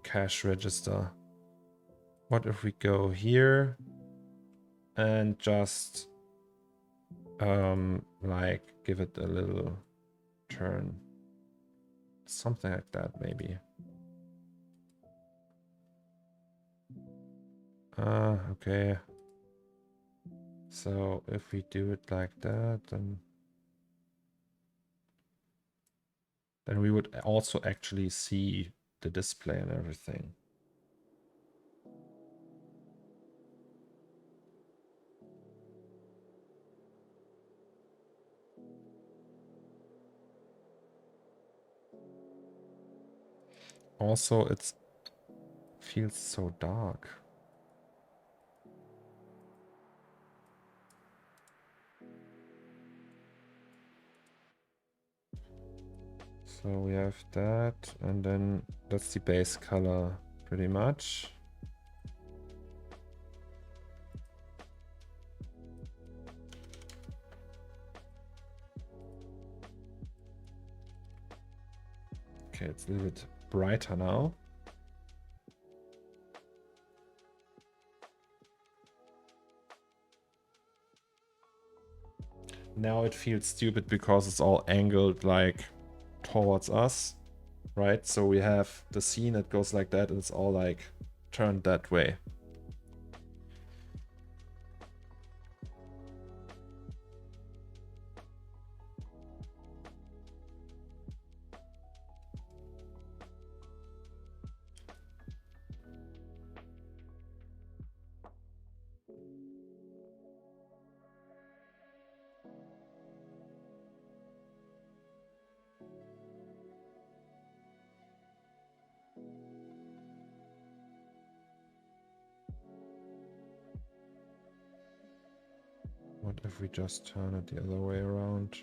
cash register. What if we go here and just like give it a little turn, something like that, maybe. Okay. So if we do it like that, then we would also actually see the display and everything. Also, it feels so dark. So we have that, and then that's the base color pretty much. Okay, it's a little bit brighter now. Now it feels stupid because it's all angled like towards us, right? So we have the scene that goes like that and it's all like turned that way. What if we just turn it the other way around?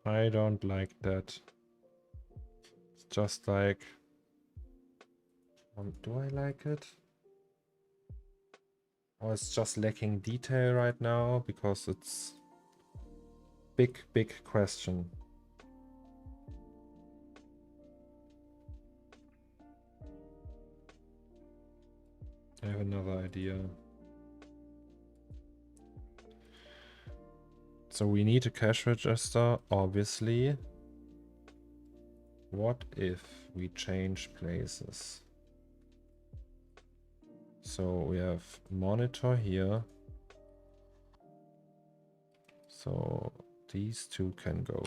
I don't like that. It's just like, do I like it? Or it's just lacking detail right now because it's big question. I have another idea. So we need a cash register, obviously. What if we change places? So we have monitor here. So these two can go.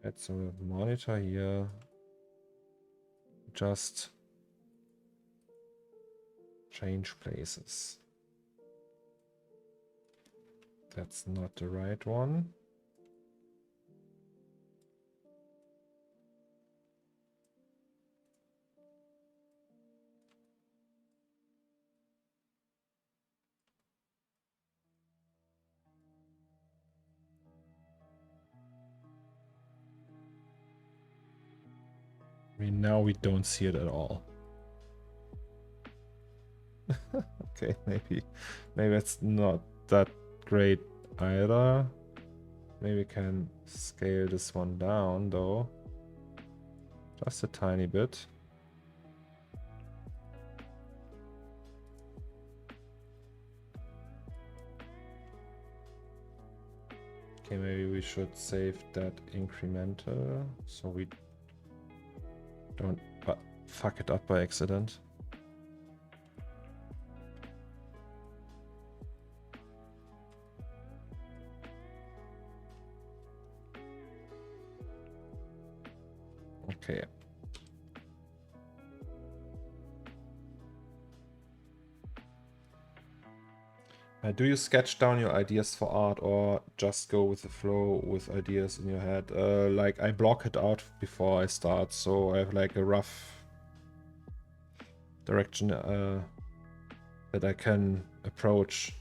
Right, so we have monitor here. Just change places. That's not the right one. Now we don't see it at all. Okay, maybe it's not that great either. Maybe we can scale this one down though. Just a tiny bit. Okay, maybe we should save that incremental so we don't fuck it up by accident. Okay. Do you sketch down your ideas for art or just go with the flow with ideas in your head? Like I block it out before I start, so I have like a rough direction that I can approach.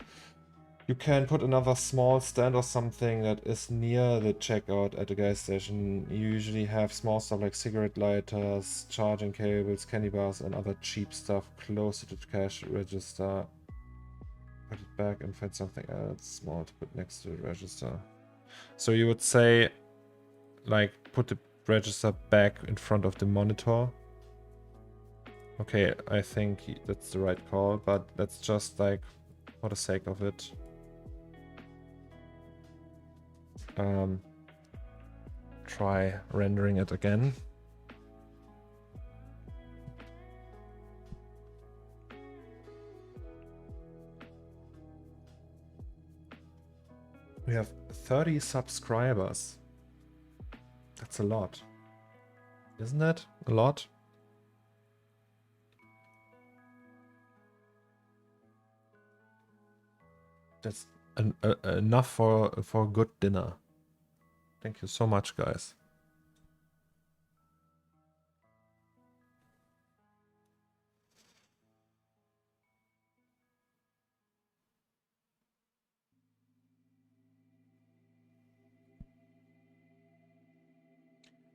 You can put another small stand or something that is near the checkout at the gas station. You usually have small stuff like cigarette lighters, charging cables, candy bars, and other cheap stuff close to the cash register. Put it back and find something else small to put next to the register. So you would say, like, put the register back in front of the monitor. Okay, I think that's the right call, but let's just, like, for the sake of it, try rendering it again. We have 30 subscribers. That's a lot. Isn't that a lot? That's enough for a good dinner. Thank you so much, guys.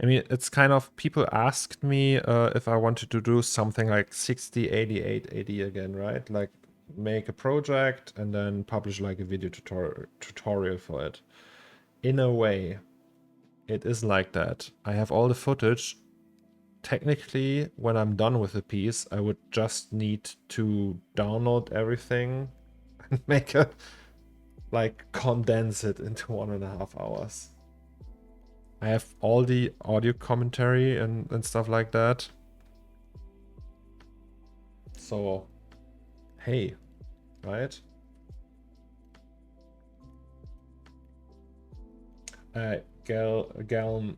I mean, it's kind of, people asked me if I wanted to do something like 60, 80, 880 again, right? Like make a project and then publish like a video tutorial for it. In a way, it is like that. I have all the footage. Technically, when I'm done with the piece, I would just need to download everything and make a, like, condense it into 1.5 hours. I have all the audio commentary and stuff like that. So, hey, right? Galmot,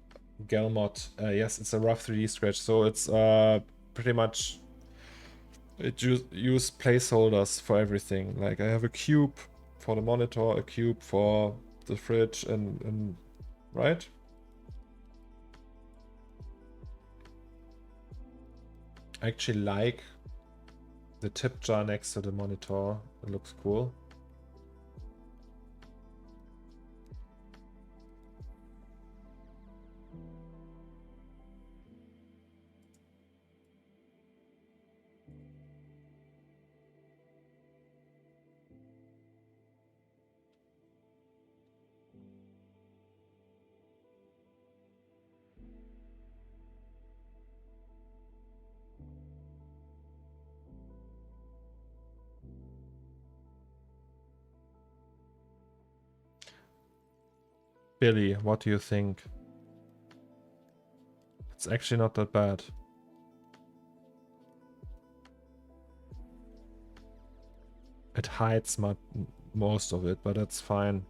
yes, it's a rough 3D sketch. So it's pretty much, it use placeholders for everything. Like I have a cube for the monitor, a cube for the fridge, and right? I actually like the tip jar next to the monitor. It looks cool. Billy, what do you think? It's actually not that bad. It hides most of it, but that's fine,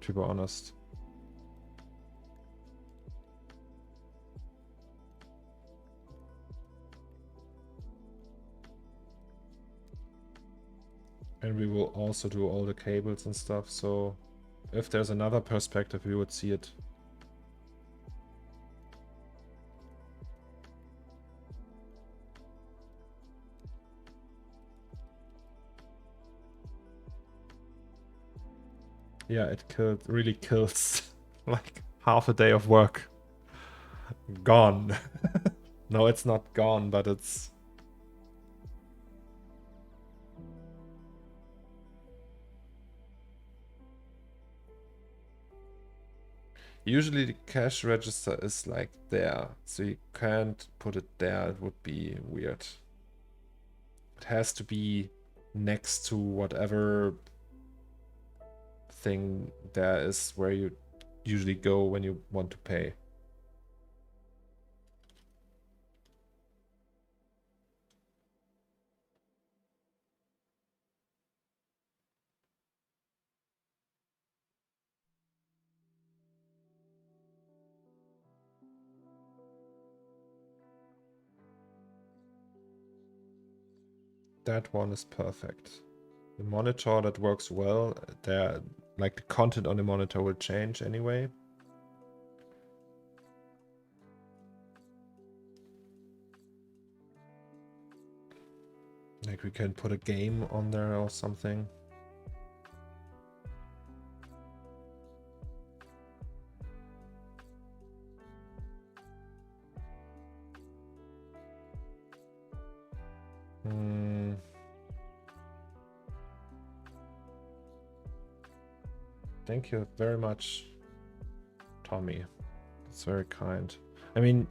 to be honest. And we will also do all the cables and stuff, so if there's another perspective, we would see it. Yeah, it really kills like half a day of work. Gone. No, it's not gone, but it's... Usually the cash register is like there, so you can't put it there, it would be weird. It has to be next to whatever thing there is where you usually go when you want to pay. That one is perfect. The monitor that works well, there, like the content on the monitor will change anyway. Like we can put a game on there or something. Thank you very much, Tommy. It's very kind. I mean,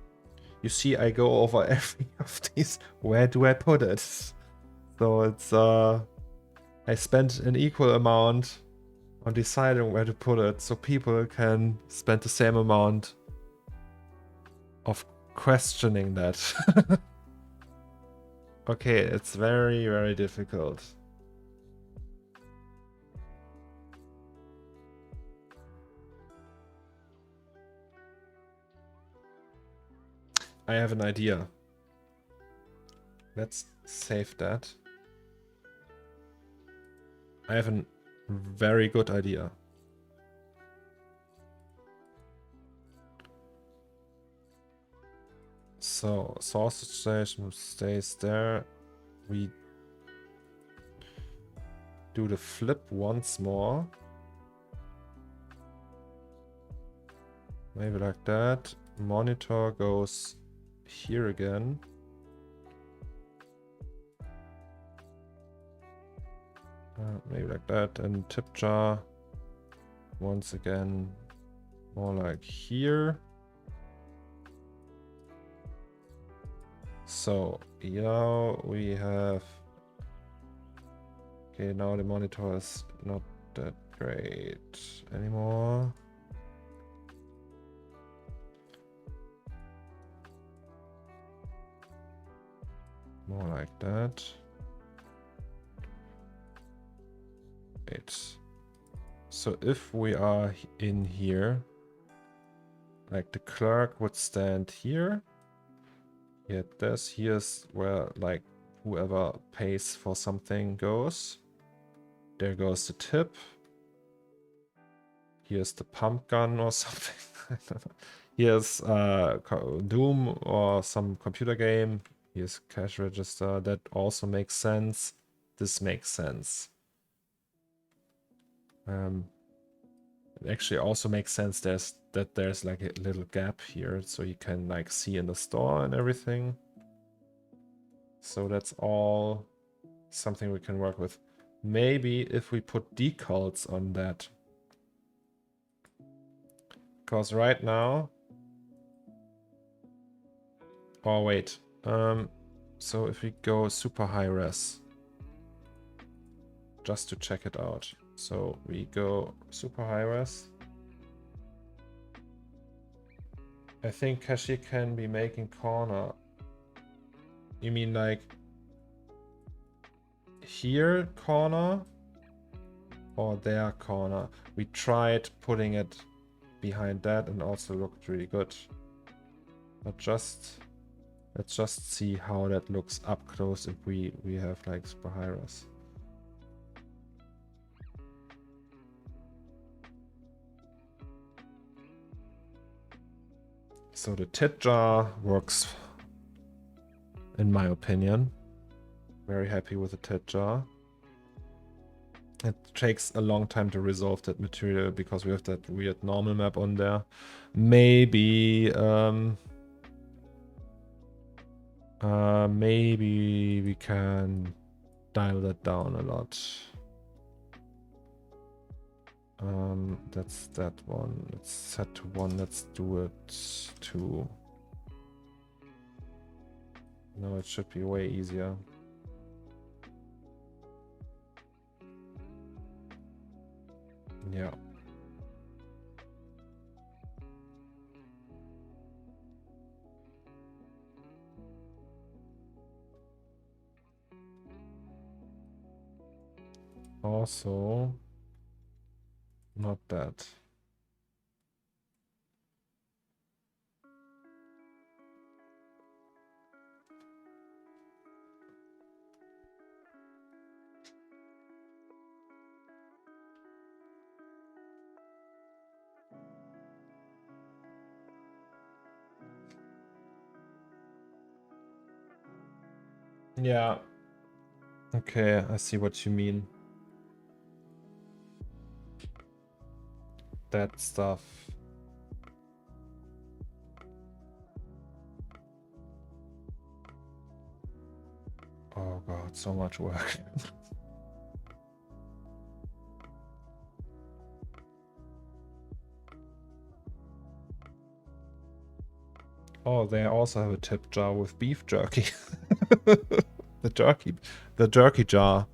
you see, I go over every of these. Where do I put it? So it's I spent an equal amount on deciding where to put it, so people can spend the same amount of questioning that. Okay, it's very, very difficult. I have an idea. Let's save that. I have a very good idea. So, sausage station stays there. We do the flip once more. Maybe like that. Monitor goes here again. Maybe like that. And tip jar once again more like here. So now we have... Okay, now the monitor is not that great anymore. More like that. Wait. So if we are in here, like the clerk would stand here. Get this. Here's where like whoever pays for something goes. There goes the tip. Here's the pump gun or something. I don't know. Here's Doom or some computer game. Here's cash register. That also makes sense. This makes sense. It actually also makes sense there's like a little gap here, so you can like see in the store and everything. So that's all something we can work with. Maybe if we put decals on that. Because right now... Oh, wait. So if we go super high res, just to check it out. So we go super high res. I think Kashi can be making corner. You mean like here corner or there corner? We tried putting it behind that and also looked really good. But let's just see how that looks up close if we have like super high res. So the tit jar works, in my opinion. Very happy with the tit jar. It takes a long time to resolve that material because we have that weird normal map on there. Maybe Maybe we can dial that down a lot. That's that one. It's set to 1. Let's do it to... No, it should be way easier. Yeah. Also, not that. Yeah. Okay, I see what you mean. That stuff. Oh god, so much work. Oh, they also have a tip jar with beef jerky. The jerky jar.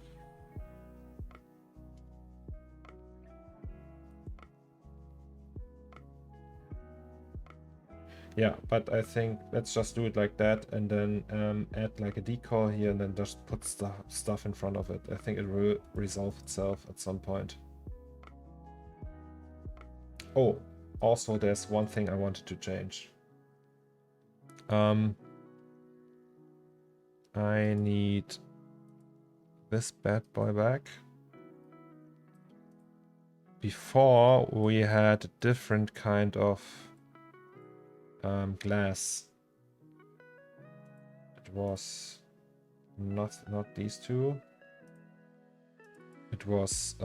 Yeah, but I think let's just do it like that and then add like a decal here and then just put stuff in front of it. I think it will resolve itself at some point. Oh, also there's one thing I wanted to change. I need this bad boy back. Before we had a different kind of glass. It was not these two. It was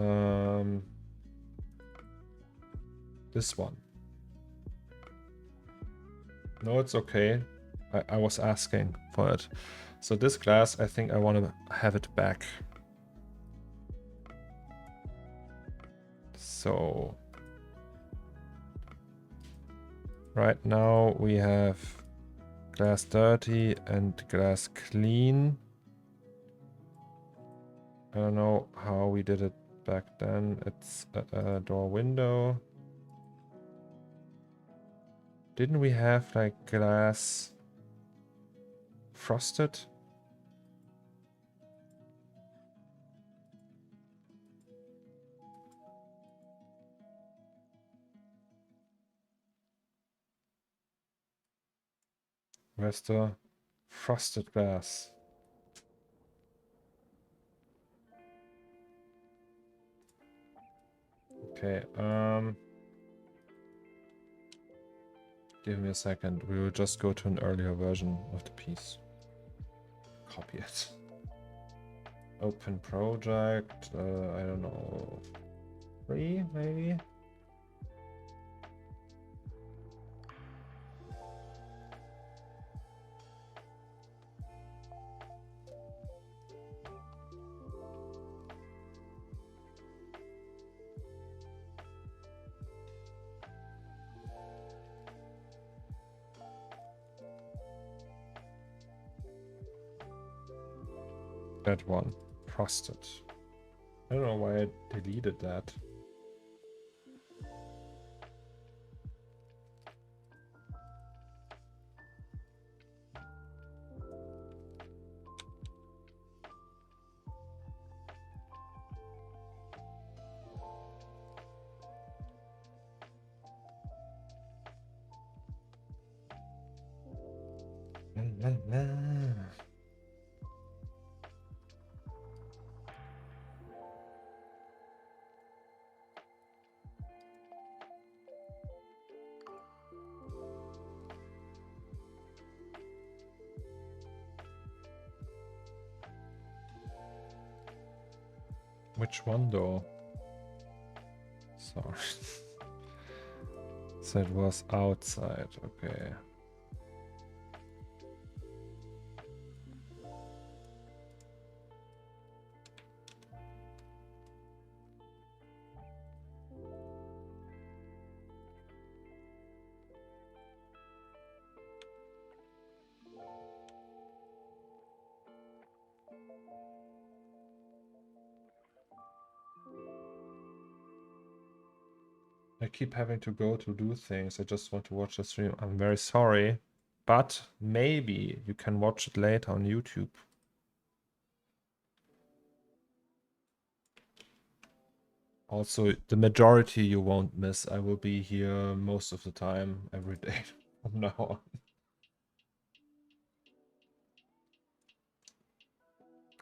this one. No, it's okay. I was asking for it. So this glass, I think I want to have it back. So right now we have glass dirty and glass clean. I don't know how we did it back then. It's a door window. Didn't we have like glass frosted? Where's the frosted glass? Okay, give me a second. We will just go to an earlier version of the piece. Copy it. Open project, I don't know, 3 maybe? That one, frosted. I don't know why I deleted that. La, la, la. Which one though? Sorry. So it was outside, okay. I keep having to go to do things. I just want to watch the stream. I'm very sorry, but maybe you can watch it later on YouTube. Also, the majority you won't miss. I will be here most of the time, every day from now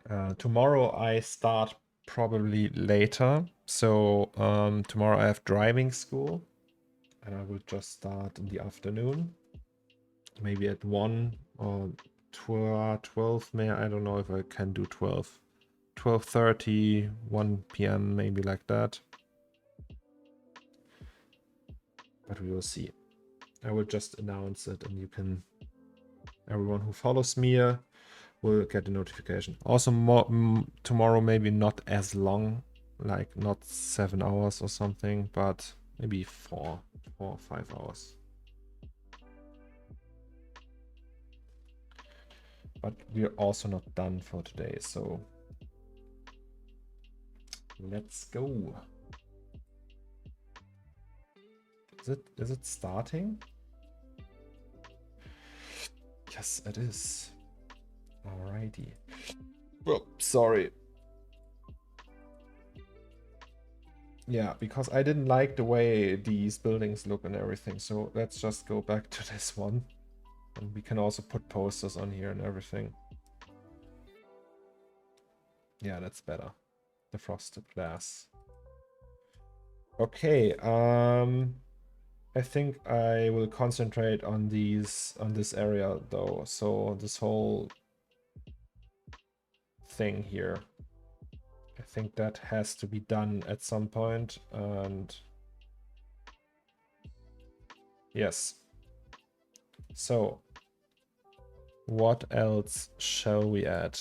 on. Tomorrow I start probably later. So tomorrow I have driving school. And I will just start in the afternoon. Maybe at 1 or 12, I don't know if I can do 12. 12:30, 1 p.m, maybe like that. But we will see. I will just announce it and you can, everyone who follows me will get a notification. Also tomorrow maybe not as long, like not 7 hours or something, but maybe 4 or 5 hours. But we're also not done for today, so let's go. Is it starting? Yes, it is. Alrighty. Well, sorry. Yeah, because I didn't like the way these buildings look and everything, so let's just go back to this one. And we can also put posters on here and everything. Yeah, that's better. The frosted glass. Okay, I think I will concentrate on this area though. So this whole thing here, I think that has to be done at some point. And yes. So what else shall we add?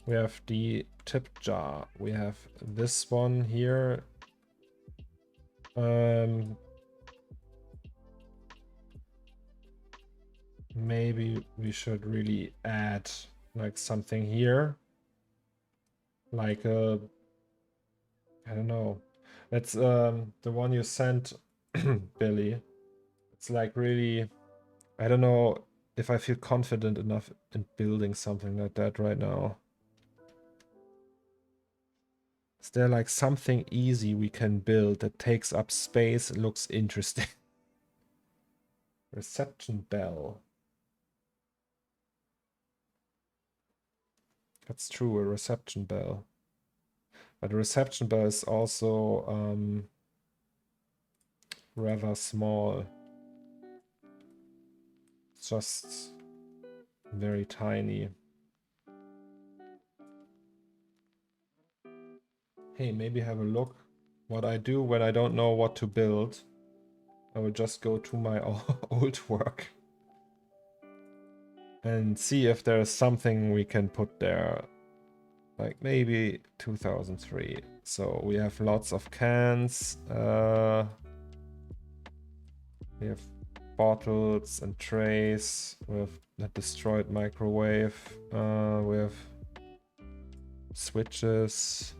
We have the tip jar. We have this one here. Maybe we should really add like something here. Like I don't know. That's the one you sent, Billy. It's like really, I don't know if I feel confident enough in building something like that right now. Is there like something easy we can build that takes up space and looks interesting? Reception bell. That's true, a reception bell. But a reception bell is also rather small. It's just very tiny. Hey, maybe have a look. What I do when I don't know what to build, I will just go to my old work and see if there's something we can put there. Like maybe 2003. So we have lots of cans. We have bottles and trays. We have a destroyed microwave. We have switches.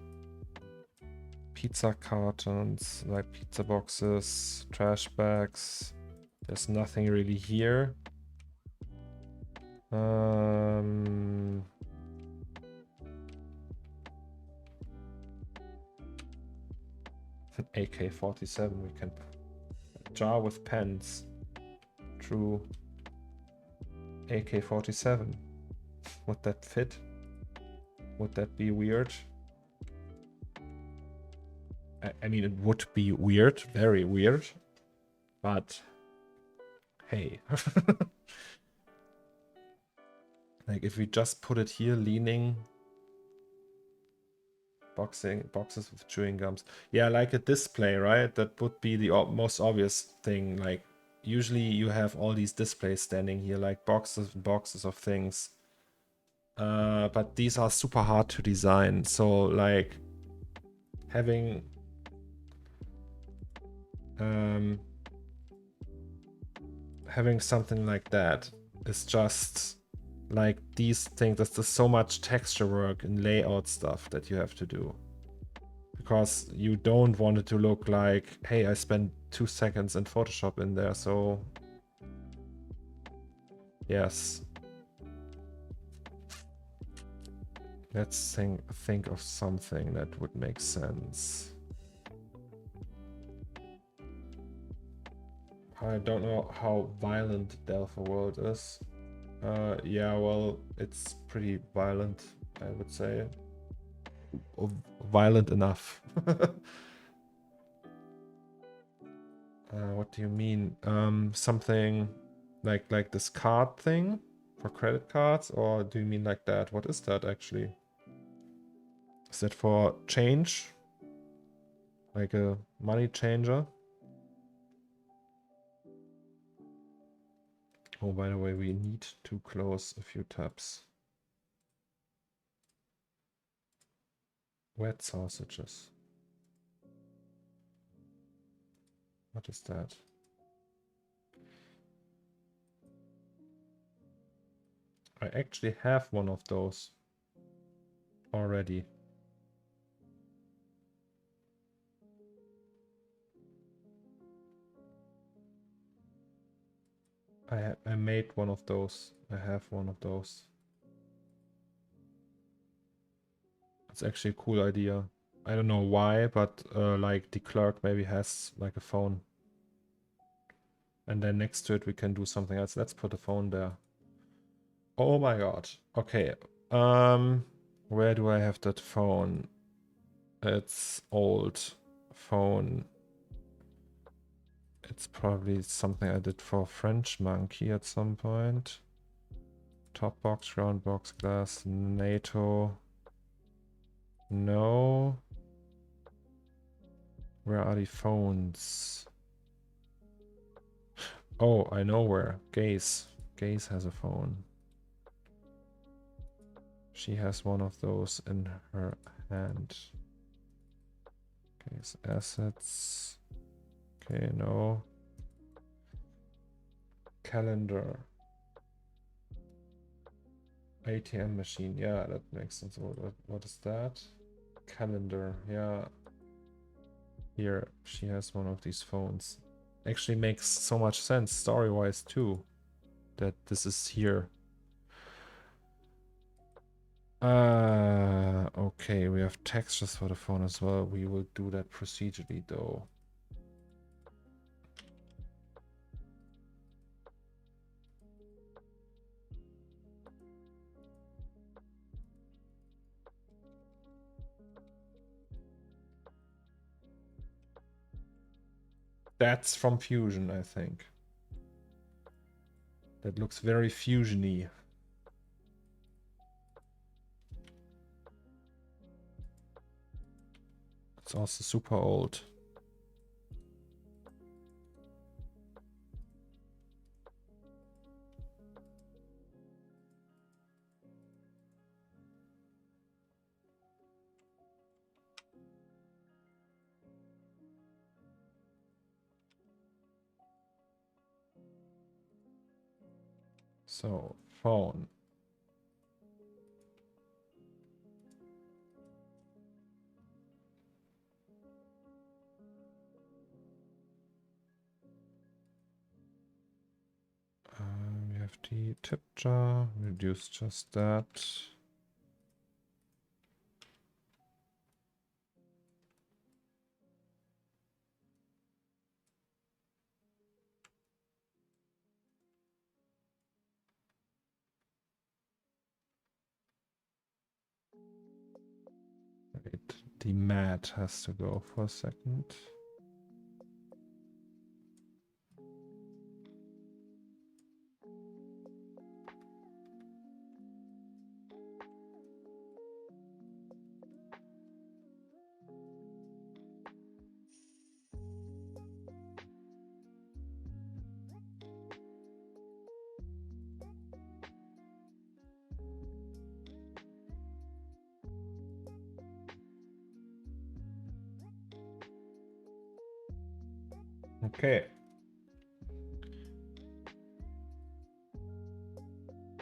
Pizza cartons, like pizza boxes, trash bags. There's nothing really here. AK-47, we can jar with pens. True. AK-47. Would that fit? Would that be weird? I mean, it would be weird, very weird, but hey. Like if we just put it here, leaning, boxes with chewing gums. Yeah, like a display, right? That would be the most obvious thing. Like usually you have all these displays standing here, like boxes and boxes of things. But these are super hard to design. So like having something like that is just like these things. There's just so much texture work and layout stuff that you have to do. because you don't want it to look like, hey, I spent 2 seconds in Photoshop in there, so yes. Let's think of something that would make sense. I don't know how violent Delphi World is. Yeah, well, it's pretty violent, I would say. Violent enough. What do you mean? Something like this card thing for credit cards, or do you mean like that? What is that actually? Is that for change? Like a money changer? Oh, by the way, we need to close a few tabs. Wet sausages. What is that? I actually have one of those already. I made one of those. I have one of those. It's actually a cool idea. I don't know why, but like the clerk maybe has like a phone. And then next to it we can do something else. Let's put a phone there. Oh my god. Okay. Where do I have that phone? It's old phone. It's probably something I did for French Monkey at some point. Top box, ground box, glass, NATO. No. Where are the phones? Oh, I know where. Gaze. Gaze has a phone. She has one of those in her hand. Gaze assets. Okay, no. Calendar. ATM machine. Yeah, that makes sense. What is that? Calendar. Yeah. Here, she has one of these phones. Actually makes so much sense story-wise too, that this is here. Okay, we have textures for the phone as well. We will do that procedurally though. That's from Fusion, I think. That looks very Fusion-y. It's also super old. So, phone. We have the tip jar, reduce just that. Wait, the mat has to go for a second. Okay.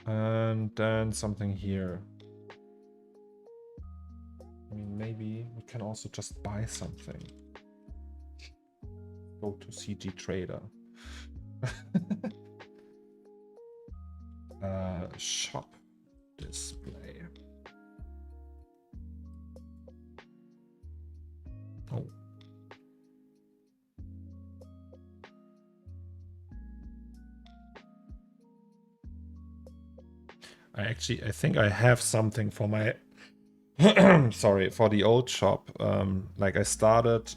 And then something here. mean, maybe we can also just buy something. Go to CG Trader. Shop display. Oh. I think I have something for my sorry, for the old shop. Like I started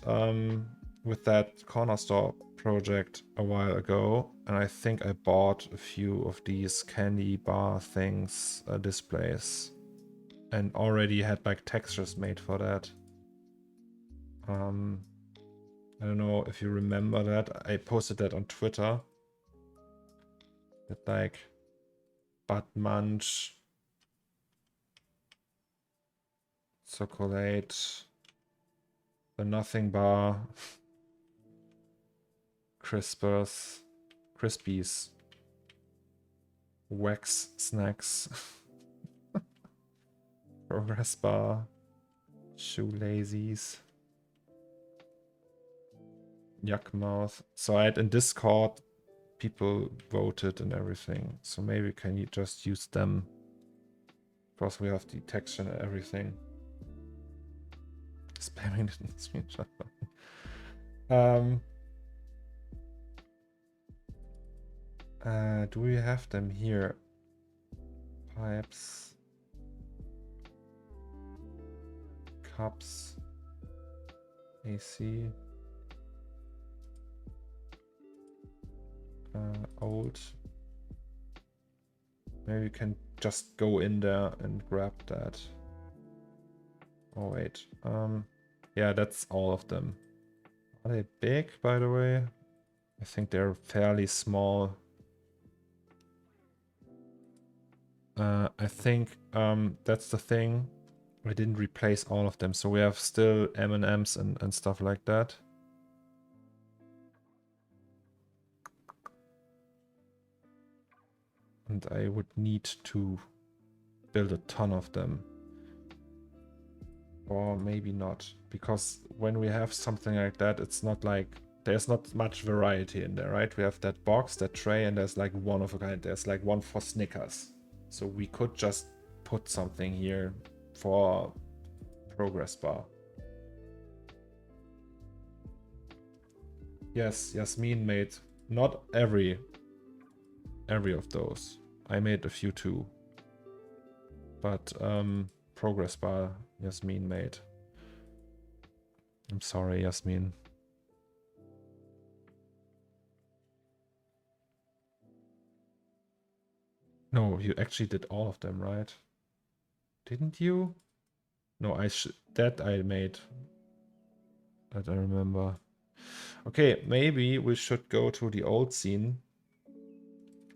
with that corner store project a while ago, and I think I bought a few of these candy bar things, displays, and already had like textures made for that. I don't know if you remember that. I posted that on Twitter. That like Butt Munch, Chocolate, the Nothing Bar, Crispies, Wax Snacks, Progress Bar, Shoelazies, Yuck Mouth. So I had in Discord, people voted and everything. So maybe can you just use them? Because we have the texture and everything. Spamming the screenshot. Do we have them here? Pipes, cups, AC, old. Maybe we can just go in there and grab that. Oh wait, yeah, that's all of them. Are they big, by the way? I think they're fairly small. I think that's the thing. I didn't replace all of them, so we have still M&Ms and stuff like that. And I would need to build a ton of them. Or maybe not, because when we have something like that, it's not like there's not much variety in there, right? We have that box, that tray, and there's like one of a kind. There's like one for Snickers. So we could just put something here for progress bar. Yes, Yasmin made not every of those. I made a few too. But progress bar Yasmin made. I'm sorry, Yasmin. No, you actually did all of them, right? Didn't you? No, that I made. That I remember. Okay, maybe we should go to the old scene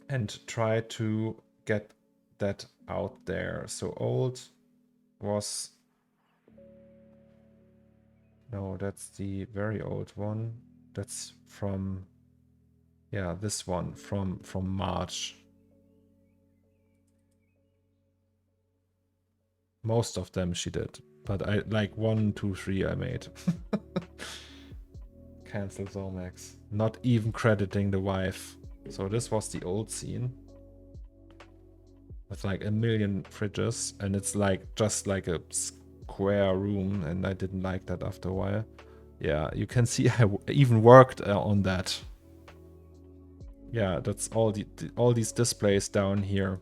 and try to get that out there. So old was... No, that's the very old one. That's from... Yeah, this one from March. Most of them she did, but I like 1, 2, 3 I made. Cancel Zomax. Not even crediting the wife. So this was the old scene with like a million fridges, and it's like just like a square room, and I didn't like that after a while. Yeah, you can see I even worked on that. Yeah, that's all these displays down here.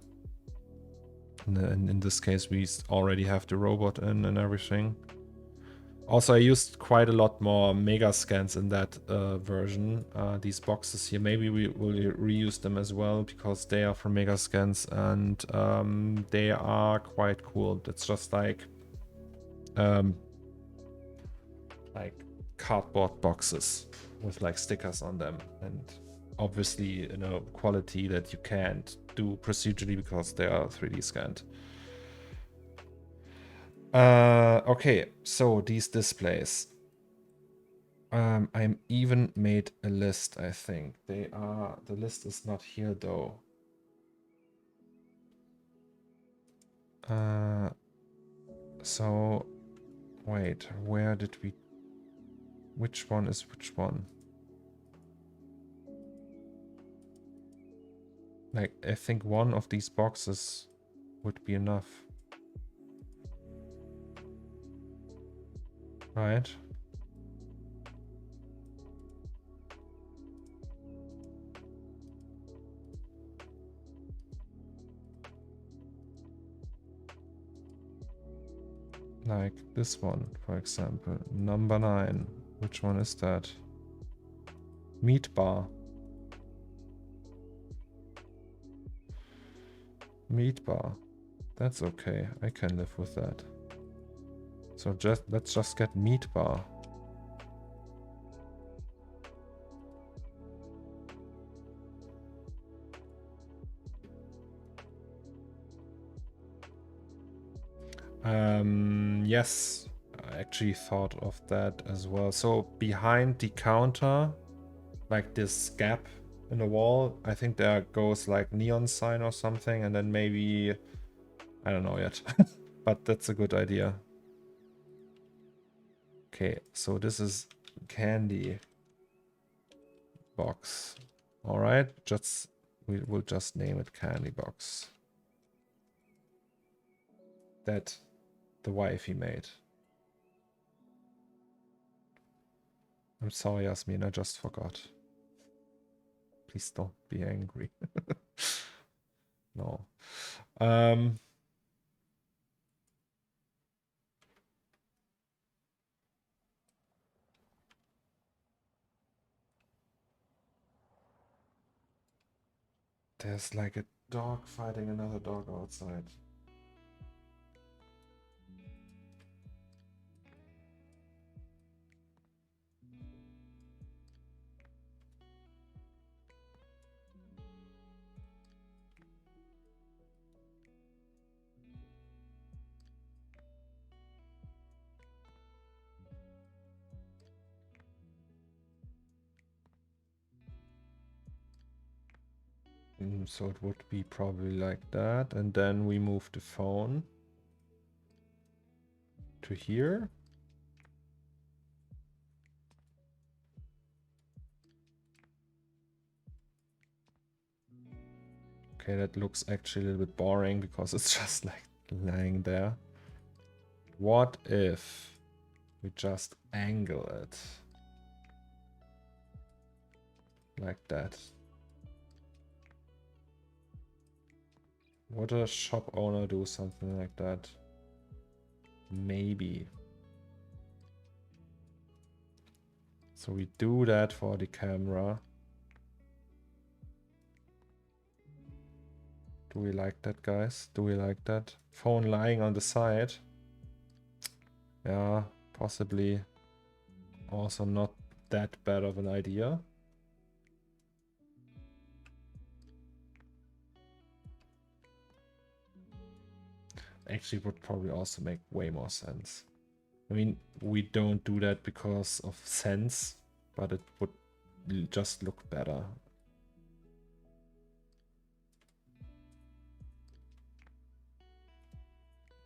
And in this case, we already have the robot in and everything. Also, I used quite a lot more mega scans in that version. These boxes here, maybe we will reuse them as well, because they are from mega scans, and they are quite cool. It's just like cardboard boxes with like stickers on them, and obviously in a quality that you can't do procedurally because they are 3D scanned. Okay, so these displays. I'm even made a list, I think. The list is not here though. So Wait, where did we... Which one is which one? Like, I think one of these boxes would be enough. Right? Like this one, for example. Number 9. Which one is that? MEATBAR. MEATBAR. That's okay. I can live with that. So let's just get MEATBAR. Yes, I actually thought of that as well. So behind the counter, like this gap in the wall, I think there goes like neon sign or something, and then maybe, I don't know yet, but that's a good idea. Okay, so this is candy box. All right, we will just name it candy box. That the Wi-Fi made. I'm sorry, Yasmin, I just forgot. Please don't be angry. No. There's like a dog fighting another dog outside. So it would be probably like that, and then we move the phone to here. Okay, that looks actually a little bit boring because it's just like lying there. What if we just angle it like that? Would a shop owner do something like that? Maybe. So we do that for the camera. Do we like that, guys? Do we like that? Phone lying on the side. Yeah, possibly also not that bad of an idea. Actually would probably also make way more sense. I mean, we don't do that because of sense, but it would just look better.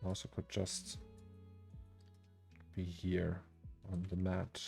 Also could just be here on the mat.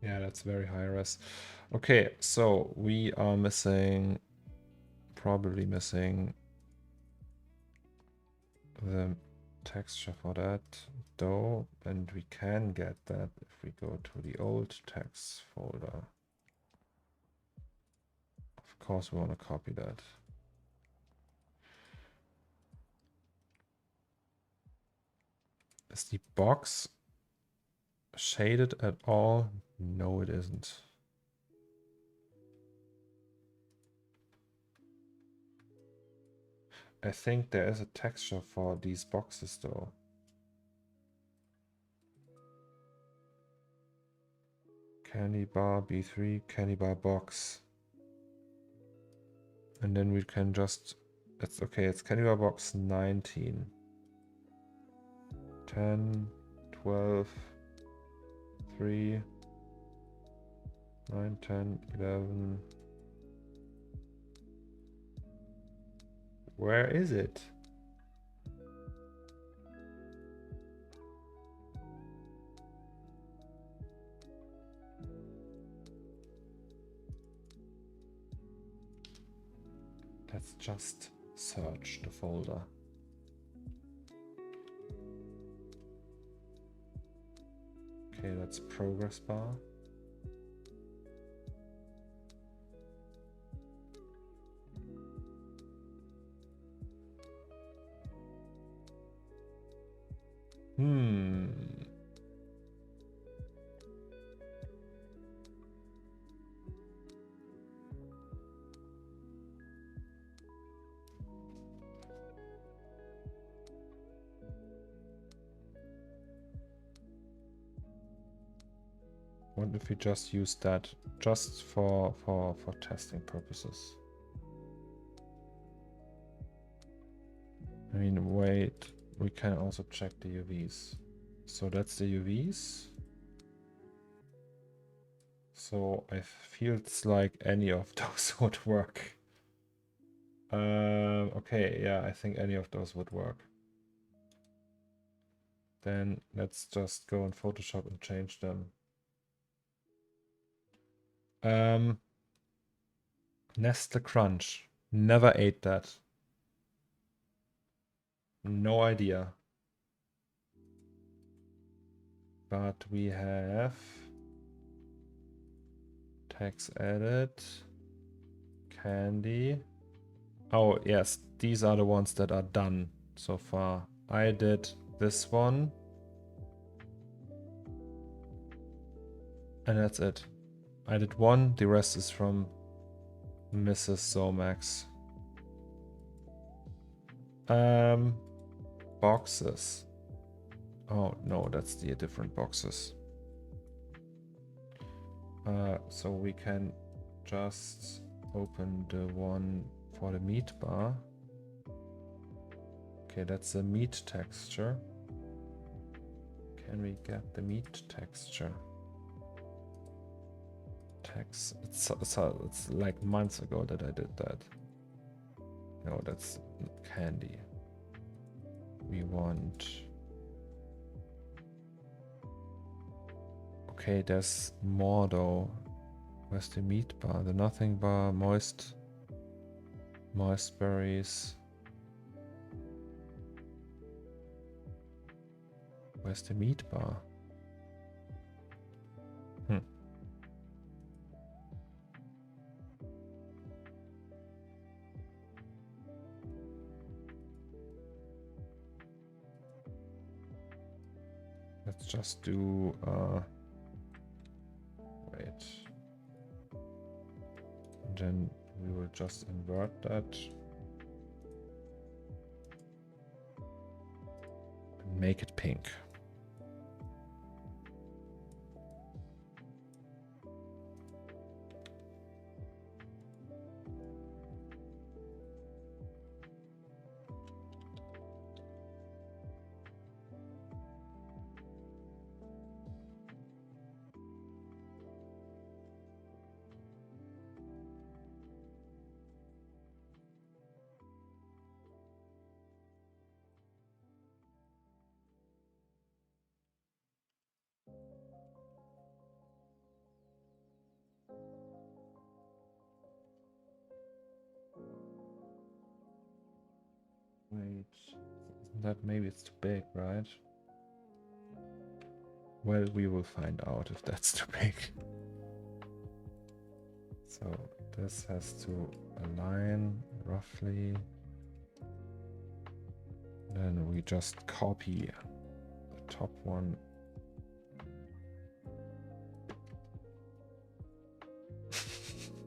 Yeah, that's very high res. Okay, so we are missing, probably missing the texture for that though, and we can get that if we go to the old text folder. Of course we want to copy that. Is the box shaded at all? No, it isn't. I think there is a texture for these boxes though. Candy bar B3, candy bar box. And then we can just, it's okay, it's candy bar box 19. 10, 12, 3, 9, 10, 11. Where is it? Let's just search the folder. Okay, that's progress bar. What if we just use that just for testing purposes? I mean, wait, we can also check the UVs. So that's the UVs. So I feel it's like any of those would work. Okay, yeah, I think any of those would work. Then let's just go in Photoshop and change them. Nestle Crunch. Never ate that. No idea. But we have text edit, candy. Oh yes, these are the ones that are done so far. I did this one. And that's it. I did one, the rest is from Mrs. Zomax. Boxes. Oh no, that's the different boxes. So we can just open the one for the meat bar. Okay, that's a meat texture. Can we get the meat texture? It's like months ago that I did that. No, that's candy. We want... Okay, there's more though. Where's the meat bar? The nothing bar, moist berries. Where's the meat bar? Let's just do wait. And then we will just invert that. And make it pink. Wait, that maybe it's too big, right? Well, we will find out if that's too big. So this has to align roughly. Then we just copy the top one.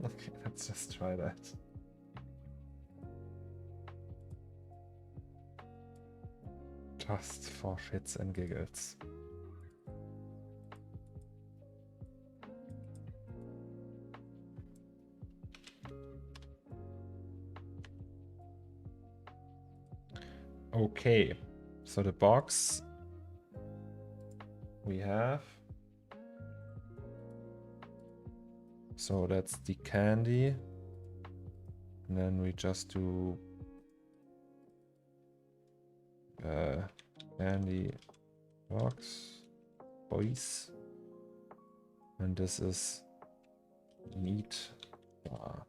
Okay, let's just try that. Just for shits and giggles. Okay, so the box we have. So that's the candy. And then we just do candy box, boys. And this is meat bar.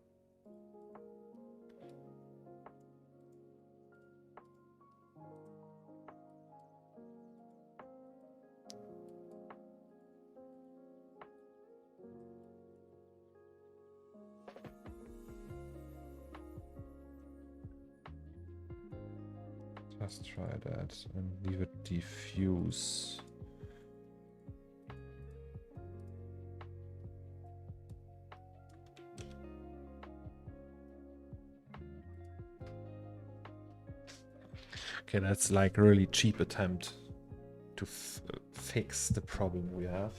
Just try that and leave it diffuse. Okay, that's like a really cheap attempt to fix the problem we have.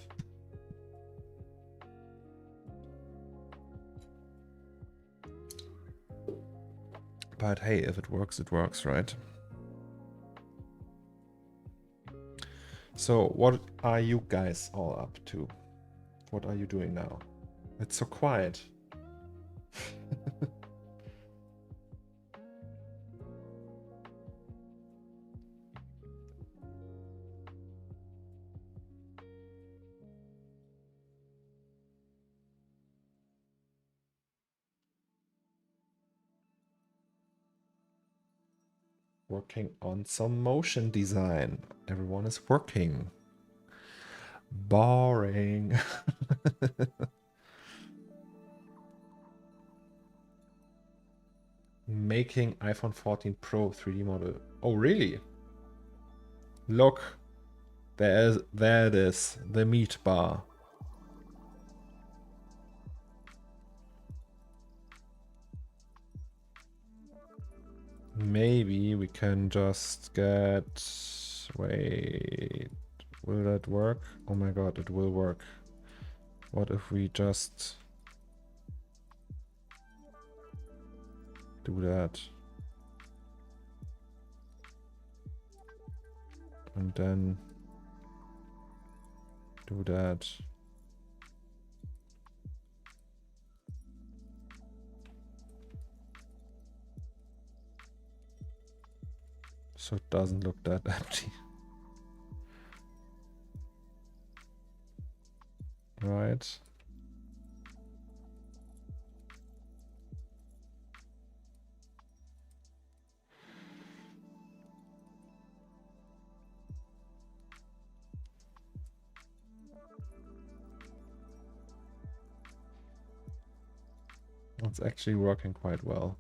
But hey, if it works, right? So what are you guys all up to? What are you doing now? It's so quiet. Working on some motion design. Everyone is working. Boring. Making iPhone 14 Pro 3D model. Oh, really? Look, there it is, the meat bar. Maybe we can just get... Wait, will that work? Oh my god, it will work. What if we just do that? And then do that. So it doesn't look that empty. Right. It's actually working quite well.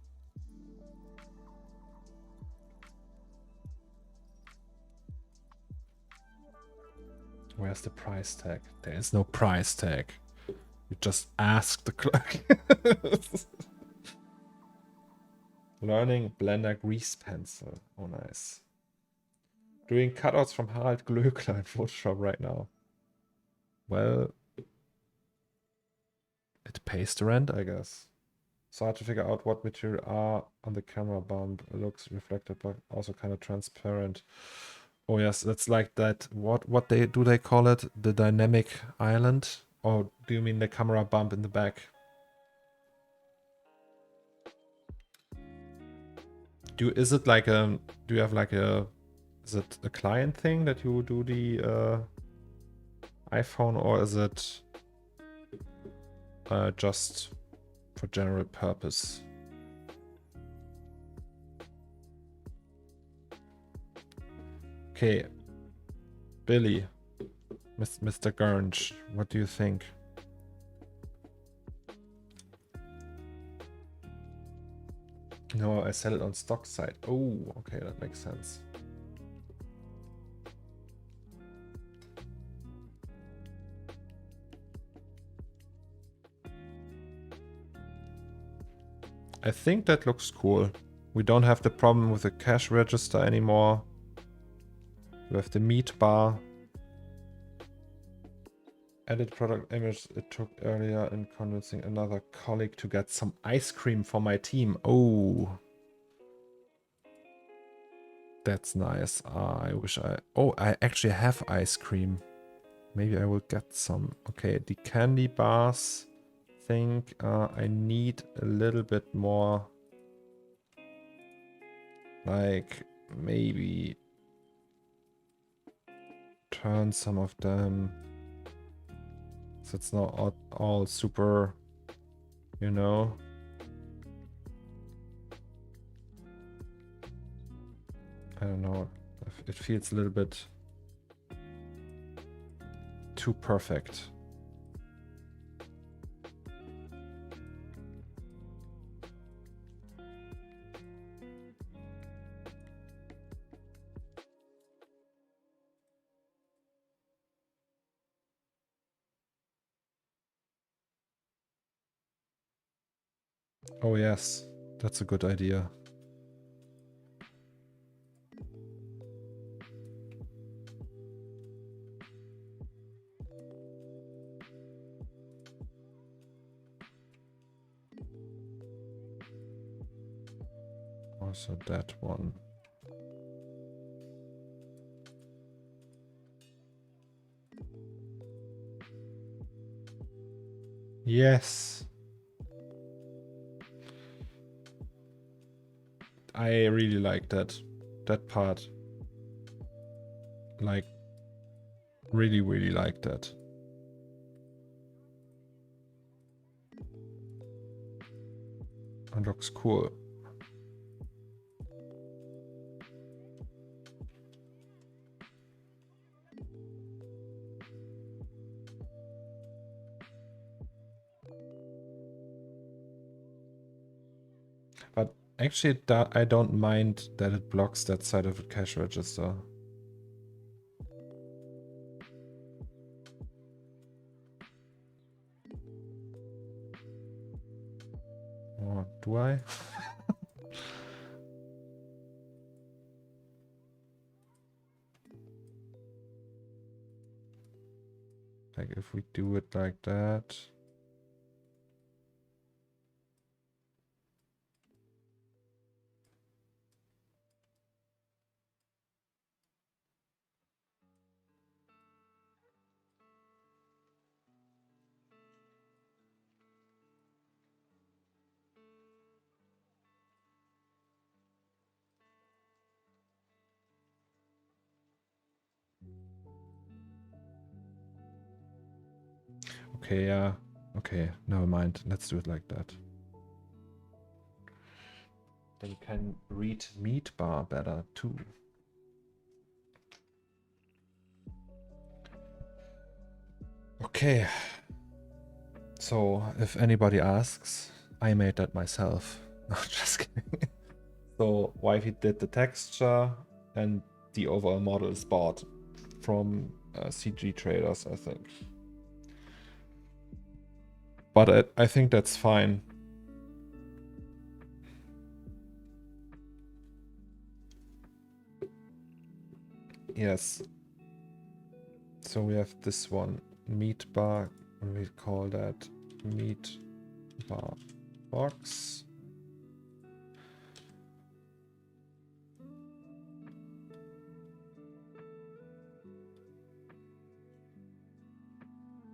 Where's the price tag? There is no price tag. You just ask the clerk. Learning Blender grease pencil. Oh, nice. Doing cutouts from Harald Glöckler in Photoshop right now. Well, it pays the rent, I guess. So hard to figure out what material are on the camera bump. It looks reflected, but also kind of transparent. Oh yes, that's like that. What they call it? The dynamic island? Or do you mean the camera bump in the back? Is it like a? Do you have like a? Is it a client thing that you do the iPhone, or is it just for general purpose? Okay, Billy, Mr. Gurnge, what do you think? No, I sell it on stock site. Oh, okay, that makes sense. I think that looks cool. We don't have the problem with the cash register anymore. We have the meat bar. Edit product image it took earlier in convincing another colleague to get some ice cream for my team. Oh. That's nice. I wish I... Oh, I actually have ice cream. Maybe I will get some. Okay, the candy bars. Think I need a little bit more. Like, maybe turn some of them. So it's not all super, you know. I don't know. It feels a little bit too perfect. Oh yes, that's a good idea. Also that one. Yes. I really like that part. Like, really, really like that. It looks cool. But actually, I don't mind that it blocks that side of the cash register. Or do I? Like if we do it like that. Okay, yeah. Okay, never mind. Let's do it like that. Then you can read MEATBAR better too. Okay. So, if anybody asks, I made that myself. No, just kidding. So, Wifi did the texture and the overall model is bought from CG traders, I think. But I think that's fine. Yes. So we have this one, MEATBAR. We call that MEATBAR box.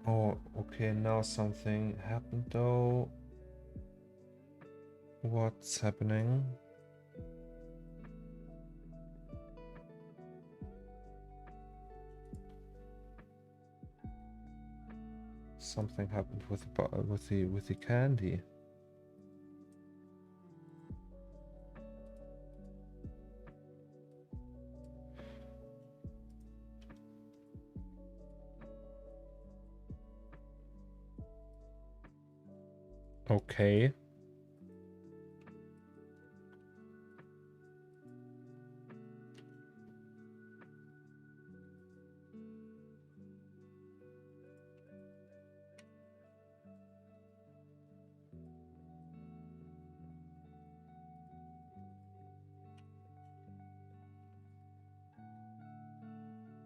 Oh, okay, now something happened though. What's happening? Something happened with the candy. Okay.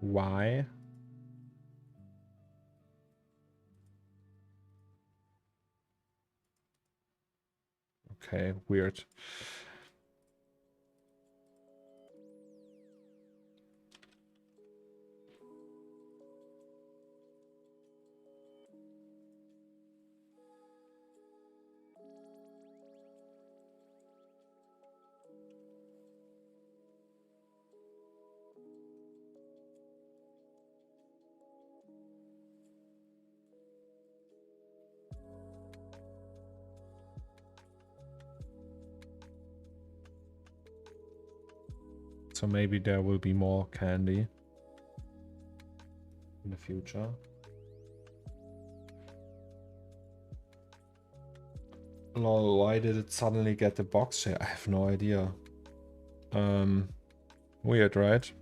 Why? Okay, weird. So maybe there will be more candy in the future. Lol, why did it suddenly get the box share? I have no idea. Weird, right?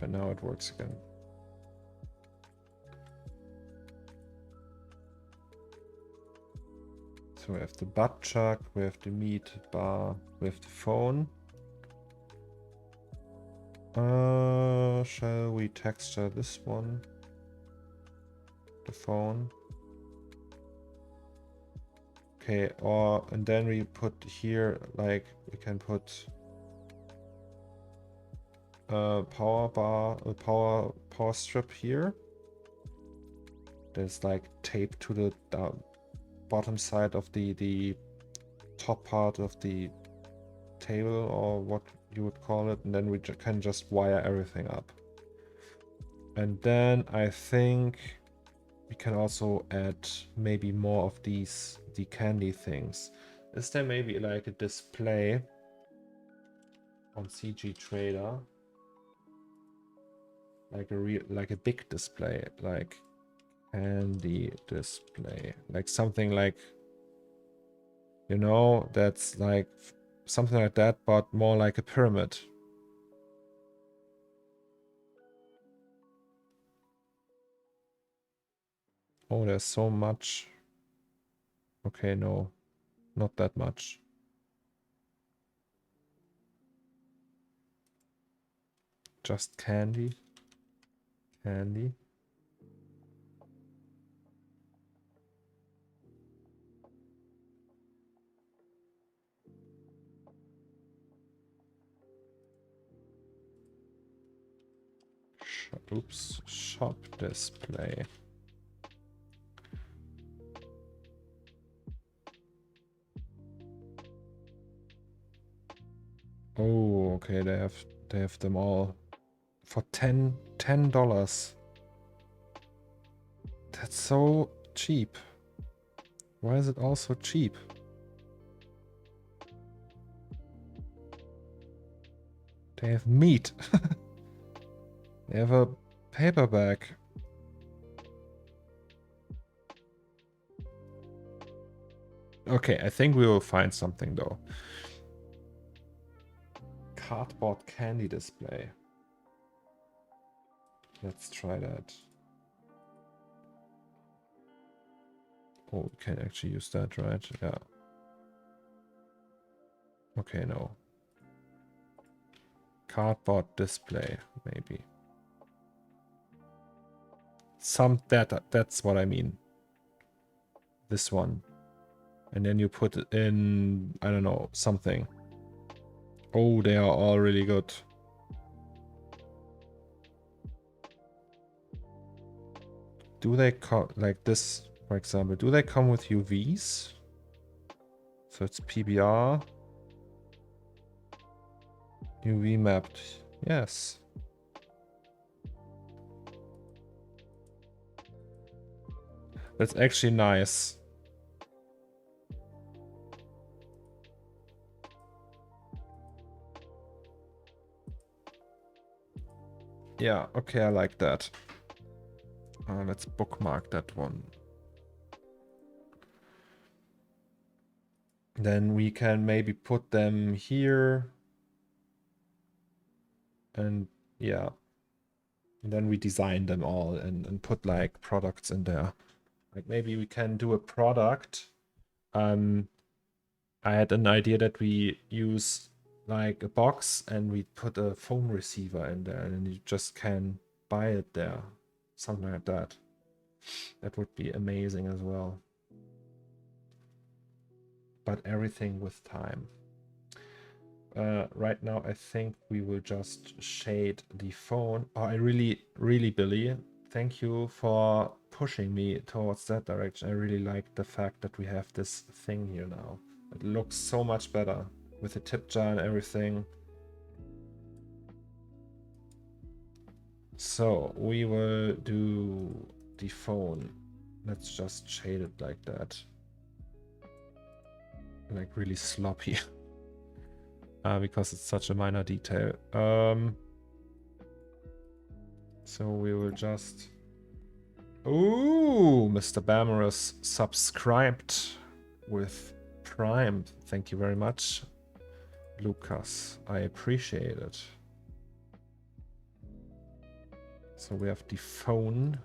But now it works again. So we have the butt chuck, we have the meat bar, we have the phone. Shall we texture this one? The phone. Okay, and then we put here, like, we can put power bar, power strip here. There's like taped to the bottom side of the top part of the table, or what you would call it, and then we can just wire everything up. And then I think we can also add maybe more of these, the candy things. Is there maybe like a display on CG Trader? Like a big display, like candy display, like something like, you know, that's like something like that, but more like a pyramid. Oh, there's so much. Okay, no, not that much. Just candy. Candy. Oops, shop display. Oh, okay, they have them all for $10. That's so cheap. Why is it all so cheap? They have meat. They have a paperback. Okay, I think we will find something though. Cardboard candy display. Let's try that. Oh, we can actually use that, right? Yeah. Okay, no. Cardboard display, maybe. That's what I mean. This one. And then you put it in, I don't know, something. Oh, they are all really good. Do they come like this, for example? Do they come with UVs? So it's PBR. UV mapped. Yes. That's actually nice. Yeah, okay, I like that. Let's bookmark that one. Then we can maybe put them here. And yeah. And then we design them all and put like products in there. Like maybe we can do a product. I had an idea that we use like a box and we put a phone receiver in there and you just can buy it there. Something like that. That would be amazing as well. But everything with time. Right now, I think we will just shade the phone. Oh, I really, Billy, thank you for pushing me towards that direction. I really like the fact that we have this thing here now. It looks so much better with the tip jar and everything. So we will do the phone. Let's just shade it like that. Like really sloppy. because it's such a minor detail. So we will just... Ooh, Mr. Bammerus subscribed with Prime. Thank you very much, Lucas. I appreciate it. So we have the phone.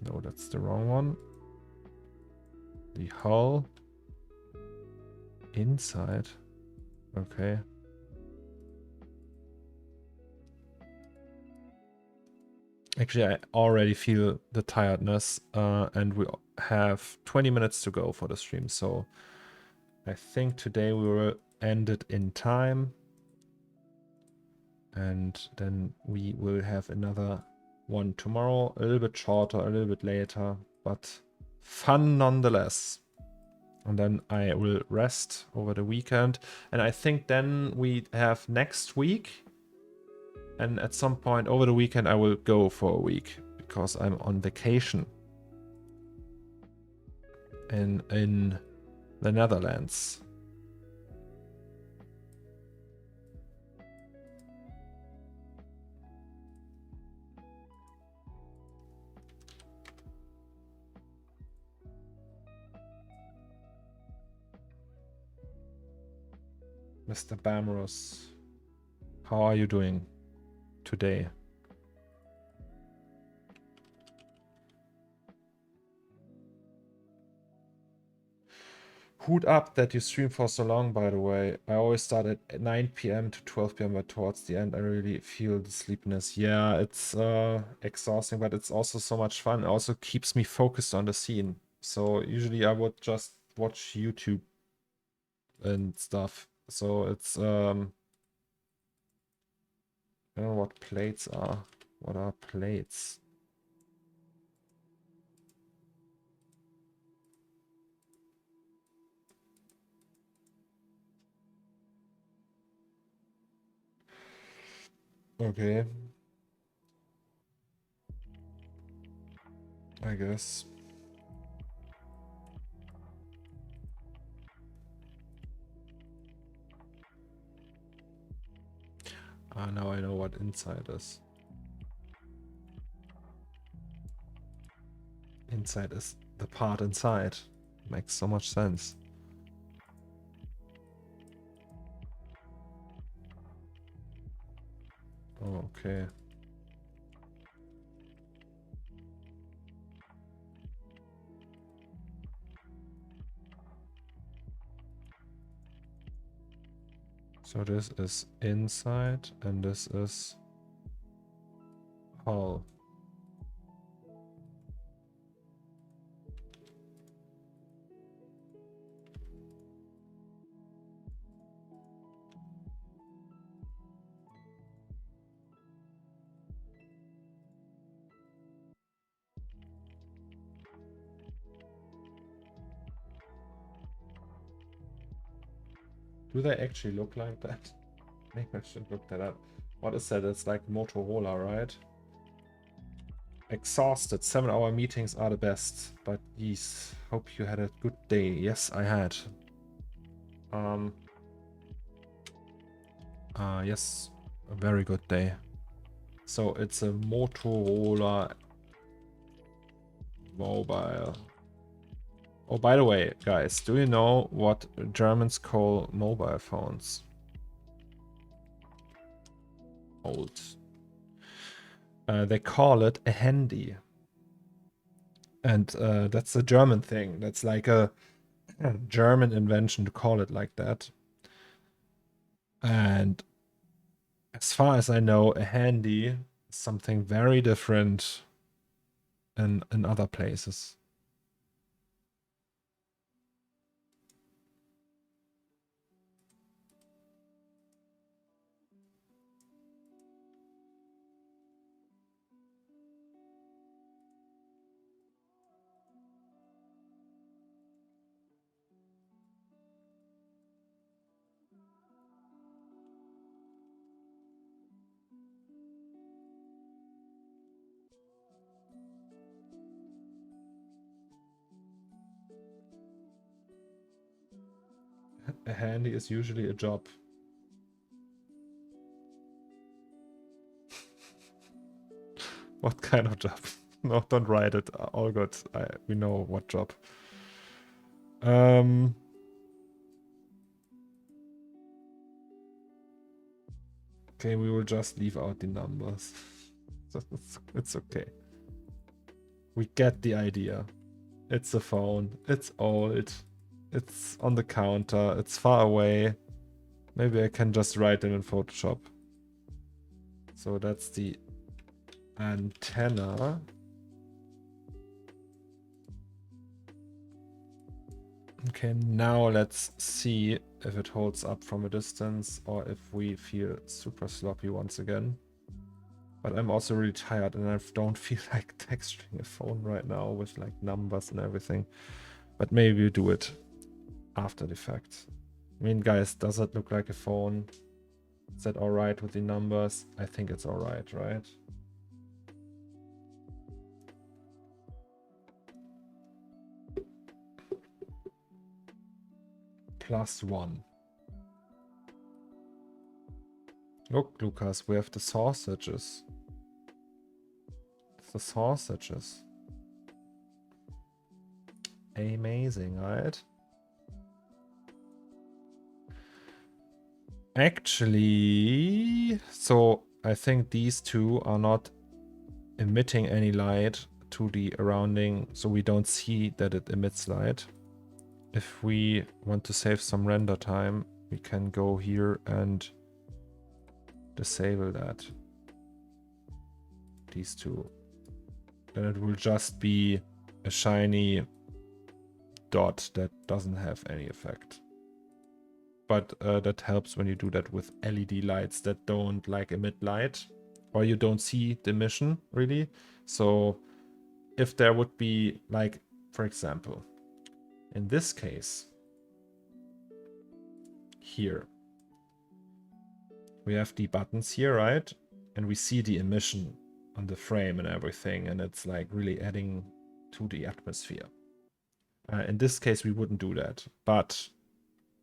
No, that's the wrong one. The hull. Inside. Okay. Actually, I already feel the tiredness, and we have 20 minutes to go for the stream, so I think today we will end it in time, and then we will have another one tomorrow, a little bit shorter, a little bit later, but fun nonetheless. And then I will rest over the weekend, and I think then we have next week. And at some point over the weekend, I will go for a week because I'm on vacation in the Netherlands. Mr. Bamros, how are you doing today? Hood up that you stream for so long, by the way. I always start at 9 p.m. to 12 p.m. but towards the end I really feel the sleepiness. Yeah, it's exhausting, but it's also so much fun. It also keeps me focused on the scene. So usually I would just watch YouTube and stuff. So it's I don't know what plates are. What are plates? Okay. I guess. Ah, now I know what inside is. Inside is the part inside. Makes so much sense. Oh, okay. So this is inside and this is hull. Do they actually look like that? Maybe I should look that up. What is that? It's like Motorola, right? Exhausted. 7-hour meetings are the best. But geez, hope you had a good day. Yes, I had. Yes, a very good day. So it's a Motorola mobile. Oh, by the way, guys, do you know what Germans call mobile phones? Old. They call it a handy. And that's a German thing. That's like a German invention to call it like that. And as far as I know, a handy is something very different in other places. A handy is usually a job. What kind of job? No, don't write it. All good. We know what job. Okay, we will just leave out the numbers. It's okay. We get the idea. It's a phone. It's old. It's on the counter. It's far away. Maybe I can just write it in Photoshop. So that's the antenna. Okay, now let's see if it holds up from a distance or if we feel super sloppy once again. But I'm also really tired and I don't feel like texturing a phone right now with like numbers and everything. But maybe we do it after the fact. I mean, guys, does it look like a phone? Is that alright with the numbers? I think it's alright, right? +1. Look, Lucas, we have the sausages. The sausages. Amazing, right? Actually, so I think these two are not emitting any light to the surrounding, so we don't see that it emits light. If we want to save some render time, we can go here and disable that. These two. Then it will just be a shiny dot that doesn't have any effect. But that helps when you do that with LED lights that don't like emit light, or you don't see the emission really. So if there would be like, for example, in this case, here, we have the buttons here, right? And we see the emission on the frame and everything, and it's like really adding to the atmosphere. In this case, we wouldn't do that, but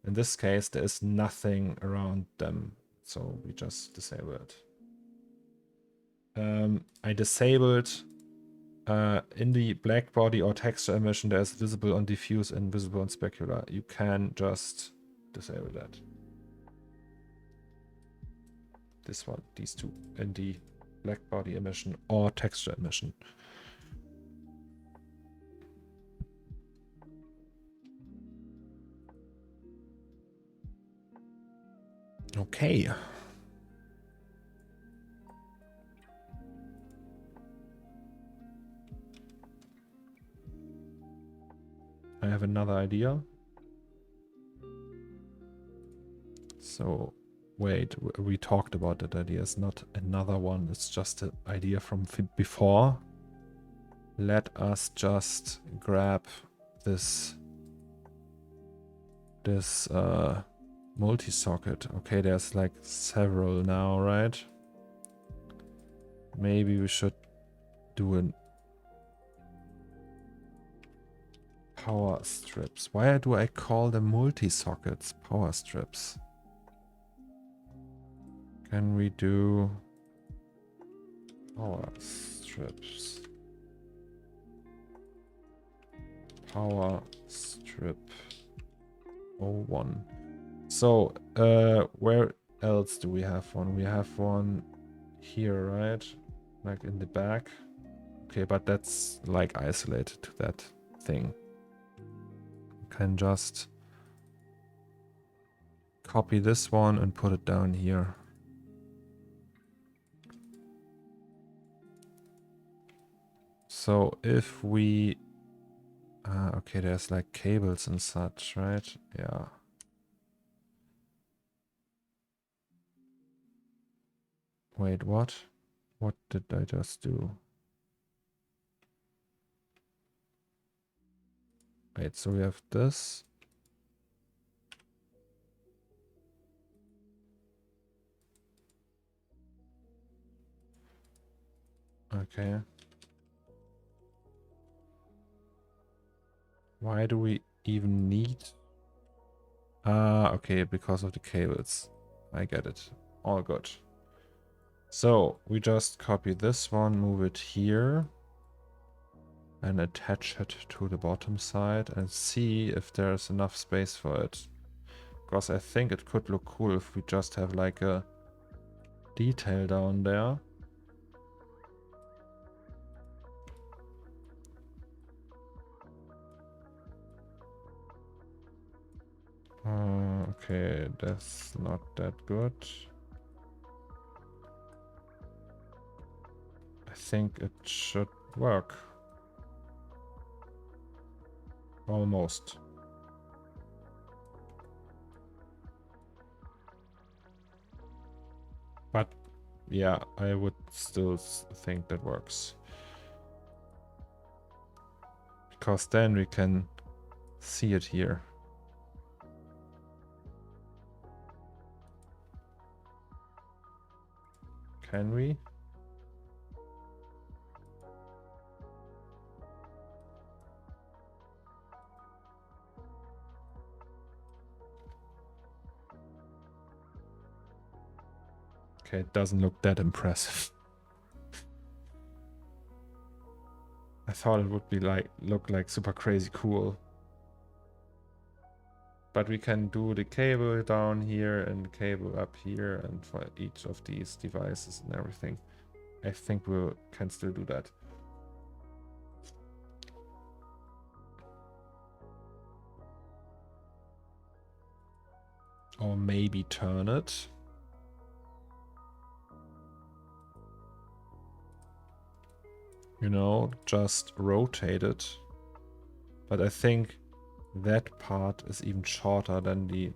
in this case, there is nothing around them, so we just disable it. I disabled in the black body or texture emission, there's visible on diffuse and visible on specular. You can just disable that. This one, these two, in the black body emission or texture emission. Okay. I have another idea. So, wait, we talked about that idea. It's not another one. It's just an idea from before. Let us just grab this multi-socket. Okay, there's like several now, right? Maybe we should do an power strips. Why do I call them multi-sockets power strips? Can we do power strips? Power strip 01. So, where else do we have one? We have one here, right? Like in the back. Okay, but that's like isolated to that thing. Can just copy this one and put it down here. So if we okay, there's like cables and such, right? Yeah. Wait, what? What did I just do? Wait, so we have this. Okay. Why do we even need Ah, okay, because of the cables. I get it. All good. So we just copy this one, move it here, and attach it to the bottom side and see if there's enough space for it. Because I think it could look cool if we just have like a detail down there. Okay, that's not that good. I think it should work. Almost. But yeah, I would still think that works. Because then we can see it here. Can we? Okay, it doesn't look that impressive. I thought it would be like look like super crazy cool. But we can do the cable down here and cable up here and for each of these devices and everything. I think we can still do that. Or maybe turn it. You know, just rotate it. But I think that part is even shorter than the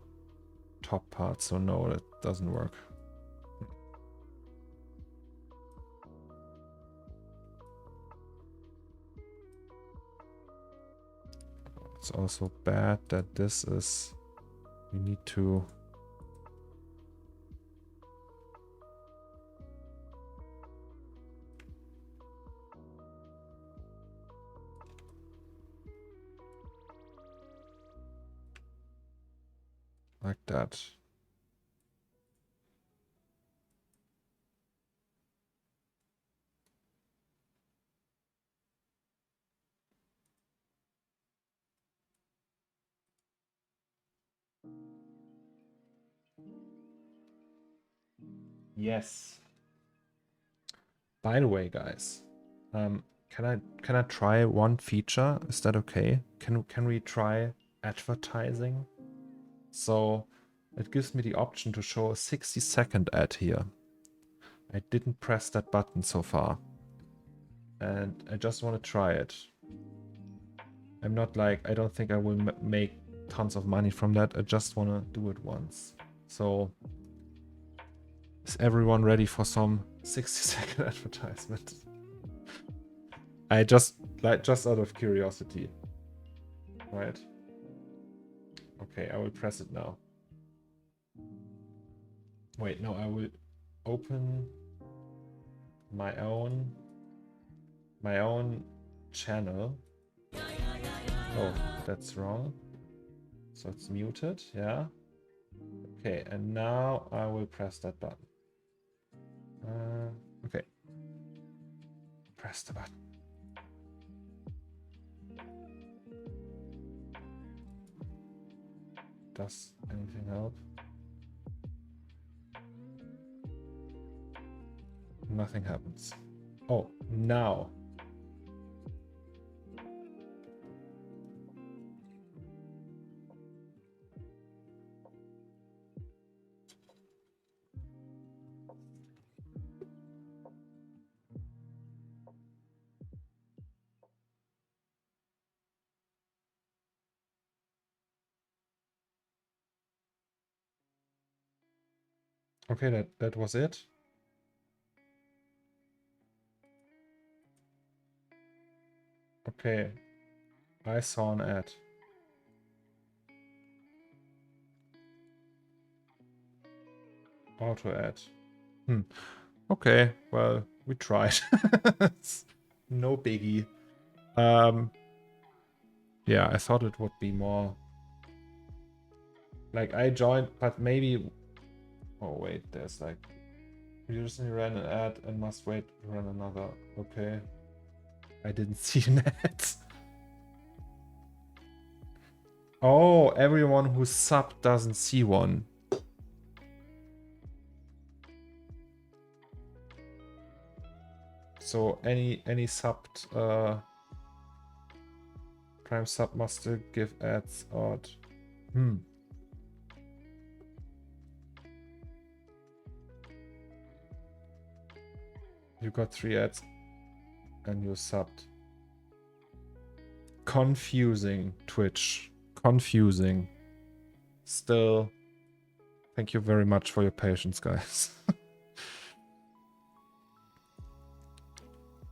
top part, so no, that doesn't work. It's also bad that this is... We need to... like that. Yes. By the way, guys, can I try one feature? Is that okay? Can we try advertising? So it gives me the option to show a 60-second ad here. I didn't press that button so far. And I just want to try it. I'm not like, I don't think I will make tons of money from that. I just want to do it once. So is everyone ready for some 60-second advertisement? I just out of curiosity. Right? Okay, I will press it now. Wait, no, I will open my own channel. Oh, that's wrong. So it's muted, yeah. Okay, and now I will press that button. Okay. Press the button. Does anything help? Nothing happens. Oh, now. Okay, that was it. Okay, I saw an ad. Auto ad. Okay, well, we tried. No biggie. Yeah, I thought it would be more Like I joined, but maybe. Oh wait, there's like you recently ran an ad and must wait to run another. Okay, I didn't see an ad. Oh, everyone who subbed doesn't see one. So any subbed Prime sub must still give ads odd. You got 3 ads and you subbed. Confusing, Twitch. Confusing. Still, thank you very much for your patience, guys.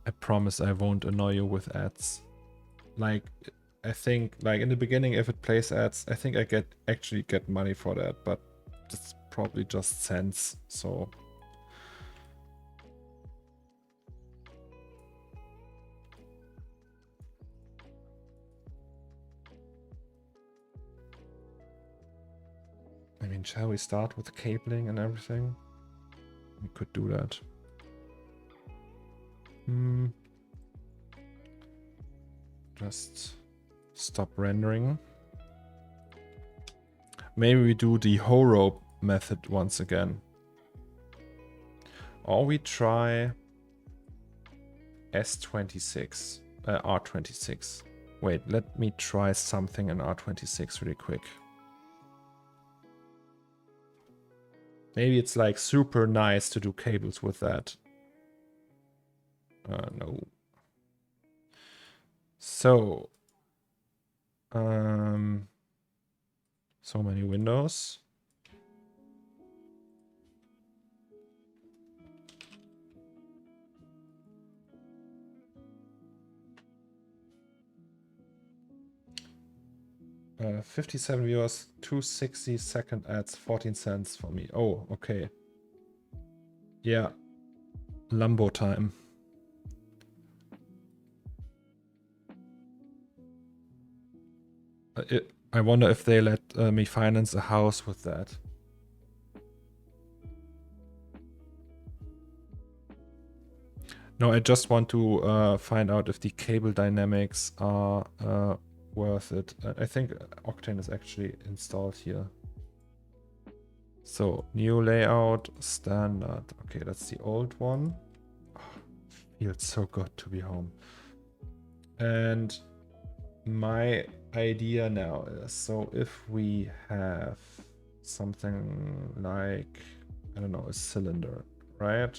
I promise I won't annoy you with ads. Like, I think, like in the beginning, if it plays ads, I think I actually get money for that, but it's probably just cents, so. I mean, shall we start with cabling and everything? We could do that. Just stop rendering. Maybe we do the Horo method once again. Or we try S26, R26. Wait, let me try something in R26 really quick. Maybe it's like super nice to do cables with that. No. So, so many windows. Uh, 57 viewers, 260-second ads, 14 cents for me. Oh, okay. Yeah. Lambo time. I wonder if they let me finance a house with that. No, I just want to find out if the cable dynamics are worth it. I think Octane is actually installed here. So, new layout, standard. Okay, that's the old one. Oh, feels so good to be home. And my idea now is, so if we have something like, I don't know, a cylinder, right?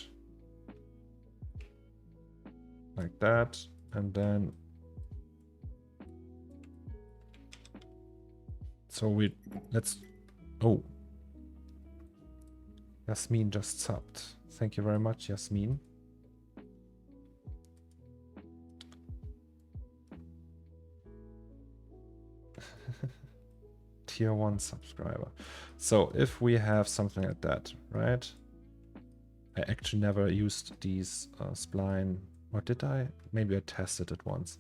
Like that, and then so let's, oh, Yasmin just subbed. Thank you very much, Yasmin. Tier 1 subscriber. So if we have something like that, right? I actually never used these spline, or did I? Maybe I tested it once.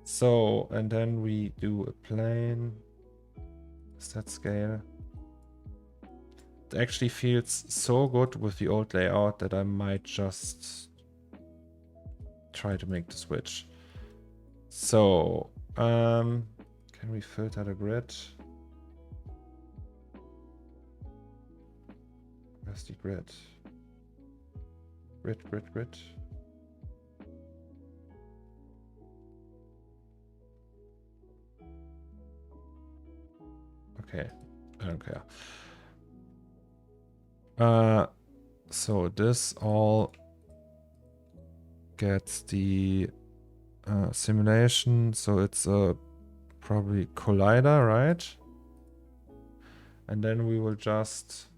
So, and then we do a plane. Is that scale? It actually feels so good with the old layout that I might just try to make the switch. So, can we filter the grid? Where's the grid? Grid. Okay, I don't care. So this all gets the simulation. So it's a probably collider, right? And then we will just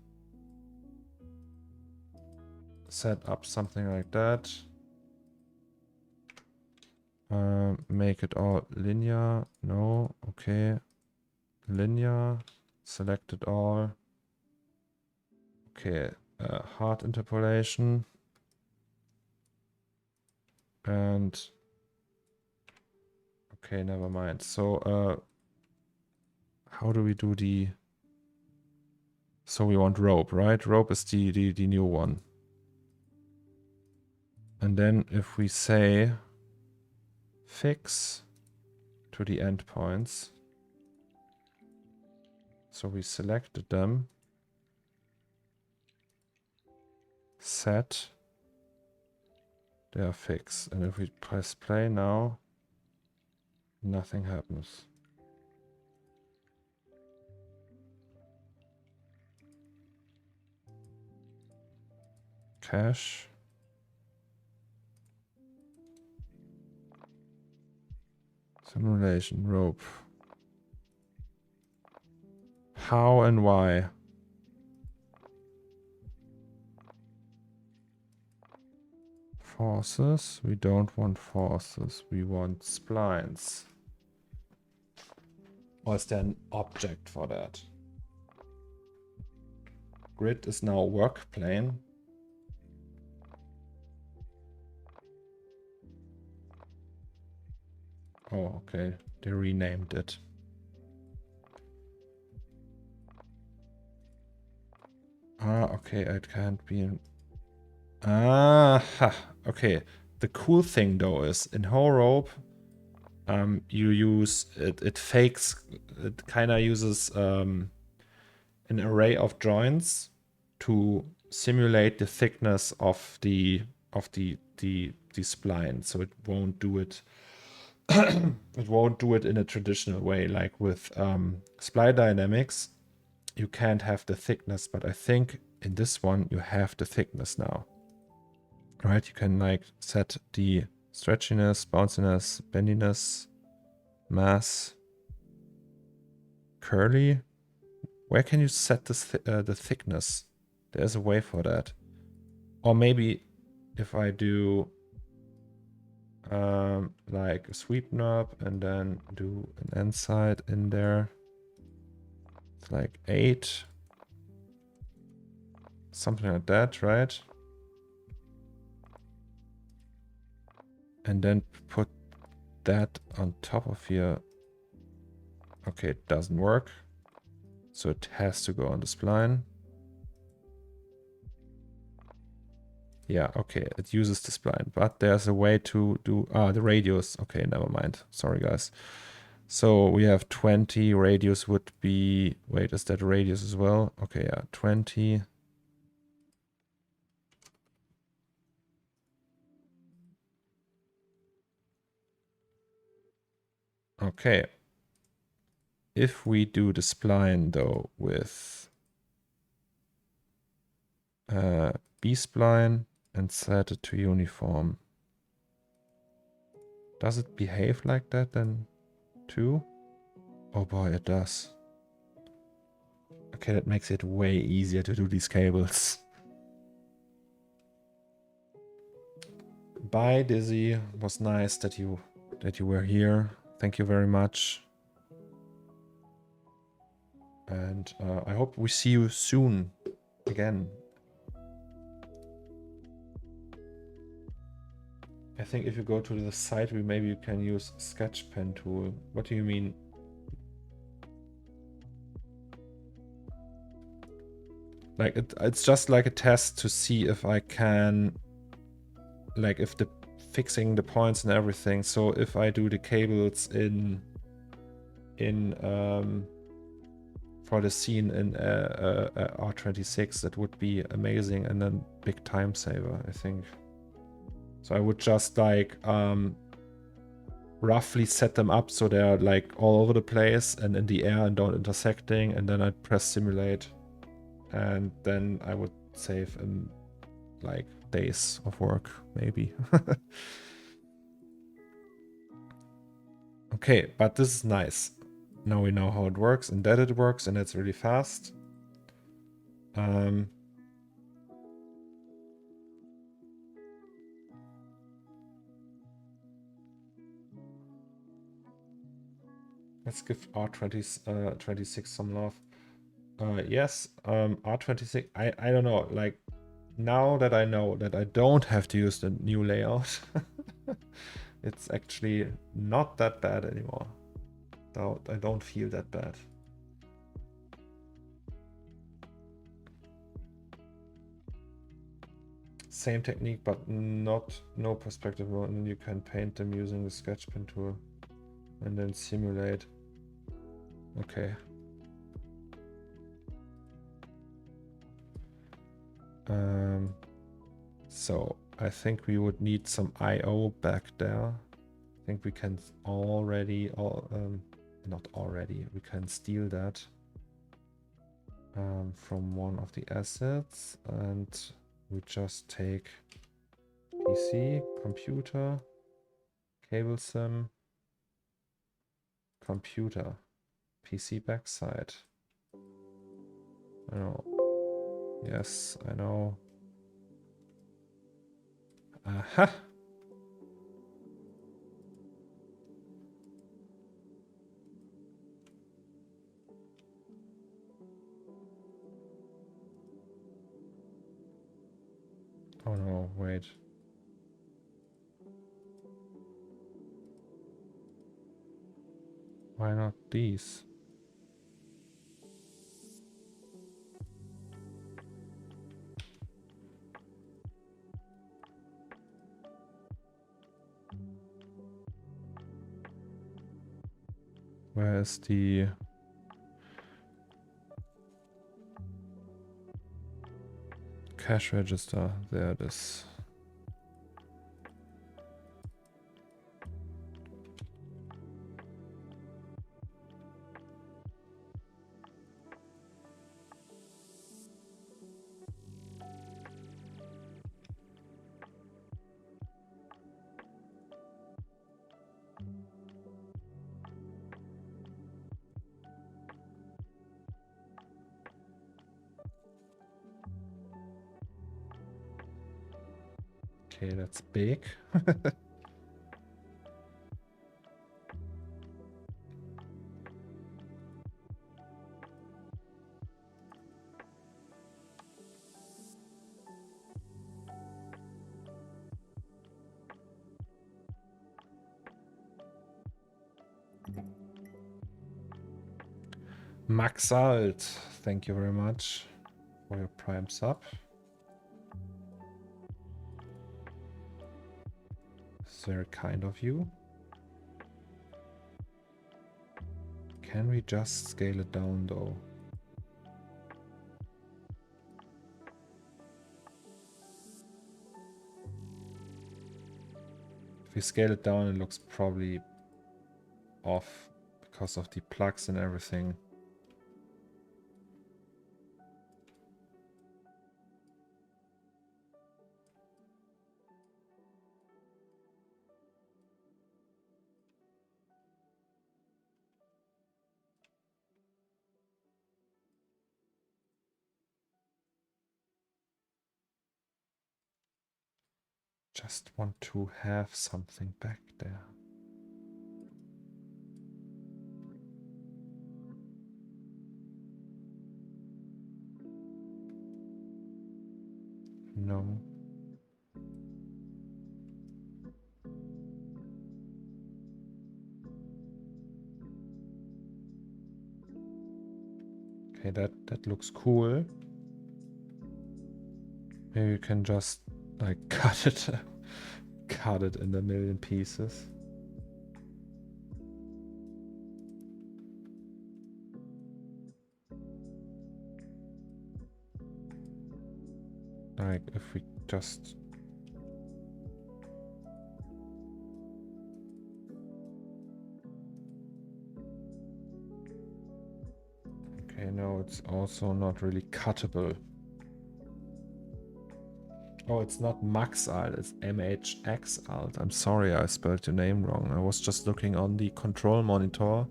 set up something like that. Make it all linear. No, okay. Linear. Select it all. Okay, hard interpolation. And okay, never mind. So how do we do the So we want rope, right? Rope is the new one. And then if we say fix to the endpoints, so we selected them, set, they are fixed. And if we press play now, nothing happens. Cache. Simulation rope. How and why? Forces. We don't want forces. We want splines. Or is there an object for that? Grid is now work plane. Oh, okay. They renamed it. Ah, okay. It can't be in... Ah, okay. The cool thing though is in whole rope, you use it. It fakes. It kind of uses an array of joints to simulate the thickness of the spline. So it won't do it. It won't do it in a traditional way, like with spline dynamics. You can't have the thickness, but I think in this one you have the thickness now. Right? You can like set the stretchiness, bounciness, bendiness, mass, curly. Where can you set this the thickness? There's a way for that. Or maybe if I do like a sweep knob and then do an end side in there. It's like 8. Something like that, right? And then put that on top of here. Okay, it doesn't work. So it has to go on the spline. Yeah, okay, it uses the spline, but there's a way to do the radius. Okay, never mind. Sorry, guys. So we have 20. Radius would be... Wait, is that radius as well? Okay, yeah, 20. Okay. If we do the spline though with B-spline and set it to uniform, does it behave like that then too? Oh boy, it does. Okay, that makes it way easier to do these cables. Bye, Dizzy. It was nice that you were here. Thank you very much. And I hope we see you soon again. I think if you go to the site, maybe you can use sketch pen tool. What do you mean? Like it's just like a test to see if I can, like if the fixing the points and everything. So if I do the cables in for the scene in R26, that would be amazing and then big time saver, I think. So I would just like roughly set them up so they're like all over the place and in the air and don't intersecting, and then I'd press simulate, and then I would save like days of work, maybe. Okay, but this is nice. Now we know how it works and that it works, and it's really fast. Let's give R26 some love. Yes, R26, I don't know, like now that I know that I don't have to use the new layout, it's actually not that bad anymore. I don't feel that bad. Same technique, but no perspective mode, and you can paint them using the sketch pen tool and then simulate. Okay. So I think we would need some IO back there. I think we can already, not already, we can steal that from one of the assets, and we just take PC, computer, cable sim, computer, PC backside. I know. Yes, I know. Aha! Oh no, wait. Why not these? Where is the cash register? There it is. Okay, that's big. Maxalt, thank you very much for your prime sub. It's very kind of you. Can we just scale it down though? If we scale it down, it looks probably off because of the plugs and everything. Just want to have something back there. No. Okay, that looks cool. Maybe you can just like cut it in a million pieces. Like if we just okay, no, it's also not really cuttable. Oh, it's not Maxalt, it's MHXalt. I'm sorry I spelled your name wrong. I was just looking on the control monitor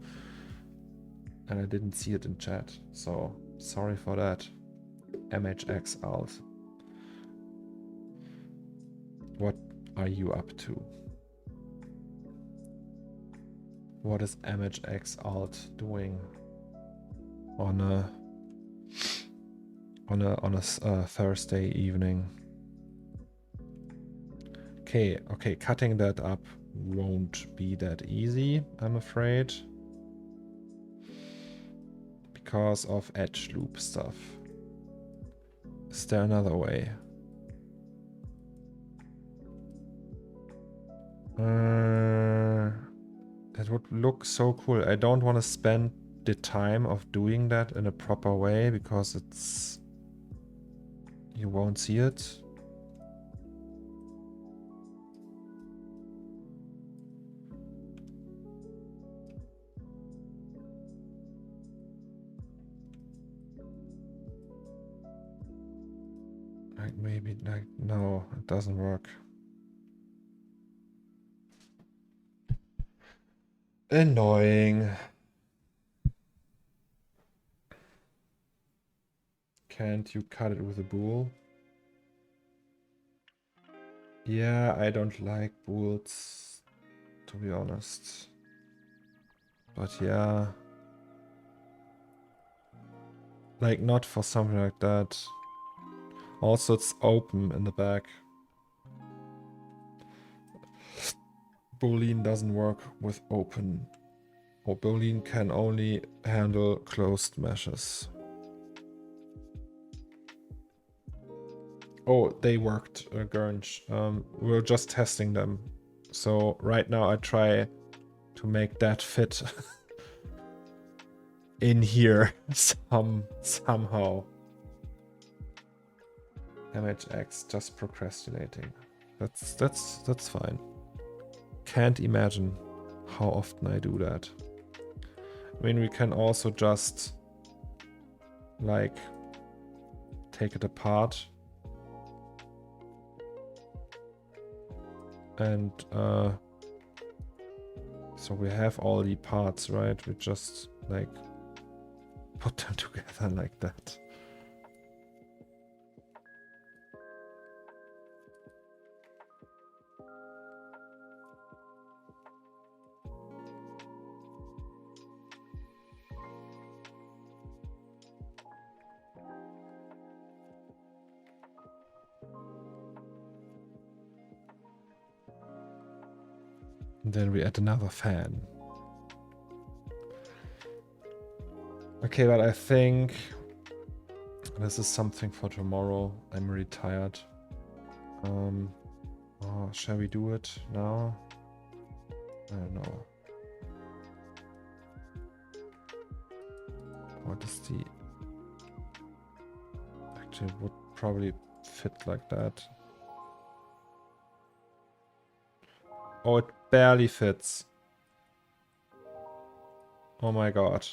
and I didn't see it in chat. So sorry for that. MHXalt. What are you up to? What is MHXalt doing on a Thursday evening? Okay, cutting that up won't be that easy, I'm afraid. Because of edge loop stuff. Is there another way? That would look so cool. I don't want to spend the time of doing that in a proper way because it's... you won't see it. Like maybe like, no, it doesn't work. Annoying. Can't you cut it with a bool? Yeah, I don't like bools, to be honest. But yeah. Like not for something like that. Also, it's open in the back. Boolean doesn't work with open. Or Boolean can only handle closed meshes. Oh, they worked, Gurnch. We're just testing them. So right now I try to make that fit in here somehow. MHX just procrastinating. That's fine. Can't imagine how often I do that. I mean, we can also just like take it apart and so we have all the parts, right? We just like put them together like that. And then we add another fan. Okay, but I think this is something for tomorrow. I'm really tired. Oh, shall we do it now? I don't know. What is the... Actually, it would probably fit like that. Oh, it barely fits. Oh my god.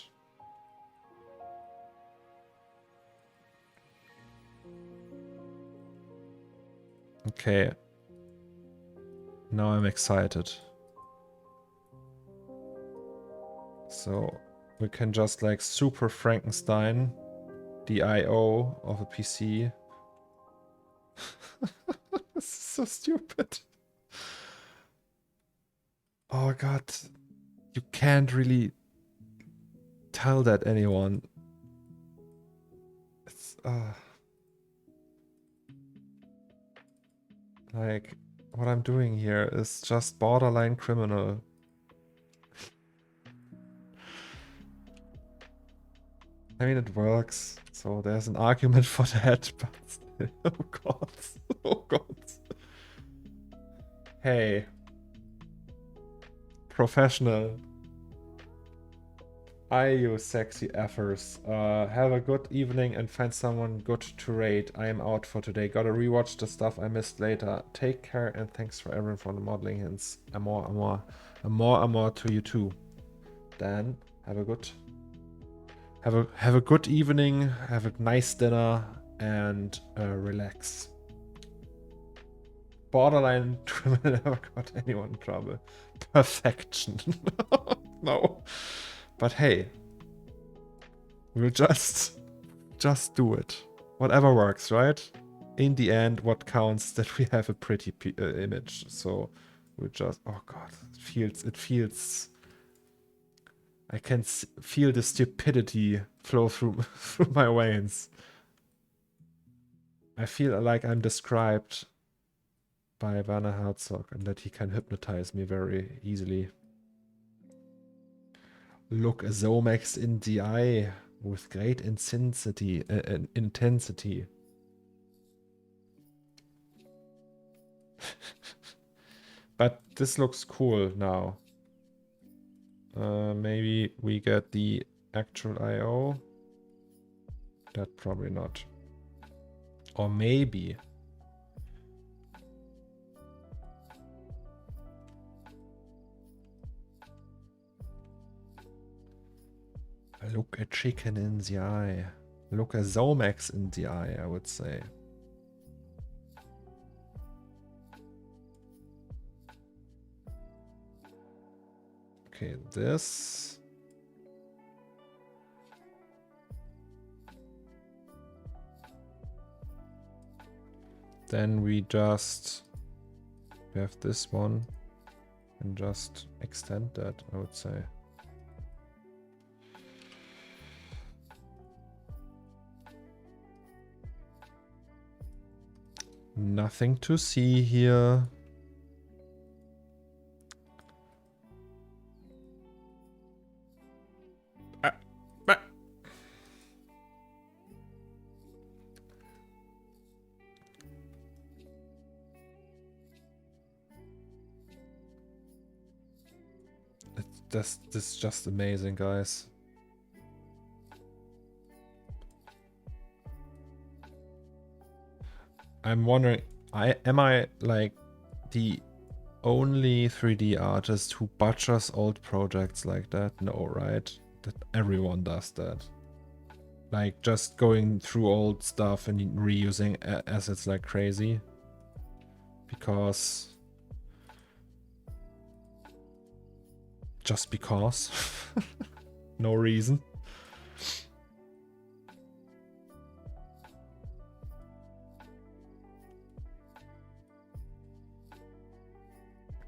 Okay. Now I'm excited. So we can just like super Frankenstein the I/O of a PC. This is so stupid. Oh god. You can't really tell that anyone. It's like what I'm doing here is just borderline criminal. I mean, it works, so there's an argument for that, but oh god, oh god. Hey, professional. You sexy effers. Have a good evening and find someone good to raid. I am out for today. Gotta rewatch the stuff I missed later. Take care and thanks for everyone for the modeling hints. Amor to you too. Dan, have a good evening. Have a nice dinner and relax. Borderline criminal never got anyone in trouble. Perfection. No. But hey, we'll just do it. Whatever works, right? In the end, what counts that we have a pretty image. So we'll just, oh god, it feels. I can feel the stupidity flow through my veins. I feel like I'm described by Werner Herzog and that he can hypnotize me very easily. Look a Zomax in the eye with great intensity. But this looks cool now. Maybe we get the actual I/O. That probably not. Or maybe. Look a chicken in the eye. Look a Zomax in the eye, I would say. Okay, this. Then we have this one and just extend that, I would say. Nothing to see here. This is just amazing, guys. I'm wondering, am I like the only 3D artist who butchers old projects like that? No, right? That everyone does that. Like just going through old stuff and reusing assets like crazy. Because... just because. No reason.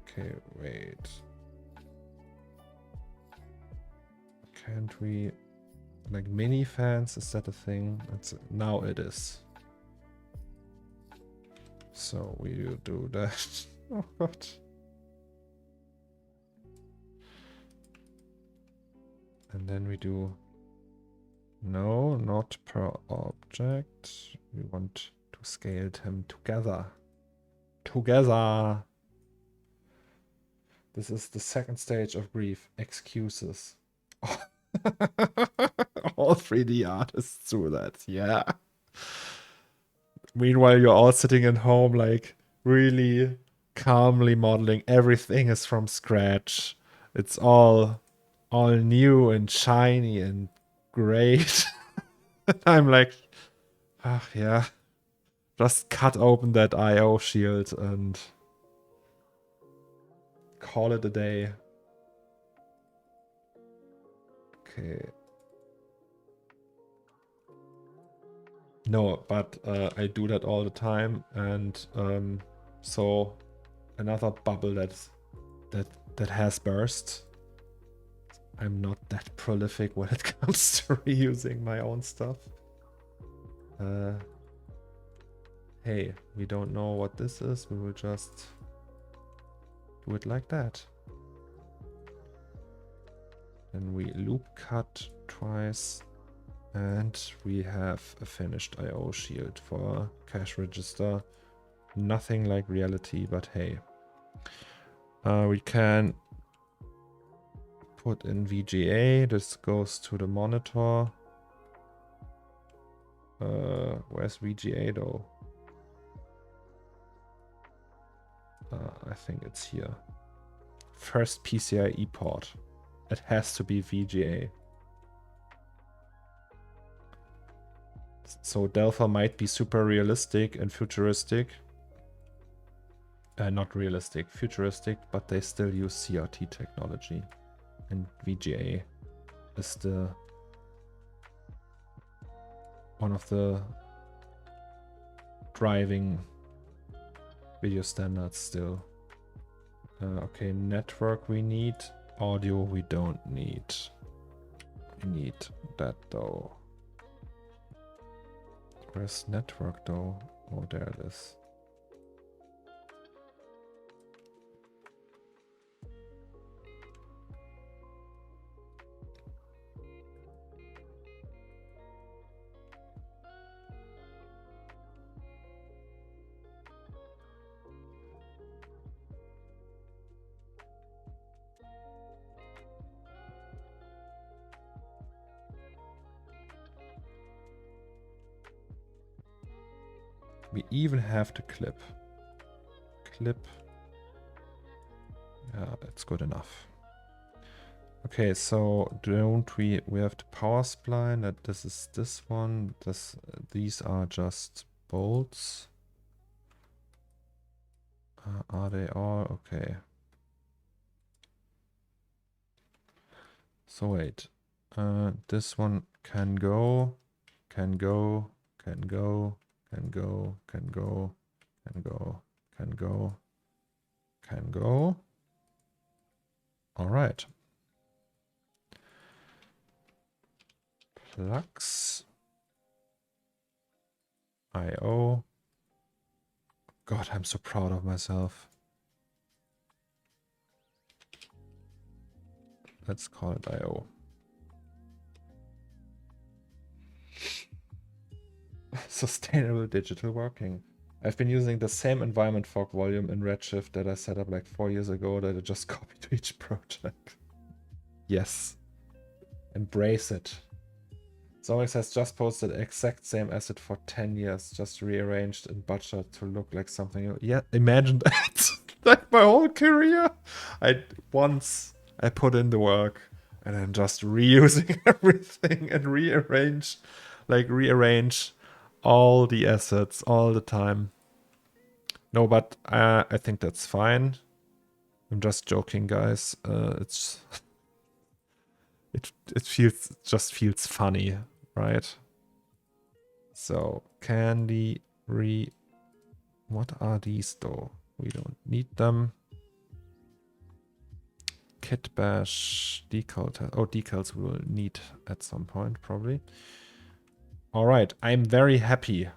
Okay, wait. Can't we... like mini fans, is that a thing? Now it is. So we do that. Oh god. And then we do... no, not per object. We want to scale them together. Together! This is the second stage of grief. Excuses. All 3D artists do that, yeah. Meanwhile, you're all sitting at home, like, really calmly modeling. Everything is from scratch. It's all new and shiny and great. I'm like, ah, yeah. Just cut open that I/O shield and call it a day. Okay. No, but I do that all the time, and so another bubble that has burst. I'm not that prolific when it comes to reusing my own stuff. Hey, we don't know what this is. We will just do it like that. Then we loop cut twice. And we have a finished I/O shield for cache register. Nothing like reality, but hey. We can put in VGA. This goes to the monitor. Where's VGA though? I think it's here. First PCIe port. It has to be VGA. So Delta might be super realistic and futuristic. Not realistic, futuristic, but they still use CRT technology. And VGA is one of the driving video standards still. Okay, network we need. Audio we don't need. We need that though. Where's network though? Oh, there it is. We even have to clip. Clip. Yeah, that's good enough. Okay, so don't we have the power spline, that this is this one. These are just bolts. Are they all? Okay. So wait. This one can go, can go, can go, can go, can go, can go, can go, can go. All right. Plugs. IO. God, I'm so proud of myself. Let's call it IO. Sustainable digital working. I've been using the same environment fog volume in Redshift that I set up like 4 years ago that I just copied to each project. Yes. Embrace it. Zomex has just posted the exact same asset for 10 years, just rearranged in Butcher to look like something else. Yeah, imagine that. Like my whole career. Once I put in the work and I'm just reusing everything and rearrange all the assets all the time. No, but I think that's fine. I'm just joking, guys. It just feels funny, right? So candy what are these though? We don't need them. Kit bash decal test. Oh, decals we will need at some point probably. All right, I'm very happy.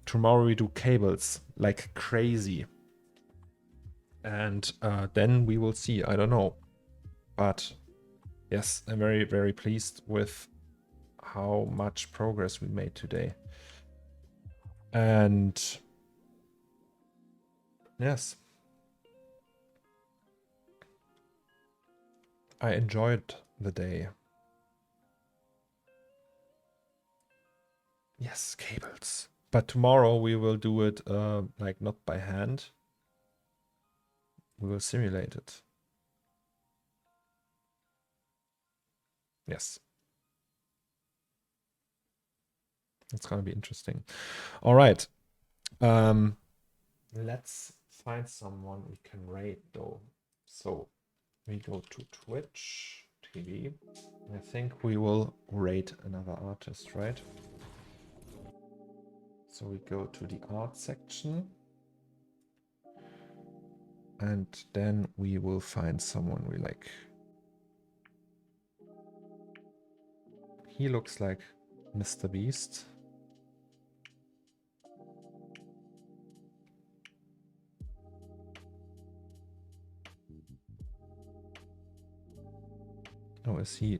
Tomorrow we do cables like crazy, and then we will see. I don't know, but yes, I'm very, very pleased with how much progress we made today. And yes, I enjoyed the day. Yes, cables. But tomorrow we will do it like not by hand. We will simulate it. Yes. It's gonna be interesting. All right. Let's find someone we can raid though. So we go to Twitch TV. I think we will raid another artist, right? So we go to the art section. And then we will find someone we like. He looks like Mr. Beast. Oh, is he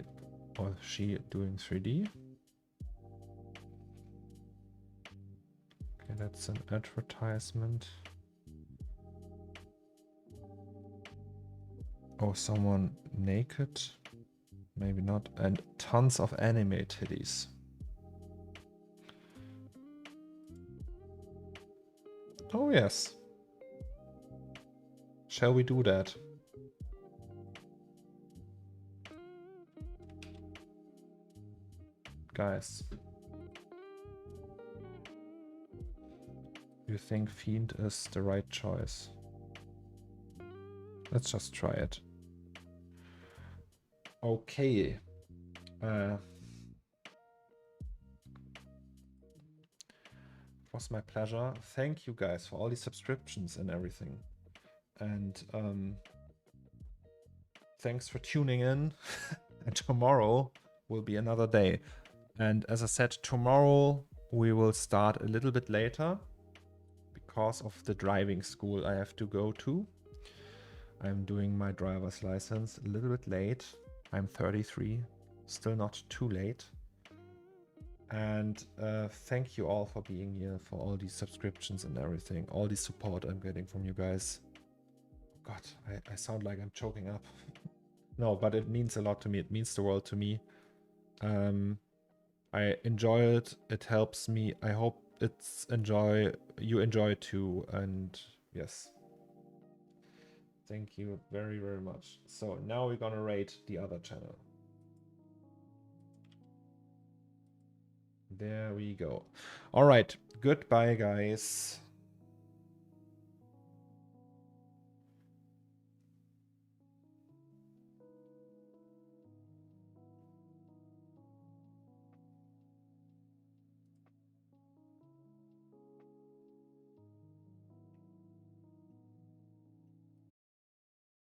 or she doing 3D? Okay, that's an advertisement. Oh, someone naked? Maybe not. And tons of anime titties. Oh, yes. Shall we do that? Guys. You think Fiend is the right choice? Let's just try it. Okay. It was my pleasure. Thank you guys for all the subscriptions and everything. And thanks for tuning in. And tomorrow will be another day. And as I said, tomorrow we will start a little bit later because of the driving school I have to go to. I'm doing my driver's license a little bit late. I'm 33, still not too late. And thank you all for being here, for all these subscriptions and everything, all the support I'm getting from you guys. God, I sound like I'm choking up. No, but it means a lot to me. It means the world to me. I enjoy it. It helps me. I hope you enjoy too. And yes, thank you very, very much. So now we're gonna rate the other channel. There we go. All right, goodbye guys.